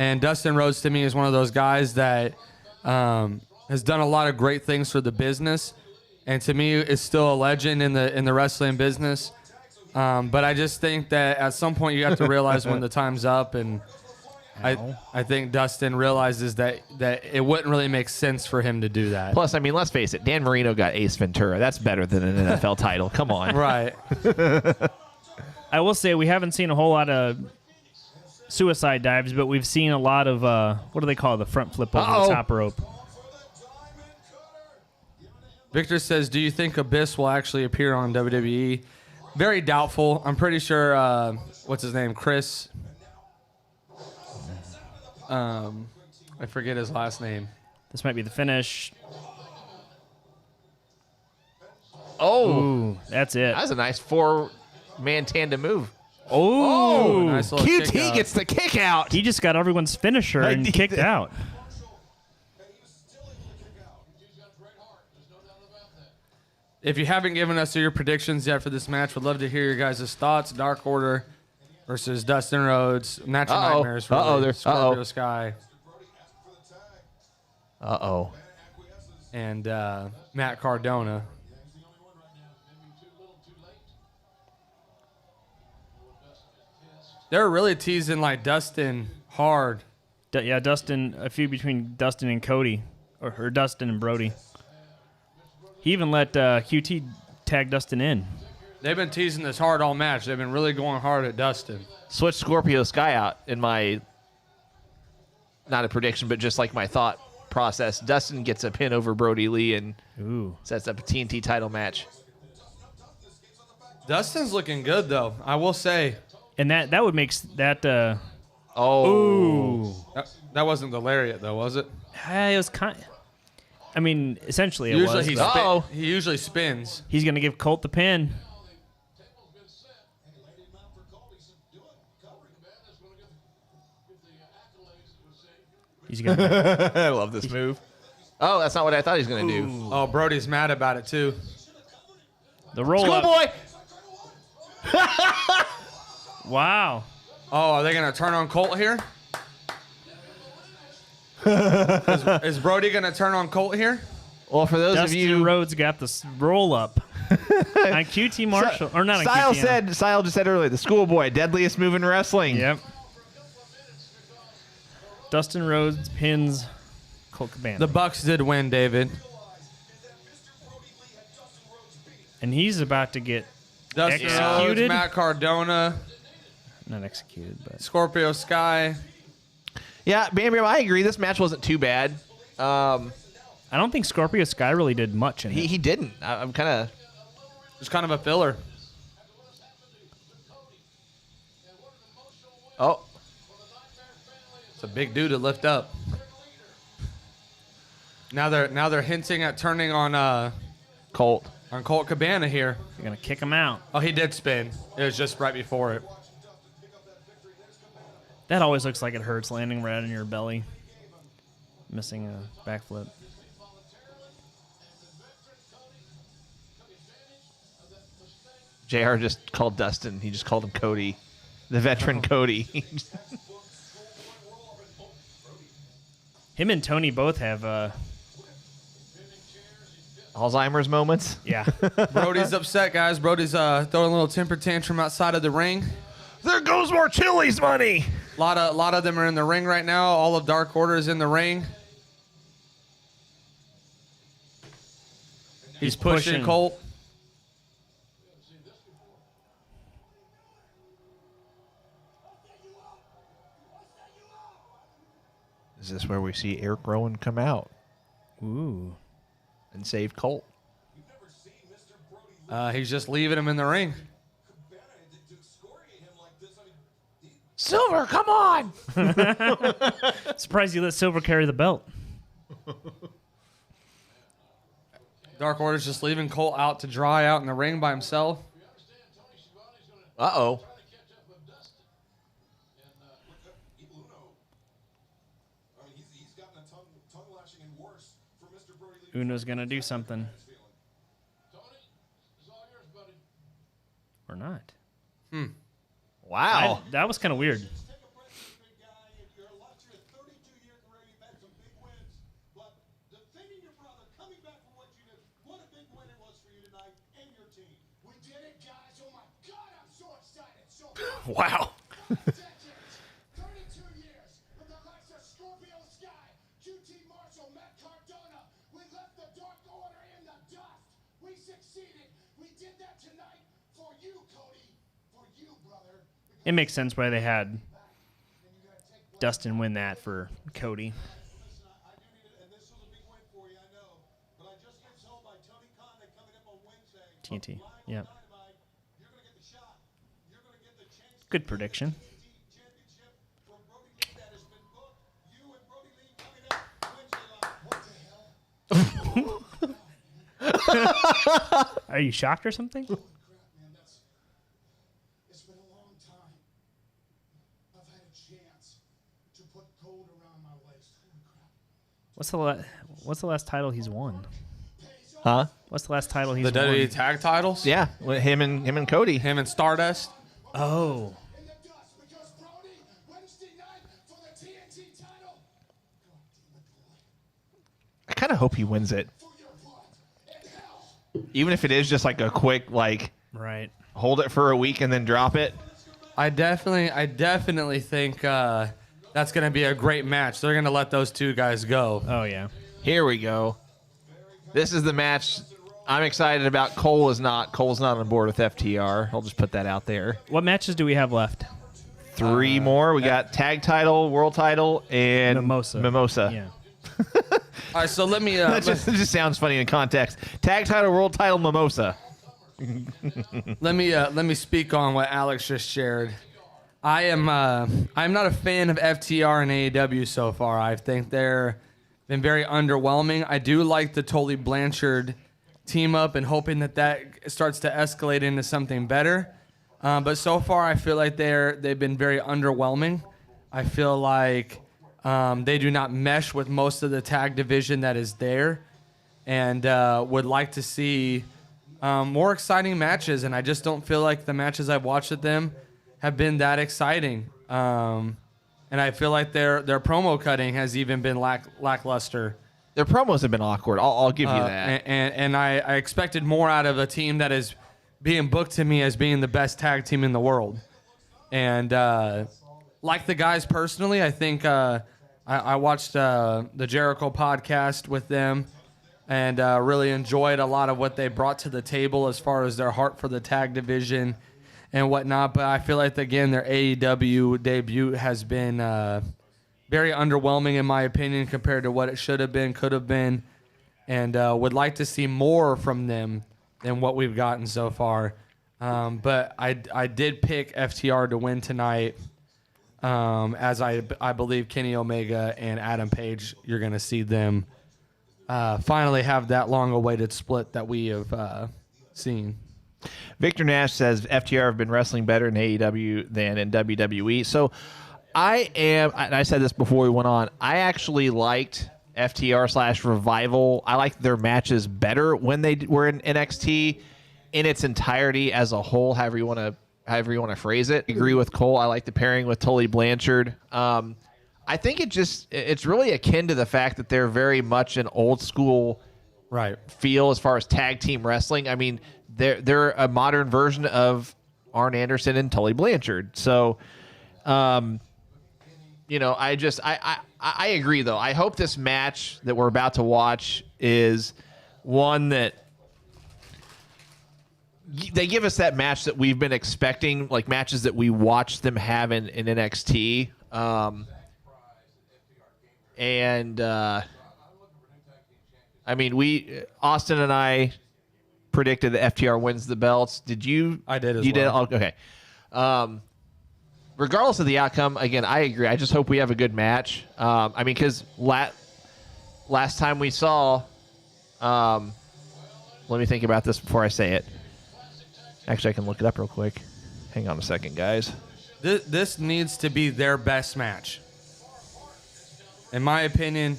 And Dustin Rhodes, to me, is one of those guys that has done a lot of great things for the business. And to me, is still a legend in the wrestling business. But I just think that at some point you have to realize when the time's up. And I think Dustin realizes that it wouldn't really make sense for him to do that. Plus, I mean, let's face it, Dan Marino got Ace Ventura. That's better than an NFL title. Come on. Right. I will say we haven't seen a whole lot of suicide dives, but we've seen a lot of what do they call it? The front flip over the top rope. Victor says, "Do you think Abyss will actually appear on WWE?" Very doubtful. I'm pretty sure. What's his name? Chris. I forget his last name. This might be the finish. Oh, Ooh, that's it. that's a nice 4-man tandem move. Oh, nice little QT kick out. gets the kick out. he just got everyone's finisher and did kicked that. out. If you haven't given us your predictions yet for this match, we'd love to hear your guys' thoughts. Dark Order versus Dustin Rhodes. Natural Nightmares. Really. Scorpio Sky. Uh-oh. And Matt Cardona. They're really teasing like Dustin hard. Yeah, Dustin, a feud between Dustin and Cody, or Dustin and Brody. He even let QT tag Dustin in. They've been teasing this hard all match. They've been really going hard at Dustin. Switch Scorpio Sky out in my, not a prediction, but just like my thought process. Dustin gets a pin over Brody Lee and sets up a TNT title match. Dustin's looking good, though, I will say. And that would make that. Oh. That wasn't the lariat, though, was it? It was kind. I mean, essentially, it Usually was. he usually spins. He's gonna give Colt the pin. He's gonna. I love this move. Oh, that's not what I thought he was going to do. Oh, Brody's mad about it, too. The roll up. Schoolboy! Wow. Oh, are they going to turn on Colt here? Is Brody going to turn on Colt here? Well, for those Dustin of you... Rhodes got the roll up on QT Marshall, or not on QT. Sile just said earlier, the schoolboy, deadliest move in wrestling. Yep. Dustin Rhodes pins Colt Cabana. The Bucks did win, David. And he's about to get Dustin Rhodes, executed. Matt Cardona, Not executed, but Scorpio Sky. Yeah, Bam Bam, I agree. This match wasn't too bad. I don't think Scorpio Sky really did much in it. He didn't. I'm kind of... Just kind of a filler. Oh. It's a big dude to lift up. Now they're hinting at turning on Colt. on Colt Cabana here. They're gonna kick him out. Oh, he did spin. It was just right before it. That always looks like it hurts landing right on your belly. Missing a backflip. JR just called Dustin. He just called him Cody. The veteran Cody. Him and Tony both have Alzheimer's moments. yeah. Brody's upset, guys. Brody's throwing a little temper tantrum outside of the ring. There goes more Chili's money. A lot of them are in the ring right now. All of Dark Order is in the ring. He's pushing Colt. Is this where we see Eric Rowan come out Ooh. and save Colt? He's just leaving him in the ring. Silver, come on! Surprised you let Silver carry the belt. Dark Order's just leaving Colt out to dry out in the ring by himself. Uh-oh. Uno's gonna do something. Or not. Wow. That was kind of weird. Wow. 32 years with the likes of Scorpio Sky, QT Marshall, Matt Cardona. We left the Dark Order in the dust. We succeeded. We did that tonight for you, Cody. For it makes sense why they had Dustin win that for Cody. TNT. Yep. Good prediction. Are you shocked or something? Crap, man, it's been a long time. I've had a chance to put gold around my waist. Holy crap. What's the last title he's won? Huh? What's the last title he's The won? WWE tag titles? Yeah, with him and Cody. Him and Stardust. Oh. In the dust because Brody Wednesday night for the TNT title. God damn it, boy. I kind of hope he wins it, For your blood and hell. even if it is just like a quick like Right. hold it for a week and then drop it. I definitely think that's going to be a great match. They're going to let those two guys go. Oh yeah. Here we go. This is the match I'm excited about. Cole's not on board with FTR. I'll just put that out there. What matches do we have left? 3 more. We got tag title, world title, and Mimosa. Yeah. All right, so let me. It just sounds funny in context. Tag title, world title, Mimosa. Let me speak on what Alex just shared. I'm not a fan of FTR and AEW so far. I think they're been very underwhelming. I do like the Tully Blanchard team up and hoping that starts to escalate into something better. But so far, I feel like they've been very underwhelming. I feel like they do not mesh with most of the tag division that is there, and would like to see more exciting matches. And I just don't feel like the matches I've watched with them have been that exciting. And I feel like their promo cutting has even been lackluster. Their promos have been awkward. I'll give you that. And I expected more out of a team that is being booked to me as being the best tag team in the world. And like the guys personally, I think I watched the Jericho podcast with them and really enjoyed a lot of what they brought to the table as far as their heart for the tag division and whatnot. But I feel like, again, their AEW debut has been very underwhelming, in my opinion, compared to what it should have been, could have been, and would like to see more from them than what we've gotten so far. But I did pick FTR to win tonight, as I believe Kenny Omega and Adam Page, you're going to see them finally have that long-awaited split that we have seen. Victor Nash says FTR have been wrestling better in AEW than in WWE. So I said this before we went on, I actually liked FTR/Revival. I liked their matches better when they were in NXT in its entirety as a whole, however you want to phrase it. I agree with Cole. I like the pairing with Tully Blanchard. I think it's really akin to the fact that they're very much an old school feel as far as tag team wrestling. I mean, they're a modern version of Arn Anderson and Tully Blanchard. So, I agree though. I hope this match that we're about to watch is one that they give us that match that we've been expecting, like matches that we watched them have in NXT. Austin and I predicted that FTR wins the belts. Did you? I did as well. You did? Okay. Regardless of the outcome, again, I agree. I just hope we have a good match. Because last time we saw, let me think about this before I say it. Actually, I can look it up real quick. Hang on a second, guys. This needs to be their best match. In my opinion,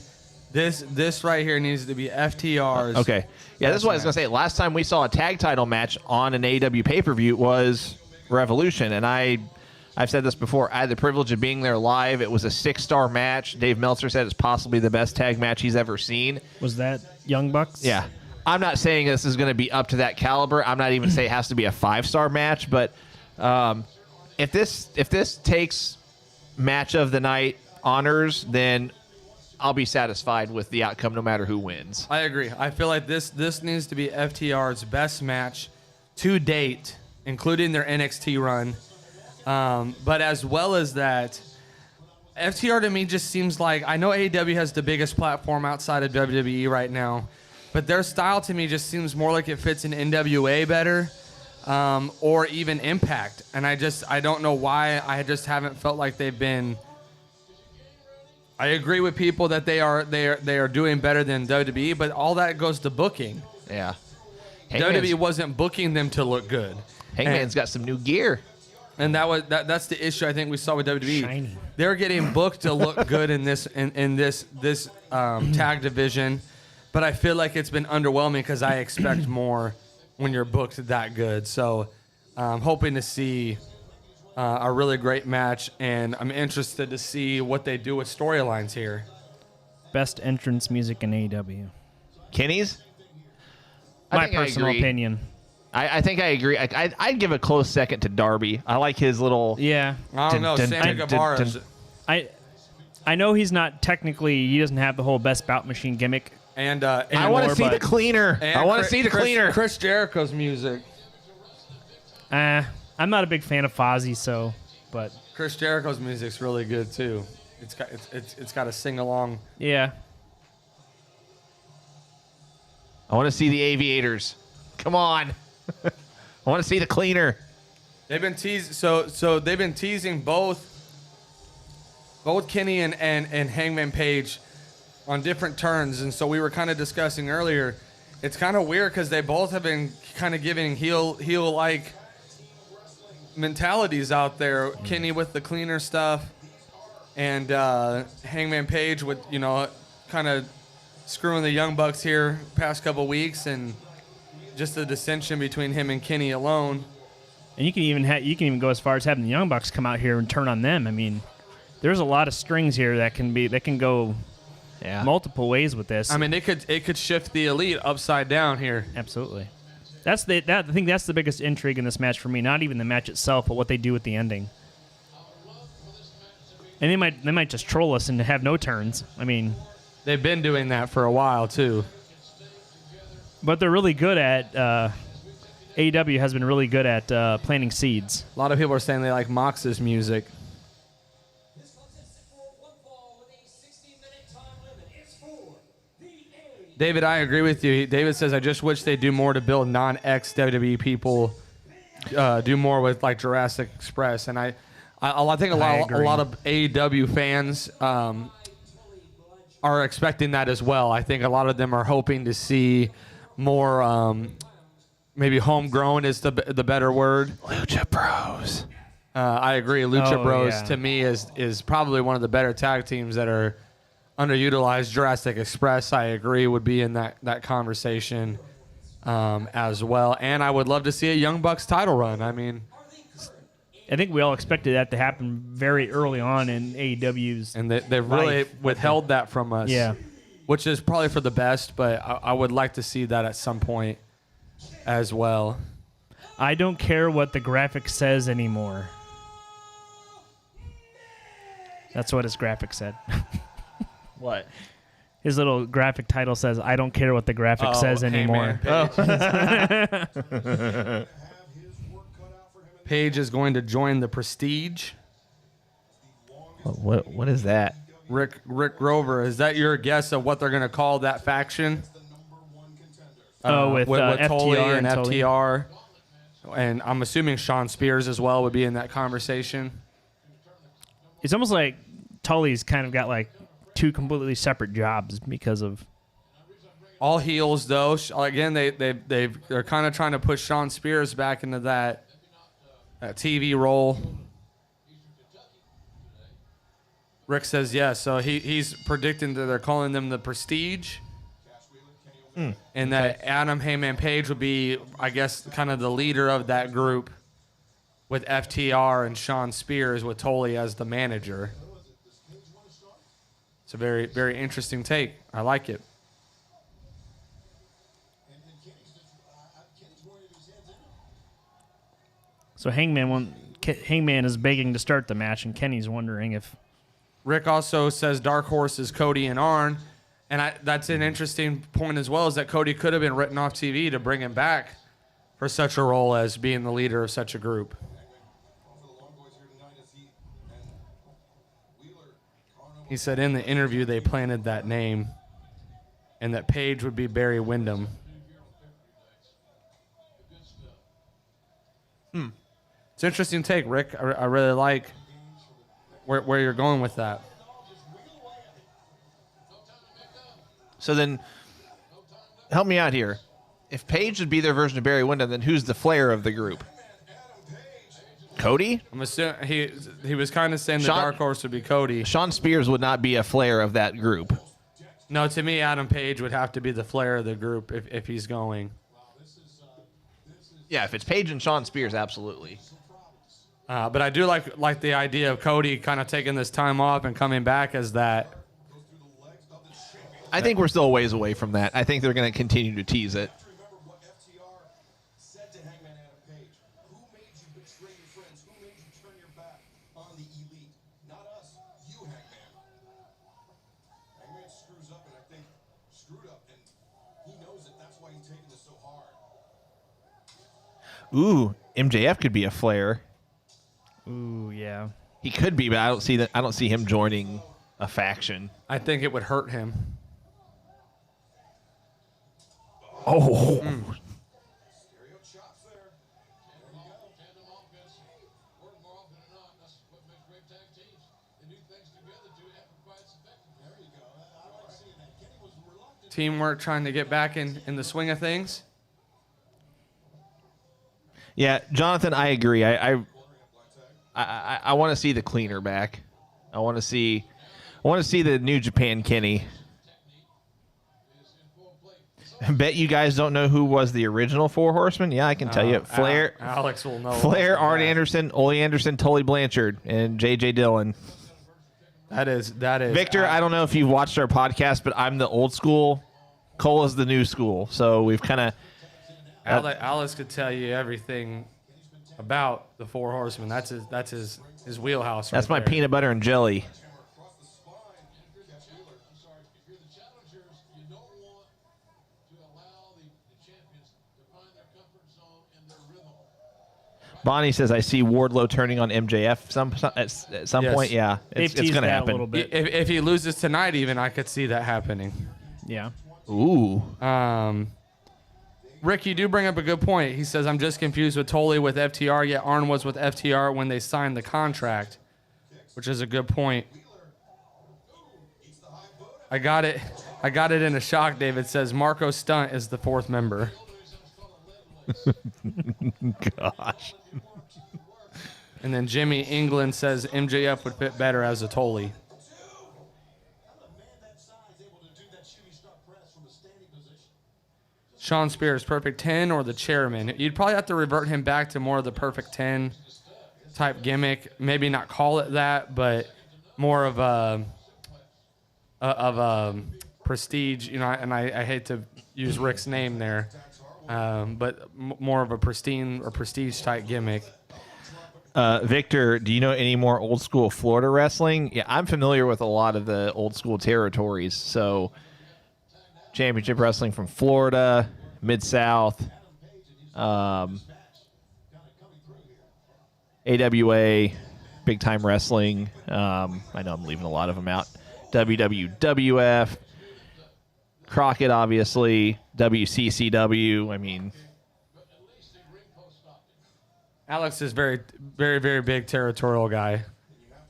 this right here needs to be FTR's. Okay. Yeah, this is what I was going to say. Last time we saw a tag title match on an AEW pay-per-view was Revolution, and I've said this before. I had the privilege of being there live. It was a 6-star match. Dave Meltzer said it's possibly the best tag match he's ever seen. Was that Young Bucks? Yeah. I'm not saying this is going to be up to that caliber. I'm not even saying it has to be a 5-star match, but if this takes match of the night honors, then I'll be satisfied with the outcome no matter who wins. I agree. I feel like this needs to be FTR's best match to date, including their NXT run. But as well as that, FTR to me just seems like, I know AEW has the biggest platform outside of WWE right now, but their style to me just seems more like it fits in NWA better, or even Impact. And I don't know why. I just haven't felt like they've been. I agree with people that they are doing better than WWE, but all that goes to booking. Yeah. WWE wasn't booking them to look good. Hangman's got some new gear. And that's the issue I think we saw with WWE. Shiny. They're getting booked to look good in this tag division, but I feel like it's been underwhelming because I expect more when you're booked that good. So I'm hoping to see a really great match, and I'm interested to see what they do with storylines here. Best entrance music in AEW. Kenny's? My personal opinion. I think I agree. I'd give a close second to Darby. I like his little. Yeah. I don't know. Sammy Guevara's. I know he's not technically. He doesn't have the whole best bout machine gimmick. And I want to see the cleaner. I want to see the cleaner. Chris Jericho's music. I'm not a big fan of Fozzy, but Chris Jericho's music's really good too. It's got a sing along. Yeah. I want to see the Aviators. Come on. I want to see the cleaner. They've been they've been teasing both Kenny and Hangman Page on different turns, and so we were kind of discussing earlier. It's kind of weird because they both have been kind of giving heel like mentalities out there. Kenny with the cleaner stuff, and Hangman Page with kind of screwing the Young Bucks here past couple weeks, and just the dissension between him and Kenny alone. And you can even go as far as having the Young Bucks come out here and turn on them. I mean, there's a lot of strings here that can go multiple ways with this. I mean, it could shift the Elite upside down here. Absolutely. I think that's the biggest intrigue in this match for me. Not even the match itself, but what they do at the ending. And they might just troll us and have no turns. I mean, they've been doing that for a while too. But they're really good at. AEW has been really good at planting seeds. A lot of people are saying they like Mox's music. This contest is for one fall with a 60-minute time limit. It's for the A. David, I agree with you. David says, I just wish they do more to build non-ex-WWE people, do more with like Jurassic Express. And I think a lot of AEW fans are expecting that as well. I think a lot of them are hoping to see more, maybe homegrown is the better word. Lucha Bros. I agree. Lucha Bros to me is probably one of the better tag teams that are underutilized. Jurassic Express, I agree, would be in that conversation as well. And I would love to see a Young Bucks title run. I mean, I think we all expected that to happen very early on in AEW's. And they've really withheld that from us. Yeah. Which is probably for the best, but I would like to see that at some point as well. I don't care what the graphic says anymore. That's what his graphic said. What? His little graphic title says, I don't care what the graphic says anymore. Page is going to join the Prestige. What is that? Rick Grover, is that your guess of what they're going to call that faction? With Tully FTR and Tully. FTR. And I'm assuming Sean Spears as well would be in that conversation. It's almost like Tully's kind of got like two completely separate jobs because of all heels though. Again, they're kind of trying to push Sean Spears back into that TV role. Rick says yes, so he's predicting that they're calling them the Prestige. And that Adam Heyman Page would be, I guess, kind of the leader of that group with FTR and Sean Spears with Tully as the manager. It's a very, very interesting take. I like it. So Hangman is begging to start the match, and Kenny's wondering if. Rick also says Dark Horse is Cody and Arn. And that's an interesting point as well, is that Cody could have been written off TV to bring him back for such a role as being the leader of such a group. He said in the interview they planted that name, and that Paige would be Barry Windham. It's an interesting take, Rick. I really like where you're going with that. So then, help me out here. If Paige would be their version of Barry Windham, then who's the Flair of the group? Cody? I'm assuming he was kind of saying the dark horse would be Cody. Shawn Spears would not be a Flair of that group. No, to me, Adam Page would have to be the Flair of the group if he's going. Yeah, if it's Paige and Shawn Spears, absolutely. But I do like the idea of Cody kind of taking this time off and coming back as that. I think we're still a ways away from that. I think they're going to continue to tease it. Ooh, MJF could be a Flair. Ooh, yeah. He could be, but I don't see that. I don't see him joining a faction. I think it would hurt him. Oh. Teamwork, trying to get back in the swing of things. Yeah, Jonathan, I agree. I want to see the cleaner back. I want to see the New Japan Kenny. I bet you guys don't know who was the original Four Horsemen. Yeah, I can tell you. Flair, Alex will know. Flair, Arn Anderson, Ole Anderson, Tully Blanchard, and J.J. Dillon. That is. Victor, I don't know if you've watched our podcast, but I'm the old school. Cole is the new school. So we've kind of. Alex could tell you everything about the Four Horsemen. That's his wheelhouse. That's right my there. peanut butter and jelly. Bonnie says, I see Wardlow turning on MJF at some Yes. point. Yeah, it's going to happen. A little bit. If he loses tonight, even I could see that happening. Yeah. Ooh. Rick, you do bring up a good point. He says, I'm just confused with Tully with FTR, yet Arn was with FTR when they signed the contract, which is a good point. I got it in a shock, David says. Marco Stunt is the fourth member. Gosh. And then Jimmy England says MJF would fit better as a Tully. Shawn Spears, perfect 10 or the chairman? You'd probably have to revert him back to more of the perfect 10 type gimmick. Maybe not call it that, but more of a prestige. You know, and I hate to use Rick's name there, but more of a pristine or prestige type gimmick. Victor, do you know any more old school Florida wrestling? Yeah, I'm familiar with a lot of the old school territories. So, championship wrestling from Florida, Mid-South, AWA, big time wrestling. I know I'm leaving a lot of them out. WWF, Crockett, obviously, WCCW. I mean, Alex is very, very, very big territorial guy.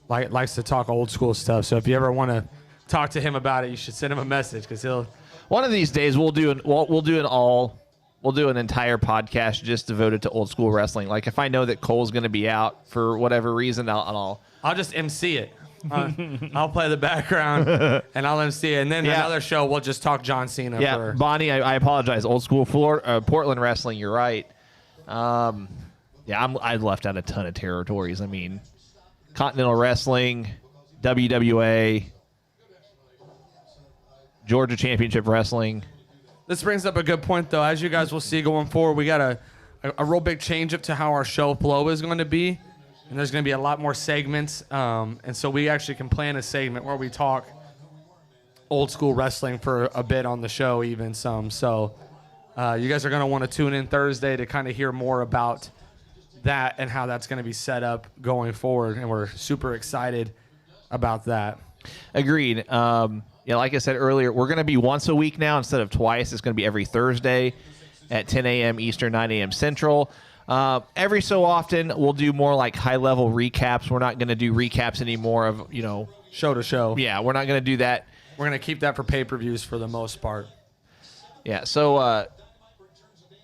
Likes to talk old school stuff. So if you ever want to talk to him about it, you should send him a message because he'll. One of these days we'll do an entire podcast just devoted to old school wrestling. Like if I know that Cole's going to be out for whatever reason, I'll just MC it. I'll play the background and I'll MC it, and then another show we'll just talk John Cena. Yeah, Bonnie, I apologize. Old school Portland wrestling. You're right. I left out a ton of territories. I mean, Continental Wrestling, WWA. Georgia Championship Wrestling. This brings up a good point, though. As you guys will see going forward, we got a real big change up to how our show flow is going to be. And there's going to be a lot more segments. And so we actually can plan a segment where we talk old school wrestling for a bit on the show, even some. So you guys are going to want to tune in Thursday to kind of hear more about that and how that's going to be set up going forward. And we're super excited about that. Agreed. Yeah, like I said earlier, we're going to be once a week now instead of twice. It's going to be every Thursday at 10 a.m. Eastern, 9 a.m. Central. Every so often, we'll do more like high-level recaps. We're not going to do recaps anymore of, show to show. Yeah, we're not going to do that. We're going to keep that for pay-per-views for the most part. Yeah, so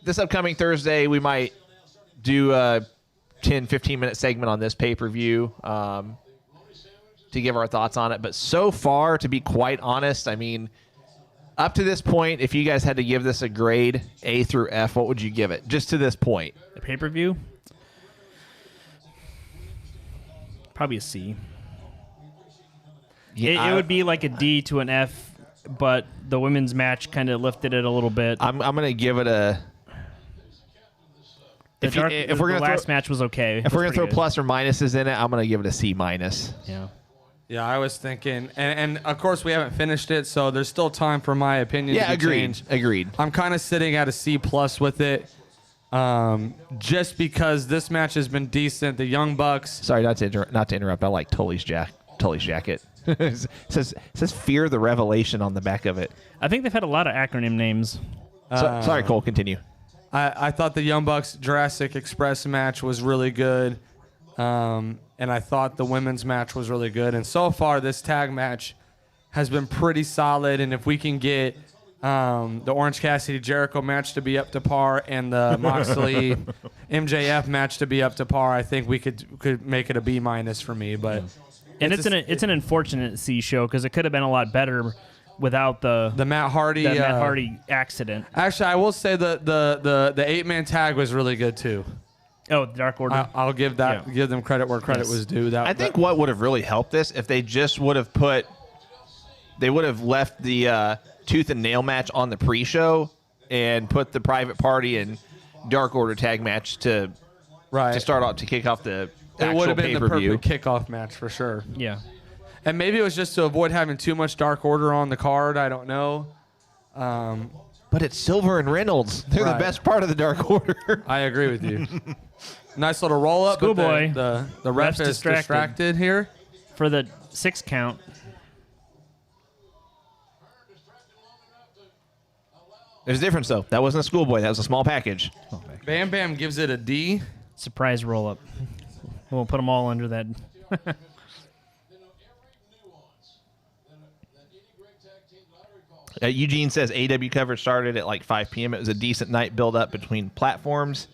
this upcoming Thursday, we might do a 10, 15-minute segment on this pay-per-view to give our thoughts on it. But so far, to be quite honest, I mean, up to this point, if you guys had to give this a grade, A through F, what would you give it? Just to this point. The pay-per-view? Probably a C. Yeah, it would be like a D to an F, but the women's match kind of lifted it a little bit. I'm going to give it a... If we're gonna last match was okay. If we're going to throw plus or minuses in it, I'm going to give it a C minus. Yeah. Yeah, I was thinking, and of course we haven't finished it, so there's still time for my opinion to be changed. Agreed. I'm kind of sitting at a C plus with it, just because this match has been decent. The Young Bucks. Sorry, not to interrupt. I like Tully's jacket. it says "Fear the Revelation" on the back of it. I think they've had a lot of acronym names. Sorry, Cole. Continue. I thought the Young Bucks Jurassic Express match was really good. And I thought the women's match was really good. And so far, this tag match has been pretty solid. And if we can get the Orange Cassidy Jericho match to be up to par and the Moxley MJF match to be up to par, I think we could make it a B minus for me. But it's an unfortunate C show because it could have been a lot better without the Matt Hardy accident. Actually, I will say the 8-man tag was really good too. Oh, Dark Order. I'll give them credit where credit was due. I think what would have really helped this if they just would have left the tooth and nail match on the pre-show and put the Private Party and Dark Order tag match to start off to kick off the actual pay-per-view. It would have been the perfect kickoff match for sure. Yeah. And maybe it was just to avoid having too much Dark Order on the card. I don't know. But it's Silver and Reynolds. They're the best part of the Dark Order. I agree with you. Nice little roll up. Schoolboy. The ref is distracted here. For the 6 count. There's a difference, though. That wasn't a Schoolboy. That was a small package. Bam Bam gives it a D. Surprise roll up. We'll put them all under that. Eugene says AEW coverage started at like 5 p.m. It was a decent night build up between platforms.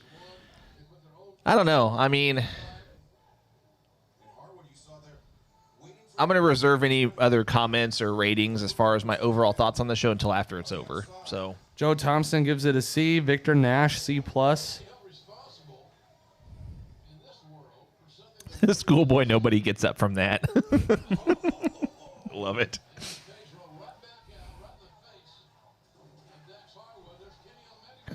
I don't know. I mean, I'm going to reserve any other comments or ratings as far as my overall thoughts on the show until after it's over. So Joe Thompson gives it a C. Victor Nash, C plus. Schoolboy, nobody gets up from that. Love it.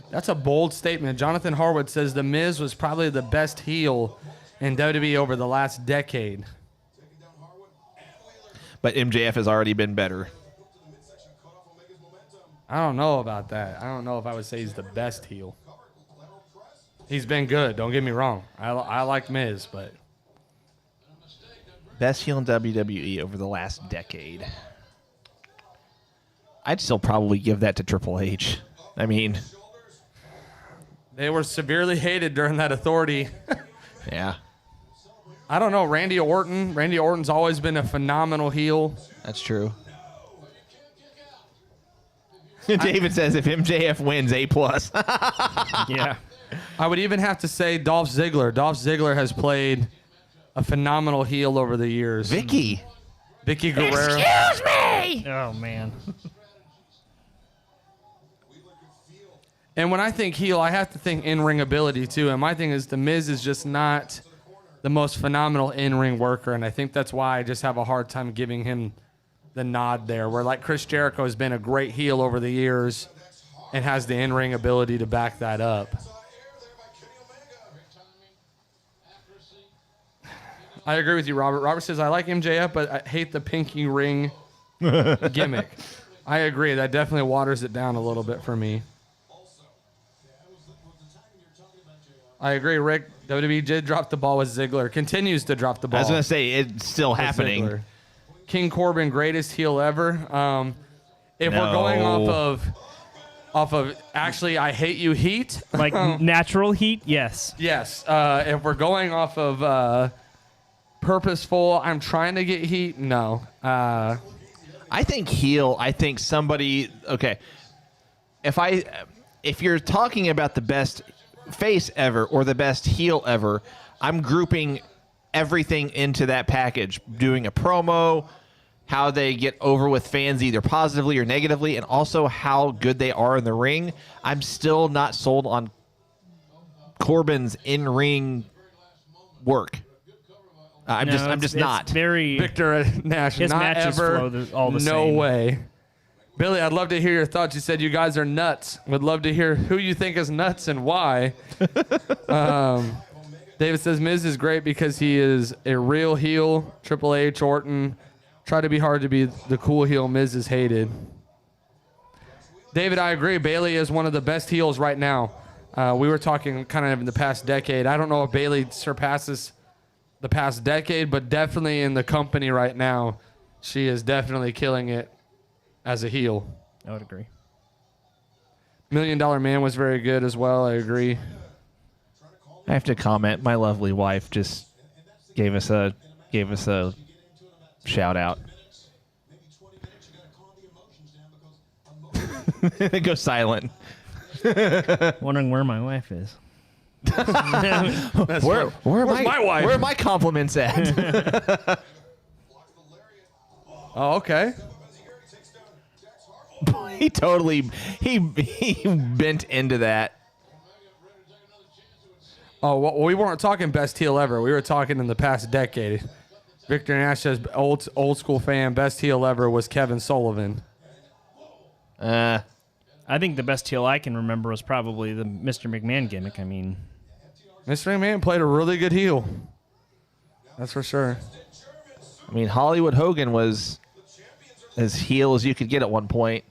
That's a bold statement. Jonathan Harwood says The Miz was probably the best heel in WWE over the last decade. But MJF has already been better. I don't know about that. I don't know if I would say he's the best heel. He's been good. Don't get me wrong. I like Miz, but... Best heel in WWE over the last decade. I'd still probably give that to Triple H. I mean... They were severely hated during that Authority. Yeah. I don't know. Randy Orton. Randy Orton's always been a phenomenal heel. That's true. David says if MJF wins, A+. Yeah. I would even have to say Dolph Ziggler. Dolph Ziggler has played a phenomenal heel over the years. Vickie Guerrero. Excuse me! Oh, man. And when I think heel, I have to think in-ring ability, too. And my thing is The Miz is just not the most phenomenal in-ring worker, and I think that's why I just have a hard time giving him the nod there, where like Chris Jericho has been a great heel over the years and has the in-ring ability to back that up. I agree with you, Robert. Robert says, I like MJF, but I hate the pinky ring gimmick. I agree. That definitely waters it down a little bit for me. I agree, Rick. WWE did drop the ball with Ziggler. Continues to drop the ball. I was going to say, it's still happening. Ziggler. King Corbin, greatest heel ever. If we're going off of actually, I hate you heat. Like natural heat, yes. Yes. If we're going off of purposeful, I'm trying to get heat. No. I think heel. I think somebody. Okay. If you're talking about the best face ever or the best heel ever, I'm grouping everything into that package. Doing a promo, how they get over with fans either positively or negatively, and also how good they are in the ring. I'm still not sold on Corbin's in-ring work. I'm just not. Very Victor Nash. his not matches ever. flow all the no same. way. Billy, I'd love to hear your thoughts. You said you guys are nuts. Would love to hear who you think is nuts and why. David says Miz is great because he is a real heel. Triple H, Orton. Try to be hard to be the cool heel. Miz is hated. David, I agree. Bayley is one of the best heels right now. We were talking kind of in the past decade. I don't know if Bayley surpasses the past decade, but definitely in the company right now, she is definitely killing it as a heel. I would agree. $1 Million Man was very good as well. I agree. I have to comment. My lovely wife just gave us a shout out. Go silent. Wondering where my wife is. Where my wife? Where are my compliments at? Oh, okay. he bent into that. Oh, well, we weren't talking best heel ever. We were talking in the past decade. Victor Nash says old school fan, best heel ever was Kevin Sullivan. I think the best heel I can remember was probably the Mr. McMahon gimmick. I mean, Mr. McMahon played a really good heel. That's for sure. I mean, Hollywood Hogan was as heel as you could get at one point.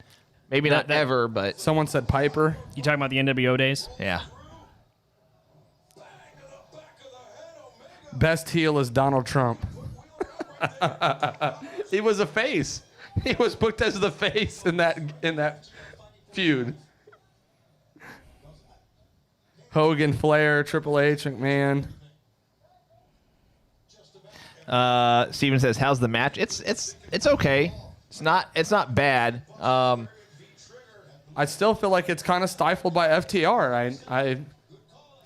Maybe not ever, but Someone said Piper. you talking about the NWO days? yeah. Best heel is Donald Trump. He was a face. He was booked as the face in that feud. Hogan, Flair, Triple H, McMahon. Steven says, "How's the match?" It's okay. It's not bad. I still feel like it's kind of stifled by FTR. I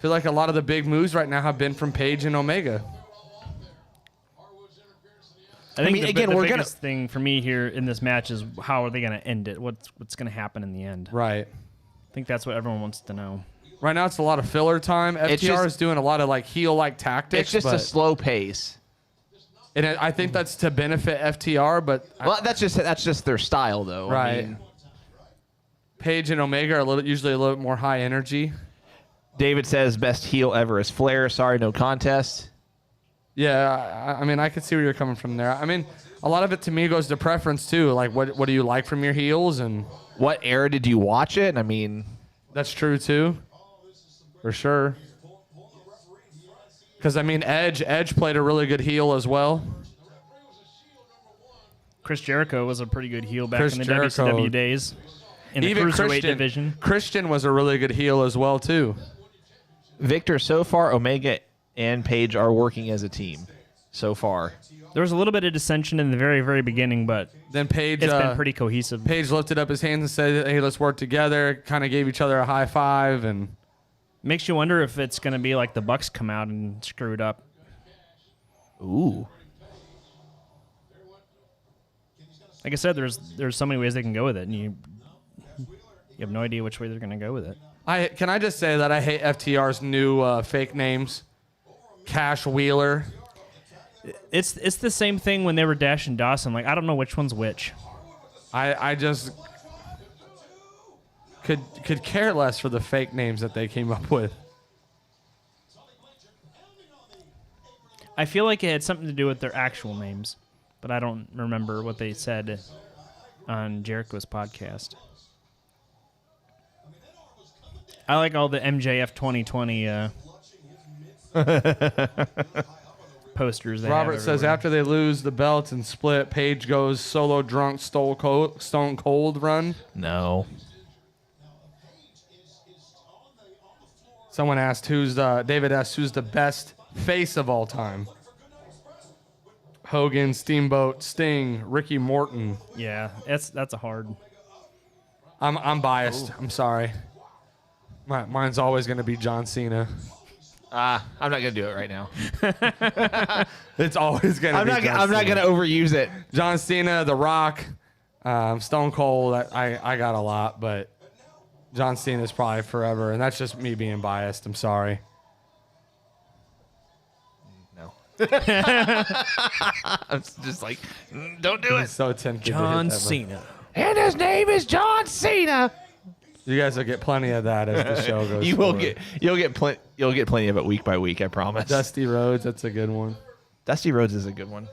feel like a lot of the big moves right now have been from Paige and Omega. I think mean, the we're biggest thing for me here in this match is how are they going to end it? What's going to happen in the end? Right. I think that's what everyone wants to know. Right now it's a lot of filler time. FTR is doing a lot of like heel-like tactics. It's just a slow pace. And I think that's to benefit FTR, but That's just their style, though. right. I mean, Paige and Omega are usually a little bit more high energy. David says best heel ever is Flair. Sorry, no contest. Yeah, I mean, I can see where you're coming from there. I mean, a lot of it to me goes to preference too. Like, what do you like from your heels, and What era did you watch it? I mean, that's true too, for sure. Because I mean, Edge played a really good heel as well. Chris Jericho was a pretty good heel back Chris in the Jericho. WCW days. In the cruiserweight division. Christian was a really good heel as well too. Victor, so far, Omega and Paige are working as a team. So far. There was a little bit of dissension in the very, very beginning, but Then Paige, it's been pretty cohesive. Paige lifted up his hands and said, "Hey, let's work together." Kind of gave each other a high five, and Makes you wonder if it's going to be like the Bucks come out and screwed up. Ooh. Like I said, there's so many ways they can go with it, and you have no idea which way they're going to go with it. Can I just say that I hate FTR's new fake names, Cash Wheeler. It's the same thing when they were Dash and Dawson. Like, I don't know which one's which. I just could care less for the fake names that they came up with. I feel like it had something to do with their actual names, but I don't remember what they said on Jericho's podcast. I like all the MJF 2020 posters. Robert says after they lose the belts and split, Paige goes solo drunk Stone Cold run. No. Someone asked David asked who's the best face of all time. Hogan, Steamboat, Sting, Ricky Morton. Yeah, that's a hard. I'm biased. I'm sorry. Mine's always going to be John Cena. I'm not gonna do it right now. It's always going to be John Cena. I'm not gonna overuse it. John Cena, The Rock, Stone Cold. I got a lot, but John Cena is probably forever, and that's just me being biased. I'm sorry. No. I'm just like, don't do I'm it. so tempted to hit John that Cena. And his name is John Cena. You guys will get plenty of that as the show goes. You'll get plenty of it week by week, I promise. Dusty Rhodes, that's a good one. Dusty Rhodes is a good one.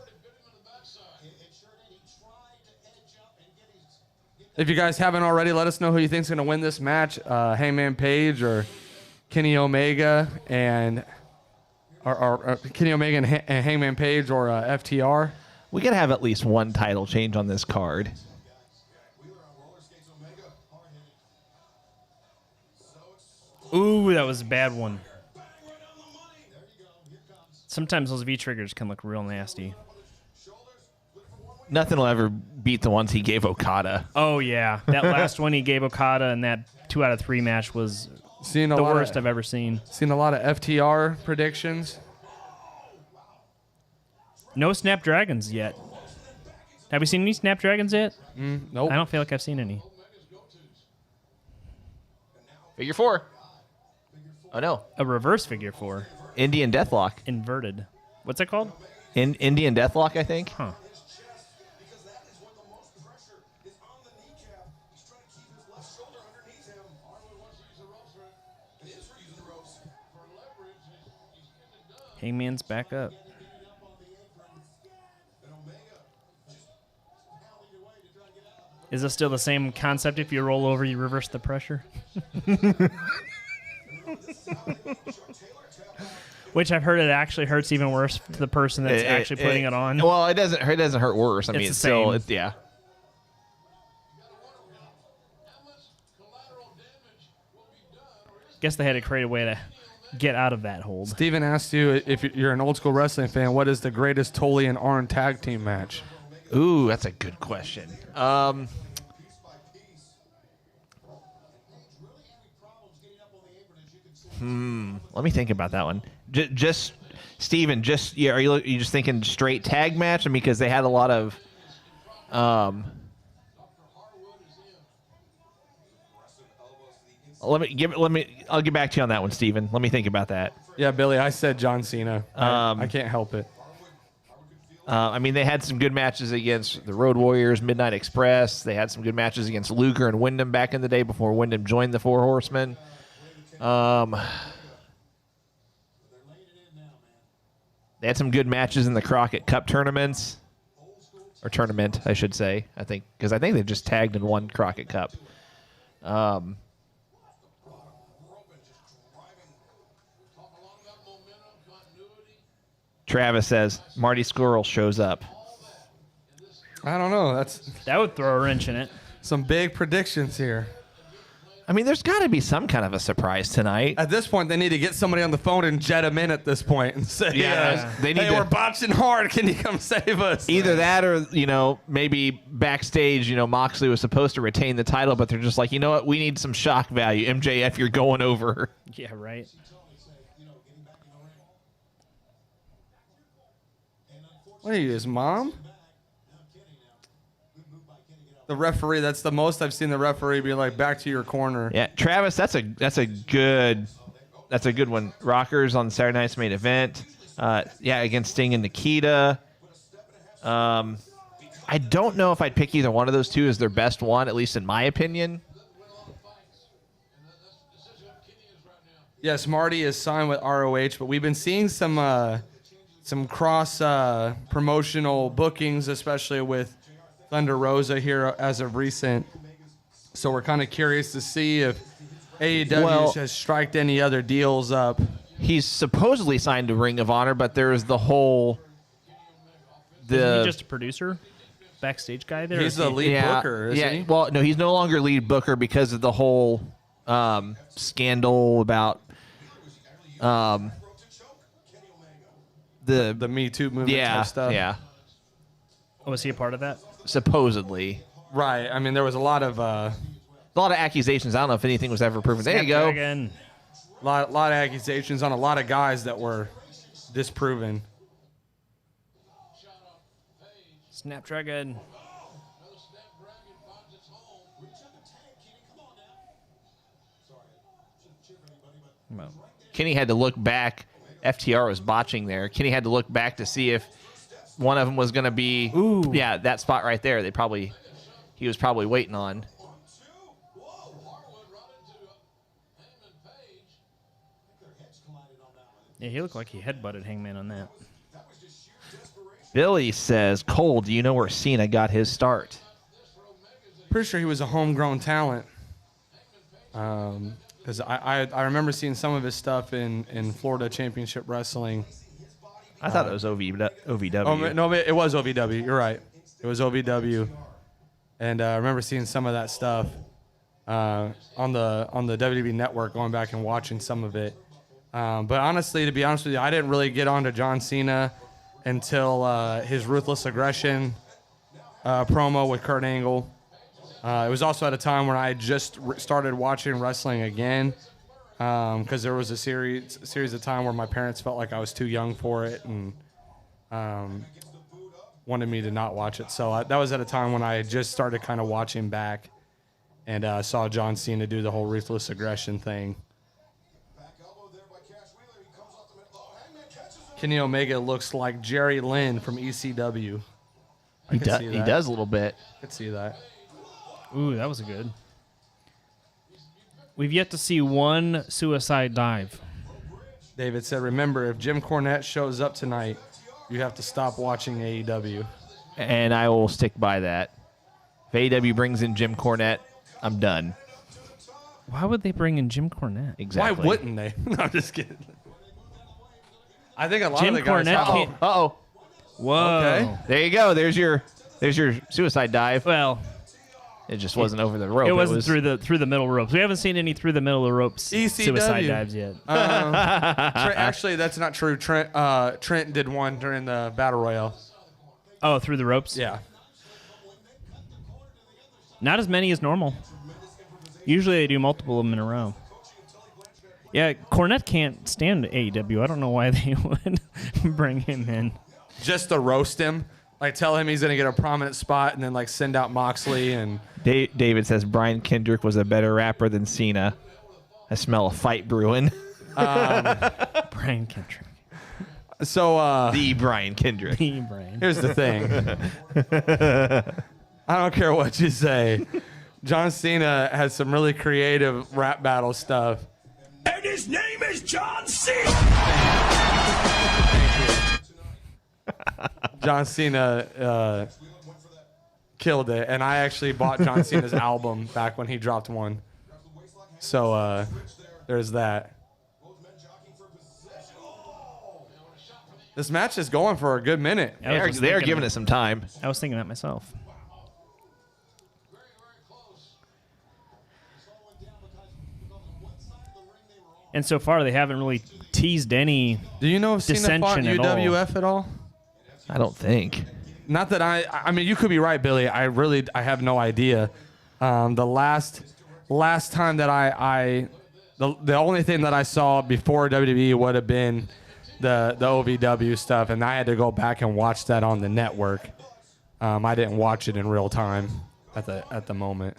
If you guys haven't already, let us know who you think's going to win this match: Hangman Page or Kenny Omega and Kenny Omega and Hangman Page or FTR. We gotta have at least one title change on this card. Ooh, that was a bad one. Sometimes those V-triggers can look real nasty. Nothing will ever beat the ones he gave Okada. Oh, yeah. That last one he gave Okada in that 2 out of 3 match was the worst I've ever seen. Seen a lot of FTR predictions. No Snapdragons yet. Have we seen any Snapdragons yet? Nope. I don't feel like I've seen any. Figure 4. Oh, no. A reverse figure 4. Indian Deathlock. Inverted. What's that called? Indian Deathlock, I think. Huh. Hangman's back up. Is this still the same concept? If you roll over, you reverse the pressure? Which I've heard it actually hurts even worse to the person that's actually putting it on. Well, it doesn't hurt worse. I mean, it's still, yeah. Guess they had to create a way to get out of that hold. Steven asked you if you're an old school wrestling fan, what is the greatest Tully and Arn tag team match? Ooh, that's a good question. Let me think about that one. Just Steven, are you just thinking straight tag match? I mean, because they had a lot of I'll get back to you on that one, Steven. Let me think about that. Yeah, Billy, I said John Cena. I can't help it. I mean, they had some good matches against the Road Warriors, Midnight Express. They had some good matches against Luger and Wyndham back in the day before Wyndham joined the Four Horsemen. They had some good matches in the Crockett Cup tournaments. Or tournament, I should say. I think they just tagged in one Crockett Cup. Travis says Marty Scurll shows up. I don't know. That would throw a wrench in it. Some big predictions here. I mean, there's got to be some kind of a surprise tonight. At this point, they need to get somebody on the phone and jet them in at this point and say, they need we're botching hard. Can you come save us? Either that or, maybe backstage, Moxley was supposed to retain the title, but they're just like, you know what? We need some shock value. MJF, you're going over. Yeah, right. What are you, his mom? The referee, that's the most I've seen the referee be like, back to your corner. Yeah, Travis, that's a good one. Rockers on Saturday night's main event. Against Sting and Nikita. I don't know if I'd pick either one of those two as their best one, at least in my opinion. Yes, Marty is signed with ROH, but we've been seeing some cross promotional bookings, especially with Thunder Rosa here as of recent. So we're kind of curious to see if AEW has striked any other deals up. he's supposedly signed to Ring of Honor, but there's the whole Isn't he just a producer, backstage guy there? He's the lead booker, isn't he? Well, no, he's no longer lead booker because of the whole scandal about the Me Too movement type stuff. Yeah, Oh, was he a part of that? supposedly. Right. I mean, there was a lot of Accusations. I don't know if anything was ever proven. There you go. Snapdragon. lot of accusations on a lot of guys that were disproven. Snapdragon. Well, Kenny had to look back. FTR was botching there. Kenny had to look back to see if one of them was going to be. Ooh. Yeah, that spot right there. He was probably waiting on. yeah, he looked like he headbutted Hangman on that. Billy says, Cole, do you know where Cena got his start? Pretty sure he was a homegrown talent. Because I remember seeing some of his stuff in Florida Championship Wrestling. I thought it was OVW. Oh, no, it was OVW. You're right. It was OVW. And I remember seeing some of that stuff on the WWE Network, going back and watching some of it. But honestly, to be honest with you, I didn't really get onto John Cena until his Ruthless Aggression promo with Kurt Angle. It was also at a time when I just started watching wrestling again, because there was a series of time where my parents felt like I was too young for it and wanted me to not watch it. So that was at a time when I just started kind of watching back and saw John Cena do the whole Ruthless Aggression thing. Kenny Omega looks like Jerry Lynn from ECW. He does a little bit. I could see that. Ooh, that was good. We've yet to see one suicide dive. David said, remember, if Jim Cornette shows up tonight, you have to stop watching AEW. And I will stick by that. If AEW brings in Jim Cornette, I'm done. Why would they bring in Jim Cornette? Exactly. Why wouldn't they? No, I'm just kidding. I think a lot Jim of the guys... Cornette can't... Uh-oh. Whoa. Okay. There you go. There's your suicide dive. Well, It just wasn't over the rope. it wasn't through the middle ropes. We haven't seen any through the middle of the ropes ECW. suicide dives yet. Actually, that's not true. Trent did one during the Battle Royal. Oh, through the ropes? Yeah. Not as many as normal. Usually they do multiple of them in a row. Yeah, Cornette can't stand AEW. I don't know why they would bring him in. Just to roast him. Like, tell him he's going to get a prominent spot and then, like, send out Moxley and... David says Brian Kendrick was a better rapper than Cena. I smell a fight brewing. Brian Kendrick. So, The Brian Kendrick. Brian. here's the thing. I don't care what you say. John Cena has some really creative rap battle stuff. And his name is John Cena. John Cena killed it, and I actually bought John Cena's album back when he dropped one. So there's that. This match is going for a good minute. They are giving it some time. I was thinking that myself. And so far, they haven't really teased any. Do you know if Cena fought in dissension at all. UWF at all? I don't think. Not that I mean, you could be right, Billy. I have no idea. The last time that the only thing that I saw before WWE would have been the OVW stuff, and I had to go back and watch that on the network. I didn't watch it in real time at the moment.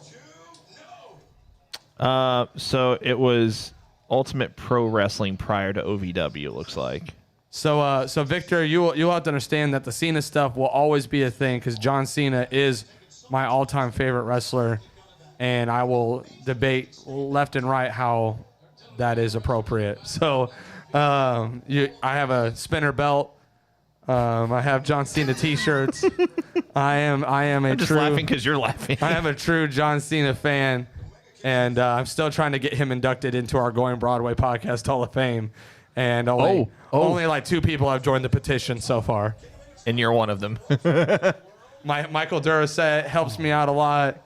So it was Ultimate Pro Wrestling prior to OVW, it looks like. So Victor, you'll have to understand that the Cena stuff will always be a thing because John Cena is my all-time favorite wrestler, and I will debate left and right how that is appropriate. So I have a spinner belt. I have John Cena T-shirts. I am I'm just laughing because you're laughing. I am a true John Cena fan, and I'm still trying to get him inducted into our Going Broadway podcast Hall of Fame. and only like 2 people have joined the petition so far. And you're one of them. Michael Duracet helps me out a lot.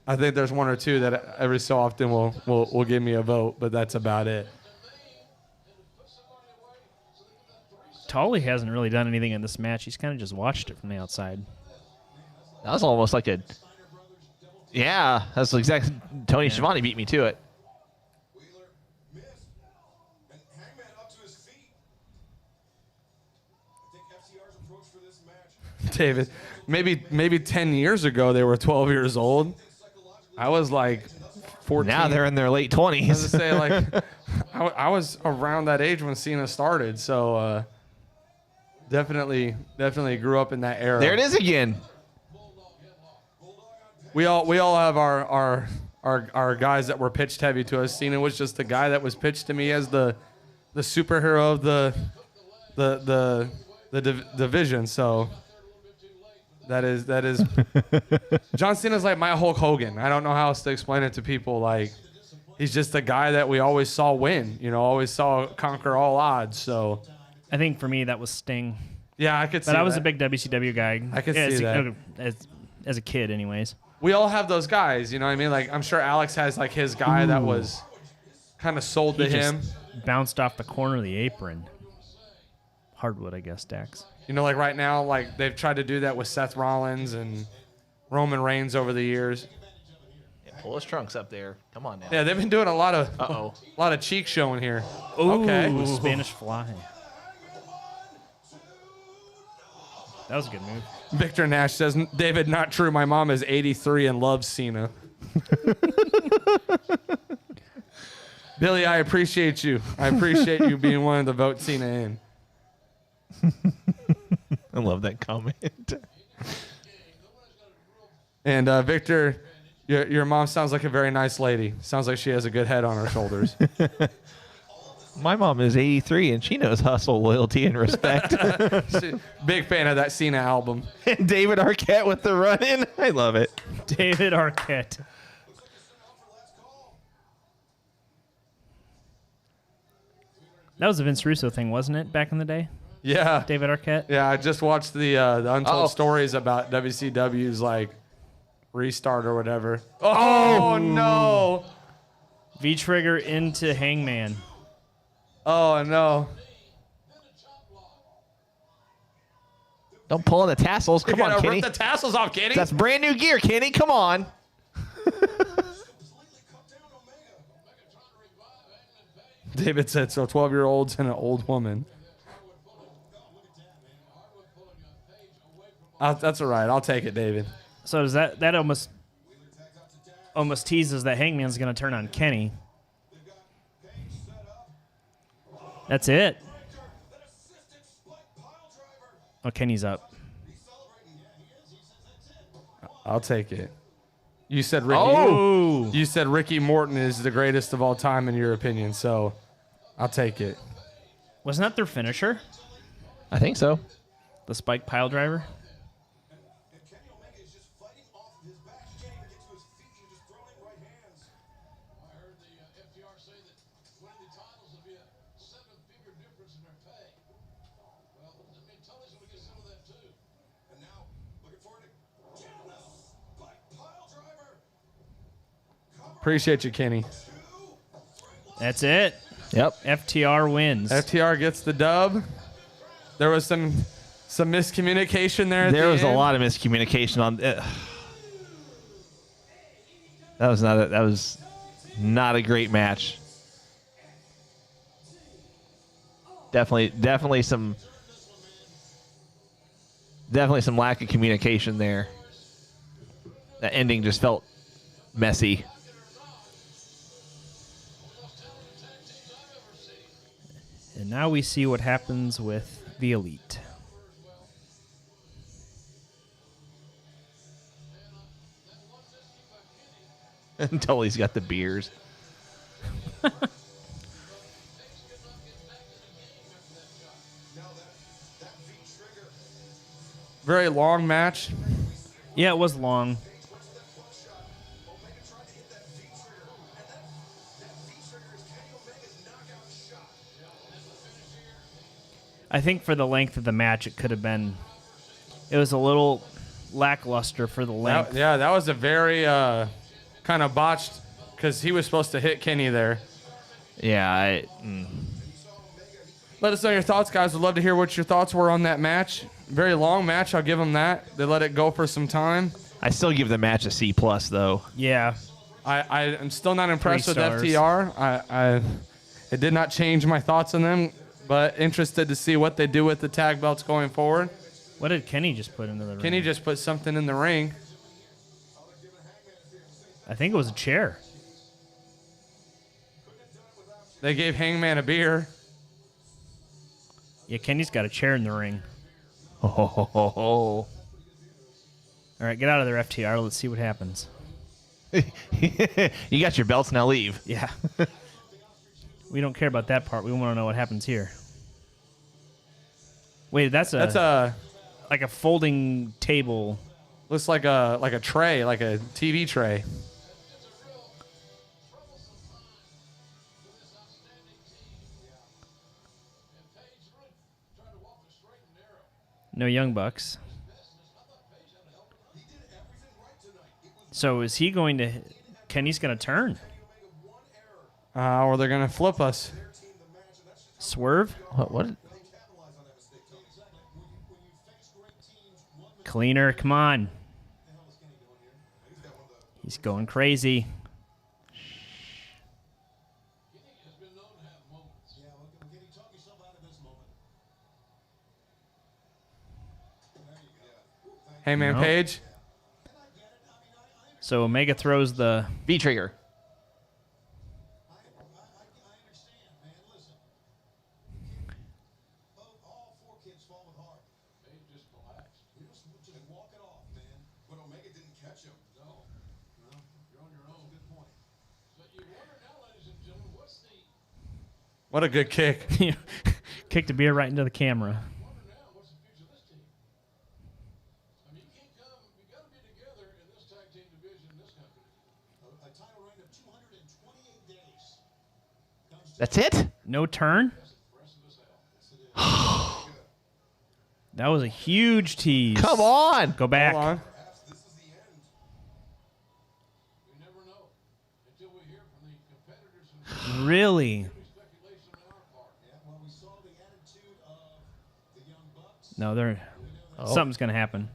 I think there's 1 or 2 that every so often will give me a vote, but that's about it. Tully hasn't really done anything in this match. He's kind of just watched it from the outside. That was almost like a... Yeah, that's exactly... Tony Schiavone beat me to it. Wheeler missed, and Hangman up to his feet. I think FTR's approach for this match. David, maybe 10 years ago they were 12 years old. I was like 14. Now they're in their late 20s. I was to say, like, I was around that age when Cena started, so definitely grew up in that era. There it is again. We all have our guys that were pitched heavy to us. Cena was just the guy that was pitched to me as the superhero of the division. So that is John Cena's like my Hulk Hogan. I don't know how else to explain it to people. Like, he's just the guy that we always saw win. Always saw conquer all odds. So I think for me that was Sting. Yeah, I could see that. But I was that. a big WCW guy. I could see that. As a kid, anyways. We all have those guys, you know what I mean? Like, I'm sure Alex has like his guy that was kind of sold to him. Bounced off the corner of the apron. Hardwood, I guess, Dax. Like right now, like they've tried to do that with Seth Rollins and Roman Reigns over the years. Yeah, pull his trunks up there. Come on now. Yeah, they've been doing a lot of cheek showing here. Ooh, okay. Spanish Fly. That was a good move. Victor Nash says, David, not true. My mom is 83 and loves Cena. Billy, I appreciate you. I appreciate you being one to vote Cena in. I love that comment. And Victor, your mom sounds like a very nice lady. Sounds like she has a good head on her shoulders. My mom is 83, and she knows hustle, loyalty, and respect. Big fan of that Cena album. And David Arquette with the run-in. I love it. David Arquette. That was a Vince Russo thing, wasn't it, back in the day? Yeah. David Arquette? Yeah, I just watched the Untold Stories about WCW's, like, restart or whatever. Oh, no. V-trigger into Hangman. Oh, no. Don't pull on the tassels. Come on, Kenny. Rip the tassels off, Kenny. That's brand new gear, Kenny. Come on. David said, so 12-year-olds and an old woman. That's all right. I'll take it, David. So does that almost teases that Hangman's going to turn on Kenny. That's it. Oh, Kenny's up. I'll take it. You said Ricky. Oh. You said Ricky Morton is the greatest of all time in your opinion, so I'll take it. Wasn't that their finisher? I think so. The spike pile driver? Appreciate you, Kenny. That's it. Yep. FTR wins. FTR gets the dub. There was some miscommunication there. There was a lot of miscommunication on. That was not a great match. Definitely some lack of communication there. That ending just felt messy. And now we see what happens with the Elite. Until he's got the beers. Very long match. Yeah, it was long. I think for the length of the match, it could have been. It was a little lackluster for the length. That was a very kind of botched because he was supposed to hit Kenny there. Yeah. Let us know your thoughts, guys. We'd love to hear what your thoughts were on that match. Very long match. I'll give them that. They let it go for some time. I still give the match a C+, though. Yeah. I am still not impressed with 3 stars. FTR. It did not change my thoughts on them, but interested to see what they do with the tag belts going forward. What did Kenny just put into the ring? Kenny just put something in the ring. I think it was a chair. They gave Hangman a beer. Yeah, Kenny's got a chair in the ring. Oh. All right, get out of there, FTR. Let's see what happens. You got your belts, now leave. Yeah. We don't care about that part. We want to know what happens here. Wait, that's a like a folding table. Looks like a tray, like a TV tray. No Young Bucks. So is he going to? Kenny's going to turn. Or they're gonna flip us. Swerve. What? Cleaner, come on. He's going crazy. Hangman Nope. Page. So Omega throws the V-trigger. What a good kick. kicked a beer right into the camera. That's it? No turn? That was a huge tease. Come on. Go back. Hold on. Really? No, they're something's gonna happen.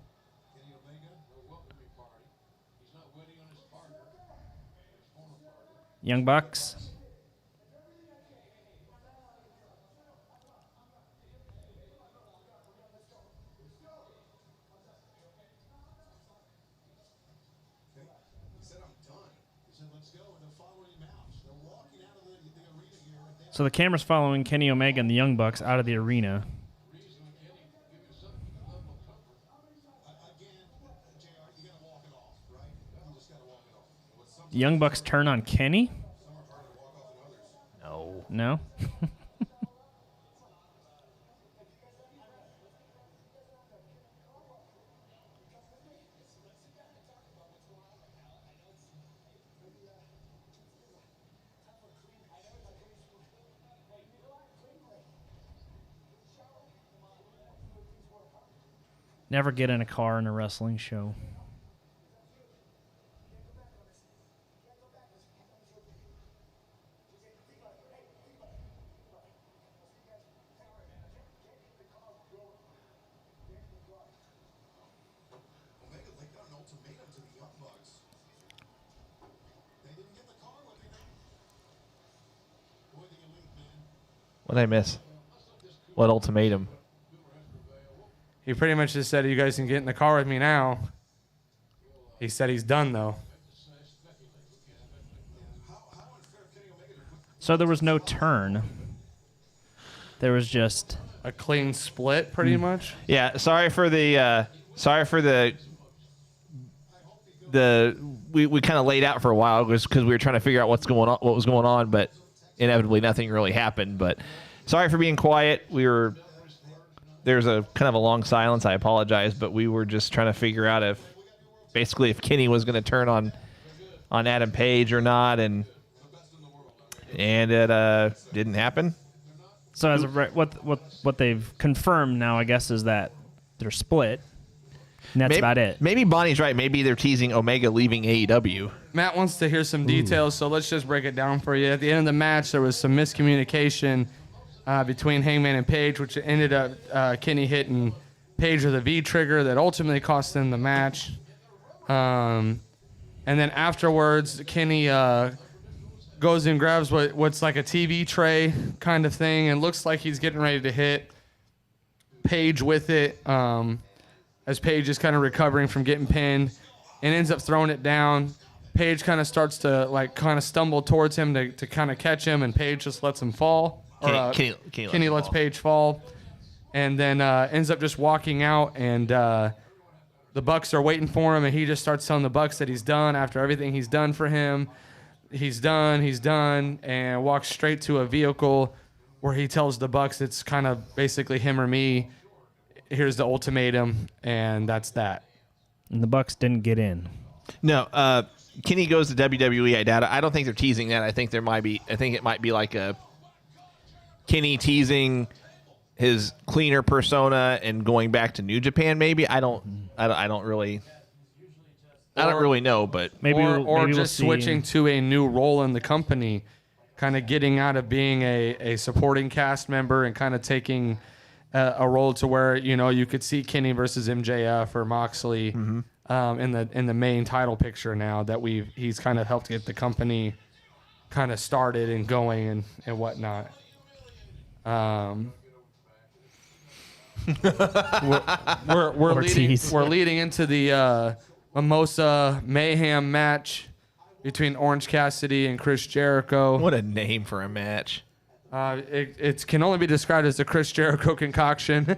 Young Bucks. So the camera's following Kenny Omega and the Young Bucks out of the arena. The Young Bucks turn on Kenny? No. No? Never get in a car in a wrestling show. What did I miss? What ultimatum? He pretty much just said, you guys can get in the car with me now. He said he's done, though. So there was no turn. There was just A clean split, pretty much. Yeah, sorry for the we kind of laid out for a while because we were trying to figure out what was going on, but inevitably nothing really happened. But sorry for being quiet. There's a kind of a long silence. I apologize, but we were just trying to figure out if Kenny was going to turn on Adam Page or not, and it didn't happen. So as of what they've confirmed now, I guess, is that they're split. And that's about it. Maybe Bonnie's right. Maybe they're teasing Omega leaving AEW. Matt wants to hear some details, so let's just break it down for you. At the end of the match, there was some miscommunication between Hangman and Page, which ended up Kenny hitting Page with a V-trigger that ultimately cost him the match. And then afterwards, Kenny goes and grabs what's like a TV tray kind of thing and looks like he's getting ready to hit Page with it. As Page is kind of recovering from getting pinned and ends up throwing it down. Page kind of starts to kind of stumble towards him to kind of catch him, and Page just lets him fall. Kenny lets Page fall, and then ends up just walking out, and the Bucks are waiting for him, and he just starts telling the Bucks that he's done after everything he's done for him. He's done, and walks straight to a vehicle where he tells the Bucks it's kind of basically him or me. Here's the ultimatum, and that's that. And the Bucks didn't get in. No, Kenny goes to WWE. I doubt it. I don't think they're teasing that. I think it might be like a Kenny teasing his cleaner persona and going back to New Japan. Maybe I don't really know, but maybe we'll just switching to a new role in the company, kind of getting out of being a supporting cast member and kind of taking a role to where you could see Kenny versus MJF or Moxley in the main title picture now that he's kind of helped get the company kind of started and going and whatnot. We're leading into the Mimosa Mayhem match between Orange Cassidy and Chris Jericho. What a name for a match. It can only be described as a Chris Jericho concoction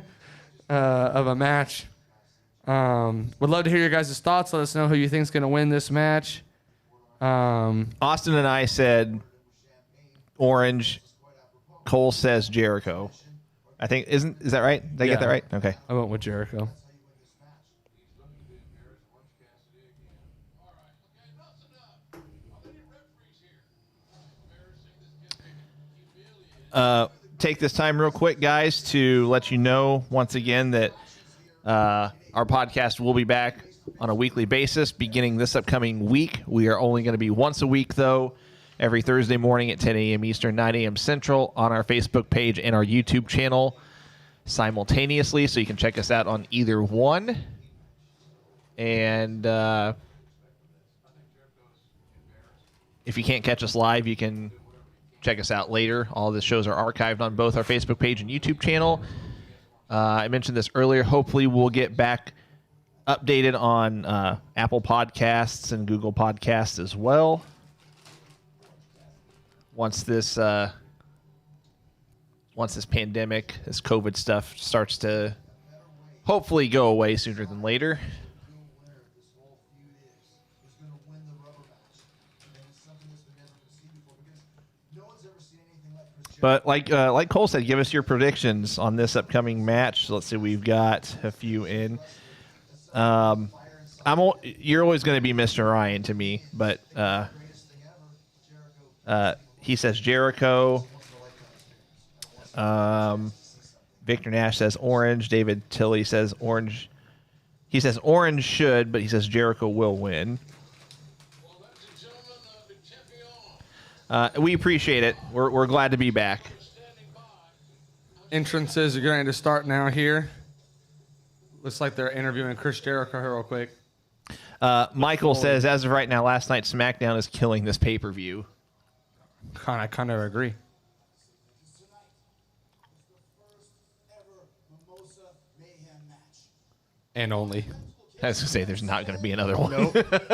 of a match. Would love to hear your guys' thoughts. Let us know who you think is going to win this match. Austin and I said Orange. Cole says Jericho. I think is that right? Did I get that right? Okay. I went with Jericho. Take this time real quick, guys, to let you know once again that our podcast will be back on a weekly basis beginning this upcoming week. We are only going to be once a week, though, every Thursday morning at 10 a.m. Eastern, 9 a.m. Central on our Facebook page and our YouTube channel simultaneously, so you can check us out on either one. And if you can't catch us live, you can check us out later. All the shows are archived on both our Facebook page and YouTube channel. I mentioned this earlier. Hopefully, we'll get back updated on Apple Podcasts and Google Podcasts as well. Once this pandemic, this COVID stuff starts to hopefully go away sooner than later. But like Cole said, give us your predictions on this upcoming match. So let's see, we've got a few in. You're always going to be Mr. Ryan to me, but he says Jericho. Victor Nash says Orange. David Tilley says Orange. He says Orange should, but he says Jericho will win. We appreciate it. We're glad to be back. Entrances are going to start now here. Looks like they're interviewing Chris Jericho here real quick. Michael says, as of right now, last night's SmackDown is killing this pay-per-view. I kind of agree. And only. I was going to say, there's not going to be another one. Nope. And after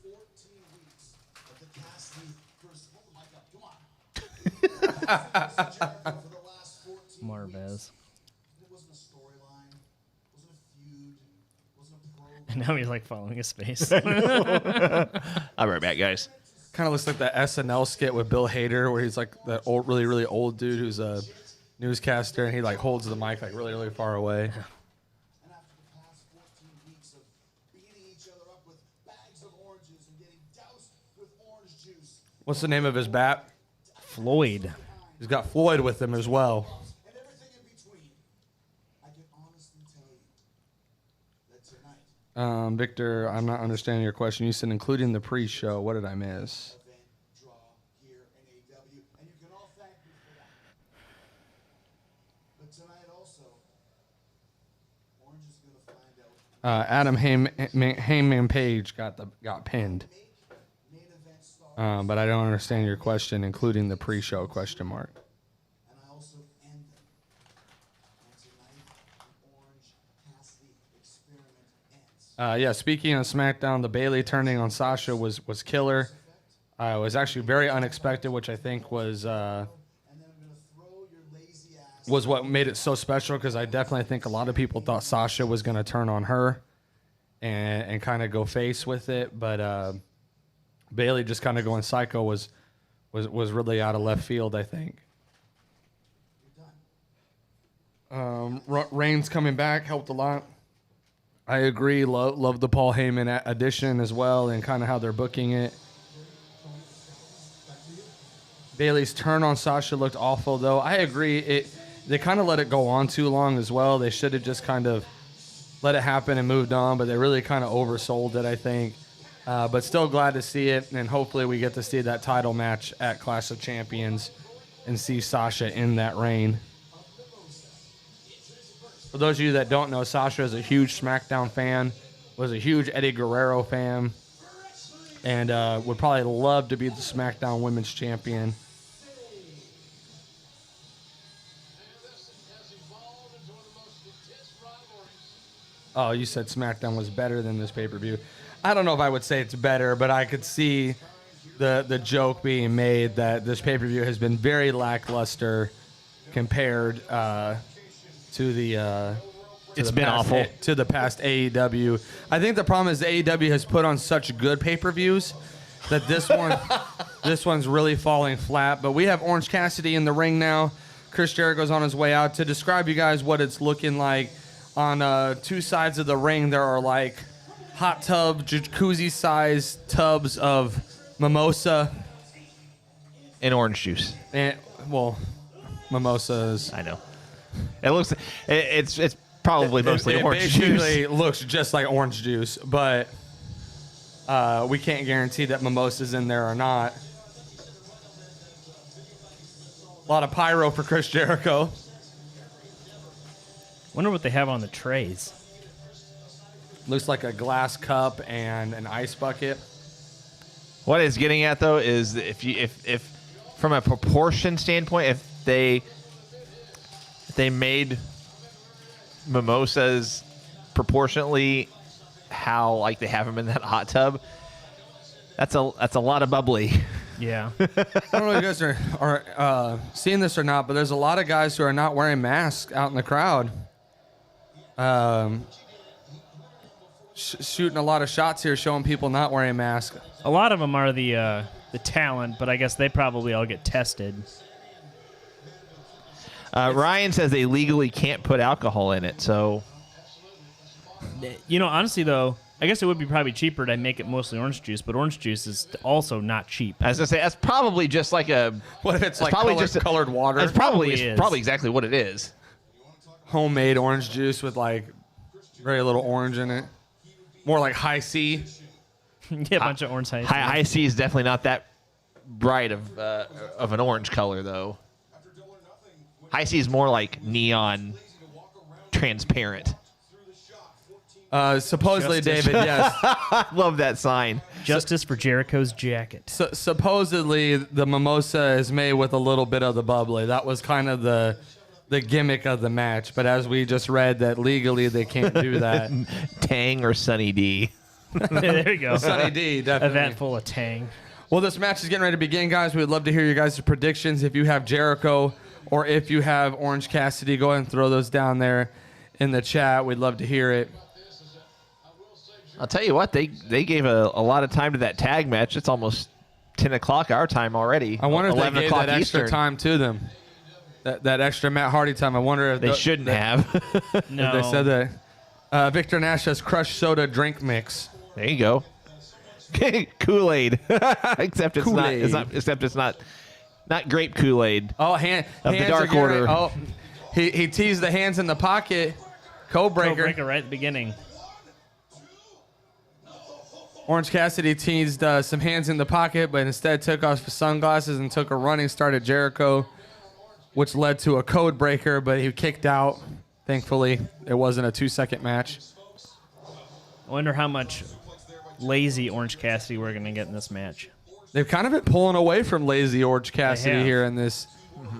14 weeks of the Cassidy versus Marvez. it wasn't a storyline, wasn't a feud, wasn't a program. And now he's like following his face. I'll be right back, guys. Kind of looks like the SNL skit with Bill Hader, where he's like the old, really, really old dude who's a newscaster, and he like holds the mic like really, really far away. And after the past 14 weeks of beating each other up with bags of oranges and getting doused with orange juice, What's the name of his bat? Floyd. He's got Floyd with him as well. and everything in between. I can honestly tell you that tonight, Victor, I'm not understanding your question. You said including the pre-show. What did I miss? event, draw, here in AEW, and you can all thank me for that. But tonight also, Orange is going to find out Adam Heyman Page got pinned. main event star, But I don't understand your question, including the pre-show question mark. and I also end them. And tonight, the Orange Cassidy experiment ends. Yeah, speaking of SmackDown, the Bayley turning on Sasha was killer. It was actually very unexpected, which I think was And then I'm going to throw your lazy ass. was what made it so special, because I definitely think a lot of people thought Sasha was going to turn on her and kind of go face with it, but Bayley just kind of going psycho was really out of left field, I think. Reigns coming back helped a lot. I agree. Love the Paul Heyman addition as well, and kind of how they're booking it. Bayley's turn on Sasha looked awful, though. I agree. They kind of let it go on too long as well. They should have just kind of let it happen and moved on, but they really kind of oversold it, I think. But still glad to see it, and hopefully we get to see that title match at Clash of Champions and see Sasha in that reign. For those of you that don't know, Sasha is a huge SmackDown fan, was a huge Eddie Guerrero fan, and would probably love to be the SmackDown Women's Champion. Oh, you said SmackDown was better than this pay-per-view. I don't know if I would say it's better, but I could see the joke being made that this pay-per-view has been very lackluster compared to the It's been awful. to the past AEW. I think the problem is the AEW has put on such good pay-per-views that this one's really falling flat. But we have Orange Cassidy in the ring now. Chris Jericho's on his way out. To describe you guys what it's looking like, on two sides of the ring there are like hot tub, jacuzzi-sized tubs of mimosa And orange juice. and mimosas. I know. It looks. It's probably mostly it orange basically juice. looks just like orange juice, but we can't guarantee that mimosa's in there or not. A lot of pyro for Chris Jericho. Wonder what they have on the trays. Looks like a glass cup and an ice bucket. What it's getting at though is if from a proportion standpoint, if they made mimosas proportionately how like they have them in that hot tub, that's a lot of bubbly. Yeah. I don't know if you guys are seeing this or not, but there's a lot of guys who are not wearing masks out in the crowd. Shooting a lot of shots here, showing people not wearing masks. A lot of them are the talent, but I guess they probably all get tested. Ryan says they legally can't put alcohol in it, so You know, honestly, though, I guess it would be probably cheaper to make it mostly orange juice, but orange juice is also not cheap. I was gonna say that's probably just like a. What if it's like probably colored water? It's Probably is. probably exactly what it is. Homemade orange juice with like very little orange in it. More like high C. Yeah, a bunch of orange ice. High C is definitely not that bright of an orange color though. High C is more like neon, transparent. Supposedly, Justice. David, yes. I love that sign. Justice for Jericho's jacket. Supposedly, the mimosa is made with a little bit of the bubbly. That was kind of the gimmick of the match. But as we just read, that legally they can't do that. Tang or Sunny D. There you go. Sunny D, A definitely. vat full of Tang. Well, this match is getting ready to begin, guys. We'd love to hear your guys' predictions. If you have Jericho or if you have Orange Cassidy, go ahead and throw those down there in the chat. We'd love to hear it. I'll tell you what, they gave a lot of time to that tag match. It's almost 10 o'clock our time already. I wonder if they 11 gave o'clock that Eastern. extra time to them. That extra Matt Hardy time. I wonder if They shouldn't have. No. They said that. Victor Nash has crushed soda drink mix. There you go. Kool-Aid. Except it's Kool-Aid. not. Except it's not Not grape Kool-Aid. Oh, of hands the Dark are Order. Oh, he teased the hands in the pocket. Code breaker. Right at the beginning. Orange Cassidy teased some hands in the pocket, but instead took off his sunglasses and took a running start at Jericho, which led to a code breaker, but he kicked out. Thankfully, it wasn't a 2-second match. I wonder how much lazy Orange Cassidy we're going to get in this match. They've kind of been pulling away from lazy Orange Cassidy here in this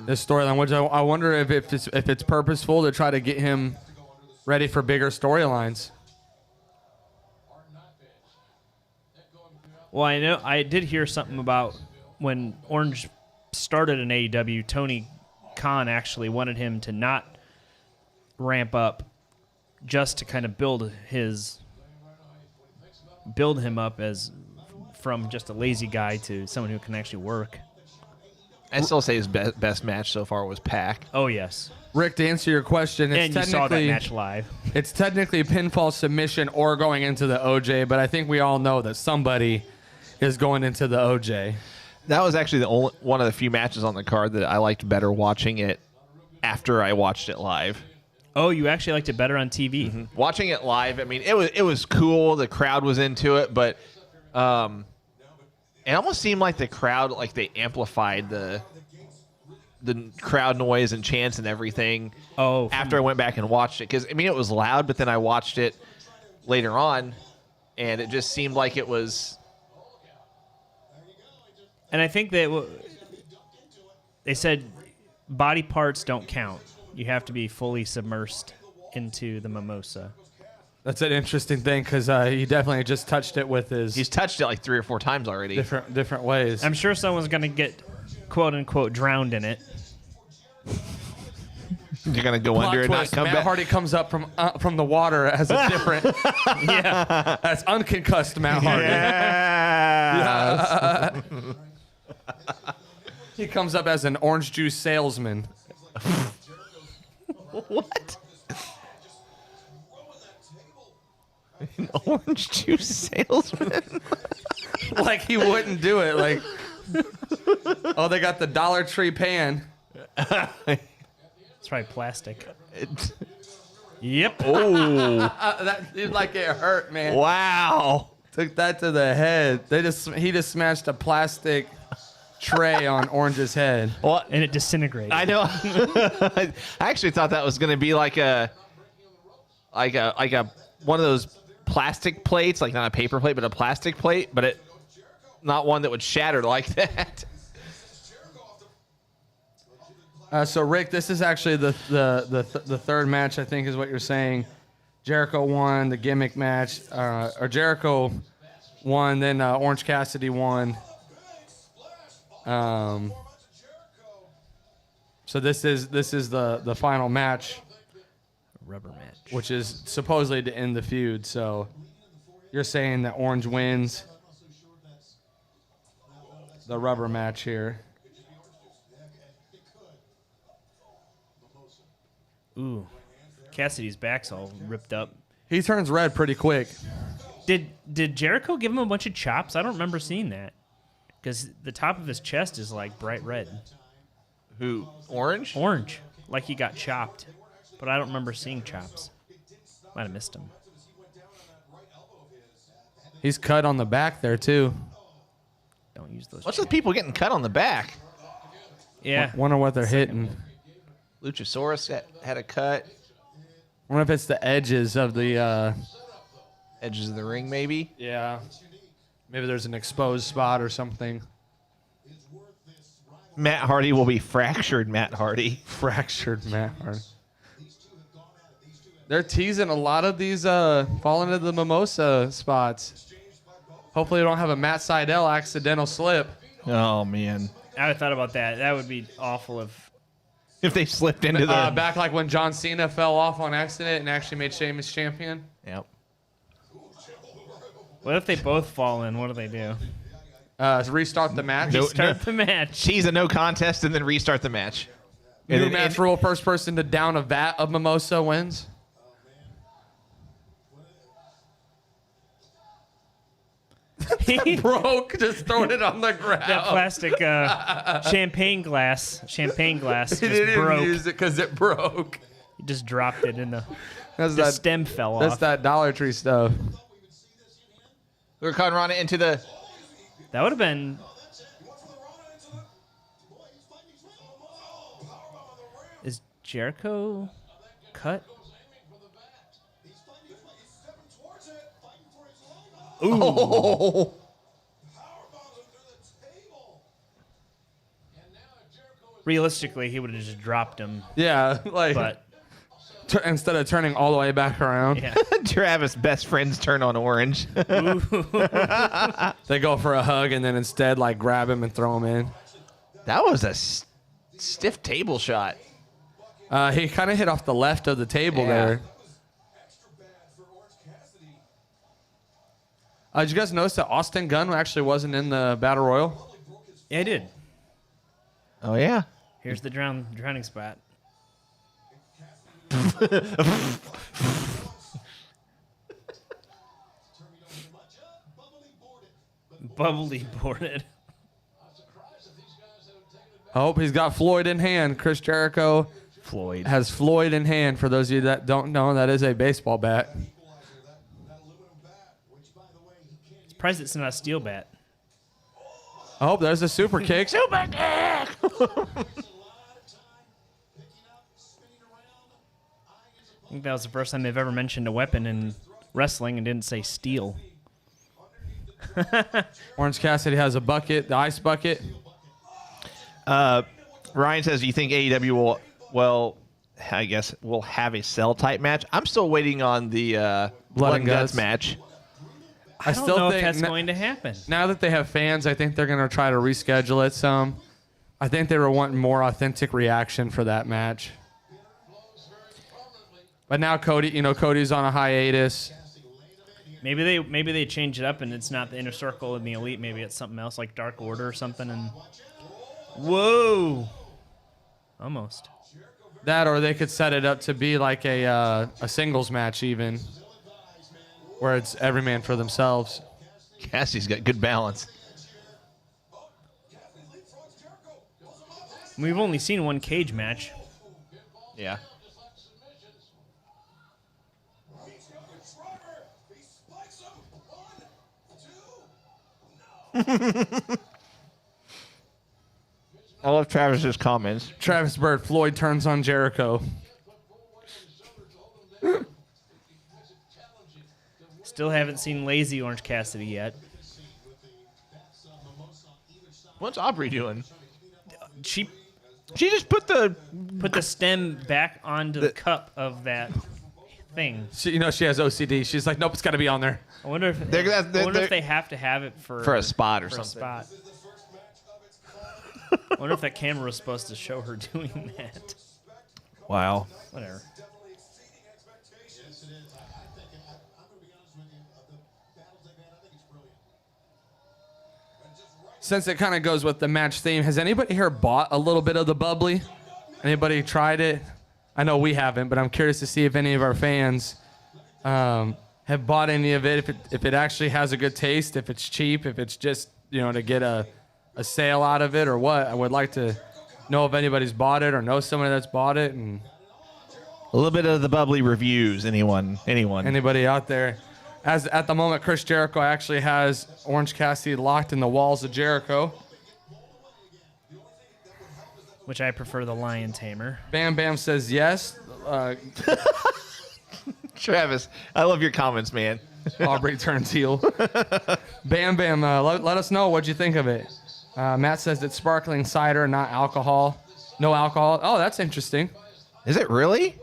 storyline, which I wonder if it's purposeful to try to get him ready for bigger storylines. Well, I know I did hear something about when Orange started in AEW, Tony Khan actually wanted him to not ramp up, just to kind of build him up as from just a lazy guy to someone who can actually work. I still say his best match so far was Pac. Oh yes, Rick, to answer your question, and you saw that match live. It's technically pinfall submission or going into the OJ, but I think we all know that somebody is going into the OJ. That was actually one of the few matches on the card that I liked better watching it after I watched it live. Oh, you actually liked it better on TV? Mm-hmm. Watching it live, I mean, it was cool. The crowd was into it, but it almost seemed like the crowd, like they amplified the crowd noise and chants and everything. Oh, after I went back and watched it, because I mean, it was loud, but then I watched it later on, and it just seemed like it was. And I think that they said body parts don't count. You have to be fully submersed into the mimosa. That's an interesting thing because he definitely just touched it with his. He's touched it like 3 or 4 times already. Different ways. I'm sure someone's going to get quote unquote drowned in it. You're gonna go under and not come Matt back. Hardy comes up from the water as a different. That's unconcussed Matt Hardy. Yeah. He comes up as an orange juice salesman. What? An orange juice salesman? Like he wouldn't do it. Like, oh, they got the Dollar Tree pan. It's probably plastic. Yep. Oh. That did like it hurt, man. Wow. Took that to the head. He just smashed a plastic tray on Orange's head. Well, and it disintegrated. I know. I actually thought that was going to be like a one of those plastic plates, like not a paper plate, but a plastic plate, but it not one that would shatter like that. So Rick, this is actually the third match, I think, is what you're saying. Jericho won the gimmick match, or Jericho won, then Orange Cassidy won. So this is the final match, Rubber match, which is supposedly to end the feud. So you're saying that Orange wins the rubber match here. Ooh, Cassidy's back's all ripped up. He turns red pretty quick. Did Jericho give him a bunch of chops? I don't remember seeing that. Because the top of his chest is like bright red. Who? Orange? Orange. Like he got chopped. But I don't remember seeing chops. Might have missed him. He's cut on the back there, too. Don't use those. What's with people getting cut on the back? Yeah. Wonder what they're hitting. Luchasaurus had a cut. Wonder if it's the edges of the... edges of the ring, maybe? Yeah. Maybe there's an exposed spot or something. Matt Hardy will be fractured Matt Hardy. Fractured Matt Hardy. They're teasing a lot of these falling into the mimosa spots. Hopefully, we don't have a Matt Sydal accidental slip. Oh, man. I thought about that. That would be awful if they slipped into the... Back like when John Cena fell off on accident and actually made Sheamus champion. Yep. What if they both fall in? What do they do? Restart the match. Restart the match. Tease a no contest and then restart the match. New match rule, first person to down a vat of mimosa wins. broke, just throwing it on the ground. That plastic champagne glass He just didn't broke. use it because it broke. He just dropped it in the That's stem fell off. That's that Dollar Tree stuff. Hurricane Rana into the. That would have been. Is Jericho cut? Ooh. Oh. Realistically, he would have just dropped him. Yeah, like But instead of turning all the way back around, yeah. Travis' best friend's turn on Orange. they go for a hug and then instead like grab him and throw him in. That was a stiff table shot. He kind of hit off the left of the table there. Did you guys notice that Austin Gunn actually wasn't in the Battle Royal? Yeah, I did. Oh, yeah. Here's the drowning spot. Bubbly boarded. I hope he's got Floyd in hand. Chris Jericho Floyd has Floyd in hand. For those of you that don't know, that is a baseball bat. Surprised it's not a steel bat. I hope there's a super kick. Super kick! I think that was the first time they've ever mentioned a weapon in wrestling and didn't say steel. Orange Cassidy has a bucket, the ice bucket. Ryan says, "You think AEW will? Well, I guess we'll have a cell type match. I'm still waiting on the blood and guts match. I don't know if that's going to happen. Now that they have fans, I think they're going to try to reschedule it some. I think they were wanting more authentic reaction for that match. But now Cody's on a hiatus. Maybe they change it up and it's not the Inner Circle and the Elite. Maybe it's something else like Dark Order or something. And whoa, almost that, or they could set it up to be like a singles match even, where it's every man for themselves. Cassie's got good balance. We've only seen one cage match. Yeah. I love Travis's comments. Travis Bird, Floyd turns on Jericho. Still haven't seen lazy Orange Cassidy yet. What's Aubrey doing? She just put the stem back onto the cup of that thing. She has OCD. She's like, nope, it's got to be on there. I wonder if if they have to have it for a spot or something. I wonder if that camera was supposed to show her doing that. Wow. Whatever. Since it kind of goes with the match theme, has anybody here bought a little bit of the bubbly? Anybody tried it? I know we haven't, but I'm curious to see if any of our fans have bought any of it. If it actually has a good taste, if it's cheap, if it's just to get a sale out of it or what. I would like to know if anybody's bought it or know somebody that's bought it. And a little bit of the bubbly reviews. Anyone? Anybody out there? As at the moment, Chris Jericho actually has Orange Cassidy locked in the walls of Jericho. Which I prefer the Lion Tamer. Bam Bam says yes. Travis, I love your comments, man. Aubrey turns heel. Bam Bam, let us know what you think of it. Matt says it's sparkling cider, not alcohol. No alcohol. Oh, that's interesting. Is it really?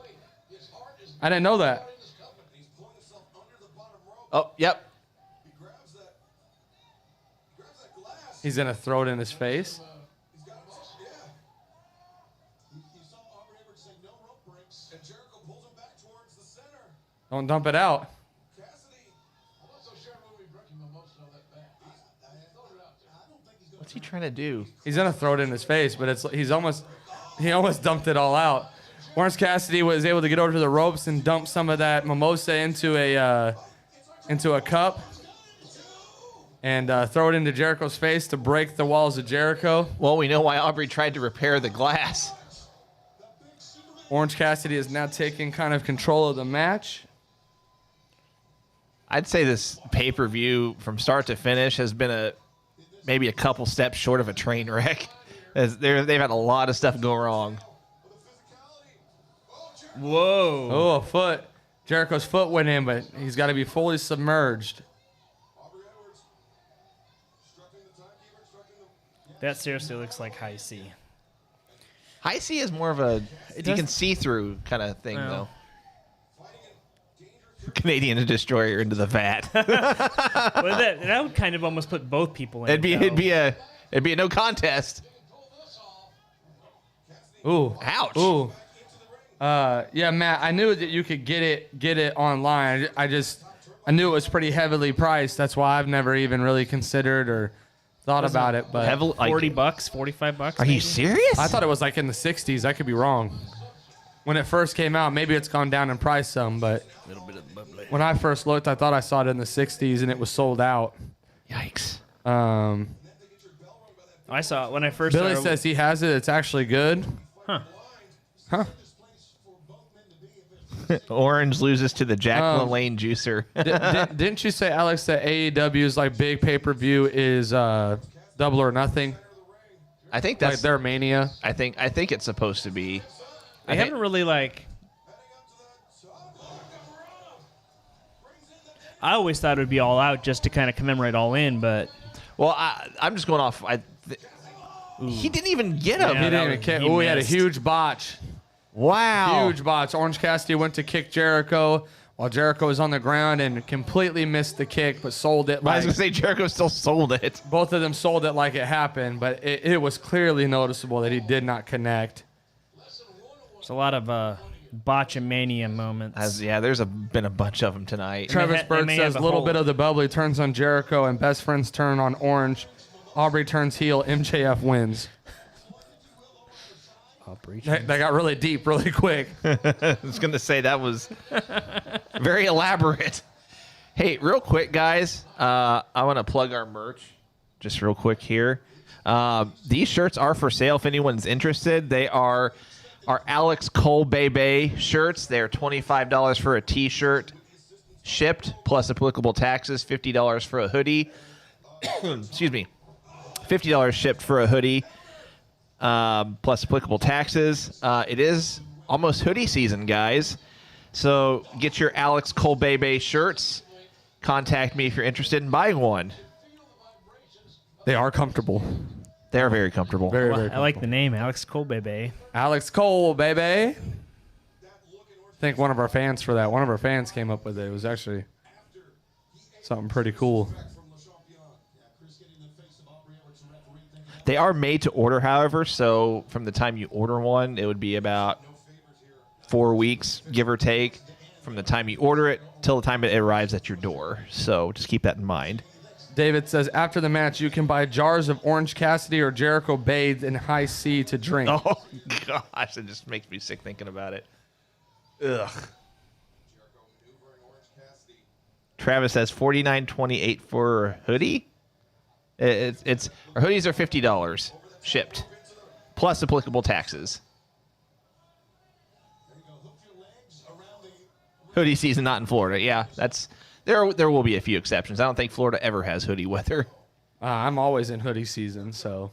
I didn't know that. Oh, yep. He's going to throw it in his face. Don't dump it out. What's he trying to do? He's going to throw it in his face, but he almost dumped it all out. Orange Cassidy was able to get over to the ropes and dump some of that mimosa into a cup. and throw it into Jericho's face to break the walls of Jericho. Well, we know why Aubrey tried to repair the glass. Orange Cassidy is now taking kind of control of the match. I'd say this pay-per-view from start to finish has been maybe a couple steps short of a train wreck. They've had a lot of stuff go wrong. Whoa. Oh, a foot. Jericho's foot went in, but he's got to be fully submerged. That seriously looks like high C. High C is more of a you can see through kind of thing, though. Canadian destroyer into the vat. Well, that would kind of almost put both people in. It'd be a no contest. Ooh, ouch. Ooh. Yeah, Matt, I knew that you could get it online. I knew it was pretty heavily priced. That's why I've never even really considered or thought about it. But $40, $45. Are you serious? I thought it was like in the 60s. I could be wrong. When it first came out, maybe it's gone down in price some, but when I first looked, I thought I saw it in the 60s and it was sold out. Yikes. I saw it when I first Billy started. says he has it. It's actually good. Huh. Orange loses to the Jack LaLanne juicer. Didn't you say, Alex, that AEW's like big pay-per-view is Double or Nothing? I think that's like their Mania. I think it's supposed to be. They haven't really like. I always thought it would be All Out just to kind of commemorate All In, but Well, I'm just going off. He didn't even get him. Yeah, He didn't even kick. he Oh, he had a missed. huge botch. Wow. Huge botch. Orange Cassidy went to kick Jericho while Jericho was on the ground and completely missed the kick, but sold it. I was Like, going to say Jericho still sold it. both of them sold it like it happened, but it was clearly noticeable that he did not connect. there's a lot of botchamania moments. There's been a bunch of them tonight. Travis they Bird may says have a a little whole- bit of the bubbly turns on Jericho and best friends turn on Orange. Aubrey turns heel. MJF wins. They got really deep really quick. I was going to say that was very elaborate. Hey, real quick, guys. I want to plug our merch just real quick here. These shirts are for sale if anyone's interested. They are our Alex Cole Bebe shirts. They're $25 for a T-shirt shipped plus applicable taxes, $50 for a hoodie. Excuse me. $50 shipped for a hoodie. Plus applicable taxes. It is almost hoodie season, guys. So get your Alex Cole Bebe shirts. Contact me if you're interested in buying one. They are comfortable. They're very comfortable. Very, Well, very I like the name, Alex Cole, baby. Alex Cole, baby. I think one of our fans for that. One of our fans came up with it. It was actually something pretty cool. They are made to order, however, so from the time you order one, it would be about 4 weeks, give or take, from the time you order it till the time it arrives at your door. So just keep that in mind. David says, after the match, you can buy jars of Orange Cassidy or Jericho bathed in high C to drink. Oh, gosh, it just makes me sick thinking about it. Ugh. Travis says $49.28 for a hoodie. It's our hoodies are $50 shipped, plus applicable taxes. Hoodie season not in Florida. Yeah, there will be a few exceptions. I don't think Florida ever has hoodie weather. I'm always in hoodie season, so.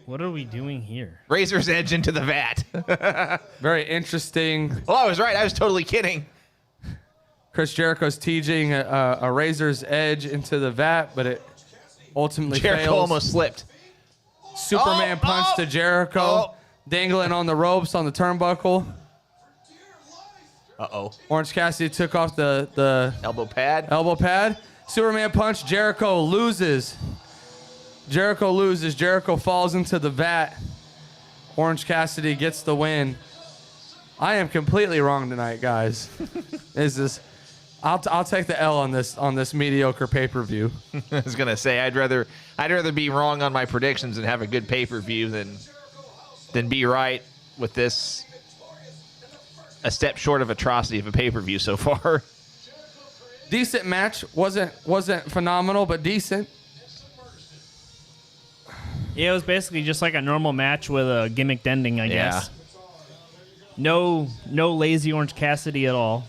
What are we doing here? Razor's Edge into the vat. Very interesting. Oh, I was right. I was totally kidding. Chris Jericho's teaching a Razor's Edge into the vat, but it ultimately Jericho fails. almost slipped. Superman punch to Jericho, dangling on the ropes on the turnbuckle. Uh-oh. Orange Cassidy took off the Elbow pad. elbow pad. Superman punch. Jericho loses. Jericho falls into the vat. Orange Cassidy gets the win. I am completely wrong tonight, guys. I'll take the L on this mediocre pay-per-view. I was gonna say I'd rather be wrong on my predictions and have a good pay-per-view than be right with this a step short of atrocity of a pay-per-view so far. Decent match. Wasn't phenomenal, but decent. Yeah, it was basically just like a normal match with a gimmicked ending, I guess. No lazy Orange Cassidy at all.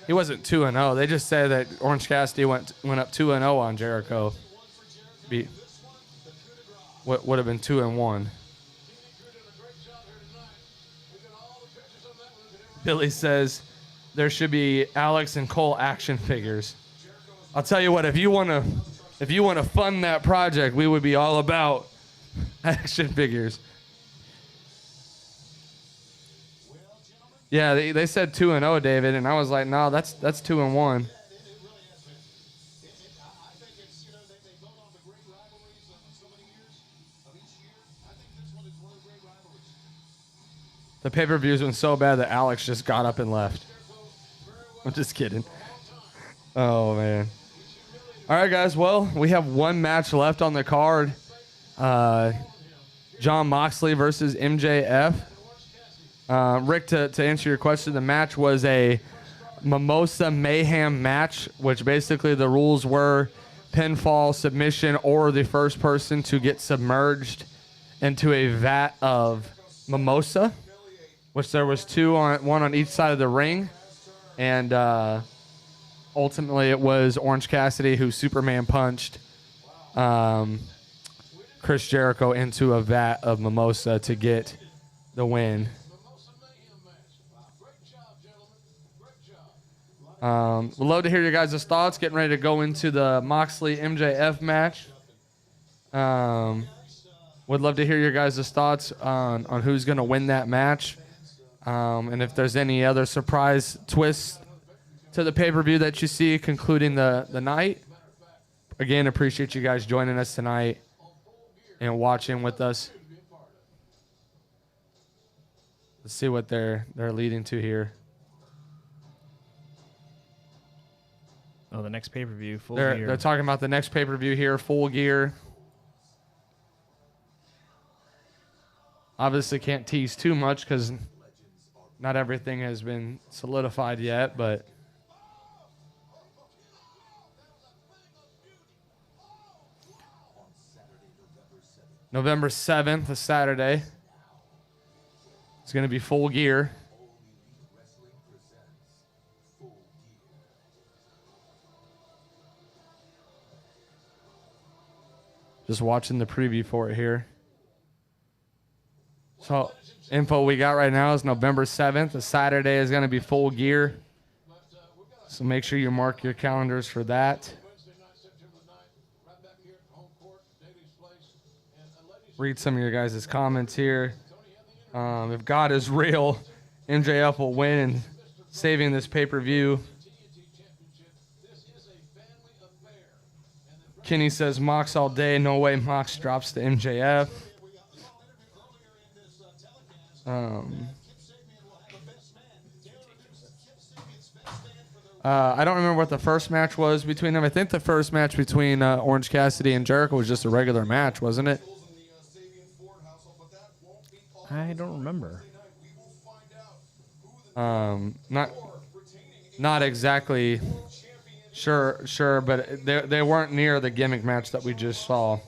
He wasn't 2-0. They just said that Orange Cassidy went up 2-0 on Jericho. What would have been 2-1. Billy says there should be Alex and Cole action figures. I'll tell you what, if you want to fund that project, we would be all about action figures. Yeah, they said 2-0, David, and I was like, no, that's 2-1. The pay-per-views went so bad that Alex just got up and left. I'm just kidding. Oh, man. All right, guys. Well, we have one match left on the card. Jon Moxley versus MJF. Rick, to answer your question, the match was a Mimosa Mayhem match, which basically the rules were pinfall, submission, or the first person to get submerged into a vat of mimosa, which there was one on each side of the ring. And ultimately it was Orange Cassidy who Superman punched Chris Jericho into a vat of mimosa to get the win. We'd love to hear your guys' thoughts. Getting ready to go into the Moxley MJF match. Would love to hear your guys' thoughts on who's going to win that match. And if there's any other surprise twists to the pay-per-view that you see concluding the night. Again, appreciate you guys joining us tonight and watching with us. Let's see what they're leading to here. Oh, the next pay-per-view, Full Gear. They're talking about the next pay-per-view here, Full Gear. Obviously can't tease too much because not everything has been solidified yet, but November 7th, a Saturday. It's going to be Full Gear. Just watching the preview for it here. So, info we got right now is November 7th. A Saturday is going to be Full Gear. So make sure you mark your calendars for that. Read some of your guys' comments here. If God is real, MJF will win and saving this pay-per-view. Kenny says Mox all day. No way Mox drops to MJF. I don't remember what the first match was between them. I think the first match between Orange Cassidy and Jericho was just a regular match, wasn't it? I don't remember. Not exactly sure, but they weren't near the gimmick match that we just saw.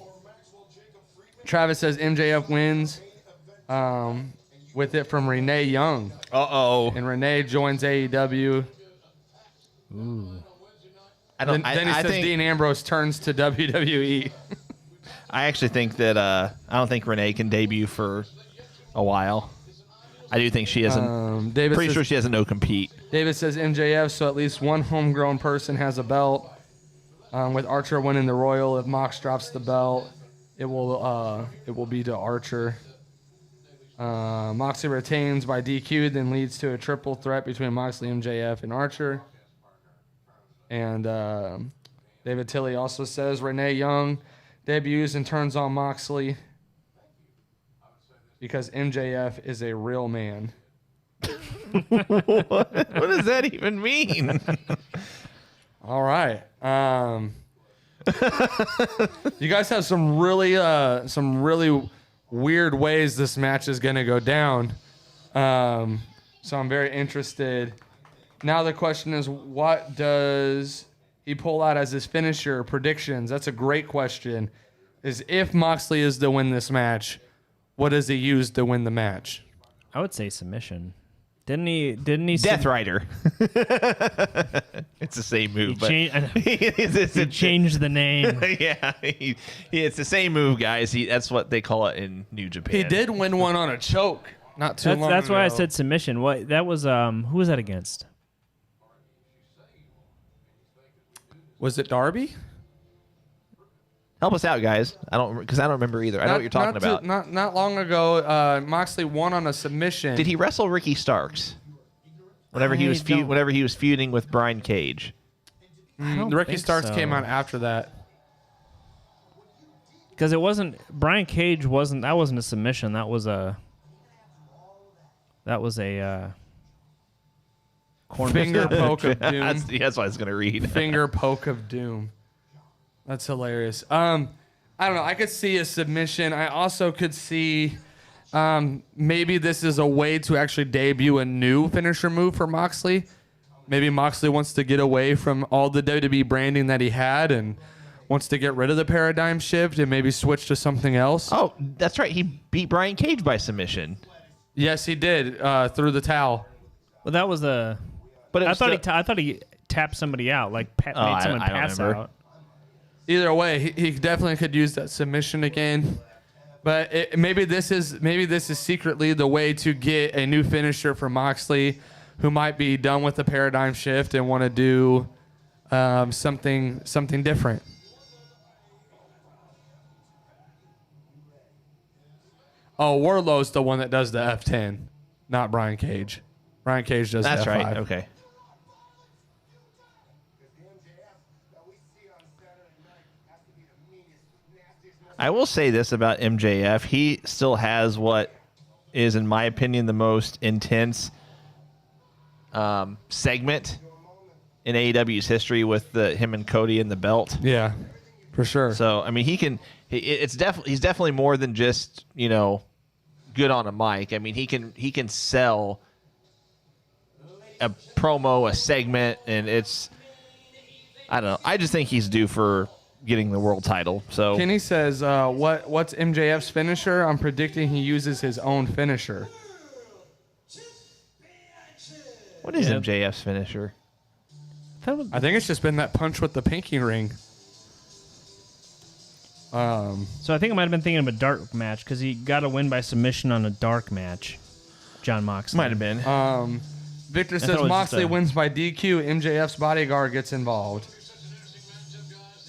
Travis says MJF wins with it from Renee Young. Uh-oh. And Renee joins AEW. Ooh. Then he says Dean Ambrose turns to WWE. I actually think that I don't think Renee can debut for a while. I do think she hasn't. Pretty sure she has a no compete. David says MJF, so at least one homegrown person has a belt. With Archer winning the Royal, if Mox drops the belt, it will be to Archer. Moxley retains by DQ, then leads to a triple threat between Moxley, MJF, and Archer. And David Tilley also says Renee Young debuts and turns on Moxley because MJF is a real man. What does that even mean? All right. You guys have some really weird ways this match is going to go down. So I'm very interested. Now the question is, what does he pull out as his finisher? Predictions. That's a great question. Is if Moxley is to win this match, what does he use to win the match? I would say submission. Didn't he? Death Rider. It's the same move, but he changed the name. Yeah, it's the same move, guys. That's what they call it in New Japan. He did win one on a choke not too long ago. That's why I said submission. What that was? Who was that against? Was it Darby? Help us out, guys. I don't remember either. I know what you're talking about. Not long ago, Moxley won on a submission. Did he wrestle Ricky Starks? Whenever he was feuding with Brian Cage. Ricky Starks came out after that. Because it wasn't Brian Cage wasn't a submission. That was a finger poke of doom. That's what I was gonna read. Finger poke of doom. That's hilarious. I don't know. I could see a submission. I also could see maybe this is a way to actually debut a new finisher move for Moxley. Maybe Moxley wants to get away from all the WWE branding that he had and wants to get rid of the paradigm shift and maybe switch to something else. Oh, that's right. He beat Brian Cage by submission. Yes, he did through the towel. Well, that was a. But I thought he tapped somebody out, like made someone pass out. Either way, he definitely could use that submission again. But maybe this is secretly the way to get a new finisher for Moxley, who might be done with the paradigm shift and want to do something different. Oh, Wardlow's the one that does the F10, not Brian Cage. Brian Cage does the F5. That's right. Okay. I will say this about MJF. He still has what is, in my opinion, the most intense segment in AEW's history with him and Cody in the belt. Yeah, for sure. So, I mean, he's definitely more than just, good on a mic. I mean, he can sell a promo, a segment, and I don't know. I just think he's due for getting the world title. So Kenny says, what's MJF's finisher? I'm predicting he uses his own finisher. What is MJF's finisher? I think it's just been that punch with the pinky ring. So I think I might have been thinking of a dark match because he got a win by submission on a dark match. John Moxley. Might have been. Victor says Moxley wins by DQ. MJF's bodyguard gets involved.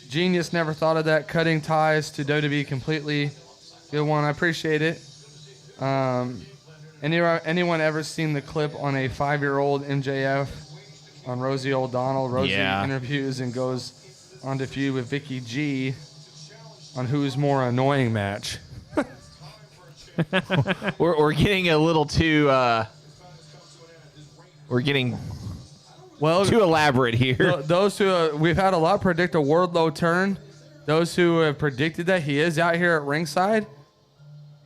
Genius never thought of that. Cutting ties to WWE completely. Good one. I appreciate it. Anyone ever seen the clip on a 5-year-old MJF on Rosie O'Donnell? Rosie interviews and goes on to feud with Vicky G on who's more annoying match. We're getting a little too we're getting too elaborate here. Those who we've had a lot predict a Wardlow turn. Those who have predicted that he is out here at ringside,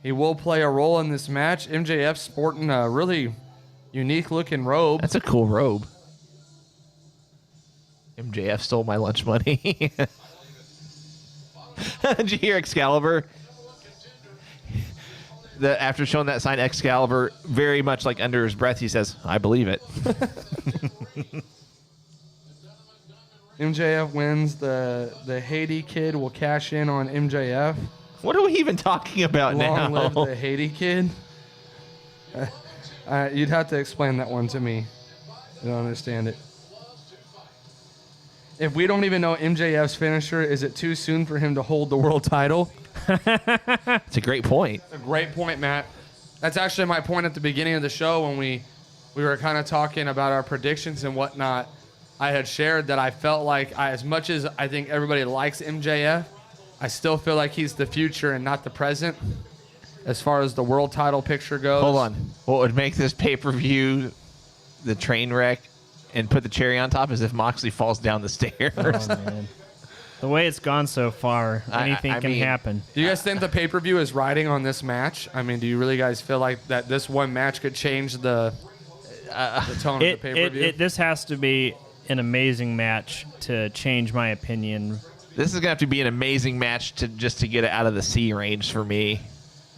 he will play a role in this match. MJF sporting a really unique looking robe. That's a cool robe. MJF stole my lunch money. Did you hear Excalibur? After showing that sign, Excalibur, very much like under his breath, he says, "I believe it." MJF wins. The Haiti kid will cash in on MJF. What are we even talking about now? Long live the Haiti kid. You'd have to explain that one to me. I don't understand it. If we don't even know MJF's finisher, is it too soon for him to hold the world title? It's a great point. It's a great point, Matt. That's actually my point at the beginning of the show when we were kind of talking about our predictions and whatnot. I had shared that I felt like as much as I think everybody likes MJF, I still feel like he's the future and not the present as far as the world title picture goes. Hold on. What would make this pay-per-view the train wreck and put the cherry on top is if Moxley falls down the stairs. Oh, man. The way it's gone so far, anything can happen. Do you guys think the pay-per-view is riding on this match? I mean, do you really guys feel like that this one match could change the tone of the pay-per-view? This has to be an amazing match to change my opinion. This is going to have to be an amazing match to get it out of the C range for me.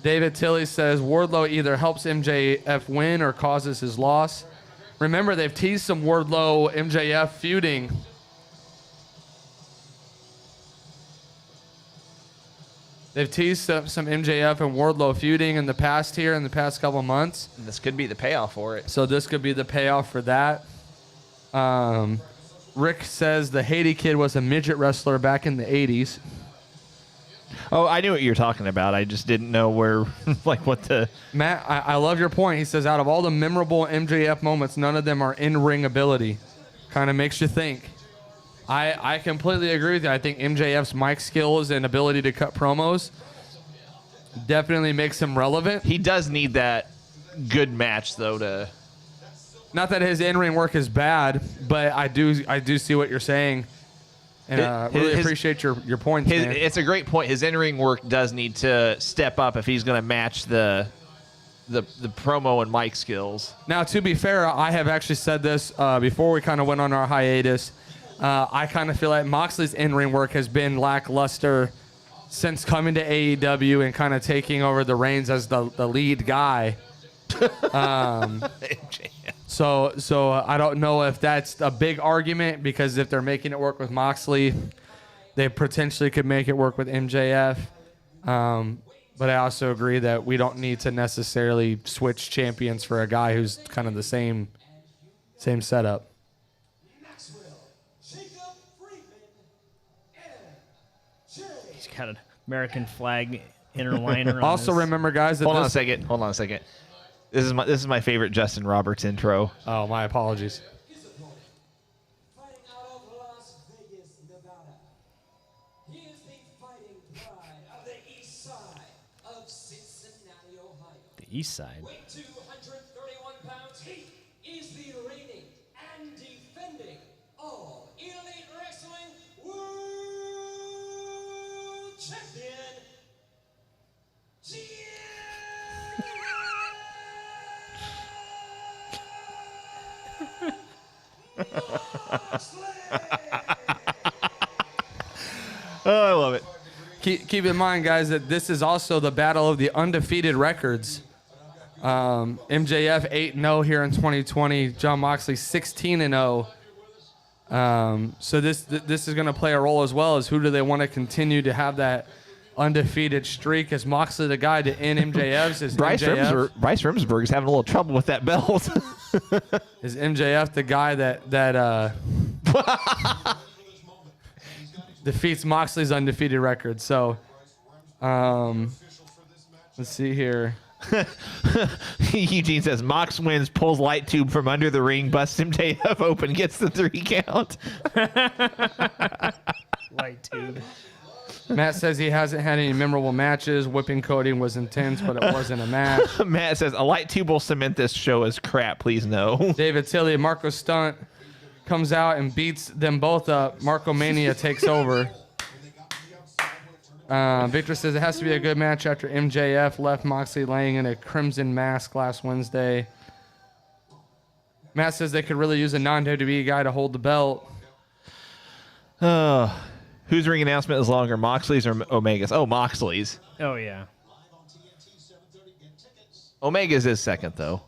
David Tilley says Wardlow either helps MJF win or causes his loss. Remember, they've teased some Wardlow MJF feuding. They've teased some MJF and Wardlow feuding in the past couple of months. And this could be the payoff for it. So this could be the payoff for that. Rick says the Haiti Kid was a midget wrestler back in the 80s. Oh, I knew what you were talking about. I just didn't know where, what the... Matt, I love your point. He says out of all the memorable MJF moments, none of them are in-ring ability. Kind of makes you think. I completely agree with you. I think MJF's mic skills and ability to cut promos definitely makes him relevant. He does need that good match, though, to... Not that his in-ring work is bad, but I do see what you're saying. And really appreciate your points, man. It's a great point. His in-ring work does need to step up if he's going to match the promo and mic skills. Now, to be fair, I have actually said this before we kind of went on our hiatus. I kind of feel like Moxley's in-ring work has been lackluster since coming to AEW and kind of taking over the reins as the lead guy. So I don't know if that's a big argument, because if they're making it work with Moxley, they potentially could make it work with MJF. But I also agree that we don't need to necessarily switch champions for a guy who's kind of the same setup. He's got an American flag inner liner on Also, remember, guys, that Hold on a second. This is my favorite Justin Roberts intro. Oh, my apologies. Fighting out of Las Vegas, Nevada. He is the fighting pride of the east side of Cincinnati, Ohio. The east side. Weight 231 pounds. He is the reigning and defending All Elite Wrestling World Champion. Oh, I love it. Keep in mind, guys, that this is also the battle of the undefeated records. MJF 8-0 here in 2020. John Moxley 16-0. So this is going to play a role as well as who do they want to continue to have that undefeated streak. Is Moxley the guy to end MJF's? Is Bryce Rimsberg's having a little trouble with that belt. Is MJF the guy that defeats Moxley's undefeated record? So, let's see here. Eugene says Mox wins, pulls light tube from under the ring, busts MJF open, gets the 3 count. Light tube. Matt says he hasn't had any memorable matches. Whipping Cody was intense, but it wasn't a match. Matt says a light tube will cement this show as crap. Please no. David Tilley, Marco Stunt comes out and beats them both up. Marco Mania takes over. Victor says it has to be a good match after MJF left Moxley laying in a crimson mask last Wednesday. Matt says they could really use a non-WWE guy to hold the belt. Whose ring announcement is longer, Moxley's or Omega's? Oh, Moxley's. Oh, yeah. Omega's is second, though.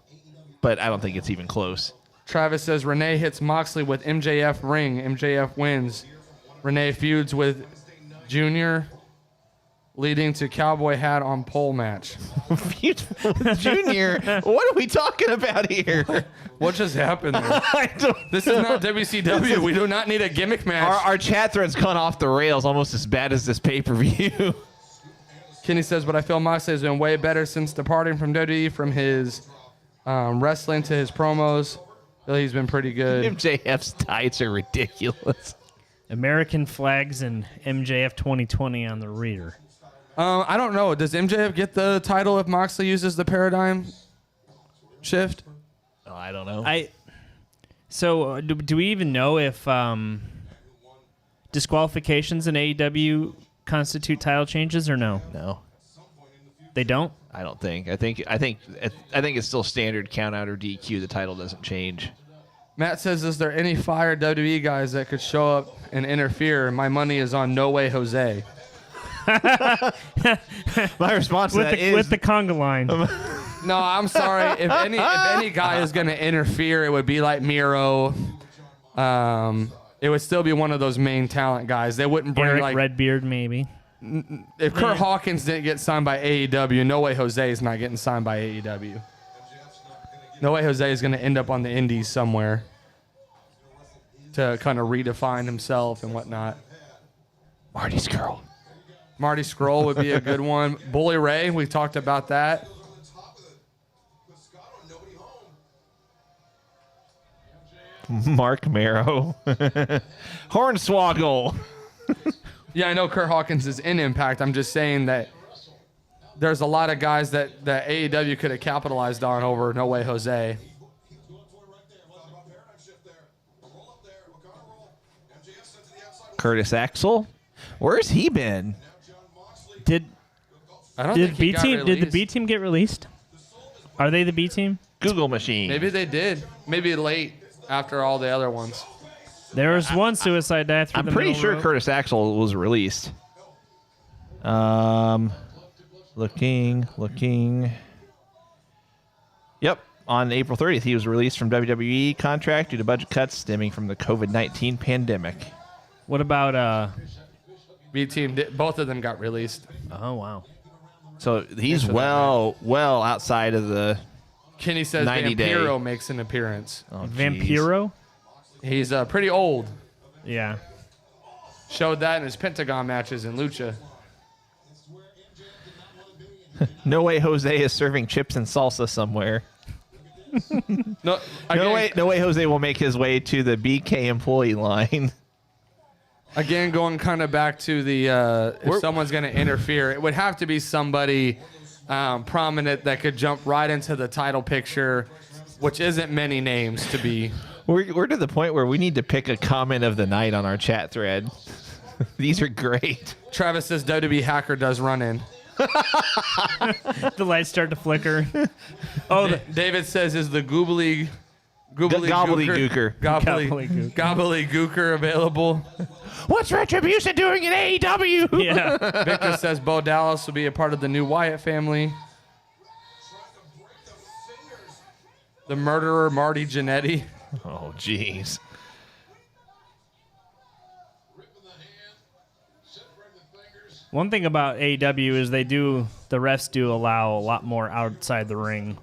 But I don't think it's even close. Travis says Renee hits Moxley with MJF ring. MJF wins. Renee feuds with Junior, leading to cowboy hat on pole match. Junior, what are we talking about here? What just happened there? This is not WCW. We do not need a gimmick match. Our chat thread's gone off the rails almost as bad as this pay-per-view. Kenny says, but I feel Moxley has been way better since departing from WWE, from his wrestling to his promos. I feel he's been pretty good. MJF's tights are ridiculous. American flags and MJF 2020 on the reader. I don't know. Does MJF get the title if Moxley uses the paradigm shift? Oh, I don't know. So do we even know if disqualifications in AEW constitute title changes or no? No, they don't. I don't think. I think it's still standard count out or DQ. The title doesn't change. Matt says, "Is there any fire WWE guys that could show up and interfere? My money is on No Way Jose." My response to that is with the conga line. No, I'm sorry. If any guy is going to interfere, it would be like Miro. It would still be one of those main talent guys. They wouldn't bring Eric like Redbeard, maybe. If Kurt Hawkins didn't get signed by AEW, No Way Jose is not getting signed by AEW. No Way Jose is going to end up on the indies somewhere to kind of redefine himself and whatnot. Marty Scurll. Marty Scurll would be a good one. Bully Ray, we talked about that. Mark Marrow. Hornswoggle. Yeah, I know Kurt Hawkins is in Impact. I'm just saying that there's a lot of guys that AEW could have capitalized on over No Way Jose. Curtis Axel. Where's he been? Did the B team get released? Are they the B team? Google machine. Maybe they did. Maybe late after all the other ones. There was one suicide dive through I'm the pretty middle sure rope. Curtis Axel was released. Looking. Yep. On April 30th, he was released from WWE contract due to budget cuts stemming from the COVID-19 pandemic. What about B team? Both of them got released. Oh wow. So he's well outside of the Kenny says 90 day. Vampiro makes an appearance. Oh, Vampiro? He's pretty old. Yeah. Showed that in his Pentagon matches in Lucha. No Way Jose is serving chips and salsa somewhere. No way Jose will make his way to the BK employee line. Again, going kind of back to the if someone's going to interfere, it would have to be somebody prominent that could jump right into the title picture, which isn't many names to be. We're to the point where we need to pick a comment of the night on our chat thread. These are great. Travis says WWE Hacker does run in. The lights start to flicker. David says, is the gobbledygooker Gobbledygooker available? What's Retribution doing in AEW? Yeah. Victor says Bo Dallas will be a part of the new Wyatt family. The murderer, Marty Jannetty. Oh, jeez. One thing about AEW is the refs do allow a lot more outside the ring.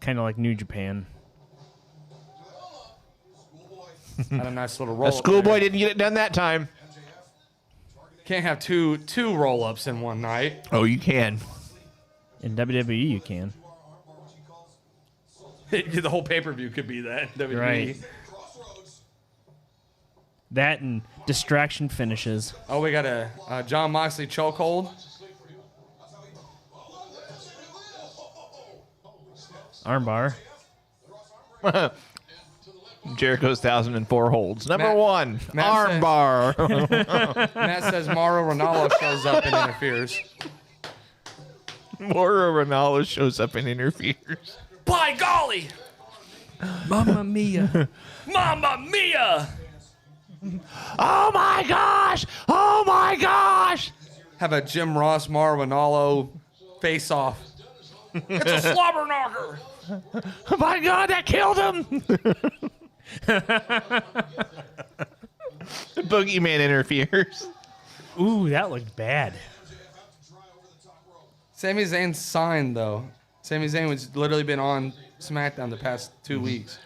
Kind of like New Japan. Had a nice little roll. A schoolboy didn't get it done that time. Can't have two roll-ups in one night. Oh, you can. In WWE, you can. The whole pay-per-view could be that. WWE. Right. That and distraction finishes. Oh, we got a John Moxley chokehold. Armbar. Jericho's 1004 holds. Number Matt- one, Matt armbar. Matt says Mauro Ranallo shows up and interferes. Mauro Ranallo shows up and interferes. By golly! Mamma mia. Mamma mia! Oh my gosh! Oh my gosh! Have a Jim Ross, Mauro Ranallo face-off. It's a slobber knocker! Oh my God, that killed him! The boogeyman interferes. Ooh, that looked bad. Sami Zayn's signed, though. Sami Zayn has literally been on SmackDown the past 2 weeks.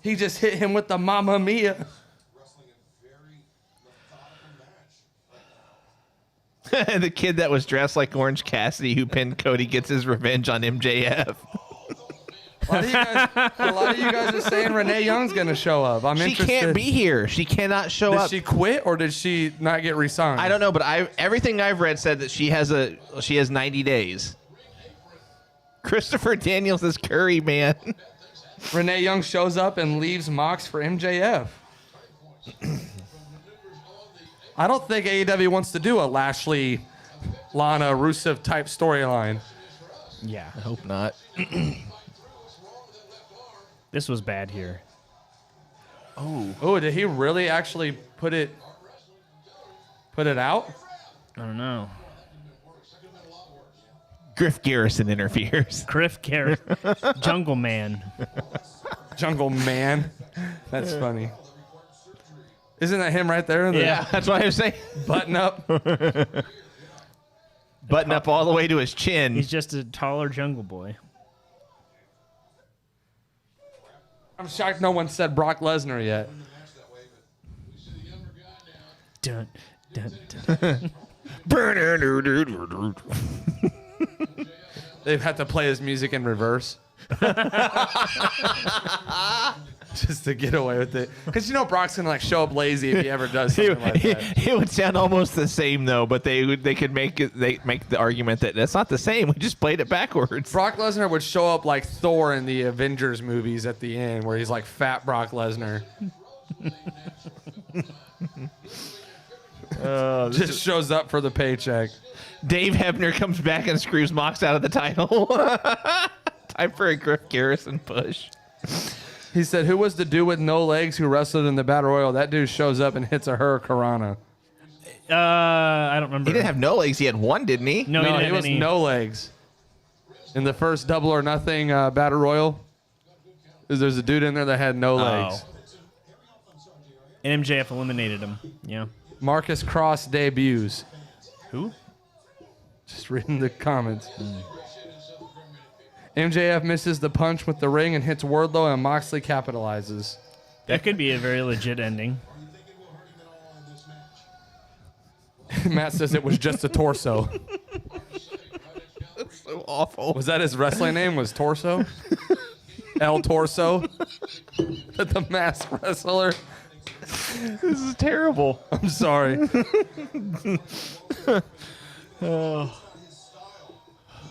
He just hit him with the Mamma Mia. The kid that was dressed like Orange Cassidy who pinned Cody gets his revenge on MJF. A lot of you guys are saying Renee Young's going to show up. I'm She interested. can't be here. She cannot show Did up. she quit or did she not get re-signed? I don't know, but everything I've read said that she has 90 days. Christopher Daniels is Curry, man. Renee Young shows up and leaves Mox for MJF. I don't think AEW wants to do a Lashley, Lana, Rusev type storyline. Yeah. I hope not. This was bad here. Oh, did he really actually put it out? I don't know. Griff Garrison interferes. Griff Garrett. Jungle Man. Jungle Man. That's funny. Isn't that him right there? Yeah, that's what I was saying. Button up. Button up all the way to his chin. He's just a taller jungle boy. I'm shocked no one said Brock Lesnar yet. Dun, dun, dun. They've had to play his music in reverse. Just to get away with it. Because you know Brock's going to like show up lazy if he ever does something like that. It would sound almost the same though, but they could make the argument that that's not the same. We just played it backwards. Brock Lesnar would show up like Thor in the Avengers movies at the end where he's like fat Brock Lesnar. Just shows up for the paycheck. Dave Hebner comes back and screws Mox out of the title. Time for a Griff Garrison push. He said, who was the dude with no legs who wrestled in the Battle Royal? That dude shows up and hits a Hurricanrana. I don't remember. He didn't have no legs. He had one, didn't he? No, he was no legs. In the first Double or Nothing Battle Royal, there's a dude in there that had no legs. And MJF eliminated him. Yeah. Marcus Cross debuts. Who? Just reading the comments. MJF misses the punch with the ring and hits Wardlow, and Moxley capitalizes. That could be a very legit ending. Matt says it was just a torso. That's so awful. Was that his wrestling name? Was Torso? El Torso? The masked wrestler? This is terrible. I'm sorry.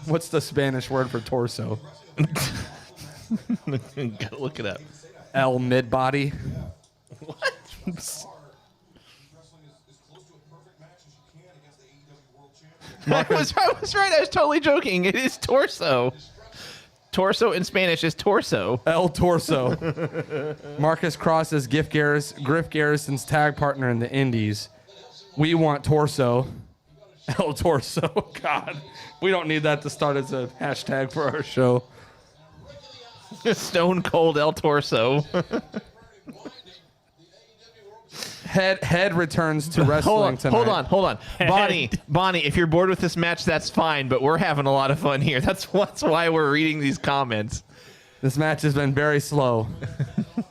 What's the Spanish word for torso? Gotta look it up. El mid body. What? I was right. I was totally joking. It is torso. Torso in Spanish is torso. El Torso. Marcus Cross is Griff Garrison's tag partner in the Indies. We want Torso. El Torso. God. We don't need that to start as a hashtag for our show. Stone Cold El Torso. Head returns to wrestling tonight. Hold on. Bonnie, if you're bored with this match, that's fine, but we're having a lot of fun here. That's why we're reading these comments. This match has been very slow.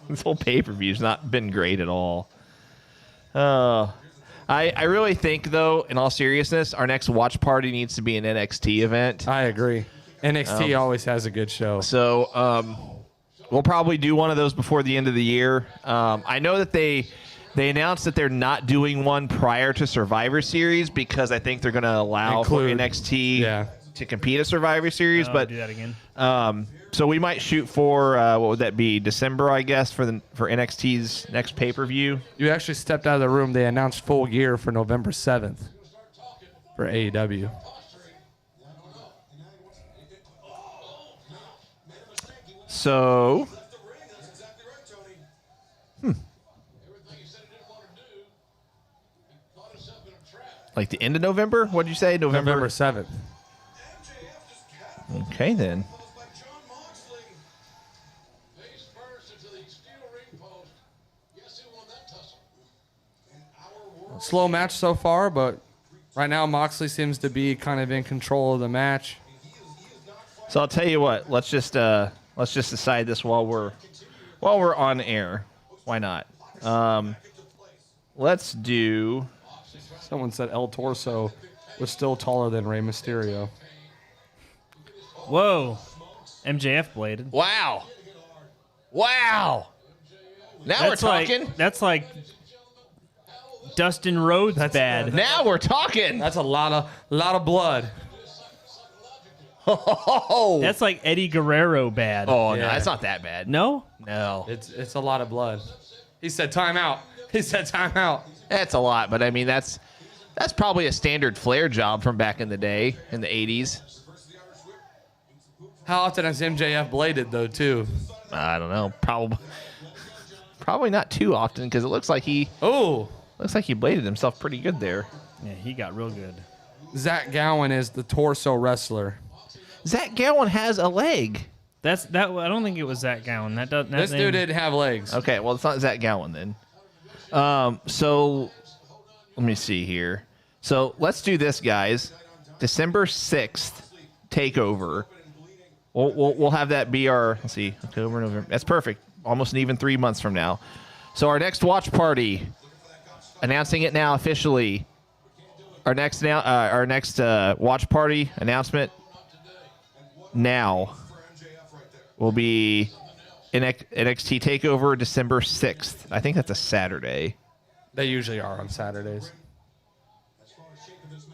This whole pay-per-view's not been great at all. I really think, though, in all seriousness, our next watch party needs to be an NXT event. I agree. NXT always has a good show. So we'll probably do one of those before the end of the year. I know that they announced that they're not doing one prior to Survivor Series because I think they're going to allow for NXT to compete at Survivor Series. But do that again. So we might shoot for what would that be? December, I guess, for NXT's next pay-per-view. You actually stepped out of the room. They announced Full Gear for November 7th for AEW. So, like the end of November? What did you say? November 7th. Okay, then. Slow match so far, but right now Moxley seems to be kind of in control of the match. So I'll tell you what. Let's just decide this while we're on air. Why not? Let's do. Someone said El Torso was still taller than Rey Mysterio. Whoa. MJF bladed. Wow. Now we're talking. That's like Dustin Rhodes bad. Now we're talking. That's a lot of blood. Oh, That's like Eddie Guerrero bad. oh Yeah. no, that's not that bad. No? No, It's a lot of blood. He said timeout. He said timeout. that's a lot. But I mean, that's probably a standard Flair job from back in the day in the 80s. How often has MJF bladed though too? I don't know. Probably not too often because it looks like he bladed himself pretty good there. Yeah, he got real good. Zach Gowen is the torso wrestler. Zach Gowen has a leg. That's that. I don't think it was Zach Gowen. This dude didn't have legs. Okay, well, it's not Zach Gowen then. So let me see here. So let's do this, guys. December 6th, Takeover. We'll have that be our, let's see, October, November. That's perfect. Almost an even 3 months from now. So our next watch party, announcing it now officially. Our next watch party announcement now will be NXT Takeover December 6th. I think that's a Saturday. They usually are on Saturdays.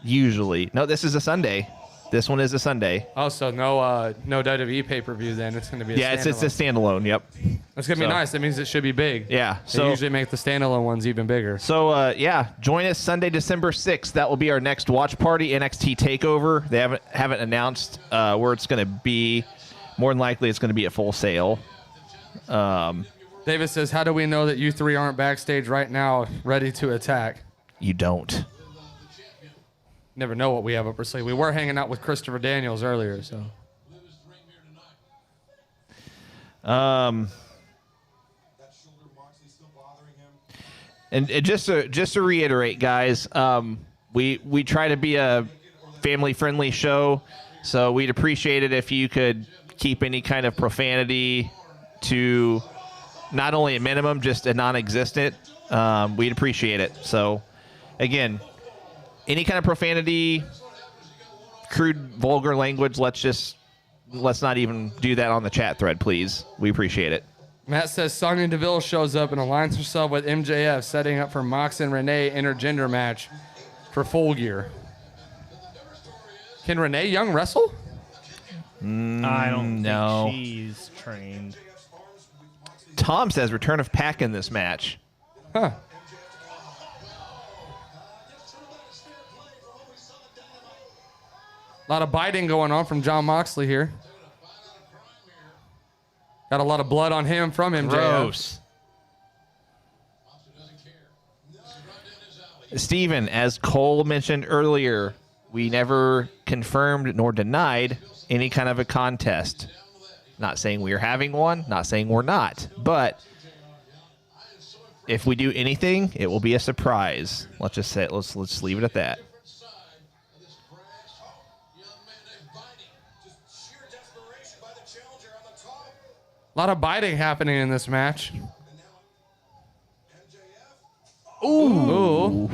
Usually. No, this is a Sunday. This one is a Sunday. Oh, so no WWE pay-per-view then. It's going to be a Yeah, it's a standalone. Yep. It's going to be nice. That means it should be big. Yeah. They usually make the standalone ones even bigger. So, join us Sunday, December 6th. That will be our next watch party, NXT TakeOver. They haven't announced where it's going to be. More than likely, it's going to be at Full Sail. Davis says, how do we know that you three aren't backstage right now ready to attack? You don't. Never know what we have up our sleeve. We were hanging out with Christopher Daniels earlier, so. And just to reiterate, guys, we try to be a family-friendly show, so we'd appreciate it if you could keep any kind of profanity to not only a minimum, just a non-existent. We'd appreciate it. So, again, any kind of profanity, crude, vulgar language, let's not even do that on the chat thread, please. We appreciate it. Matt says Sonya Deville shows up and aligns herself with MJF, setting up for Mox and Renee intergender match for Full Gear. Can Renee Young wrestle? I don't no. think she's trained. Tom says return of Pac in this match. Huh. A lot of biting going on from John Moxley here. Got a lot of blood on him from MJF. Gross. Steven, as Cole mentioned earlier, we never confirmed nor denied any kind of a contest. Not saying we're having one, not saying we're not, but if we do anything, it will be a surprise. Let's just say it. Let's leave it at that. A lot of biting happening in this match. Ooh.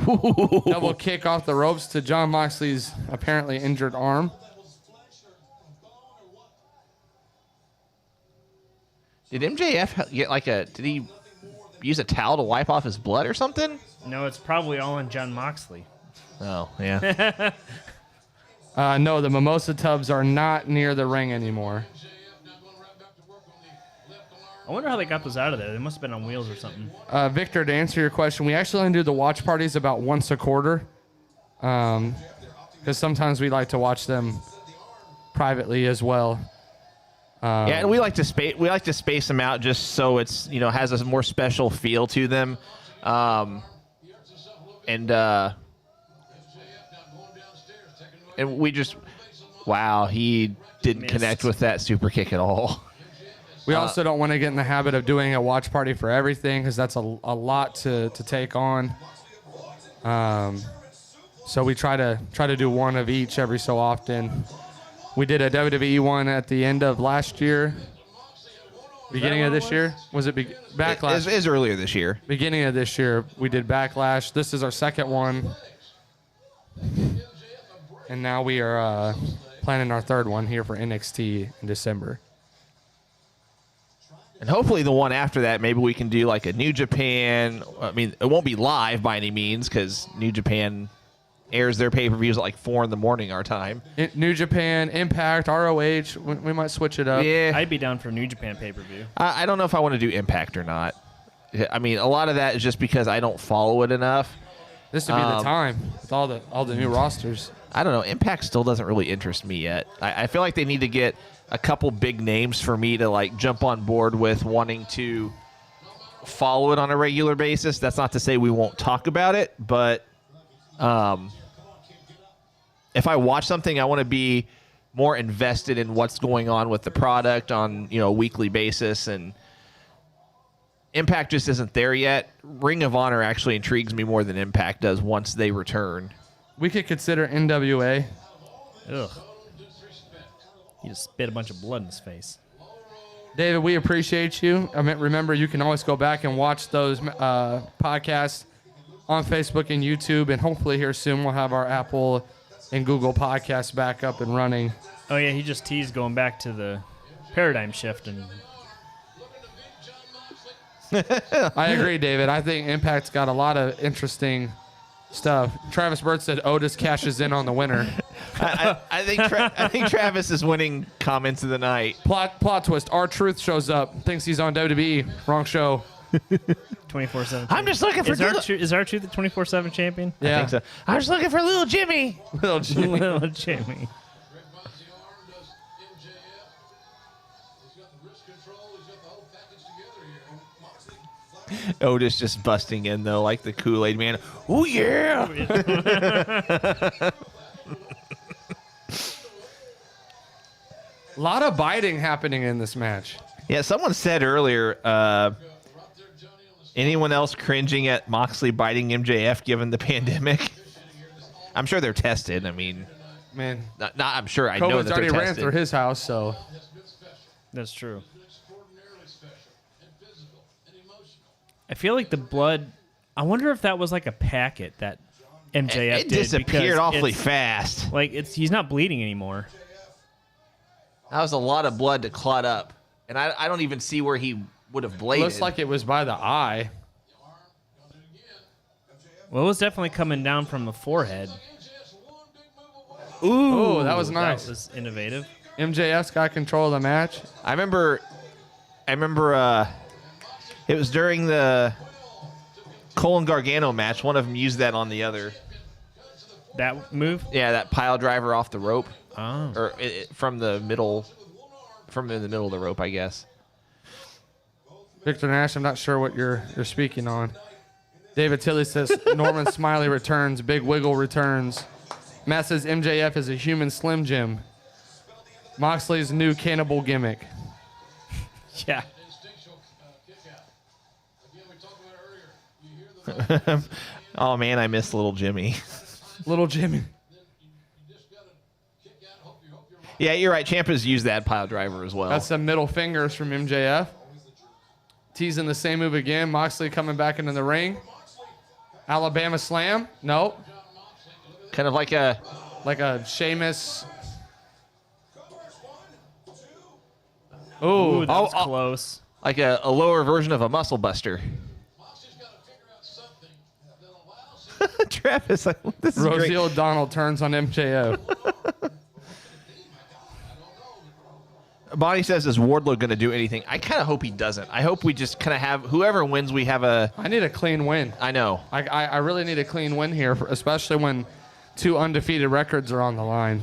Double kick off the ropes to John Moxley's apparently injured arm. Did MJF get did he use a towel to wipe off his blood or something? No, it's probably all on John Moxley. Oh, yeah. No, the mimosa tubs are not near the ring anymore. I wonder how they got those out of there. They must have been on wheels or something. Victor, to answer your question, we actually only do the watch parties about once a quarter. Because sometimes we like to watch them privately as well. Yeah, and we like to space them out just so it's has a more special feel to them, and we just he didn't connect with that super kick at all. We also don't want to get in the habit of doing a watch party for everything because that's a lot to take on. So we try to do one of each every so often. We did a WWE one at the end of last year. Beginning of this year? Was it Backlash? It is earlier this year. Beginning of this year, we did Backlash. This is our second one. And now we are planning our third one here for NXT in December. And hopefully the one after that, maybe we can do like a New Japan. I mean, it won't be live by any means because New Japan airs their pay-per-views at like 4 a.m. our time. New Japan, Impact, ROH. We might switch it up. Yeah, I'd be down for New Japan pay-per-view. I don't know if I want to do Impact or not. I mean, a lot of that is just because I don't follow it enough. This would be the time with all the new rosters. I don't know. Impact still doesn't really interest me yet. I feel like they need to get a couple big names for me to like jump on board with wanting to follow it on a regular basis. That's not to say we won't talk about it, but if I watch something, I want to be more invested in what's going on with the product on a weekly basis, and Impact just isn't there yet. Ring of Honor actually intrigues me more than Impact does once they return. We could consider NWA. Ugh. He just spit a bunch of blood in his face. David, we appreciate you. Remember, you can always go back and watch those podcasts on Facebook and YouTube, and hopefully here soon we'll have our Apple and Google podcasts back up and running. Oh, yeah, he just teased going back to the paradigm shift. And I agree, David. I think Impact's got a lot of interesting stuff. Travis Burt said Otis cashes in on the winner. I think Travis is winning comments of the night. Plot twist. R-Truth shows up. Thinks he's on WWE. Wrong show. 24/7. I'm just looking for Is R-Truth the 24/7 champion? Yeah. I think so. I'm just looking for little Jimmy. Little Jimmy. Little Jimmy. Otis just busting in though, like the Kool-Aid man. Oh yeah! A lot of biting happening in this match. Yeah, someone said earlier, anyone else cringing at Moxley biting MJF given the pandemic? I'm sure they're tested. I mean, Man, I'm sure. I know COVID's that they're already ran tested. through his house, so. That's true. I feel like the blood. I wonder if that was like a packet that MJF It did. disappeared because awfully it's- fast. Like he's not bleeding anymore. That was a lot of blood to clot up, and I don't even see where he would have bladed. Looks like it was by the eye. Well, it was definitely coming down from the forehead. Ooh, that was nice. That was innovative. MJF's got control of the match. I remember. It was during the Cole and Gargano match. One of them used that on the other. That move? Yeah, that pile driver off the rope, Oh. or from the middle of the rope, I guess. Victor Nash, I'm not sure what you're speaking on. David Tilley says Norman Smiley returns. Big Wiggle returns. Matt says MJF is a human Slim Jim. Moxley's new cannibal gimmick. Yeah. Oh man, I miss little Jimmy. Little Jimmy. Yeah, you're right. Ciampa's used that pile driver as well. That's some middle fingers from MJF. Teasing the same move again. Moxley coming back into the ring. Alabama slam. Nope. Kind of like a Sheamus. Ooh, Ooh. that was close. like a lower version of a muscle buster. Travis, this is Rosie great. O'Donnell turns on MJF. Bonnie says, is Wardlow going to do anything? I kind of hope he doesn't. I hope we just kind of have, whoever wins, we have a... I need a clean win. I know. I really need a clean win here, especially when 2 undefeated records are on the line.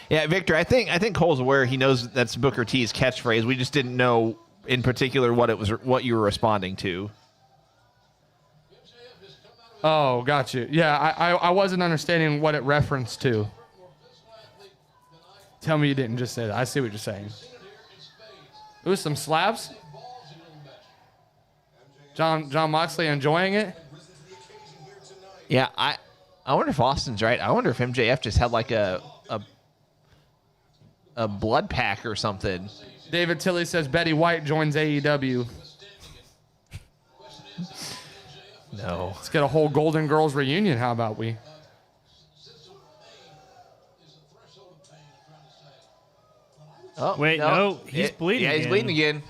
Yeah, Victor, I think Cole's aware. He knows that's Booker T's catchphrase. We just didn't know in particular what you were responding to. Oh, got you. Yeah, I wasn't understanding what it referenced to. Tell me you didn't just say that. I see what you're saying. Ooh, some slaps. John Moxley enjoying it. Yeah, I wonder if Austin's right. I wonder if MJF just had like a blood pack or something. David Tilley says Betty White joins AEW. No. Let's get a whole Golden Girls reunion. How about we? Oh, Wait, no, he's bleeding Yeah, he's again. bleeding again.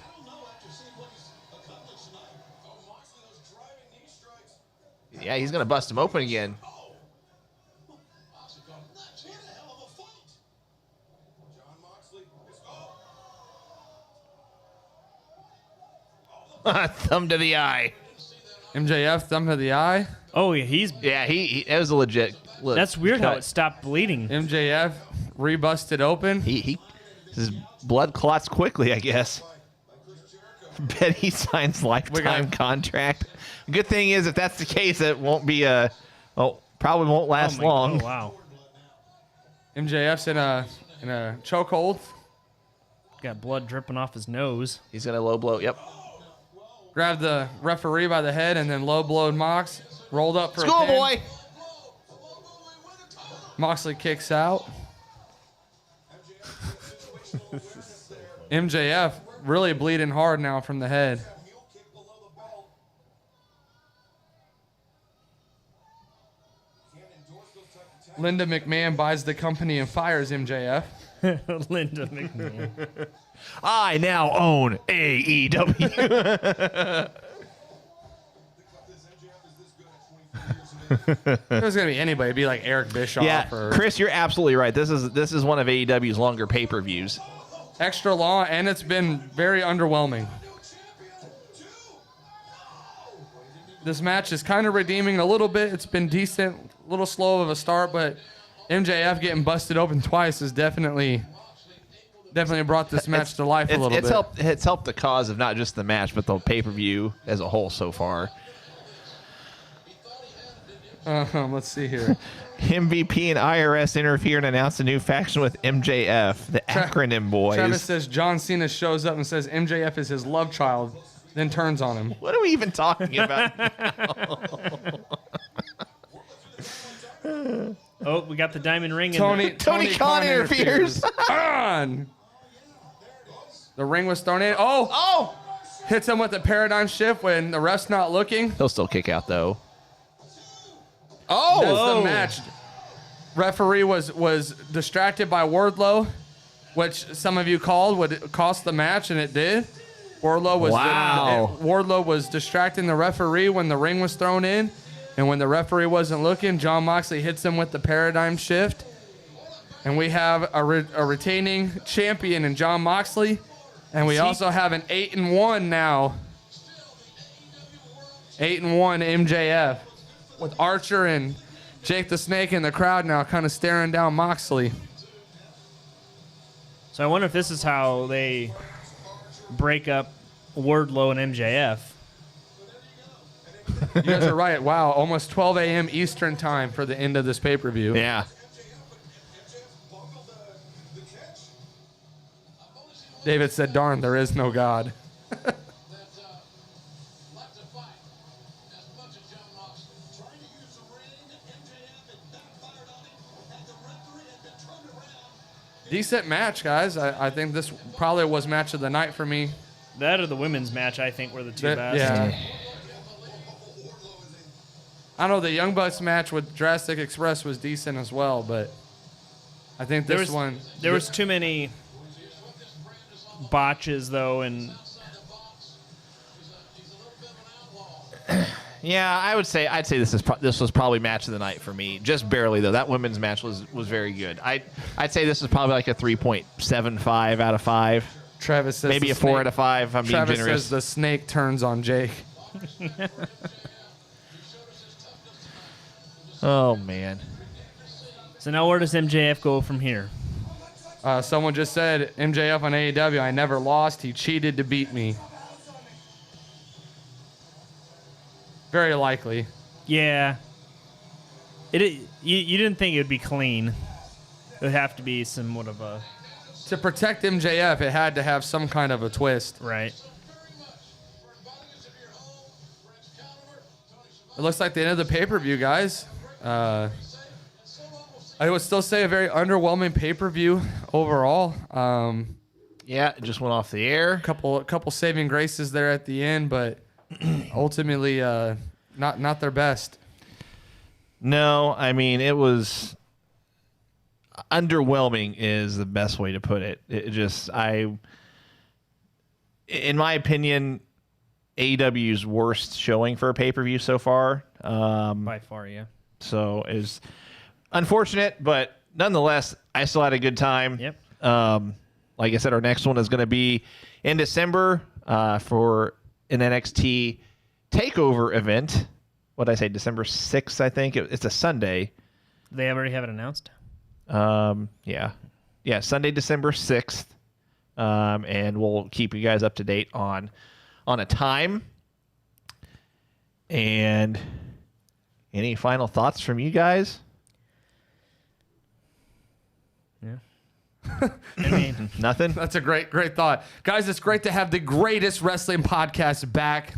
Yeah, he's going to bust him open again. Thumb to the eye. MJF, thumb to the eye. Oh, yeah, he that was a legit. That's weird cut. how it stopped bleeding. MJF rebusted open. His blood clots quickly, I guess. Bet he signs lifetime contract. Good thing is, if that's the case, it won't be probably won't last long. Oh, wow. MJF's in a chokehold. Got blood dripping off his nose. He's gonna low blow. Yep. Grabbed the referee by the head and then low blowed Mox. Rolled up for a pin. Schoolboy. Moxley kicks out. MJF really bleeding hard now from the head. Linda McMahon buys the company and fires MJF. Linda McMahon. I now own AEW. If it was gonna be anybody, it'd be like Eric Bischoff. Yeah, or Chris, you're absolutely right. This is one of AEW's longer pay-per-views. extra long, and it's been very underwhelming. This match is kind of redeeming a little bit. It's been decent, a little slow of a start, but MJF getting busted open twice has definitely brought this match to life a little bit. It's helped the cause of not just the match, but the pay-per-view as a whole so far. Let's see here. MVP and IRS interfere and announce a new faction with MJF, the acronym boys. Travis says John Cena shows up and says MJF is his love child, then turns on him. What are we even talking about now? Oh, we got the diamond ring. Tony Khan interferes. On. The ring was thrown in. Oh! Hits him with the paradigm shift when the ref's not looking. He'll still kick out, though. That's the match. Referee was distracted by Wardlow, which some of you called would cost the match, and it did. Wardlow was distracting the referee when the ring was thrown in, and when the referee wasn't looking, Jon Moxley hits him with the paradigm shift, and we have a retaining champion in Jon Moxley, and we also have an 8-1 now. 8-1 MJF. With Archer and Jake the Snake in the crowd now kind of staring down Moxley. So I wonder if this is how they break up Wardlow and MJF. You guys are right. Wow, almost 12 a.m. Eastern time for the end of this pay-per-view. Yeah. David said, darn, there is no God. Decent match, guys. I think this probably was match of the night for me. That or the women's match, I think, were the two best. Yeah. I know the Young Bucks match with Jurassic Express was decent as well, but I think there was too many botches, though, and Yeah, I'd say this was probably match of the night for me. Just barely, though. That women's match was very good. I'd say this is probably like a 3.75 out of 5. Travis says maybe a 4 out of 5. If I'm being generous. Travis says the snake turns on Jake. Oh man. So now where does MJF go from here? Someone just said MJF on AEW. I never lost. He cheated to beat me. Very likely. Yeah. You didn't think it would be clean. It would have to be somewhat of a... To protect MJF, it had to have some kind of a twist. Right. It looks like the end of the pay-per-view, guys. I would still say a very underwhelming pay-per-view overall. Yeah, it just went off the air. Couple saving graces there at the end, but ultimately not their best. No, I mean, it was underwhelming is the best way to put it. In my opinion, AEW's worst showing for a pay-per-view so far. By far, yeah. So is unfortunate, but nonetheless, I still had a good time. Yep. Like I said, our next one is going to be in December for an NXT takeover event. What did I say? December 6th, I think. It's a Sunday. They already have it announced? Yeah, Sunday, December 6th. And we'll keep you guys up to date on a time. And any final thoughts from you guys? Yeah. I mean, nothing. That's a great thought. Guys, it's great to have the greatest wrestling podcast back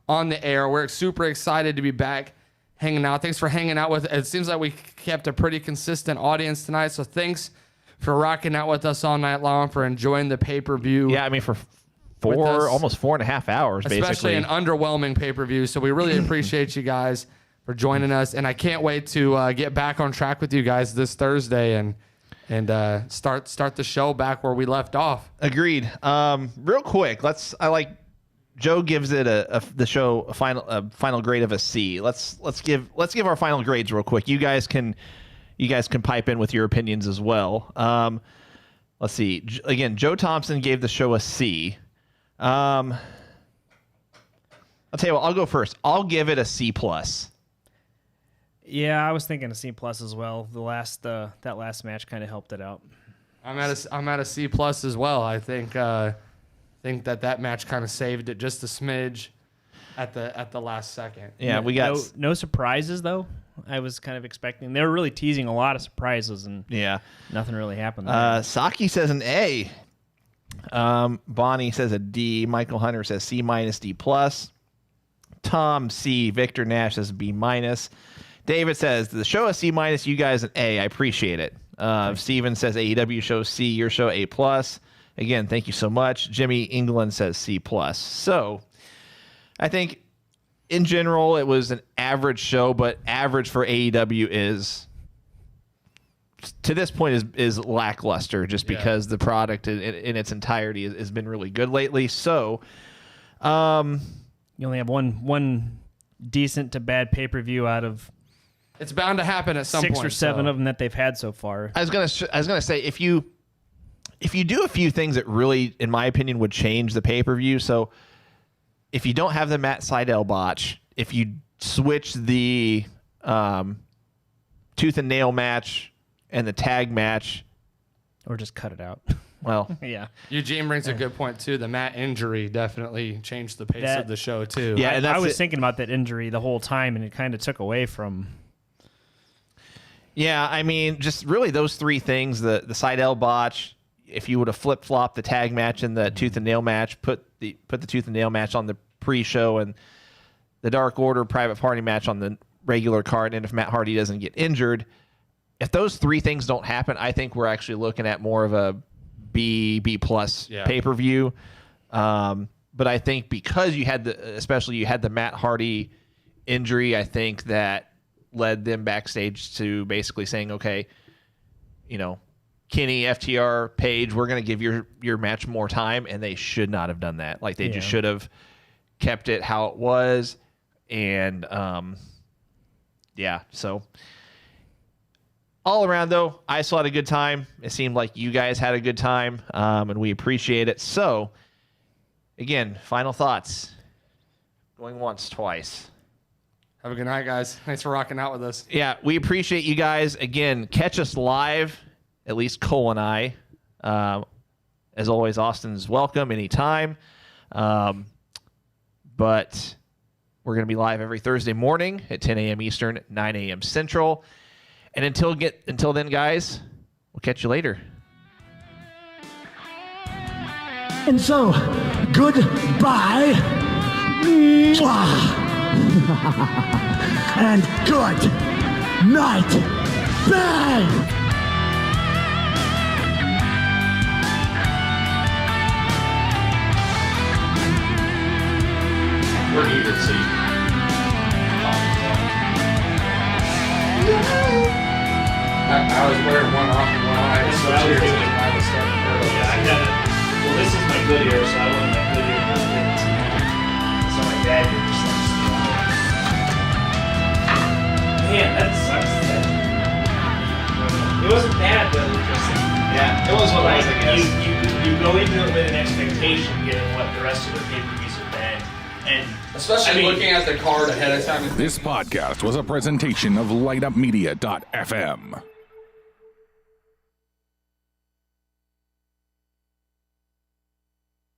on the air. We're super excited to be back hanging out. Thanks for hanging out with us. It seems like we kept a pretty consistent audience tonight, so thanks for rocking out with us all night long, for enjoying the pay-per-view. Yeah, I mean, for almost 4.5 hours, especially basically. an underwhelming pay-per-view. So we really appreciate you guys for joining us, and I can't wait to get back on track with you guys this Thursday and start the show back where we left off. Agreed. Real quick, Joe gives it the show a final grade of a C. Let's give our final grades real quick. You guys can pipe in with your opinions as well. Let's see. Again, Joe Thompson gave the show a C. I'll tell you what, I'll go first. I'll give it a C+. Yeah, I was thinking a C+ as well. That last match kind of helped it out. I'm at a C+ as well. I think that match kind of saved it just a smidge at the last second. Yeah, we got no surprises though. I was kind of expecting. They were really teasing a lot of surprises, and nothing really happened there. Saki says an A. Bonnie says a D. Michael Hunter says C-, D+. Tom C. Victor Nash says B-. David says the show a C-, you guys an A. I appreciate it. Steven says AEW show C, your show A+. Again, thank you so much. Jimmy England says C+. So I think in general it was an average show, but average for AEW is, to this point, is lackluster just because the product in its entirety has been really good lately. So you only have one decent to bad pay-per-view out of it's bound to happen at some point. 6 or 7 of them that they've had so far. I was gonna say if you do a few things that really, in my opinion, would change the pay-per-view. So if you don't have the Matt Sydal botch, if you switch the tooth and nail match and the tag match, or just cut it out. Well, yeah. Eugene brings a good point too. The Matt injury definitely changed the pace of the show too. Yeah, and I was thinking about that injury the whole time, and it kind of took away from. Yeah, I mean, just really those 3 things: the Sydal botch. If you would have flip-flopped the tag match and the tooth and nail match, put the tooth and nail match on the pre-show and the Dark Order private party match on the regular card, and if Matt Hardy doesn't get injured, if those 3 things don't happen, I think we're actually looking at more of a B+ pay-per-view. But I think because you had the Matt Hardy injury, I think that led them backstage to basically saying, okay, Kenny, FTR, Paige, we're going to give your match more time, and they should not have done that. Like, they just should have kept it how it was. And, so all around, though, I still had a good time. It seemed like you guys had a good time, and we appreciate it. So, again, final thoughts. Going once, twice. Have a good night, guys. Thanks for rocking out with us. Yeah, we appreciate you guys. Again, catch us live. At least Cole and I. As always, Austin's welcome anytime. But we're going to be live every Thursday morning at 10 a.m. Eastern, 9 a.m. Central. And until then, guys, we'll catch you later. And so, goodbye. And good night. Bang! We're muted, so you I was wearing one off and one on. That's what I was doing. Yeah, I got it. Well, this is my good ear, so I want my good ear to get it. So my bad ear just like man, that sucks. It wasn't bad, but it was just it was what like it was, I guess. you go into it with an expectation, given what the rest of the pay-per-views have been, And Especially looking at the card ahead of time. This podcast was a presentation of LightUpMedia.fm.